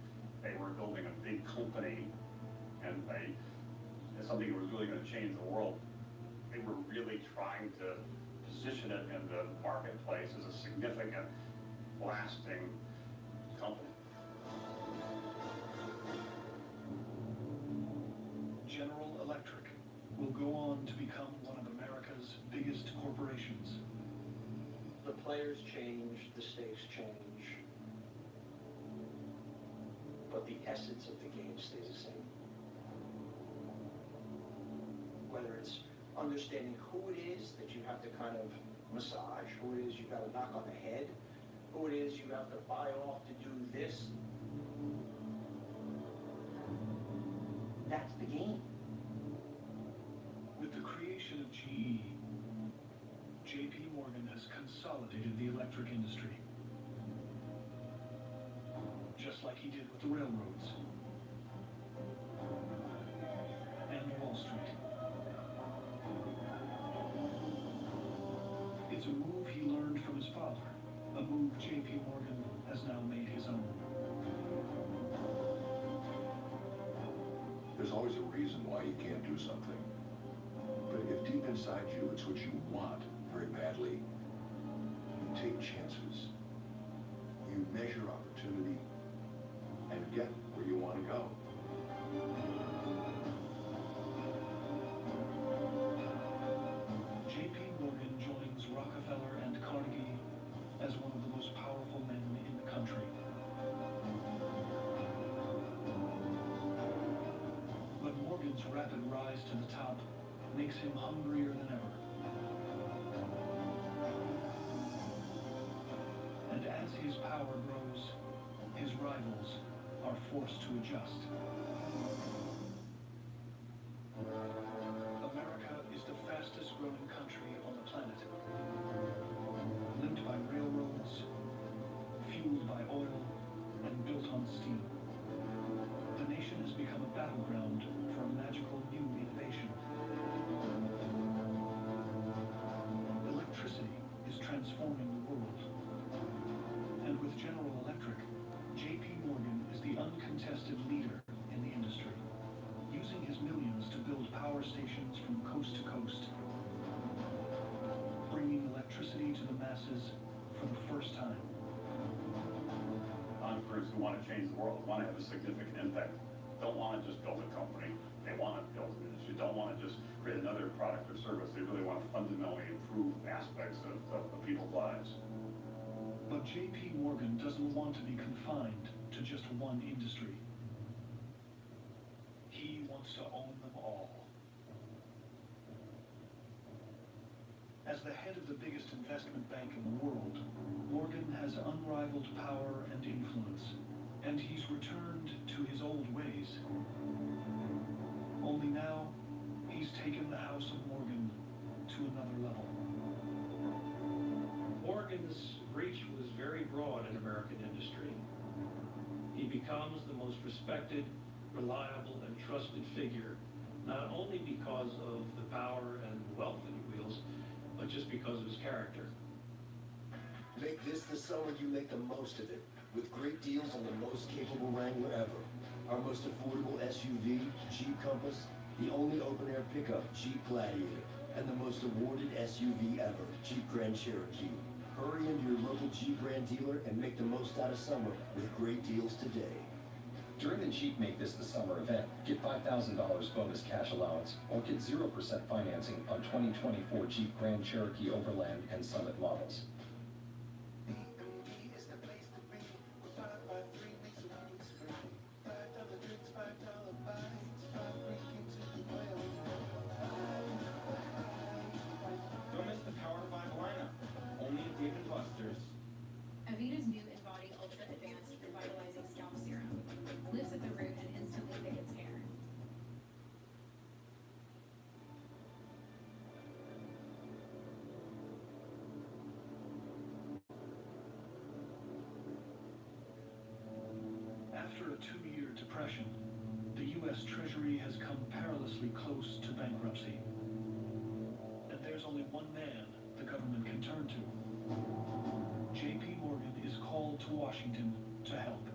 they were building a big company and something that was really going to change the world. They were really trying to position it in the marketplace as a significant, lasting company. General Electric will go on to become one of America's biggest corporations. The players change, the stakes change, but the essence of the game stays the same. Whether it's understanding who it is that you have to kind of massage, who it is you got to knock on the head, who it is you have to buy off to do this. That's the game. With the creation of GE, J.P. Morgan has consolidated the electric industry, just like he did with the railroads and Wall Street. It's a move he learned from his father, a move J.P. Morgan has now made his own. There's always a reason why you can't do something. But if deep inside you it's what you want very badly, you take chances. You measure opportunity and get where you want to go. J.P. Morgan joins Rockefeller and Carnegie as one of the most powerful men in the country. But Morgan's rapid rise to the top makes him hungrier than ever. And as his power grows, his rivals are forced to adjust. America is the fastest growing country on the planet. Linked by railroads, fueled by oil, and built on steam. The nation has become a battleground for a magical new innovation. Electricity is transforming the world. And with General Electric, J.P. Morgan is the uncontested leader in the industry, using his millions to build power stations from coast to coast, bringing electricity to the masses for the first time. Entrepreneurs who want to change the world, want to have a significant impact, don't want to just build a company, they want to build an industry, don't want to just create another product or service, they really want to fundamentally improve aspects of people's lives. But J.P. Morgan doesn't want to be confined to just one industry. He wants to own them all. As the head of the biggest investment bank in the world, Morgan has unrivaled power and influence, and he's returned to his old ways. Only now, he's taken the House of Morgan to another level. Morgan's reach was very broad in American industry. He becomes the most respected, reliable, and trusted figure, not only because of the power and wealth that he wields, but just because of his character. Make this the summer you make the most of it, with great deals on the most capable Wrangler ever. Our most affordable SUV, Jeep Compass, the only open-air pickup, Jeep Gladiator, and the most awarded SUV ever, Jeep Grand Cherokee. Hurry into your local Jeep brand dealer and make the most out of summer with great deals today. During the Jeep Make This the Summer event, get $5,000 bonus cash allowance or get 0% financing on 2024 Jeep Grand Cherokee Overland and Summit models. After a 2-year depression, the U.S. Treasury has come perilously close to bankruptcy. And there's only one man the government can turn to. J.P. Morgan is called to Washington to help.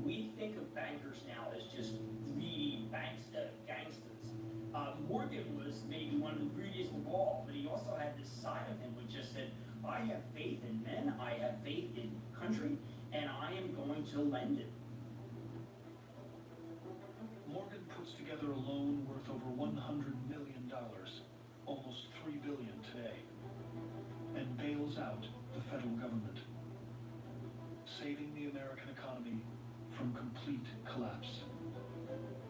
We think of bankers now as just greedy gangsters. Morgan was maybe one of the greediest of all, but he also had this side of him which just said, I have faith in men, I have faith in country, and I am going to lend it. Morgan puts together a loan worth over $100 million, almost $3 billion today, and bails out the federal government, saving the American economy from complete collapse.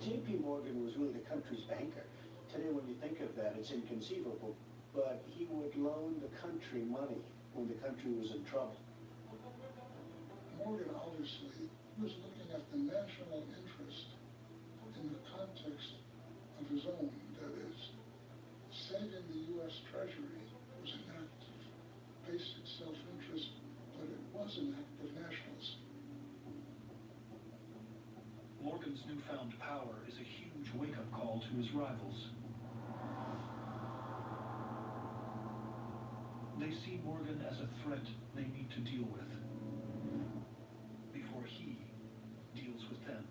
J.P. Morgan was really the country's banker. Today, when you think of that, it's inconceivable. But he would loan the country money when the country was in trouble. Morgan obviously was looking at the national interest in the context of his own, that is, saving the U.S. Treasury was an act of basic self-interest, but it was an act of nationalism. Morgan's newfound power is a huge wake-up call to his rivals. They see Morgan as a threat they need to deal with before he deals with them.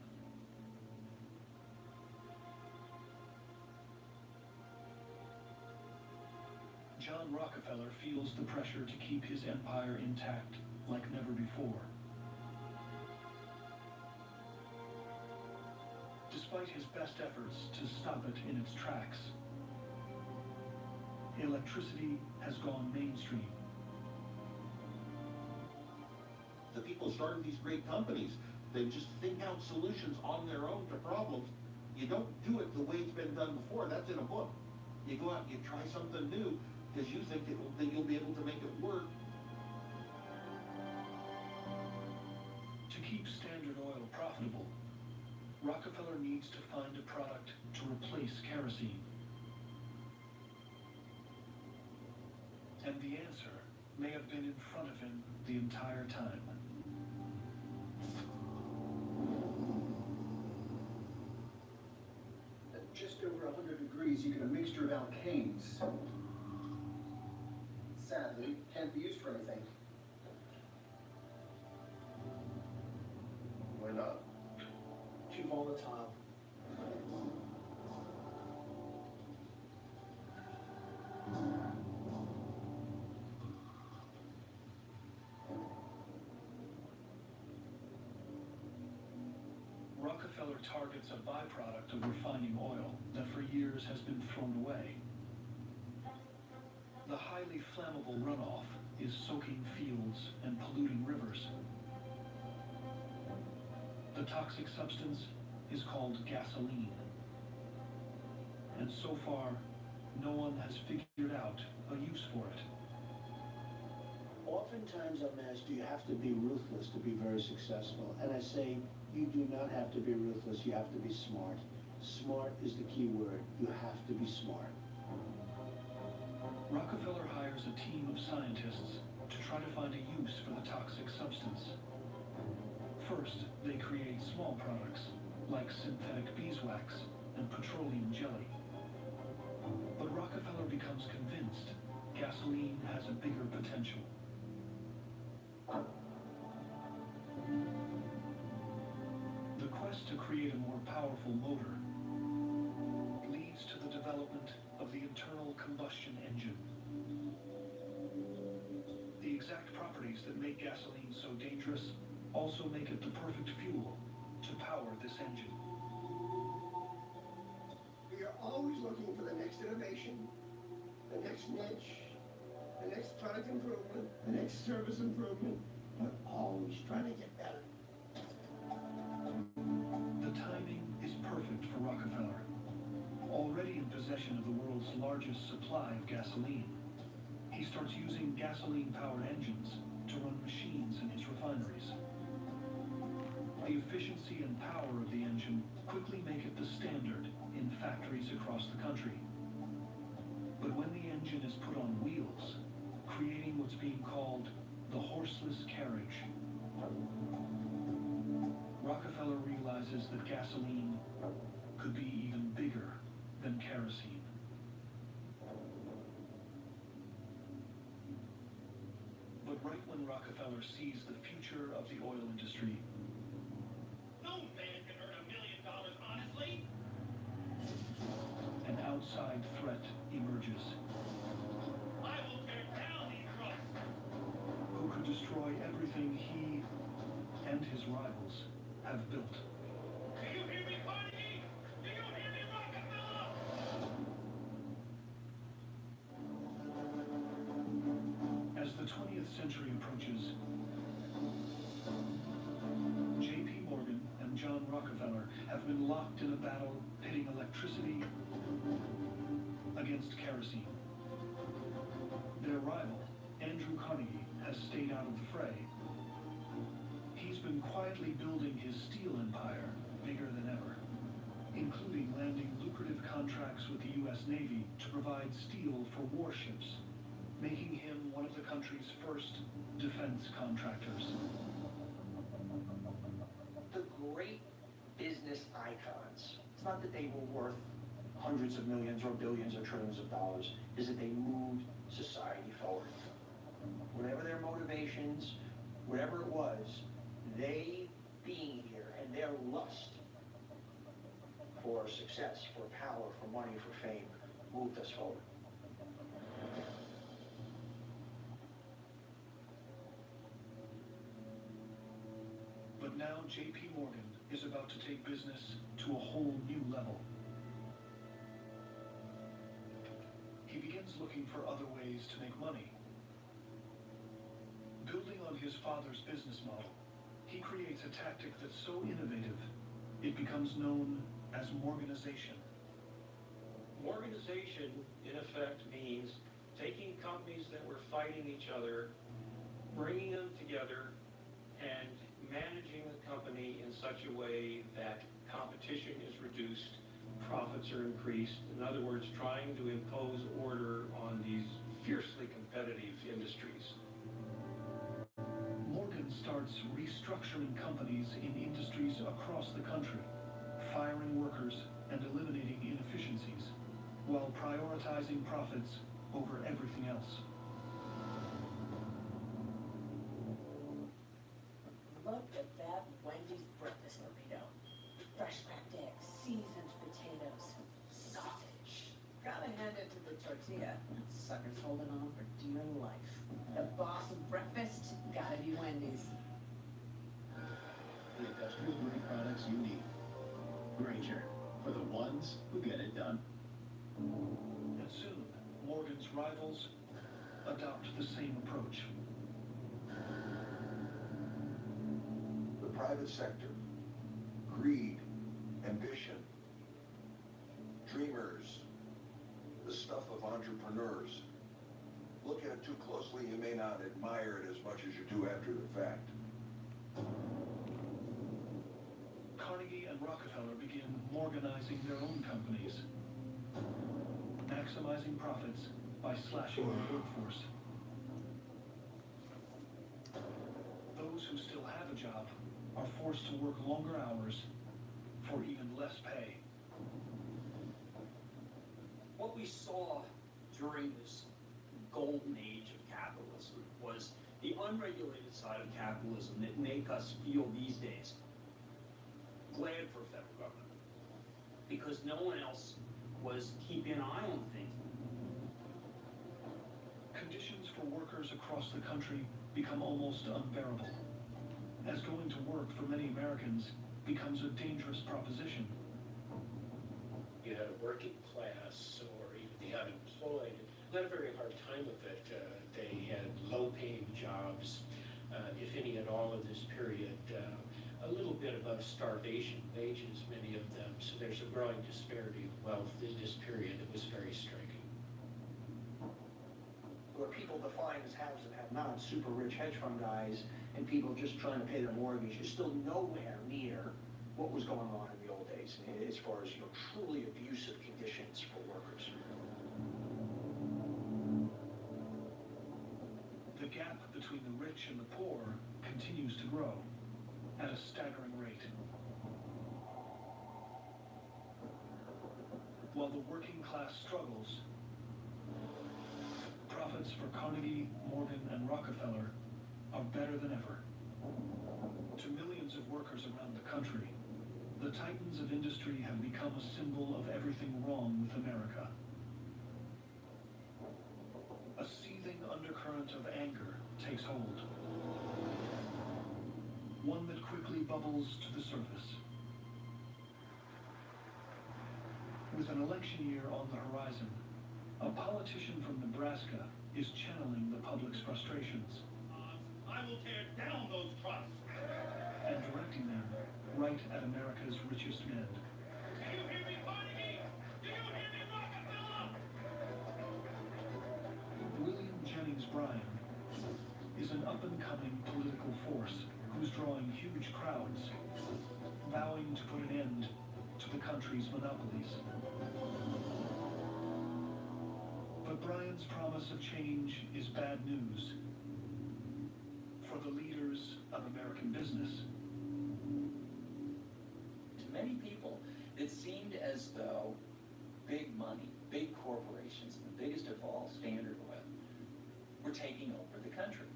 John Rockefeller feels the pressure to keep his empire intact like never before. Despite his best efforts to stop it in its tracks, electricity has gone mainstream. The people started these great companies. They just think out solutions on their own to problems. You don't do it the way it's been done before. That's in a book. You go out and you try something new because you think that you'll be able to make it work. To keep Standard Oil profitable, Rockefeller needs to find a product to replace kerosene. And the answer may have been in front of him the entire time. At just over 100 degrees, you get a mixture of alkanes. Sadly, can't be used for anything. Why not? Too volatile. Rockefeller targets a byproduct of refining oil that for years has been thrown away. The highly flammable runoff is soaking fields and polluting rivers. The toxic substance is called gasoline. And so far, no one has figured out a use for it. Oftentimes I'm asked, do you have to be ruthless to be very successful? And I say, you do not have to be ruthless, you have to be smart. Smart is the key word. You have to be smart. Rockefeller hires a team of scientists to try to find a use for the toxic substance. First, they create small products, like synthetic beeswax and petroleum jelly. But Rockefeller becomes convinced gasoline has a bigger potential. The quest to create a more powerful motor leads to the development of the internal combustion engine. The exact properties that make gasoline so dangerous also make it the perfect fuel to power this engine. We are always looking for the next innovation, the next niche, the next product improvement, the next service improvement, but always trying to get better. The timing is perfect for Rockefeller. Already in possession of the world's largest supply of gasoline, he starts using gasoline-powered engines to run machines in his refineries. The efficiency and power of the engine quickly make it the standard in factories across the country. But when the engine is put on wheels, creating what's being called the horseless carriage, Rockefeller realizes that gasoline could be even bigger than kerosene. But right when Rockefeller sees the future of the oil industry, No man can earn $1 million honestly. an outside threat emerges I will tear down these trucks. who could destroy everything he and his rivals have built. Do you hear me, Carnegie? Do you hear me, Rockefeller? As the 20th century approaches, J.P. Morgan and John Rockefeller have been locked in a battle pitting electricity against kerosene. Their rival, Andrew Carnegie, has stayed out of the fray. He's been quietly building his steel empire bigger than ever, including landing lucrative contracts with the U.S. Navy to provide steel for warships, making him one of the country's first defense contractors. The great business icons, it's not that they were worth hundreds of millions or billions or trillions of dollars, is that they moved society forward. Whatever their motivations, whatever it was, they being here and their lust for success, for power, for money, for fame, moved us forward. But now J.P. Morgan is about to take business to a whole new level. He begins looking for other ways to make money. Building on his father's business model, he creates a tactic that's so innovative, it becomes known as Morganization. Morganization, in effect, means taking companies that were fighting each other, bringing them together, and managing the company in such a way that competition is reduced, profits are increased. In other words, trying to impose order on these fiercely competitive industries. Morgan starts restructuring companies in industries across the country, firing workers and eliminating inefficiencies, while prioritizing profits over everything else. Look at that Wendy's breakfast burrito. Fresh cracked eggs, seasoned potatoes, sausage. Gotta hand it to the tortilla. That sucker's holding on for dear life. The boss of breakfast, gotta be Wendy's. The industrial grade products you need. Granger, for the ones who get it done. And soon, Morgan's rivals adopt the same approach. The private sector, greed, ambition, dreamers, the stuff of entrepreneurs. Look at it too closely, you may not admire it as much as you do after the fact. Carnegie and Rockefeller begin Morganizing their own companies, maximizing profits by slashing their workforce. Those who still have a job are forced to work longer hours for even less pay. What we saw during this golden age of capitalism was the unregulated side of capitalism that make us feel these days glad for federal government, because no one else was keeping an eye on things. Conditions for workers across the country become almost unbearable, as going to work for many Americans becomes a dangerous proposition. You had a working class or even the unemployed, had a very hard time with it. They had low-paying jobs, if any at all in this period, a little bit above starvation wages, many of them. So there's a growing disparity of wealth in this period that was very striking. Where people define as haves and have-nots, super rich hedge fund guys, and people just trying to pay their mortgage, is still nowhere near what was going on in the old days, as far as, truly abusive conditions for workers. The gap between the rich and the poor continues to grow. at a staggering rate. While the working class struggles, profits for Carnegie, Morgan, and Rockefeller are better than ever. To millions of workers around the country, the titans of industry have become a symbol of everything wrong with America. A seething undercurrent of anger takes hold. One that quickly bubbles to the surface. With an election year on the horizon, a politician from Nebraska is channeling the public's frustrations. I will tear down those trusts. And directing them right at America's richest men. Do you hear me, Carnegie? Do you hear me, Rockefeller? William Jennings Bryan is an up-and-coming political force who's drawing huge crowds, vowing to put an end to the country's monopolies. But Bryan's promise of change is bad news for the leaders of American business. To many people, it seemed as though big money, big corporations, and the biggest of all, Standard Oil, were taking over the country.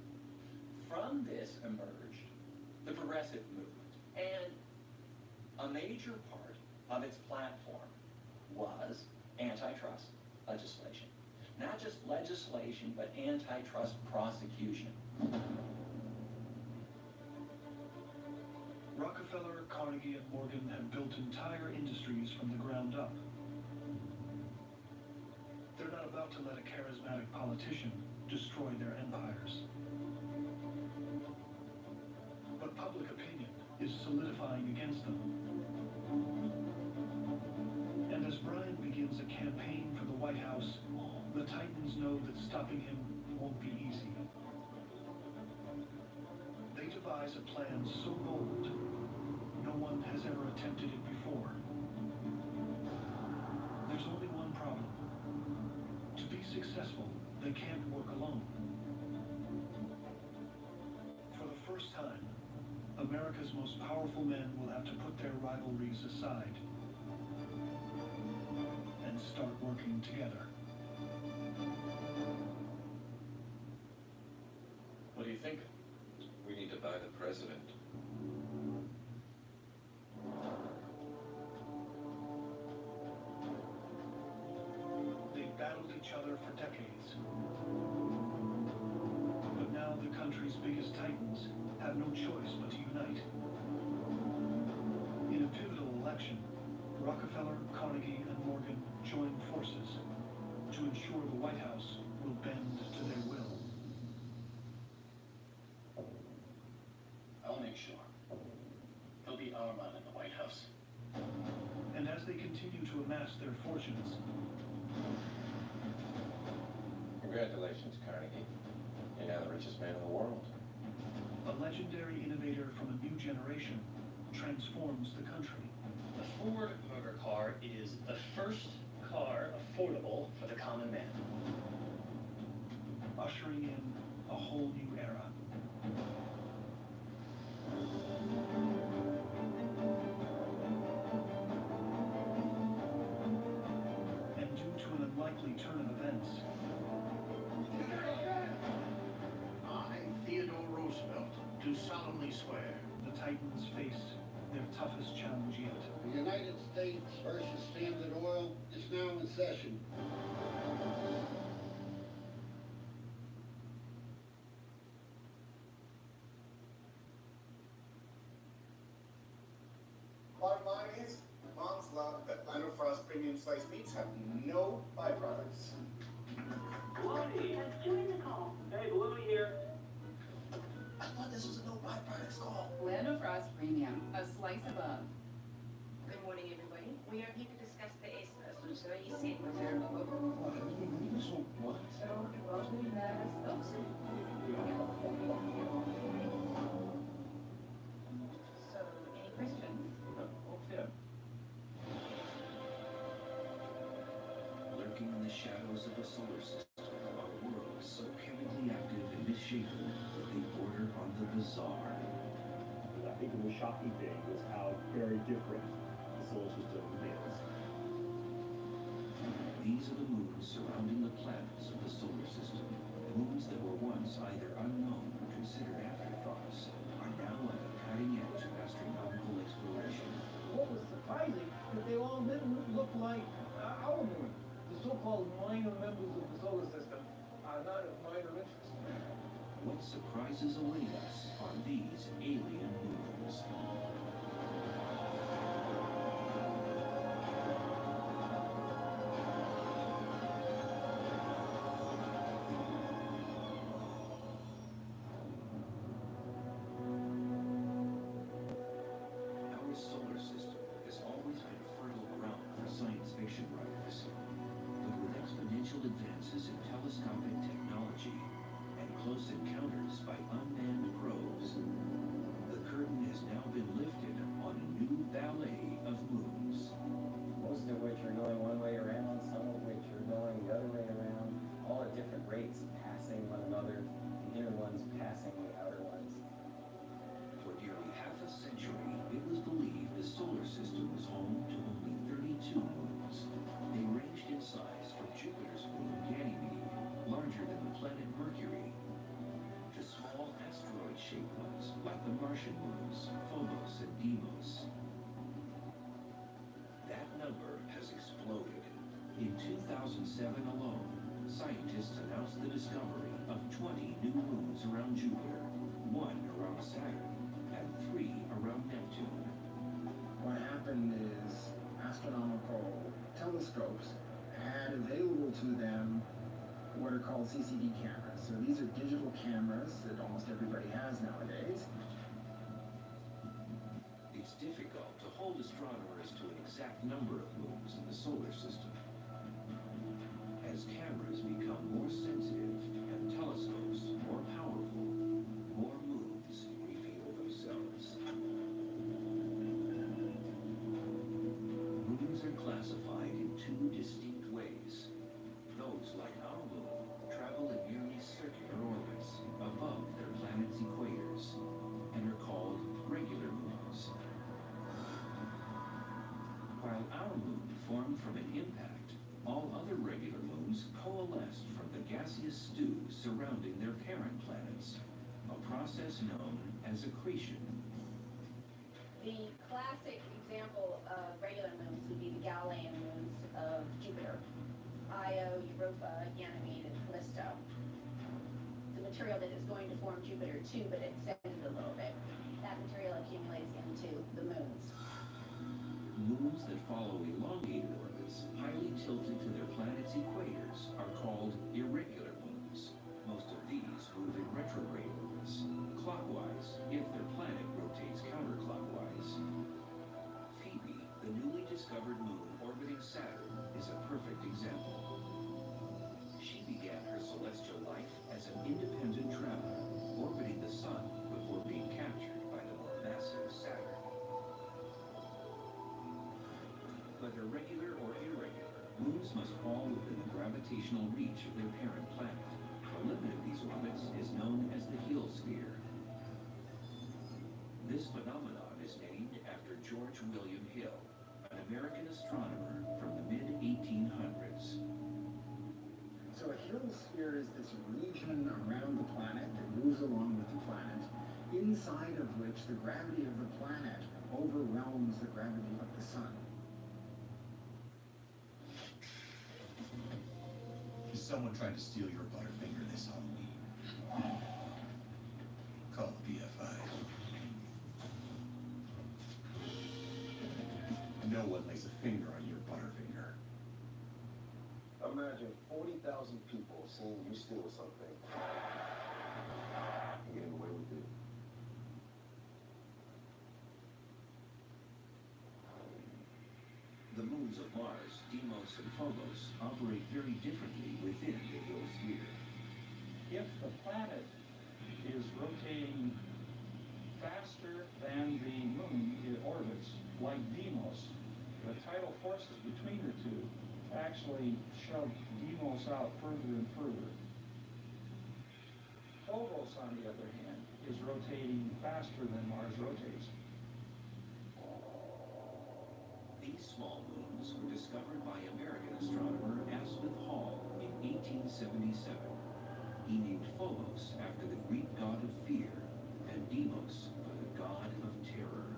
From this emerged the progressive movement, and a major part of its platform was antitrust legislation. Not just legislation, but antitrust prosecution. Rockefeller, Carnegie, and Morgan have built entire industries from the ground up. They're not about to let a charismatic politician destroy their empires. But public opinion is solidifying against them. And as Bryan begins a campaign for the White House, the Titans know that stopping him won't be easy. They devise a plan so bold, no one has ever attempted it before. There's only one problem. To be successful, they can't work alone. For the first time, America's most powerful men will have to put their rivalries aside and start working together. What do you think? We need to buy the president. They've battled each other for decades. But now the country's biggest titans have no choice but to unite. In a pivotal election, Rockefeller, Carnegie, and Morgan join forces to ensure the White House will bend to their will. I'll make sure. There'll be our man in the White House. And as they continue to amass their fortunes, Congratulations, Carnegie. You're now the richest man in the world. a legendary innovator from a new generation transforms the country. The Ford Motor Car is the first car affordable for the common man. Ushering in a whole new era. And due to an unlikely turn of events, I, Theodore Roosevelt, do solemnly swear. The Titans face their toughest challenge yet. The United States versus Standard Oil is now in session. Bottom line is, my mom's love that Lino Frost premium sliced meats have no byproducts. Baloney has joined the call. Hey, Baloney here. I thought this was a no byproducts call. Lando Frost Premium, a slice above. Good morning, everybody. We are here to discuss the Escalation y reserve of So, any questions? Lurking in the shadows of the solar system are worlds so chemically active and misshapen that they border on the bizarre. think the shocking thing was how very different the solar system is. These are the moons surrounding the planets of the solar system. Moons that were once either unknown or considered afterthoughts are now at the cutting edge of astronomical exploration. What was surprising that they all look like our moon. The so-called minor members of the solar system are not of minor interest. What surprises await us on these alien moons? Our solar system has always been fertile ground for science fiction writers. But with exponential advances in telescopic technology and close encounters by unmanned probes, the curtain has now been lifted on a new ballet of moons. Most of which are going one way around, some of which are going the other way around, all at different rates, passing one another, the inner ones passing the outer ones. For nearly half a century, it was believed the solar system was home to only 32 moons. They ranged in size from Jupiter's moon Ganymede, larger than the planet Mercury, to small asteroid-shaped ones like the Martian moons, Phobos and Deimos. That number has exploded. In 2007 alone, scientists announced the discovery of 20 new moons around Jupiter, 1 around Saturn, and 3 around Neptune. What happened is astronomical telescopes had available to them what are called CCD cameras. So these are digital cameras that almost everybody has nowadays. It's difficult to hold astronomers to an exact number of moons in the solar system. As cameras become more sensitive and telescopes more powerful, more moons reveal themselves. Moons are classified in 2 distinct ways. Those, like our moon, travel in nearly circular orbits above their planet's equators and are called regular moons. While our moon formed from an impact, all other regular moons coalesced from the gaseous stew surrounding their parent planets, a process known as accretion. The classic example of regular moons would be the Galilean moons of Jupiter: Io, Europa, Ganymede, and Callisto. The material that is going to form Jupiter too, but extended a little bit. That material accumulates into the moons. Moons that follow elongated orbits, highly tilted to their planet's equators, are called irregular moons. Most of these move in retrograde orbits, clockwise if their planet rotates counterclockwise. Phoebe, the newly discovered moon orbiting Saturn, is a perfect example. She began her celestial life as an independent traveler, orbiting the Sun before being captured by the more massive Saturn. Whether regular or irregular, moons must fall within the gravitational reach of their parent planet. The limit of these orbits is known as the heliosphere. This phenomenon is named after George William Hill, an American astronomer from the mid-1800s. So a heliosphere is this region around the planet that moves along with the planet, inside of which the gravity of the planet overwhelms the gravity of the sun. Is someone trying to steal your Butterfinger this Halloween? Call the BFI. No one lays a finger on your Butterfinger. Imagine 40,000 people seeing you steal something and getting away with it. The moons of Mars, Deimos, and Phobos operate very differently within the heliosphere. If the planet is rotating faster than the moon it orbits, like Deimos, the tidal forces between the two actually shove Deimos out further and further. Phobos, on the other hand, is rotating faster than Mars rotates. These small moons were discovered by American astronomer Asmith Hall in 1877. He named Phobos after the Greek god of fear and Deimos for the god of terror.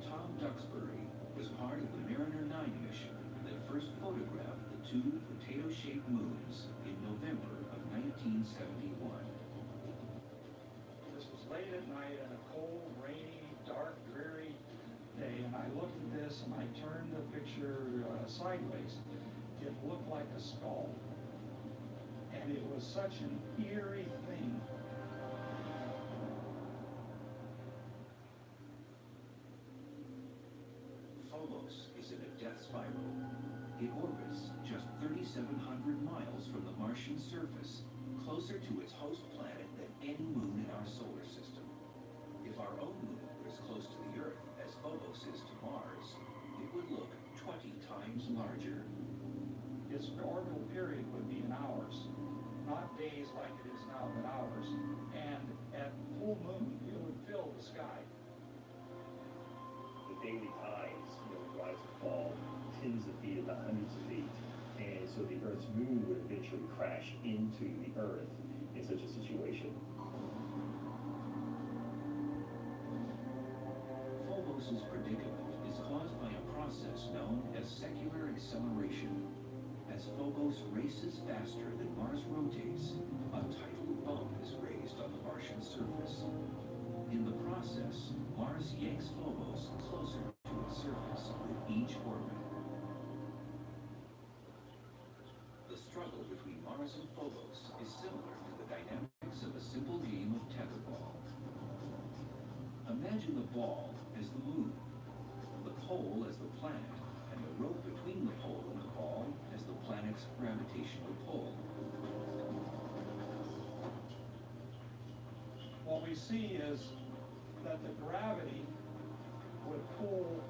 Tom Duxbury was part of the Mariner 9 mission that first photographed the two potato-shaped moons in November of 1971. This was late at night on a cold, rainy, dark, dreary day, and I looked at this and I turned the picture sideways. It looked like a skull. And it was such an eerie thing. Phobos is in a death spiral. It orbits just 3,700 miles from the Martian surface, closer to its host planet than any moon in our solar system. If our own moon were as close to the Earth as Phobos is to Mars, it would look 20 times larger. Its orbital period would be in hours, not days like it is now, but hours. And at full moon, it would fill the sky. The daily tides, rise and fall tens of feet, about hundreds of feet. And so the Earth's moon would eventually crash into the Earth in such a situation. Phobos' predicament is caused by a process known as secular acceleration. As Phobos races faster than Mars rotates, a tidal bump is raised on the Martian surface. In the process, Mars yanks Phobos closer to its surface with each orbit. The struggle between Mars and Phobos is similar to the dynamics of a simple game of tetherball. Imagine the ball as the moon, the pole as the planet, and the rope between the pole and the ball as the planet's gravitational pull. What we see is that the gravity would pull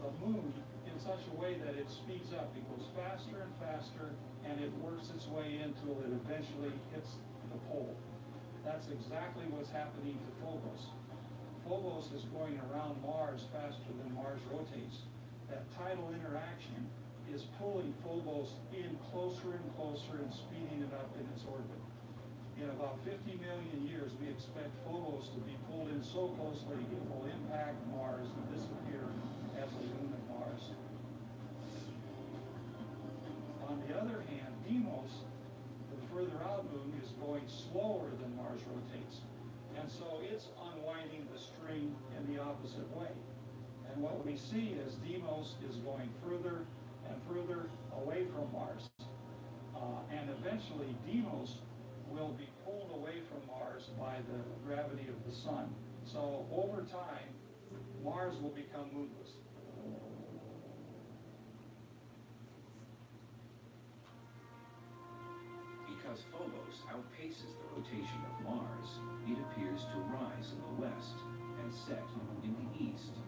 the moon in such a way that it speeds up. It goes faster and faster, and it works its way until it eventually hits the pole. That's exactly what's happening to Phobos. Phobos is going around Mars faster than Mars rotates. That tidal interaction is pulling Phobos in closer and closer and speeding it up in its orbit. In about 50 million years, we expect Phobos to be pulled in so closely it will impact Mars and disappear as a moon of Mars. On the other hand, Deimos, the further out moon, is going slower than Mars rotates. And so it's unwinding the string in the opposite way. And what we see is Deimos is going further and further away from Mars. And eventually Deimos will be pulled away from Mars by the gravity of the sun. So over time, Mars will become moonless. Because Phobos outpaces the rotation of Mars, it appears to rise in the west and set in the east.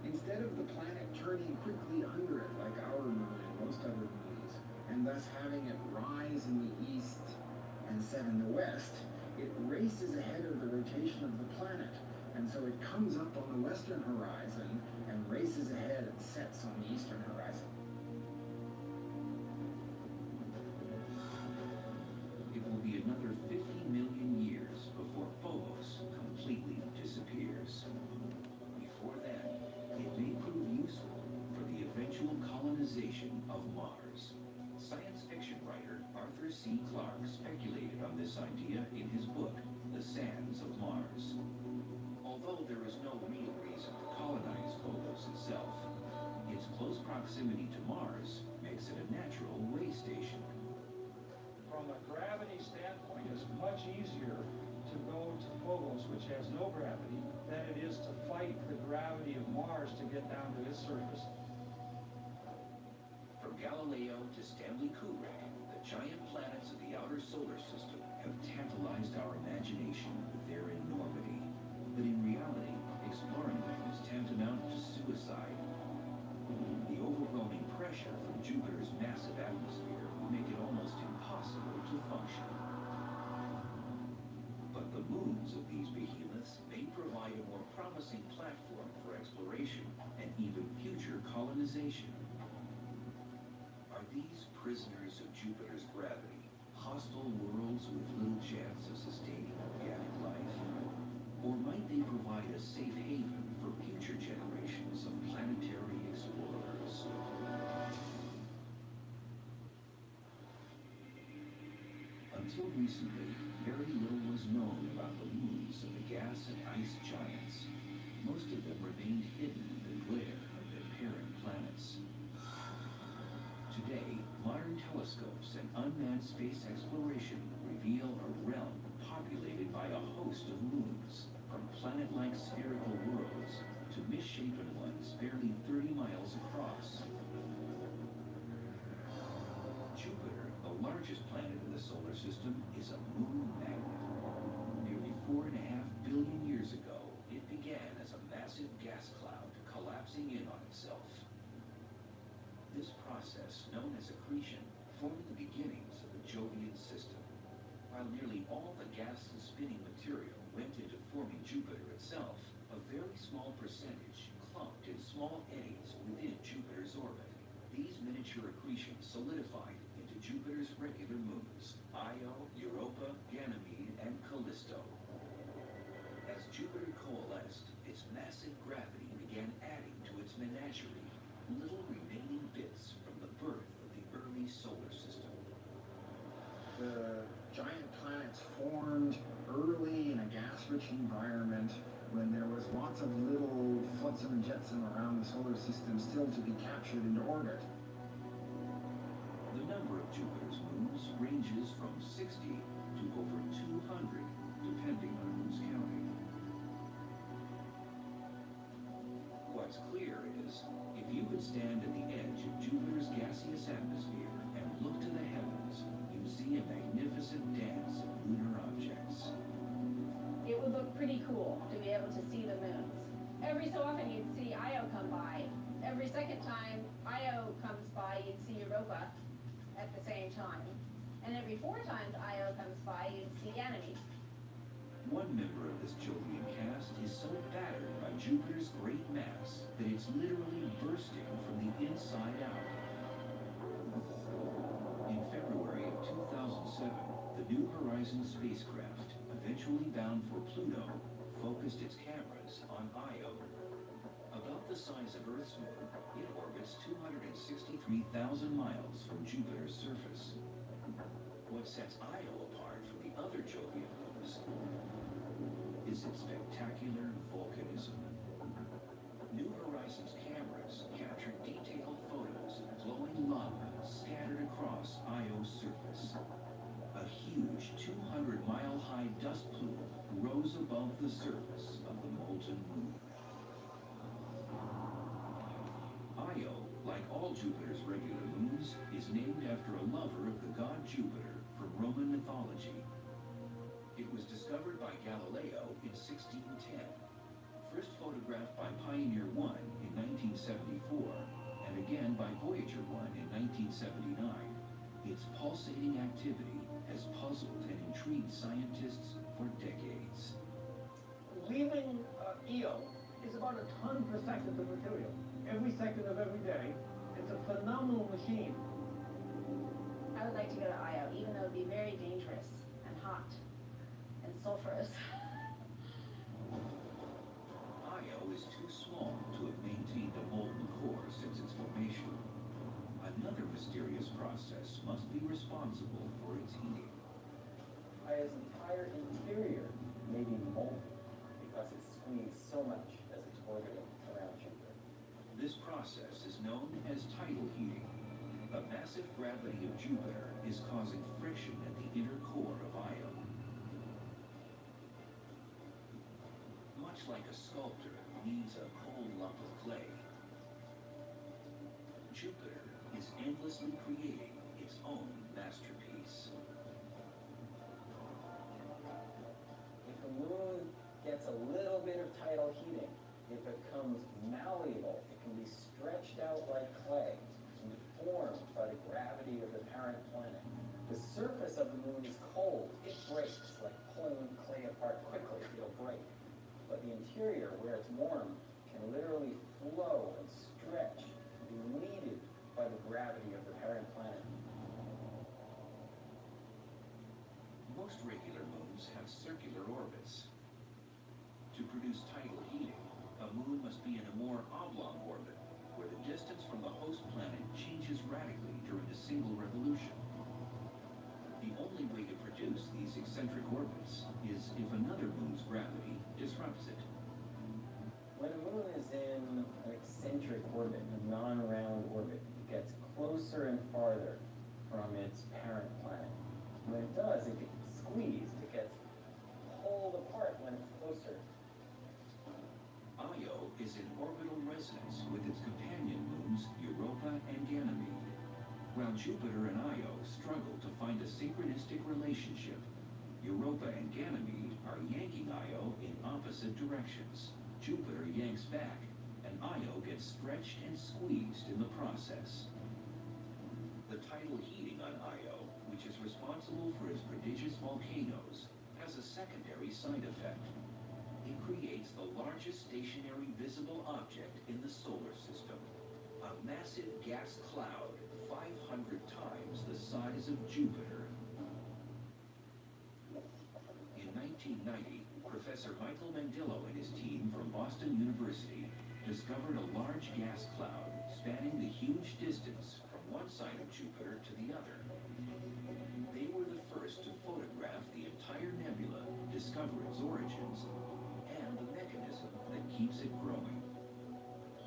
Instead of the planet turning quickly under it like our moon and most other moons, and thus having it rise in the east and set in the west, it races ahead of the rotation of the planet, and so it comes up on the western horizon and races ahead and sets on the eastern horizon. It will be another 50 million years before Phobos completely disappears. Before then, it may prove useful for the eventual colonization of Mars. Science fiction writer Arthur C. Clarke speculated on this idea in his book, The Sands of Mars. Although there is no real reason to colonize Phobos itself, its close proximity to Mars makes it a natural way station. From a gravity standpoint, it's much easier to go to Phobos, which has no gravity, than it is to fight the gravity of Mars to get down to its surface. From Galileo to Stanley Kubrick, the giant planets of the outer solar system have tantalized our imagination with their enormity. But in reality, exploring them is tantamount to suicide. The overwhelming pressure from Jupiter's massive atmosphere would make it almost impossible to function. colonization. Are these prisoners of Jupiter's gravity, hostile worlds with little chance of sustaining organic life? Or might they provide a safe haven for future generations of planetary explorers? Until recently, very little was known about the moons of the gas and ice giants. Most of them remained hidden in the glare of their parent planets. Today, modern telescopes and unmanned space exploration reveal a realm populated by a host of moons, from planet-like spherical worlds to misshapen ones barely 30 miles across. Jupiter, the largest planet in the solar system, is a moon magnet. Nearly 4.5 billion years ago, it began as a massive gas cloud collapsing in on itself. This process, known as accretion, formed the beginnings of the Jovian system. While nearly all the gas and spinning material went into forming Jupiter itself, a very small percentage clumped in small eddies within Jupiter's orbit. These miniature accretions solidified into Jupiter's regular moons, Io, Europa, Ganymede, and Callisto. As Jupiter coalesced, its massive gravity began adding to its menagerie little remaining bits from the birth of the early solar system. The giant planets formed early in a gas-rich environment when there was lots of little flotsam and jetsam around the solar system still to be captured into orbit. The number of Jupiter's moons ranges from 60 to over 200, depending on who's counting. What's clear is, if you could stand at the edge of Jupiter's gaseous atmosphere and look to the heavens, you'd see a magnificent dance of lunar objects. It would look pretty cool to be able to see the moons. Every so often you'd see Io come by. Every second time Io comes by, you'd see Europa at the same time. And every 4 times Io comes by, you'd see Ganymede. One member of this Jovian cast is so battered by Jupiter's great mass that it's literally bursting from the inside out. In February of 2007, the New Horizons spacecraft, eventually bound for Pluto, focused its cameras on Io. About the size of Earth's moon, it orbits 263,000 miles from Jupiter's surface. What sets Io apart from the other Jovian moons is its spectacular volcanism. New Horizons cameras captured detailed photos of glowing lava scattered across Io's surface. A huge 200-mile-high dust plume rose above the surface of the molten moon. Io, like all Jupiter's regular moons, is named after a lover of the god Jupiter from Roman mythology. It was discovered by Galileo in 1610, first photographed by Pioneer 1 in 1974, and again by Voyager 1 in 1979. Its pulsating activity has puzzled and intrigued scientists for decades. Leaving Io is about a ton per second of material. Every second of every day. It's a phenomenal machine. I would like to go to Io, even though it would be very dangerous and hot and sulfurous. Io is too small to have maintained a molten core since its formation. Another mysterious process must be responsible for its heating. Io's entire interior may be molten because it's squeezed so much as it's orbiting around Jupiter. This process is known as tidal heating. The massive gravity of Jupiter is causing friction at the inner core of Io. Much like a sculptor needs a cold lump of clay, Jupiter is endlessly creating its own masterpiece. If the moon gets a little bit of tidal heating, it becomes malleable. It can be stretched out like clay and deformed by the gravity of the parent planet. The surface of the moon is cold. It breaks, like pulling clay apart quickly. It'll break. But the interior, where it's warm, can literally flow and stretch needed by the gravity of the parent planet. Most regular moons have circular orbits. To produce tidal heating, a moon must be in a more oblong orbit, where the distance from the host planet changes radically during a single revolution. The only way to produce these eccentric orbits is if another moon's gravity disrupts it. When a moon is in an eccentric orbit, a non-round orbit, it gets closer and farther from its parent planet. When it does, it gets squeezed, it gets pulled apart when it's closer. Io is in orbital resonance with its companion moons Europa and Ganymede, while Jupiter and Io struggle to find a synchronistic relationship. Europa and Ganymede are yanking Io in opposite directions. Jupiter yanks back, and Io gets stretched and squeezed in the process. The tidal heating on Io, which is responsible for its prodigious volcanoes, has a secondary side effect. It creates the largest stationary visible object in the solar system, a massive gas cloud 500 times the size of Jupiter. In 1990, Professor Michael Mandillo and his team from Boston University discovered a large gas cloud spanning the huge distance from one side of Jupiter to the other. They were the first to photograph the entire nebula, discover its origins, and the mechanism that keeps it growing.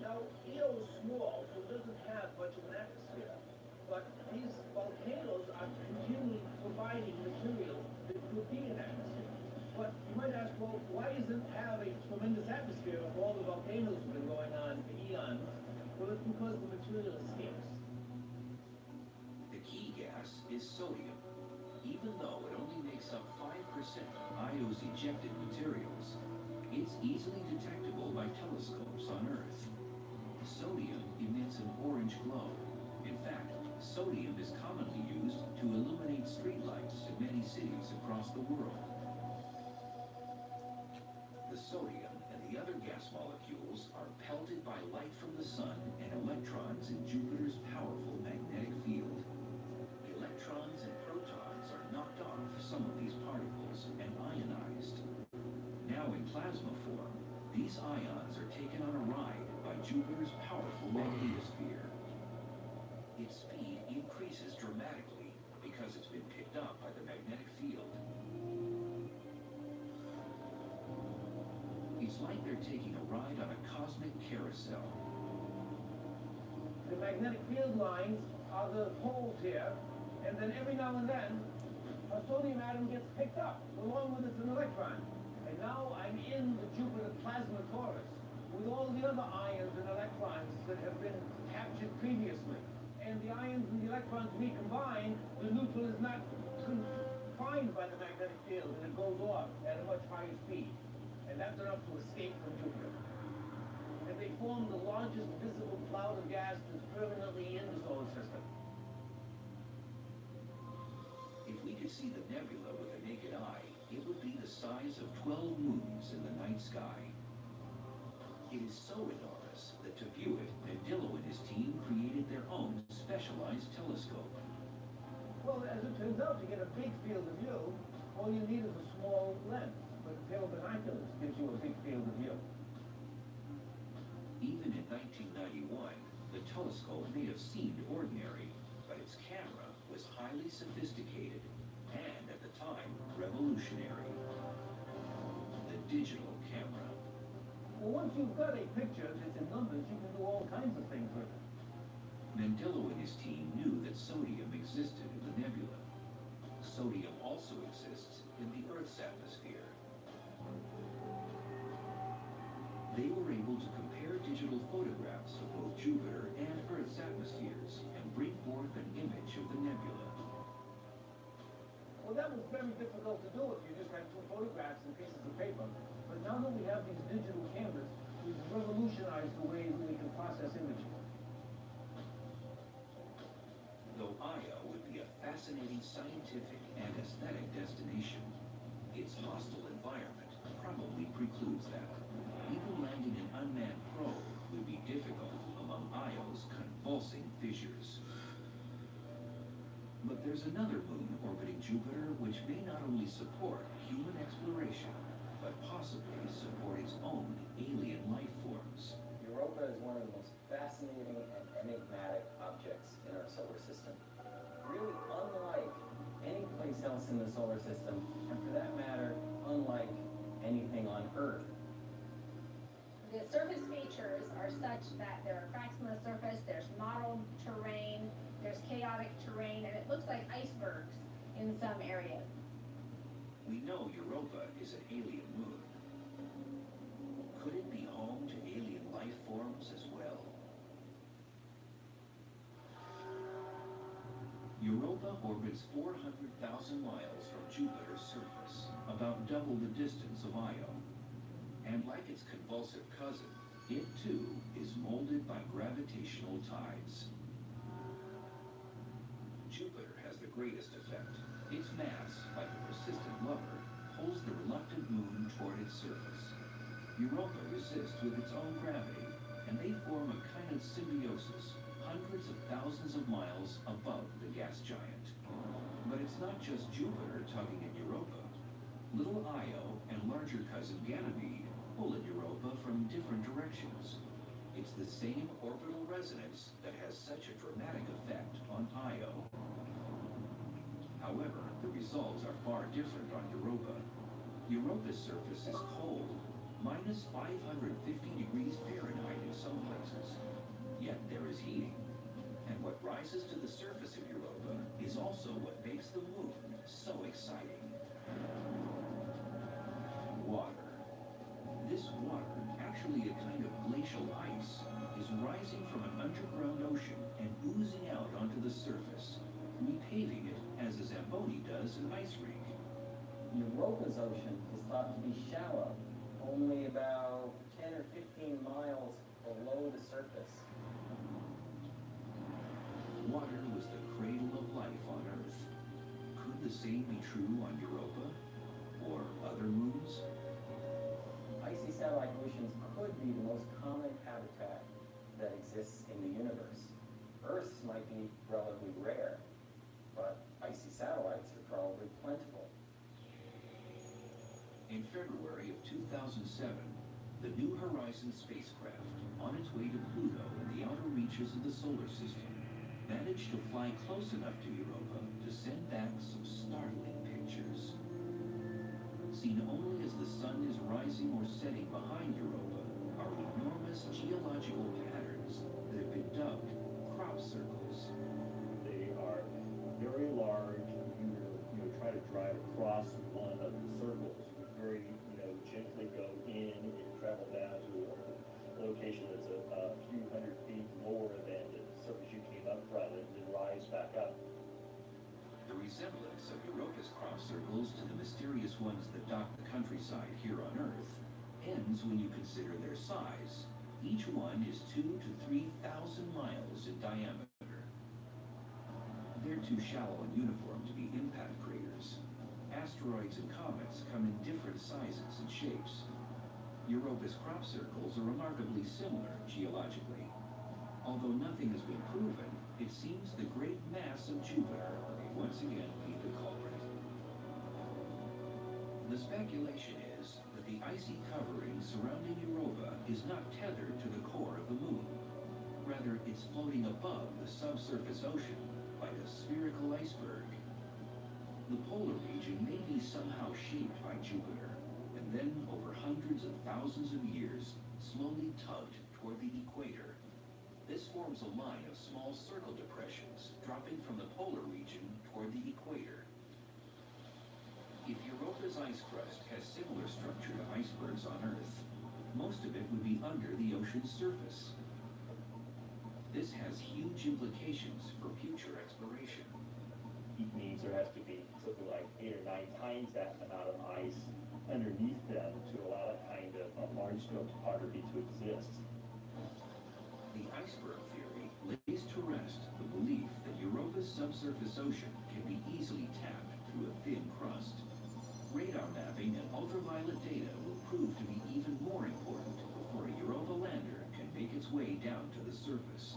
Now, Io is small, so it doesn't have much of an atmosphere. But these volcanoes are continually providing material that could be an atmosphere. But you might ask, well, why doesn't it have a tremendous atmosphere if all the volcanoes have been going on for eons? Well, it's because the material is scarce. The key gas is sodium. Even though it only makes up 5% of Io's ejected materials, it's easily detectable by telescopes on Earth. Sodium emits an orange glow. In fact, sodium is commonly used to illuminate streetlights in many cities across the world. The sodium and the other gas molecules are pelted by light from the sun and electrons in Jupiter's powerful magnetic field. Electrons and protons are knocked off some of these particles and ionized. Now in plasma form, these ions are taken on a ride by Jupiter's powerful magnetosphere. Its speed increases dramatically because it's been picked up by the magnetic field. It's like they're taking a ride on a cosmic carousel. The magnetic field lines are the poles here, and then every now and then, a sodium atom gets picked up, along with an electron. And now I'm in the Jupiter plasma torus, with all the other ions and electrons that have been captured previously. And the ions and the electrons recombine, the neutral is not confined by the magnetic field, and it goes off at a much higher speed. And that's enough to escape from Jupiter. And they form the largest visible cloud of gas that's permanently in the solar system. If we could see the nebula with the naked eye, it would be the size of 12 moons in the night sky. It is so enormous that to view it, Mandillo and his team created their own specialized telescope. Well, as it turns out, to get a big field of view, all you need is a small lens. But a pair of binoculars gives you a big field of view. Even in 1991, the telescope may have seemed ordinary, but its camera was highly sophisticated and, at the time, revolutionary. The digital camera. Well, once you've got a picture that's in numbers, you can do all kinds of things with it. Mandillo and his team knew that sodium existed in the nebula. Sodium also exists in the Earth's atmosphere. They were able to compare digital photographs of both Jupiter and Earth's atmospheres and bring forth an image of the nebula. Well, that was very difficult to do if you just had two photographs and pieces of paper. But now that we have these digital cameras, we've revolutionized the way we can process images. Though Io would be a fascinating scientific and aesthetic destination, its hostile environment probably precludes that. Even landing an unmanned probe would be difficult among along Io's convulsing fissures. But there's another moon orbiting Jupiter which may not only support human exploration, but possibly support its own alien life forms. Europa is one of the most fascinating and enigmatic objects in our solar system. Really unlike any place else in the solar system, and for that matter, unlike anything on Earth. The surface features are such that there are cracks in the surface, there's mottled terrain, there's chaotic terrain, and it looks like icebergs in some areas. We know Europa is an alien moon. Could it be home to alien life forms as well? Europa orbits 400,000 miles from Jupiter's surface, about double the distance of Io. And like its convulsive cousin, it too is molded by gravitational tides. Jupiter has the greatest effect. Its mass, like a persistent lover, pulls the reluctant moon toward its surface. Europa resists with its own gravity, and they form a kind of symbiosis, hundreds of thousands of miles above the gas giant. But it's not just Jupiter tugging at Europa. Little Io and larger cousin Ganymede pull at Europa from different directions. It's the same orbital resonance that has such a dramatic effect on Io. However, the results are far different on Europa. Europa's surface is cold, minus 550 degrees Fahrenheit in some places. Yet there is heating. And what rises to the surface of Europa is also what makes the moon so exciting. Water. This water, actually a kind of glacial ice, is rising from an underground ocean and oozing out onto the surface, repaving it as a Zamboni does an ice rink. Europa's ocean is thought to be shallow, only about 10 or 15 miles below the surface. Water was the cradle of life on Earth. Could the same be true on Europa? Or other moons? Icy satellite oceans could be the most common habitat that exists in the universe. Earth's might be relatively rare, but icy satellites are probably plentiful. In February of 2007, the New Horizons spacecraft, on its way to Pluto in the outer reaches of the solar system, managed to fly close enough to Europa to send back some startling pictures. Seen only as the sun is rising or setting behind Europa are enormous geological patterns that have been dubbed crop circles. They are very large. You try to drive across one of the circles. You very, gently go in and travel down to a location that's a few hundred feet lower than the surface you came up from, and then rise back up. The resemblance of Europa's crop circles to the mysterious ones that dot the countryside here on Earth ends when you consider their size. Each one is 2,000 to 3,000 miles in diameter. They're too shallow and uniform to be impact craters. Asteroids and comets come in different sizes and shapes. Europa's crop circles are remarkably similar geologically. Although nothing has been proven, it seems the great mass of Jupiter may once again be the culprit. The speculation is that the icy covering surrounding Europa is not tethered to the core of the moon. Rather, it's floating above the subsurface ocean like a spherical iceberg. The polar region may be somehow shaped by Jupiter, and then over hundreds of thousands of years, slowly tugged toward the equator. This forms a line of small circle depressions dropping from the polar region toward the equator. If Europa's ice crust has similar structure to icebergs on Earth, most of it would be under the ocean's surface. This has huge implications for future exploration. It means there has to be something like 8 or 9 times that amount of ice underneath them to allow that kind of large-scale topography to exist. The iceberg theory lays to rest the belief that Europa's subsurface ocean can be easily tapped through a thin crust. Radar mapping and ultraviolet data will prove to be even more important before a Europa lander can make its way down to the surface.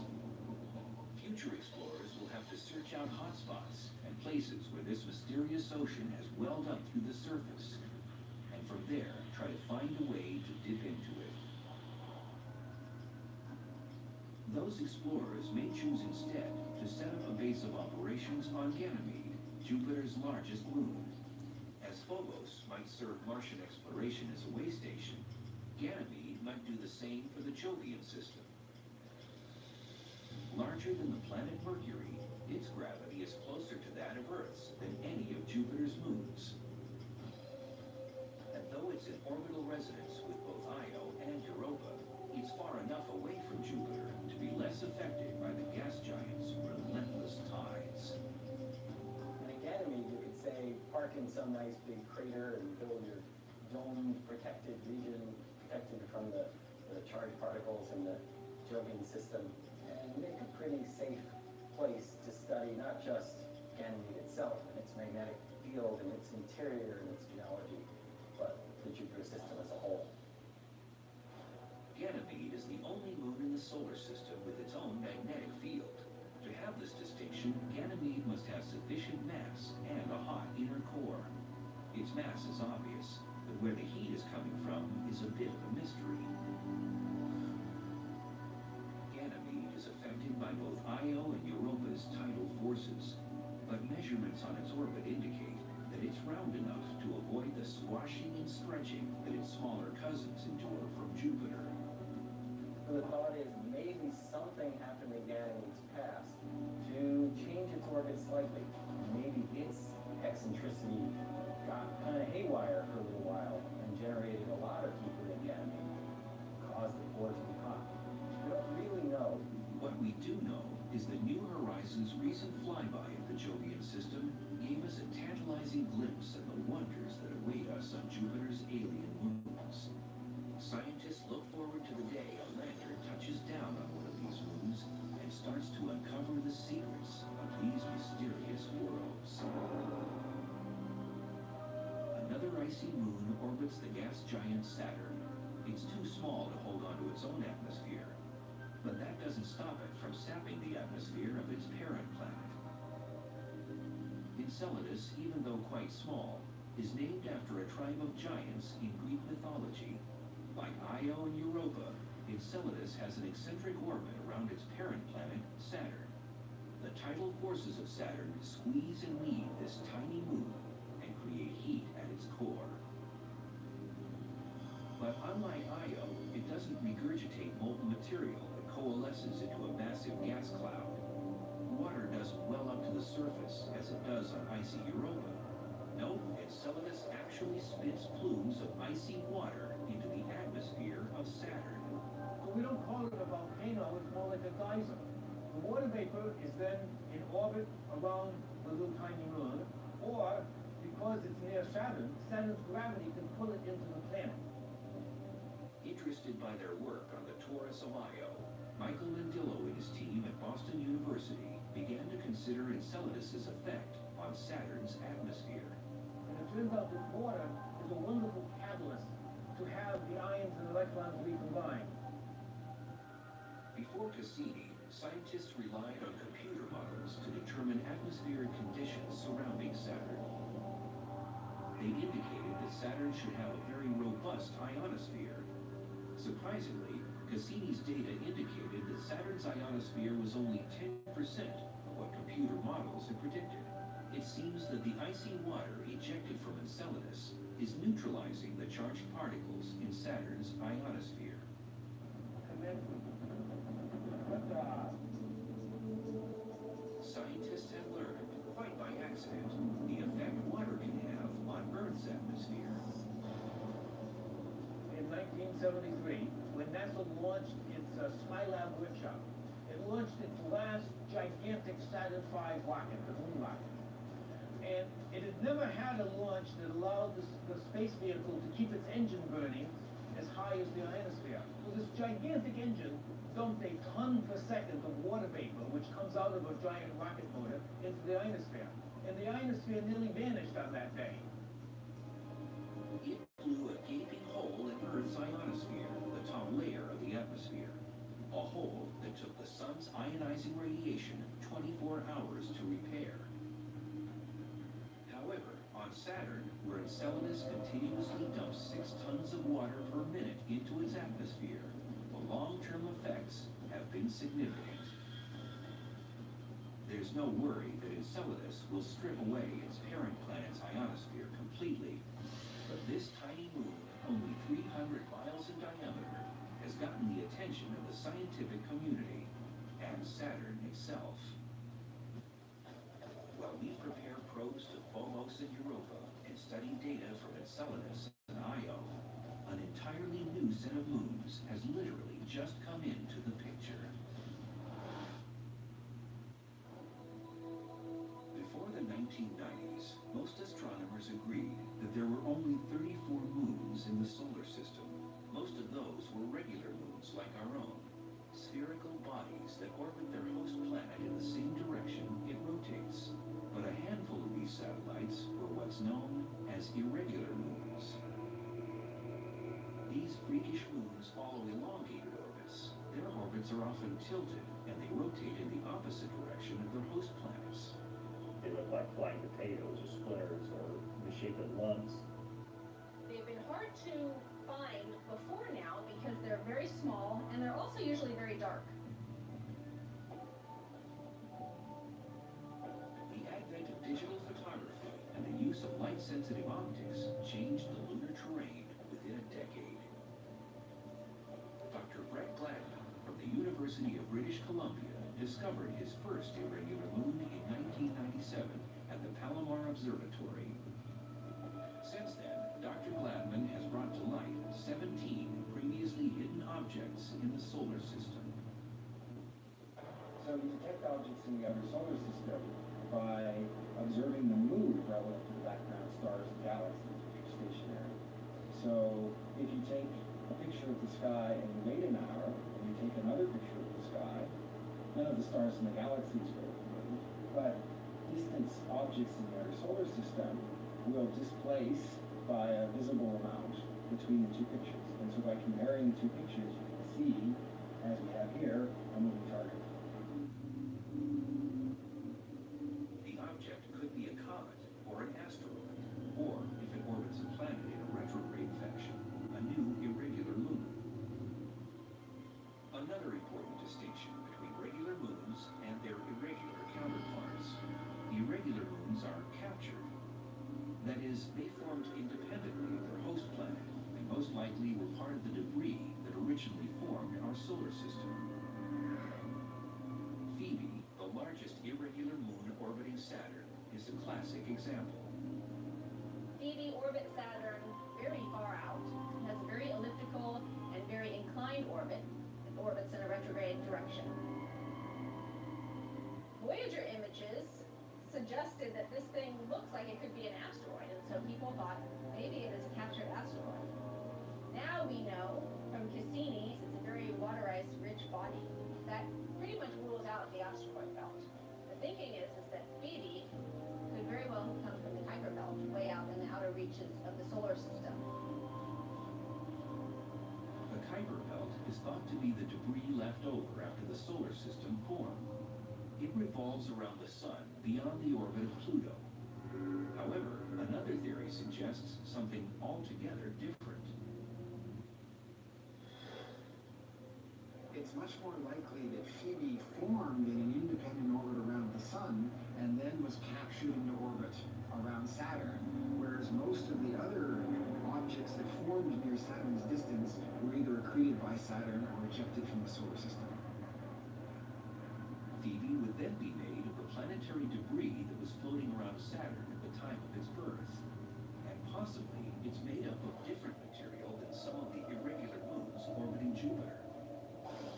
Future explorers will have to search out hotspots and places where this mysterious ocean has welled up through the surface, and from there try to find a way to dip into it. Those explorers may choose instead to set up a base of operations on Ganymede, Jupiter's largest moon. As Phobos might serve Martian exploration as a way station, Ganymede might do the same for the Jovian system. Larger than the planet Mercury, its gravity is closer to that of Earth's than any of Jupiter's moons. And though it's in orbital resonance with both Io and Europa, it's far enough away from Jupiter to be less affected by the gas giant's relentless tides. And Ganymede, you could say, park in some nice big crater and build your dome-protected region, protected from the charged particles in the Jovian system, and make a pretty safe place to study not just Ganymede itself and its magnetic field and its interior and its geology, but the Jupiter system as a whole. Ganymede is the only moon in the solar system with its own magnetic field. To have this distinction, Ganymede must have sufficient mass and a hot inner core. Its mass is obvious, but where the heat is coming from is a bit of a mystery. Ganymede is affected by both Io and Europa's tidal forces, but measurements on its orbit indicate that it's round enough to avoid the squashing and stretching that its smaller cousins endure from Jupiter. So the thought is maybe something happened in Ganymede's past to change its orbit slightly. Maybe its eccentricity got kind of haywire for a little while and generated a lot of heat within Ganymede, caused the core to be hot. We don't really know. What we do know is that New Horizons' recent flyby of the Jovian system gave us a tantalizing glimpse at the wonders that await us on Jupiter's alien moons. Scientists look forward to the day a lander touches down on one of these moons and starts to uncover the secrets of these mysterious worlds. Another icy moon orbits the gas giant Saturn. It's too small to hold onto its own atmosphere, but that doesn't stop it from sapping the atmosphere of its parent planet. Enceladus, even though quite small, is named after a tribe of giants in Greek mythology. Like Io and Europa, Enceladus has an eccentric orbit around its parent planet, Saturn. The tidal forces of Saturn squeeze and knead this tiny moon and create heat at its core. But unlike Io, it doesn't regurgitate molten material that coalesces into a massive gas cloud. Water doesn't well up to the surface as it does on icy Europa. No, Enceladus actually spits plumes of icy water into the atmosphere of Saturn. So we don't call it a volcano, it's more like a geyser. The water vapor is then in orbit around the little tiny moon, or because it's near Saturn, Saturn's gravity can pull it into the planet. Interested by their work on the Taurus of Io, Michael Mandillo and his team at Boston University began to consider Enceladus's effect on Saturn's atmosphere. And it turns out that water is a wonderful catalyst to have the ions and electrons recombine. Before Cassini, scientists relied on computer models to determine atmospheric conditions surrounding Saturn. They indicated that Saturn should have a very robust ionosphere. Surprisingly, Cassini's data indicated that Saturn's ionosphere was only 10% of what computer models had predicted. It seems that the icy water ejected from Enceladus is neutralizing the charged particles in Saturn's ionosphere. Scientists have learned, quite by accident, the effect water can have on Earth's atmosphere. In 1973, when NASA launched its Skylab workshop, it launched its last gigantic Saturn V rocket, the moon rocket. And it had never had a launch that allowed the space vehicle to keep its engine burning as high as the ionosphere. So this gigantic engine dumped a ton per second of water vapor, which comes out of a giant rocket motor, into the ionosphere. And the ionosphere nearly vanished on that day. It blew a gaping hole in Earth's ionosphere, the top layer of the atmosphere. A Enceladus continuously dumps 6 tons of water per minute into its atmosphere, the long-term effects have been significant. There's no worry that Enceladus will strip away its parent planet's ionosphere completely, but this tiny moon, only 300 miles in diameter, has gotten the attention of the scientific community and Saturn itself. While we prepare probes to Phobos and Europa and study data from Enceladus and Io, an entirely new set of moons has literally just come into the picture. Before the 1990s, most astronomers agreed that there were only 34 moons in the solar system. Most of those were regular moons like our own, spherical bodies that orbit their host planet in the same direction it rotates. But a handful of these satellites were what's known as irregular moons. These freakish moons follow elongated orbits. Their orbits are often tilted, and they rotate in the opposite direction of their host planets. They look like flying potatoes or splinters or misshapen lumps. They've been hard to find before now because they're very small and they're also usually very dark. The advent of digital photography and the use of light-sensitive optics changed the lunar terrain within a decade. Dr. Brett Gladman from the University of British Columbia discovered his first irregular moon in 1997 at the Palomar Observatory. Since then, Dr. Gladman has brought to light 17 previously hidden objects in the solar system. So we detect objects in the outer solar system by observing them move relative to the background stars and galaxies, which are stationary. So if you take a picture of the sky and you wait an hour, and you take another picture of the sky, none of the stars in the galaxies will move, but distant objects in the outer solar system will displace by a visible amount between the two pictures. And so by comparing the two pictures, you can see, as we have here, a moving target. The object could be a comet or an asteroid, or if it orbits a planet in a retrograde fashion, a new irregular moon. Another important distinction between regular moons and their irregular counterparts. Irregular moons are captured. That is, they formed independently of their host planet, and most likely were part of the debris that originally formed our solar system. Phoebe, the largest irregular moon orbiting Saturn, is a classic example. Phoebe orbits Saturn very far out, has a very elliptical and very inclined orbit. It orbits in a retrograde direction. Voyager images suggested that this thing looks like it could be an asteroid, and so people thought maybe it is a captured asteroid. Now we know from Cassini, it's a very waterized, rich body, that pretty much rules out the asteroid belt. The thinking is that Phoebe could very well have come from the Kuiper belt, way out in the outer reaches of the solar system. The Kuiper belt is thought to be the debris left over after the solar system formed. It revolves around the sun beyond the orbit of Pluto. However, another theory suggests something altogether different. It's much more likely that Phoebe formed in an independent orbit around the sun and then was captured into orbit around Saturn, whereas most of the other objects that formed near Saturn's distance were either accreted by Saturn or ejected from the solar system. Phoebe would then be made of the planetary debris that was floating around Saturn at the time of its birth. And possibly, it's made up of different material than some of the irregular moons orbiting Jupiter.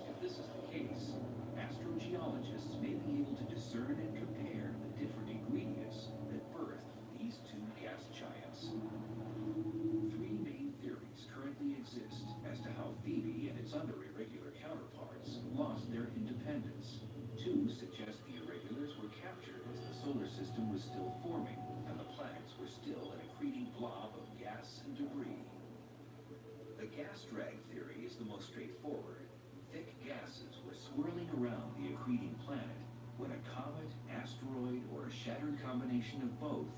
If this is the case, astrogeologists may be able to discern and compare the different ingredients that birthed these two gas giants. Three main theories currently exist as to how Phoebe and its other irregular counterparts lost their independence. Two suggest the irregulars were captured as the solar system was still forming, and the planets were still an accreting blob of gas and debris. The gas drag theory is the most straightforward. Thick gases were swirling around the accreting planet when a comet, asteroid, or a shattered combination of both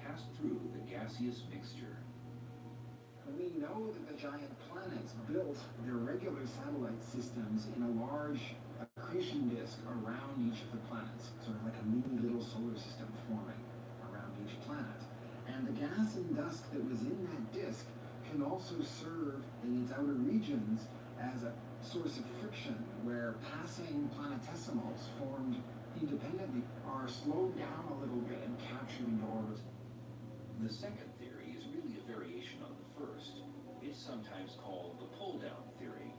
passed through the gaseous mixture. We know that the giant planets built their regular satellite systems in a large accretion disk around each of the planets, sort of like a mini little solar system forming around each planet. And the gas and dust that was in that disk can also serve in its outer regions as a source of friction, where passing planetesimals formed independently are slowed down a little bit and captured into orbit. The second theory is really a variation on the first. It's sometimes called the pull-down theory.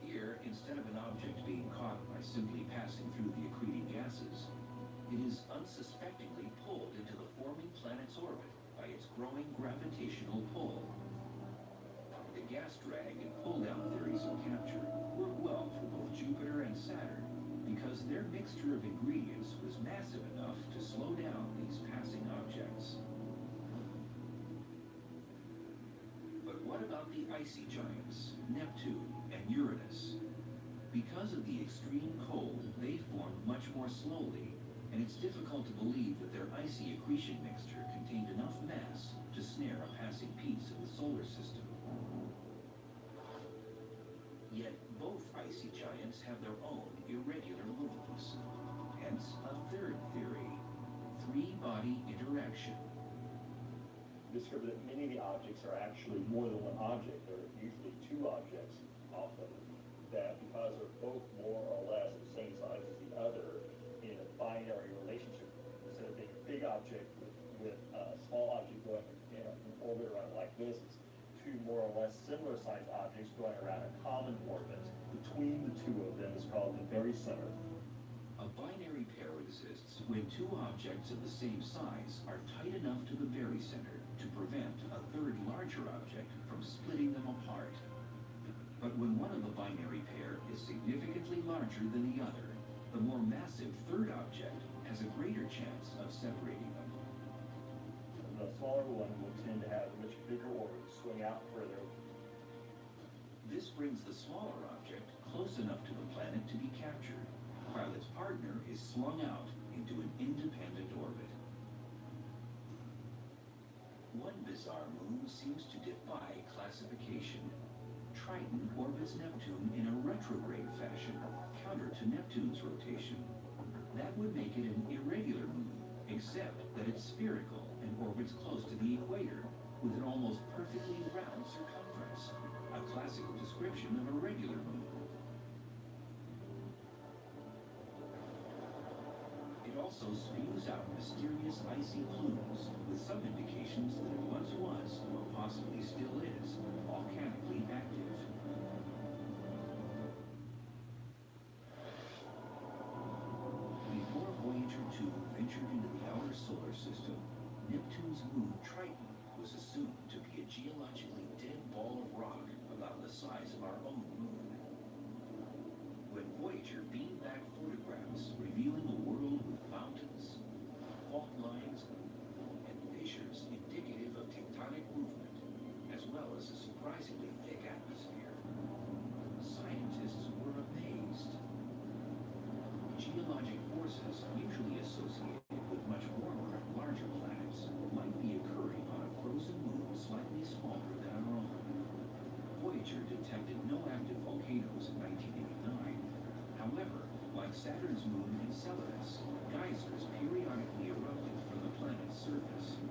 Here, instead of an object being caught by simply passing through the accreting gases, it is unsuspectingly pulled into the forming planet's orbit by its growing gravitational pull. The gas drag and pull-down theories of capture work well for both Jupiter and Saturn because their mixture of ingredients was massive enough to slow down these passing objects. But what about the icy giants, Neptune and Uranus? Because of the extreme cold, they formed much more slowly, and it's difficult to believe that their icy accretion mixture contained enough mass to snare a passing piece of the solar system. Yet both icy giants have their own irregular moons. Hence a third theory, three-body interaction. Discovered that many of the objects are actually more than one object. There are usually two objects often that, because they're both more or less the same size as the other in a binary relationship, instead of being a big object with a small object going in an orbit around like this, it's two more or less similar sized objects going around a common orbit. Between the two of them is called the very center. A binary pair exists when two objects of the same size are tight enough to the very center to prevent a third larger object from splitting them apart. But when one of the binary pair is significantly larger than the other, the more massive third object has a greater chance of separating them. The smaller one will tend to have a much bigger orbit, swing out further. This brings the smaller object close enough to the planet to be captured, while its partner is swung out into an independent orbit. One bizarre moon seems to defy classification. Triton orbits Neptune in a retrograde fashion, counter to Neptune's rotation. That would make it an irregular moon, except that it's spherical and orbits close to the equator, with an almost perfectly round circumference, a classical description of a regular moon. It also spews out mysterious icy plumes, with some indications that it once was, or possibly still is, volcanically active. Before Voyager 2 ventured into the outer solar system, Neptune's moon Triton was assumed to be a geologically dead ball of rock about the size of our own moon. When Voyager beamed back photographs revealing a world with mountains, fault lines, and fissures indicative of tectonic movement, as well as a surprisingly thick atmosphere, scientists were amazed. Geologic forces usually associated with much warmer, larger planets might be occurring on a frozen moon slightly smaller than our own. Voyager detected no active volcanoes in 1989. However, like Saturn's moon Enceladus, geysers periodically erupted from the planet's surface.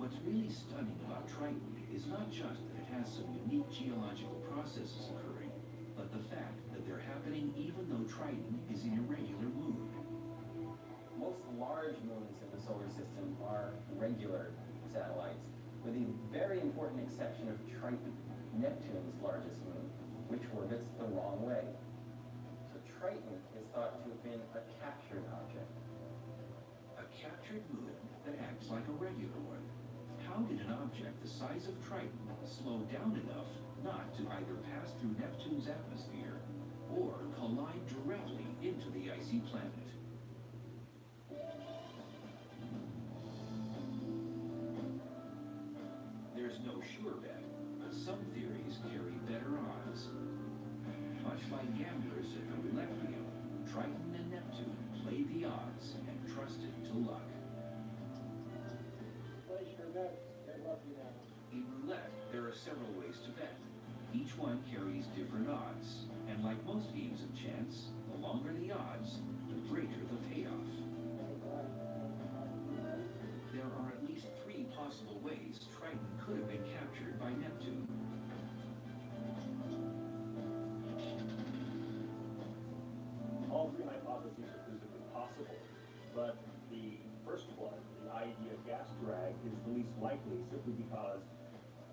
What's really stunning about Triton is not just that it has some unique geological processes occurring, but the fact that they're happening even though Triton is an irregular moon. Most large moons in the solar system are regular satellites, with the very important exception of Triton, Neptune's largest moon, which orbits the wrong way. So Triton is thought to have been a captured object. A captured moon that acts like a regular one. How did an object the size of Triton slow down enough not to either pass through Neptune's atmosphere or collide directly into the icy planet? There's no sure bet, but some theories carry better odds. Much like gamblers at the roulette wheel, Triton and Neptune played the odds and trusted to luck. In roulette, there are several ways to bet. Each one carries different odds, and like most games of chance, the longer the odds, the greater the payoff. There are at least 3 possible ways Triton could have been captured by Neptune. All 3 hypotheses are physically possible, but the first one, the idea of gas drag, is the least likely simply because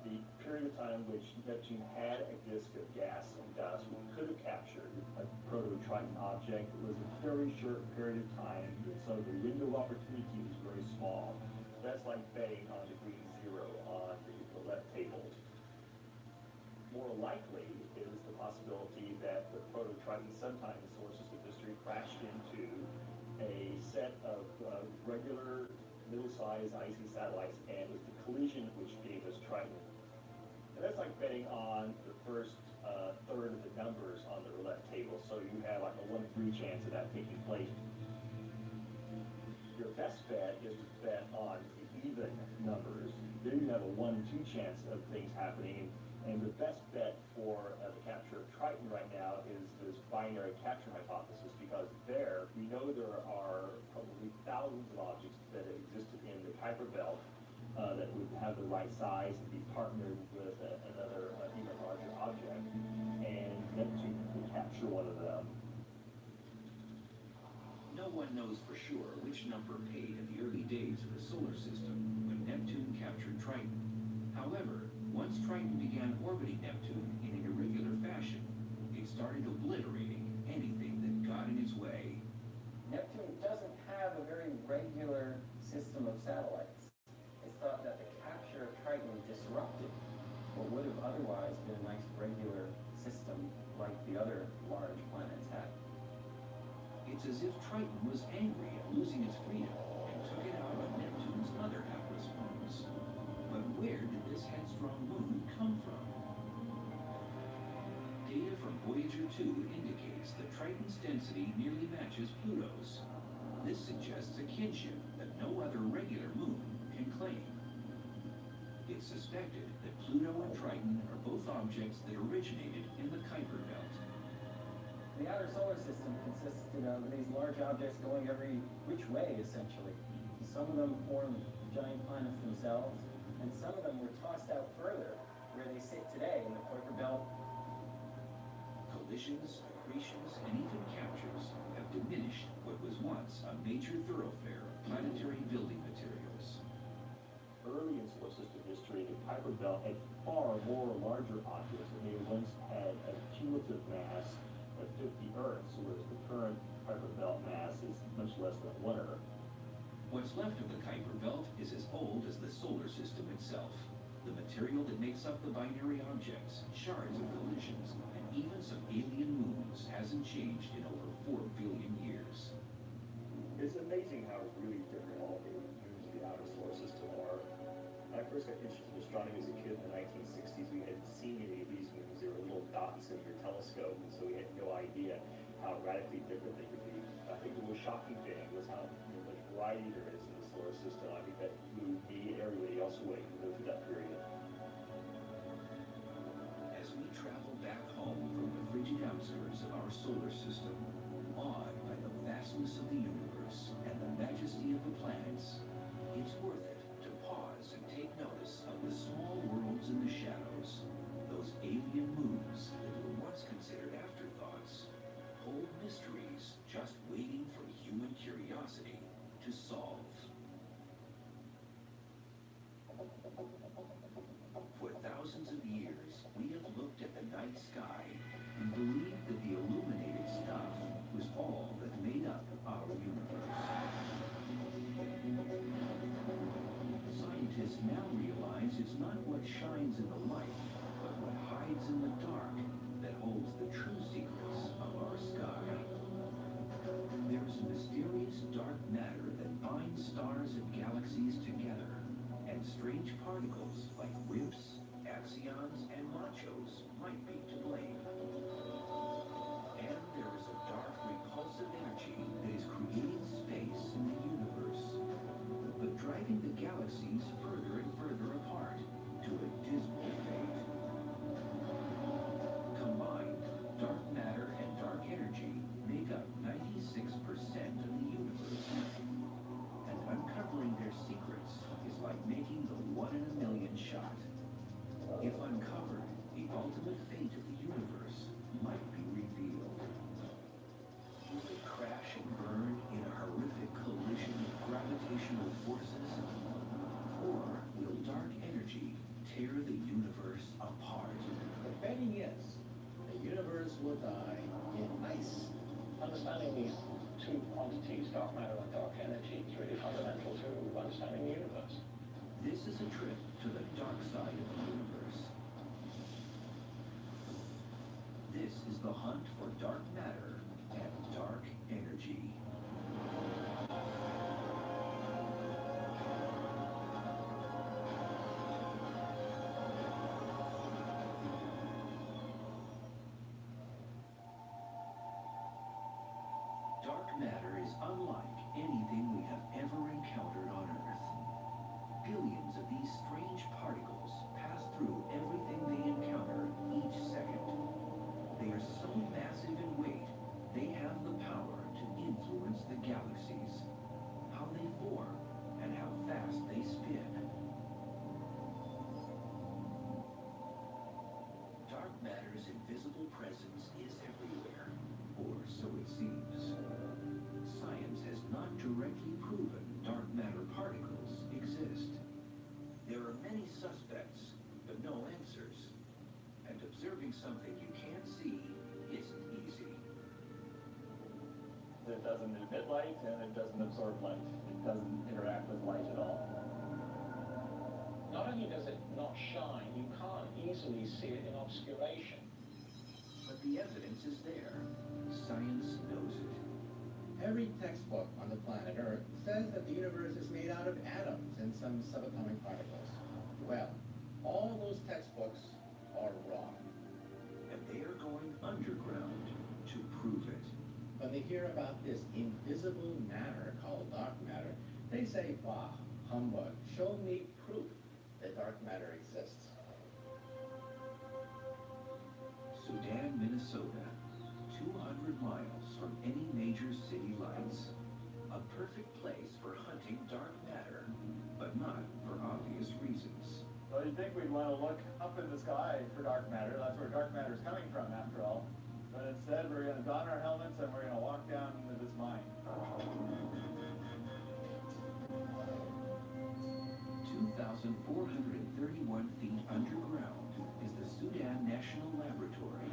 the period of time in which Neptune had a disk of gas and dust we could have captured a proto-Triton object was a very short period of time, and so the window of opportunity was very small. That's like betting on the green zero on the roulette table. More likely is the possibility that the proto-Triton sometime in sources of history crashed into a set of regular middle-sized icy satellites, and it was the collision which gave us Triton. And that's like betting on the first third of the numbers on the roulette table, so you have like a 1-3 chance of that taking place. Your best bet is to bet on the even numbers. Then you have a 1-2 chance of things happening, and the best bet for the capture of Triton right now is this binary capture hypothesis, because there, we know there are probably thousands of objects that existed in the Kuiper Belt that would have the right size and be partnered with another even larger object, and Neptune could capture one of them. No one knows for sure which number paid in the early days of the solar system when Neptune captured Triton. However, once Triton began orbiting Neptune in an irregular fashion, it started obliterating anything that got in its way. Neptune doesn't have a very regular system of satellites. It's thought that the capture of Triton disrupted what would have otherwise been a nice regular system like the other large planets had. It's as if Triton was angry at losing its freedom and took it out on Neptune's other hapless moons. But where did this headstrong moon come from? Data from Voyager 2 indicates that Triton's density nearly matches Pluto's. This suggests a kinship that no other regular moon can claim. It's suspected that Pluto and Triton are both objects that originated in the Kuiper Belt. The outer solar system consisted of these large objects going every which way, essentially. Some of them formed giant planets themselves, and some of them were tossed out further, where they sit today in the Kuiper Belt. Collisions, accretions, and even captures have diminished what was once a major thoroughfare of planetary building materials. Early in solar system history, the Kuiper Belt had far more larger objects, and they once had a cumulative mass of 50 Earths, whereas the current Kuiper Belt mass is much less than 1 Earth. What's left of the Kuiper Belt is as old as the solar system itself. The material that makes up the binary objects, shards of collisions, and even some alien moons hasn't changed in over 4 billion years. It's amazing how really different all the moons of the outer solar system are. When I first got interested in astronomy as a kid in the 1960s, we hadn't seen any of these moons. They were little dots in your telescope, and so we had no idea how radically different they could be. I think the most shocking thing was how much variety there is in the solar system. I think that blew me and everybody else away who lived through that period. As we travel back home from the frigid outskirts of our solar system, awed by the vastness of the universe and the majesty of the planets, it's worth it to pause and take notice of the small worlds in the shadows. Those alien moons that were once considered afterthoughts hold mysteries just waiting for human curiosity to solve. For thousands of years, we have looked at the night sky and believed that the illuminated stuff was all that made up our universe. Scientists now realize it's not what shines in the light, but what hides in the dark that holds the true secrets of our sky. There's mysterious dark matter that binds stars and galaxies together, and strange particles like WIMPs, axions, and machos might be to blame. And there is a dark, repulsive energy that is creating space in the universe, but driving the galaxies further and ultimate fate of the universe might be revealed. Will it crash and burn in a horrific collision of gravitational forces? Or will dark energy tear the universe apart? The betting is the universe will die in ice. Understanding these two quantities, dark matter and dark energy, is really fundamental to understanding the universe. This is a trip to the dark side of the universe. This is the hunt for dark matter and dark energy. Dark matter is unlike anything we have ever encountered on Earth. Billions of these strange particles pass through everything they encounter each second. They are so massive in weight, they have the power to influence the galaxies, how they form, and how fast they spin. Dark matter's invisible presence is everywhere, or so it seems. Science has not directly proven dark matter particles exist. There are many suspects, but no answers. And observing something you can't see isn't easy. It doesn't emit light and it doesn't absorb light. It doesn't interact with light at all. Not only does it not shine, you can't easily see it in obscuration. But the evidence is there. Science knows it. Every textbook on the planet Earth says that the universe is made out of atoms and some subatomic particles. Well, all those textbooks are wrong. And they are going underground to prove it. When they hear about this invisible matter called dark matter, they say, bah, humbug, show me proof that dark matter exists. Sudan, Minnesota, 200 miles from any major city lights. A perfect place for hunting dark matter, but not for obvious reasons. Well, you'd think we'd want to look up in the sky for dark matter. That's where dark matter is coming from, after all. But instead, we're going to don our helmets and we're going to walk down into this mine. 2,431 feet underground is the Sudan National Laboratory,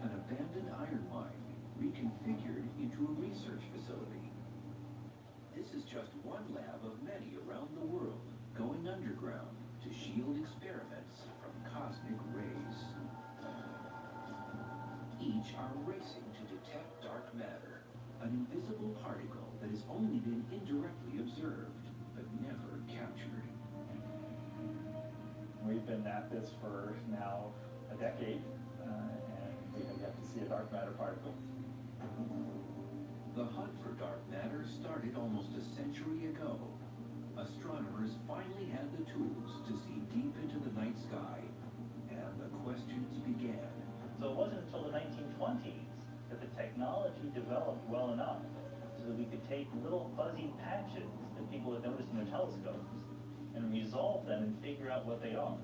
an abandoned iron mine reconfigured into a research facility. This is just one lab of many around the world going underground to shield experiments from cosmic rays. Each are racing to detect dark matter, an invisible particle that has only been indirectly observed, but never captured. We've been at this for now a decade, and we have yet to see a dark matter particle. The hunt for dark matter started almost a century ago. Astronomers finally had the tools to see deep into the night sky, and the questions began. So it wasn't until the 1920s that the technology developed well enough so that we could take little fuzzy patches that people had noticed in their telescopes and resolve them and figure out what they are.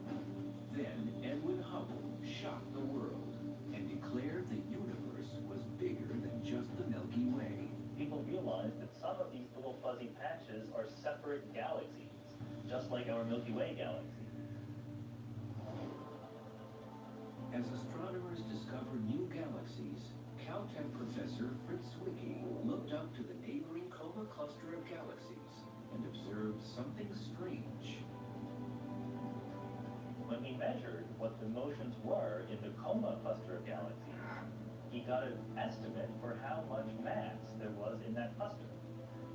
Then Edwin Hubble shocked the world and declared the universe was bigger than just the Milky Way. People realized that some of these little fuzzy patches are separate galaxies, just like our Milky Way galaxy. As astronomers discover new galaxies, Caltech professor Fritz Zwicky looked up to the neighboring Coma cluster of galaxies and observed something strange. When he measured what the motions were in the Coma cluster of galaxies, he got an estimate for how much mass there was in that cluster.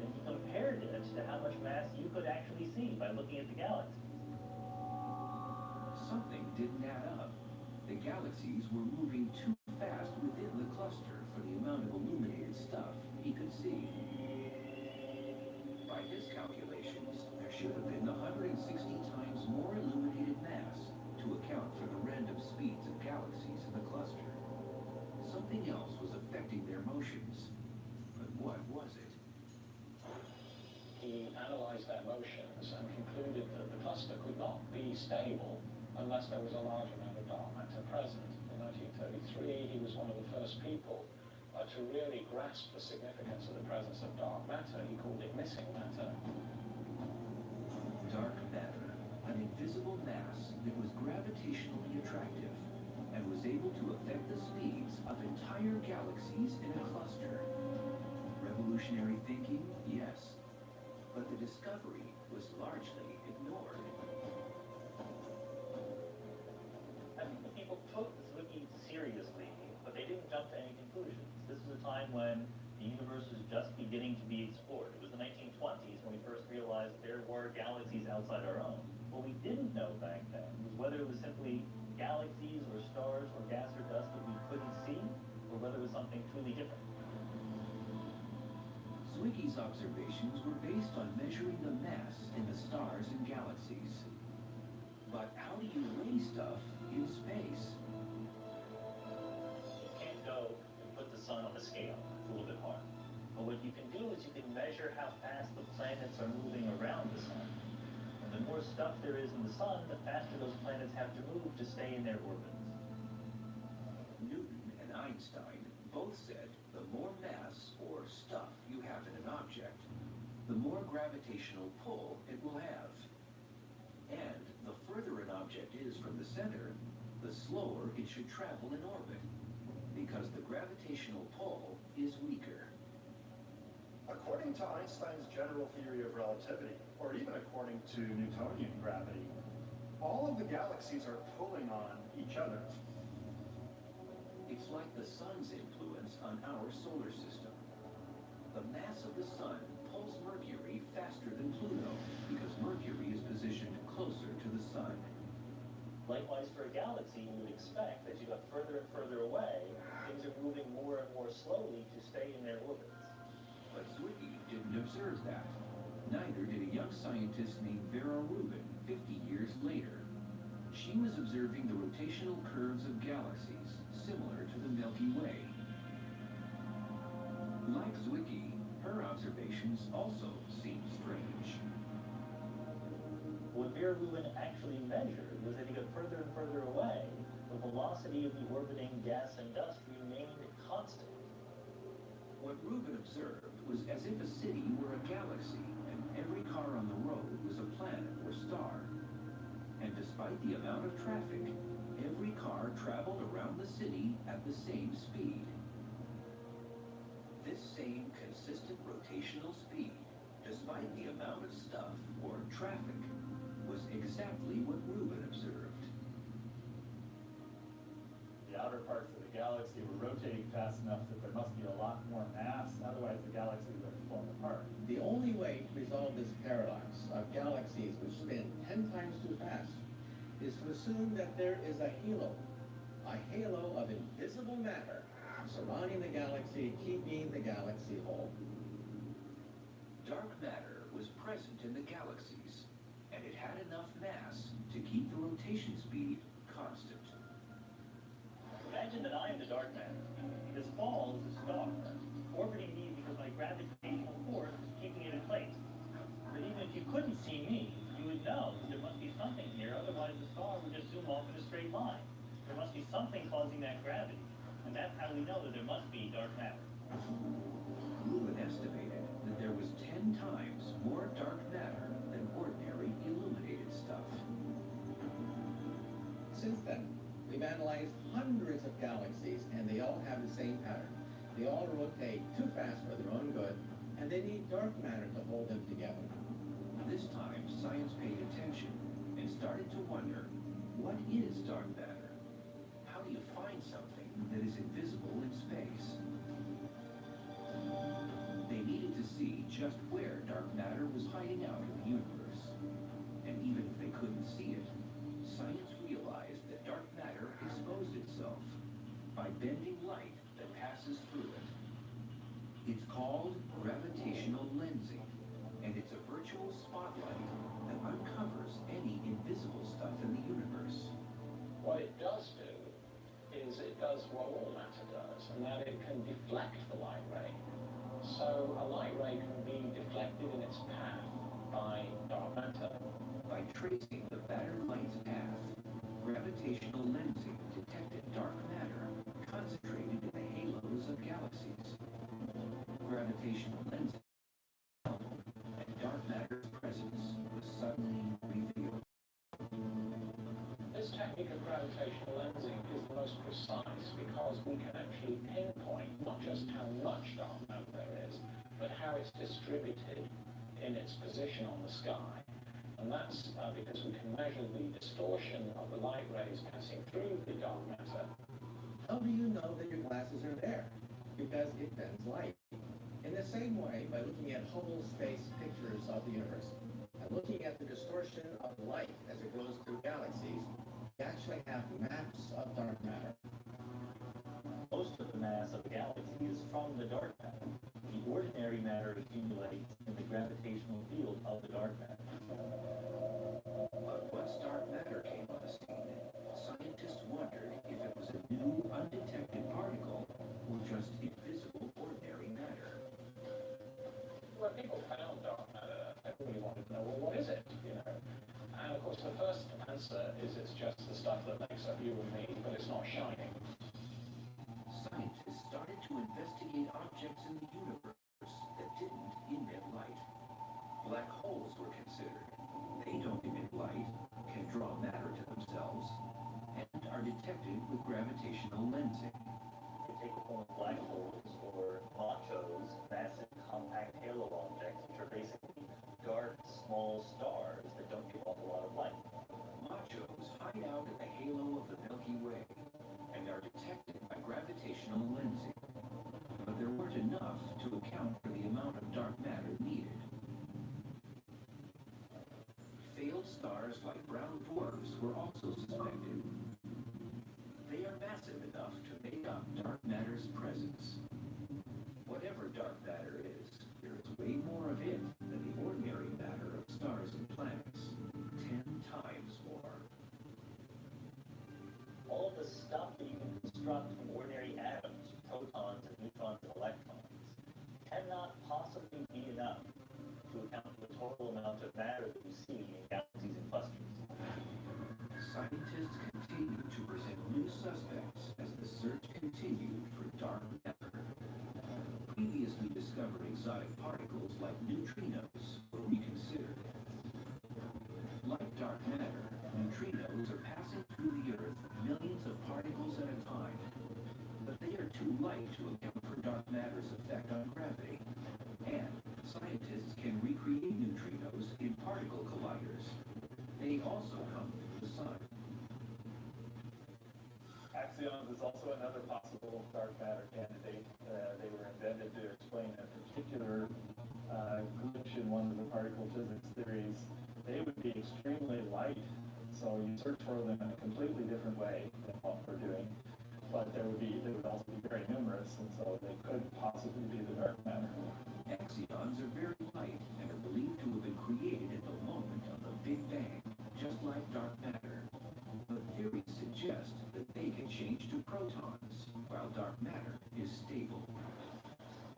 Then he compared it to how much mass you could actually see by looking at the galaxies. Something didn't add up. The galaxies were moving too fast within the cluster for the amount of illuminated stuff he could see. By his calculations, there should have been 160 times more illuminated mass to account for the random speeds of galaxies in the cluster. Something else was affecting their motions. But what was it? He analyzed their motions and concluded that the cluster could not be stable unless there was a large amount of dark matter present. In 1933, he was one of the first people to really grasp the significance of the presence of dark matter. He called it missing matter. Dark matter, an invisible mass that was gravitationally attractive and was able to affect the speeds of entire galaxies in a cluster. Revolutionary thinking, yes, but the discovery was largely ignored. I think the people took Zwicky seriously, but they didn't jump to any conclusions. This was a time when the universe was just beginning to be explored. It was the 1920s when we first realized there were galaxies outside our own. What we didn't know back then was whether it was simply galaxies or stars or gas or dust that we couldn't see, or whether it was something truly different. Zwicky's observations were based on measuring the mass in the stars and galaxies. But how do you weigh stuff in space? You can't go and put the sun on a scale. It's a little bit hard. But what you can do is you can measure how fast the planets are moving around the sun. And the more stuff there is in the sun, the faster those planets have to move to stay in their orbits. Newton and Einstein both said the more mass or stuff you have in an object, the more gravitational pull it will have. And the further an object is from the center, the slower it should travel in orbit, because the gravitational pull is weaker. According to Einstein's general theory of relativity, or even according to Newtonian gravity, all of the galaxies are pulling on each other. It's like the sun's influence on our solar system. The mass of the sun pulls Mercury faster than Pluto because Mercury is positioned closer to the sun. Likewise, for a galaxy, you would expect that you got further and further away, things are moving more and more slowly to stay in their orbits. But Zwicky didn't observe that. Neither did a young scientist named Vera Rubin 50 years later. She was observing the rotational curves of galaxies, similar to the Milky Way. Like Zwicky, her observations also seemed strange. What Vera Rubin actually measured was that he got further and further away, the velocity of the orbiting gas and dust remained constant. What Rubin observed was as if a city were a galaxy, and every car on the road was a planet or star. And despite the amount of traffic, every car traveled around the city at the same speed. This same consistent rotational speed, despite the amount of stuff or traffic, was exactly what Rubin observed. The outer parts of the galaxy were rotating fast enough that there must be a lot more mass, otherwise the galaxy would have fallen apart. The only way to resolve this paradox of galaxies which spin 10 times too fast is to assume that there is a halo of invisible matter surrounding the galaxy, keeping the galaxy whole. Dark matter was present in the galaxies, and it had enough mass to keep the rotation speed constant. Imagine that I am the dark matter. This ball is a star, orbiting me because my gravitational force is keeping it in place. But even if you couldn't see me, you would know that there must be something here, otherwise the star would just zoom off in a straight line. There must be something causing that gravity, and that's how we know that there must be dark matter. Rubin estimated that there was 10 times more dark matter than ordinary illuminated stuff. Since then, we've analyzed hundreds of galaxies, and they all have the same pattern. They all rotate too fast for their own good, and they need dark matter to hold them together. This time, science paid attention and started to wonder, what is dark matter? How do you find something that is invisible in space? They needed to see just where dark matter was hiding out in the universe. And even if they couldn't see it, science realized that dark matter exposed itself by bending light that passes through it. It's called gravitational lensing, and it's a virtual spotlight that uncovers any invisible stuff in the universe. What it does do is it does what all matter does, and that it can deflect the light ray. So a light ray can be deflected in its path by dark matter. By tracing the battered light's path, gravitational lensing detected dark matter concentrated in the halos of galaxies. Gravitational lensing and dark matter's presence was suddenly revealed. This technique of gravitational lensing is the most precise because we can actually pinpoint not just how much dark matter there is, but how it's distributed in its position on the sky. And that's because we can measure the distortion of the light rays passing through the dark matter. How do you know that your glasses are there? Because it bends light. In the same way, by looking at Hubble space pictures of the universe, and looking at the distortion of light as it goes through galaxies, we actually have maps of dark matter. Most of the mass of the galaxy is from the dark matter. The ordinary matter accumulates in the gravitational field of the dark matter. But once dark matter came on the scene, scientists wondered if it was a new, undetected particle or just invisible, ordinary matter. When people found dark matter, everybody wanted to know, well, what is it? And of course, the first answer is it's just the stuff that makes up you and me, but it's not shining. Scientists started to investigate objects in the universe that didn't emit light. Black holes were considered. They don't emit light, can draw matter to themselves, and are detected with gravitational lensing. They take the form of black holes or machos, massive compact halo objects, which are basically dark, small stars that don't give off a lot of light. Machos hide out in the halo of the Milky Way and are detected by gravitational lensing. But there weren't enough to account for the amount of dark matter needed. Failed stars like brown dwarfs were also suspected. They are massive enough to make up dark matter's presence. Whatever dark matter is, there is way more of it than the ordinary matter of stars and planets. 10 times more. All of the stuff that you can construct from ordinary atoms, protons and neutrons and electrons, cannot possibly be enough to account for the total amount of matter that you see in galaxies and clusters. Scientists continued to present new suspects as the search continued for dark matter. Previously discovered exotic particles like neutrinos were reconsidered. Like dark matter, neutrinos are passing through the Earth millions of particles at a time, but they are too light to account for dark matter's effect on gravity. And scientists can recreate neutrinos in particle colliders. They also come from the sun. Axions is also another possible dark matter candidate. They were invented to explain a particular glitch in one of the particle physics theories. They would be extremely light, so you search for them in a completely different way than what we're doing. But they would also be very numerous, and so they could possibly be the dark matter. Axions are very light and are believed to have been created at the moment of the Big Bang, just like dark matter. But theories suggest that they can change to protons, while dark matter is stable.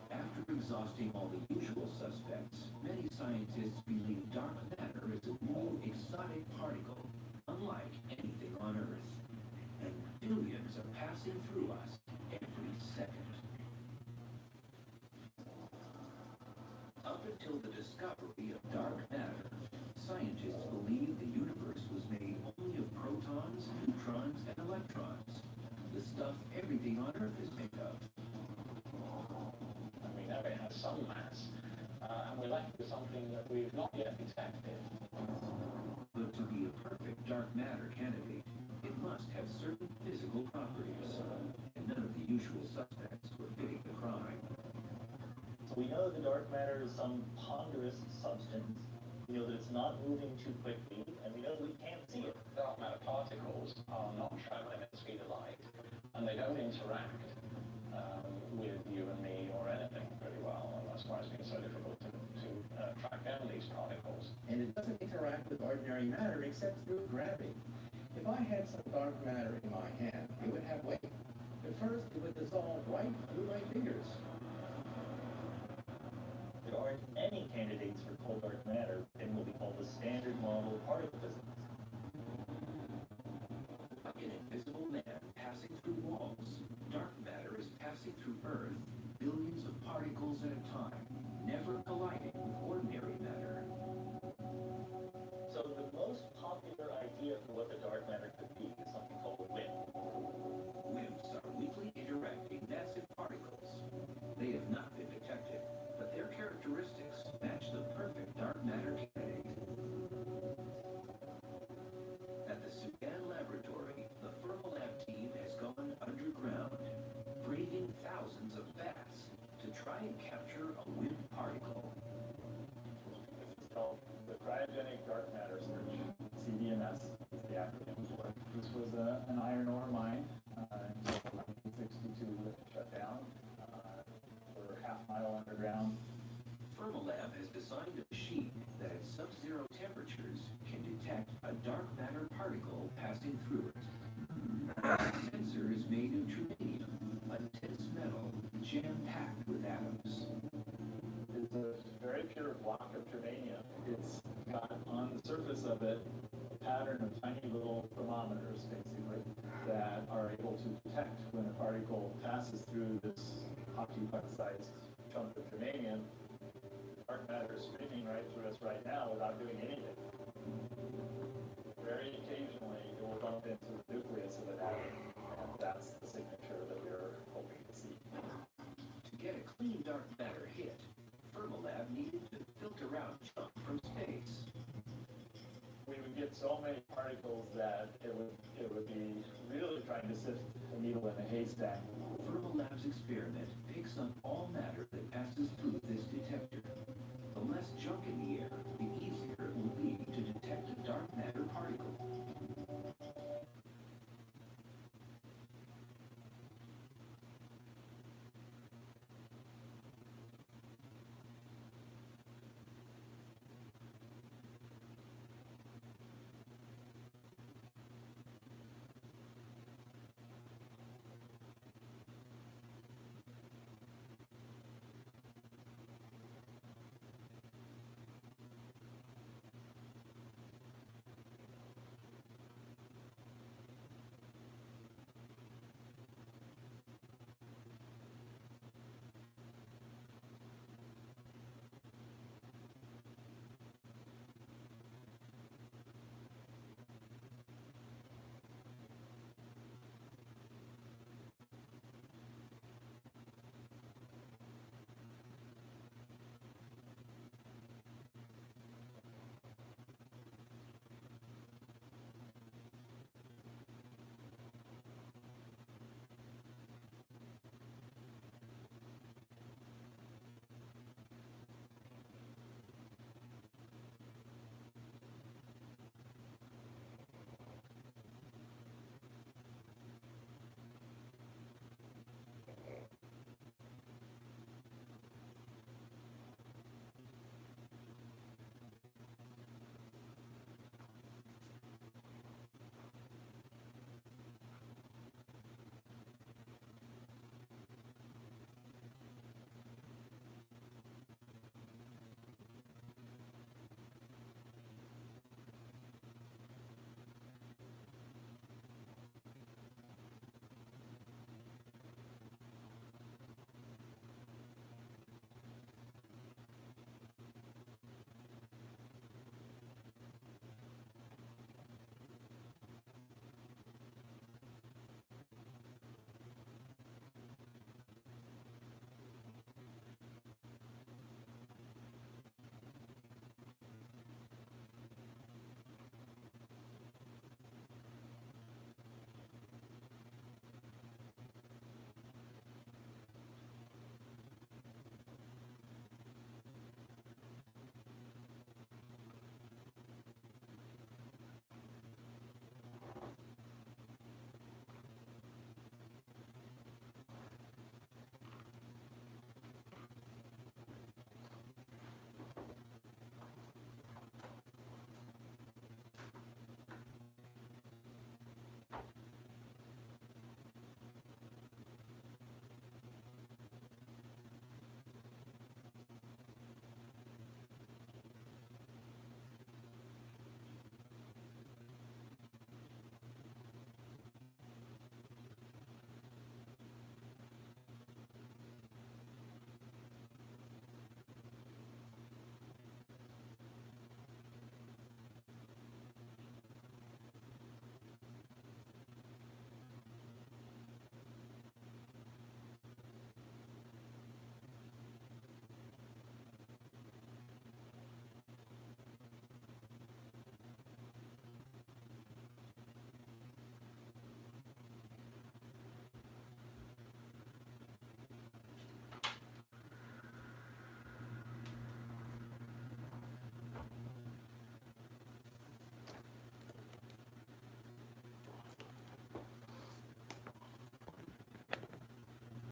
After exhausting all the usual suspects, many scientists believe dark matter is a new exotic particle, unlike anything on Earth. And billions are passing through us every second. Up until the discovery of dark matter, scientists believed the universe was made only of protons, neutrons, and electrons, the stuff everything on Earth is made of. And we know it has some mass, and we're left with something that we've not yet detected. But to be a perfect dark matter candidate, it must have certain physical properties, and none of the usual suspects were fitting the crime. So we know the dark matter is some ponderous substance. We know that it's not moving too quickly, and we know that we can't see it. Dark matter particles are not traveling at the speed of light, and they don't interact with you and me or anything very well, and that's why it's been so difficult to track down these particles. And it doesn't interact with ordinary matter except through gravity. If I had some dark matter in my hand, it would have weight. But first, it would dissolve right through my fingers. There aren't any candidates for cold dark matter in what we call the standard model particle physics. Like in passing through Earth, billions of particles at a time, never colliding with ordinary matter. So the most popular idea for what the dark matter could be is something called a WIMP. WIMPs are weakly interacting massive particles. They have not been detected, but their characteristics match the perfect dark matter candidate. At the Sudan laboratory, the Fermilab team has gone underground, breathing thousands of bats to try and capture a WIMP particle. This is called the Cryogenic Dark Matter Search. CDMS is the acronym for it. This was an iron ore mine until 1962 when it shut down. We're half-mile underground. Fermilab has designed a machine that at sub-zero temperatures can detect a dark matter particle passing through it. The sensor is made of germanium, a dense metal jam-packed with atoms. It's a very pure block of germanium. It's got on the surface of it a pattern of tiny little thermometers, basically, that are able to detect when a particle passes through this hockey puck-sized chunk of germanium. Dark matter is streaming right through us right now without doing anything. Very occasionally, it will bump into the nucleus of an atom, and that's the signature that we're hoping to see. To get a clean dark matter hit, Fermilab needed to filter out junk from space. We would get so many particles that it would be really trying to sift a needle in a haystack. Fermilab's experiment picks up all matter that passes through this detector. The less junk in the air, the easier it will be to detect a dark matter particle.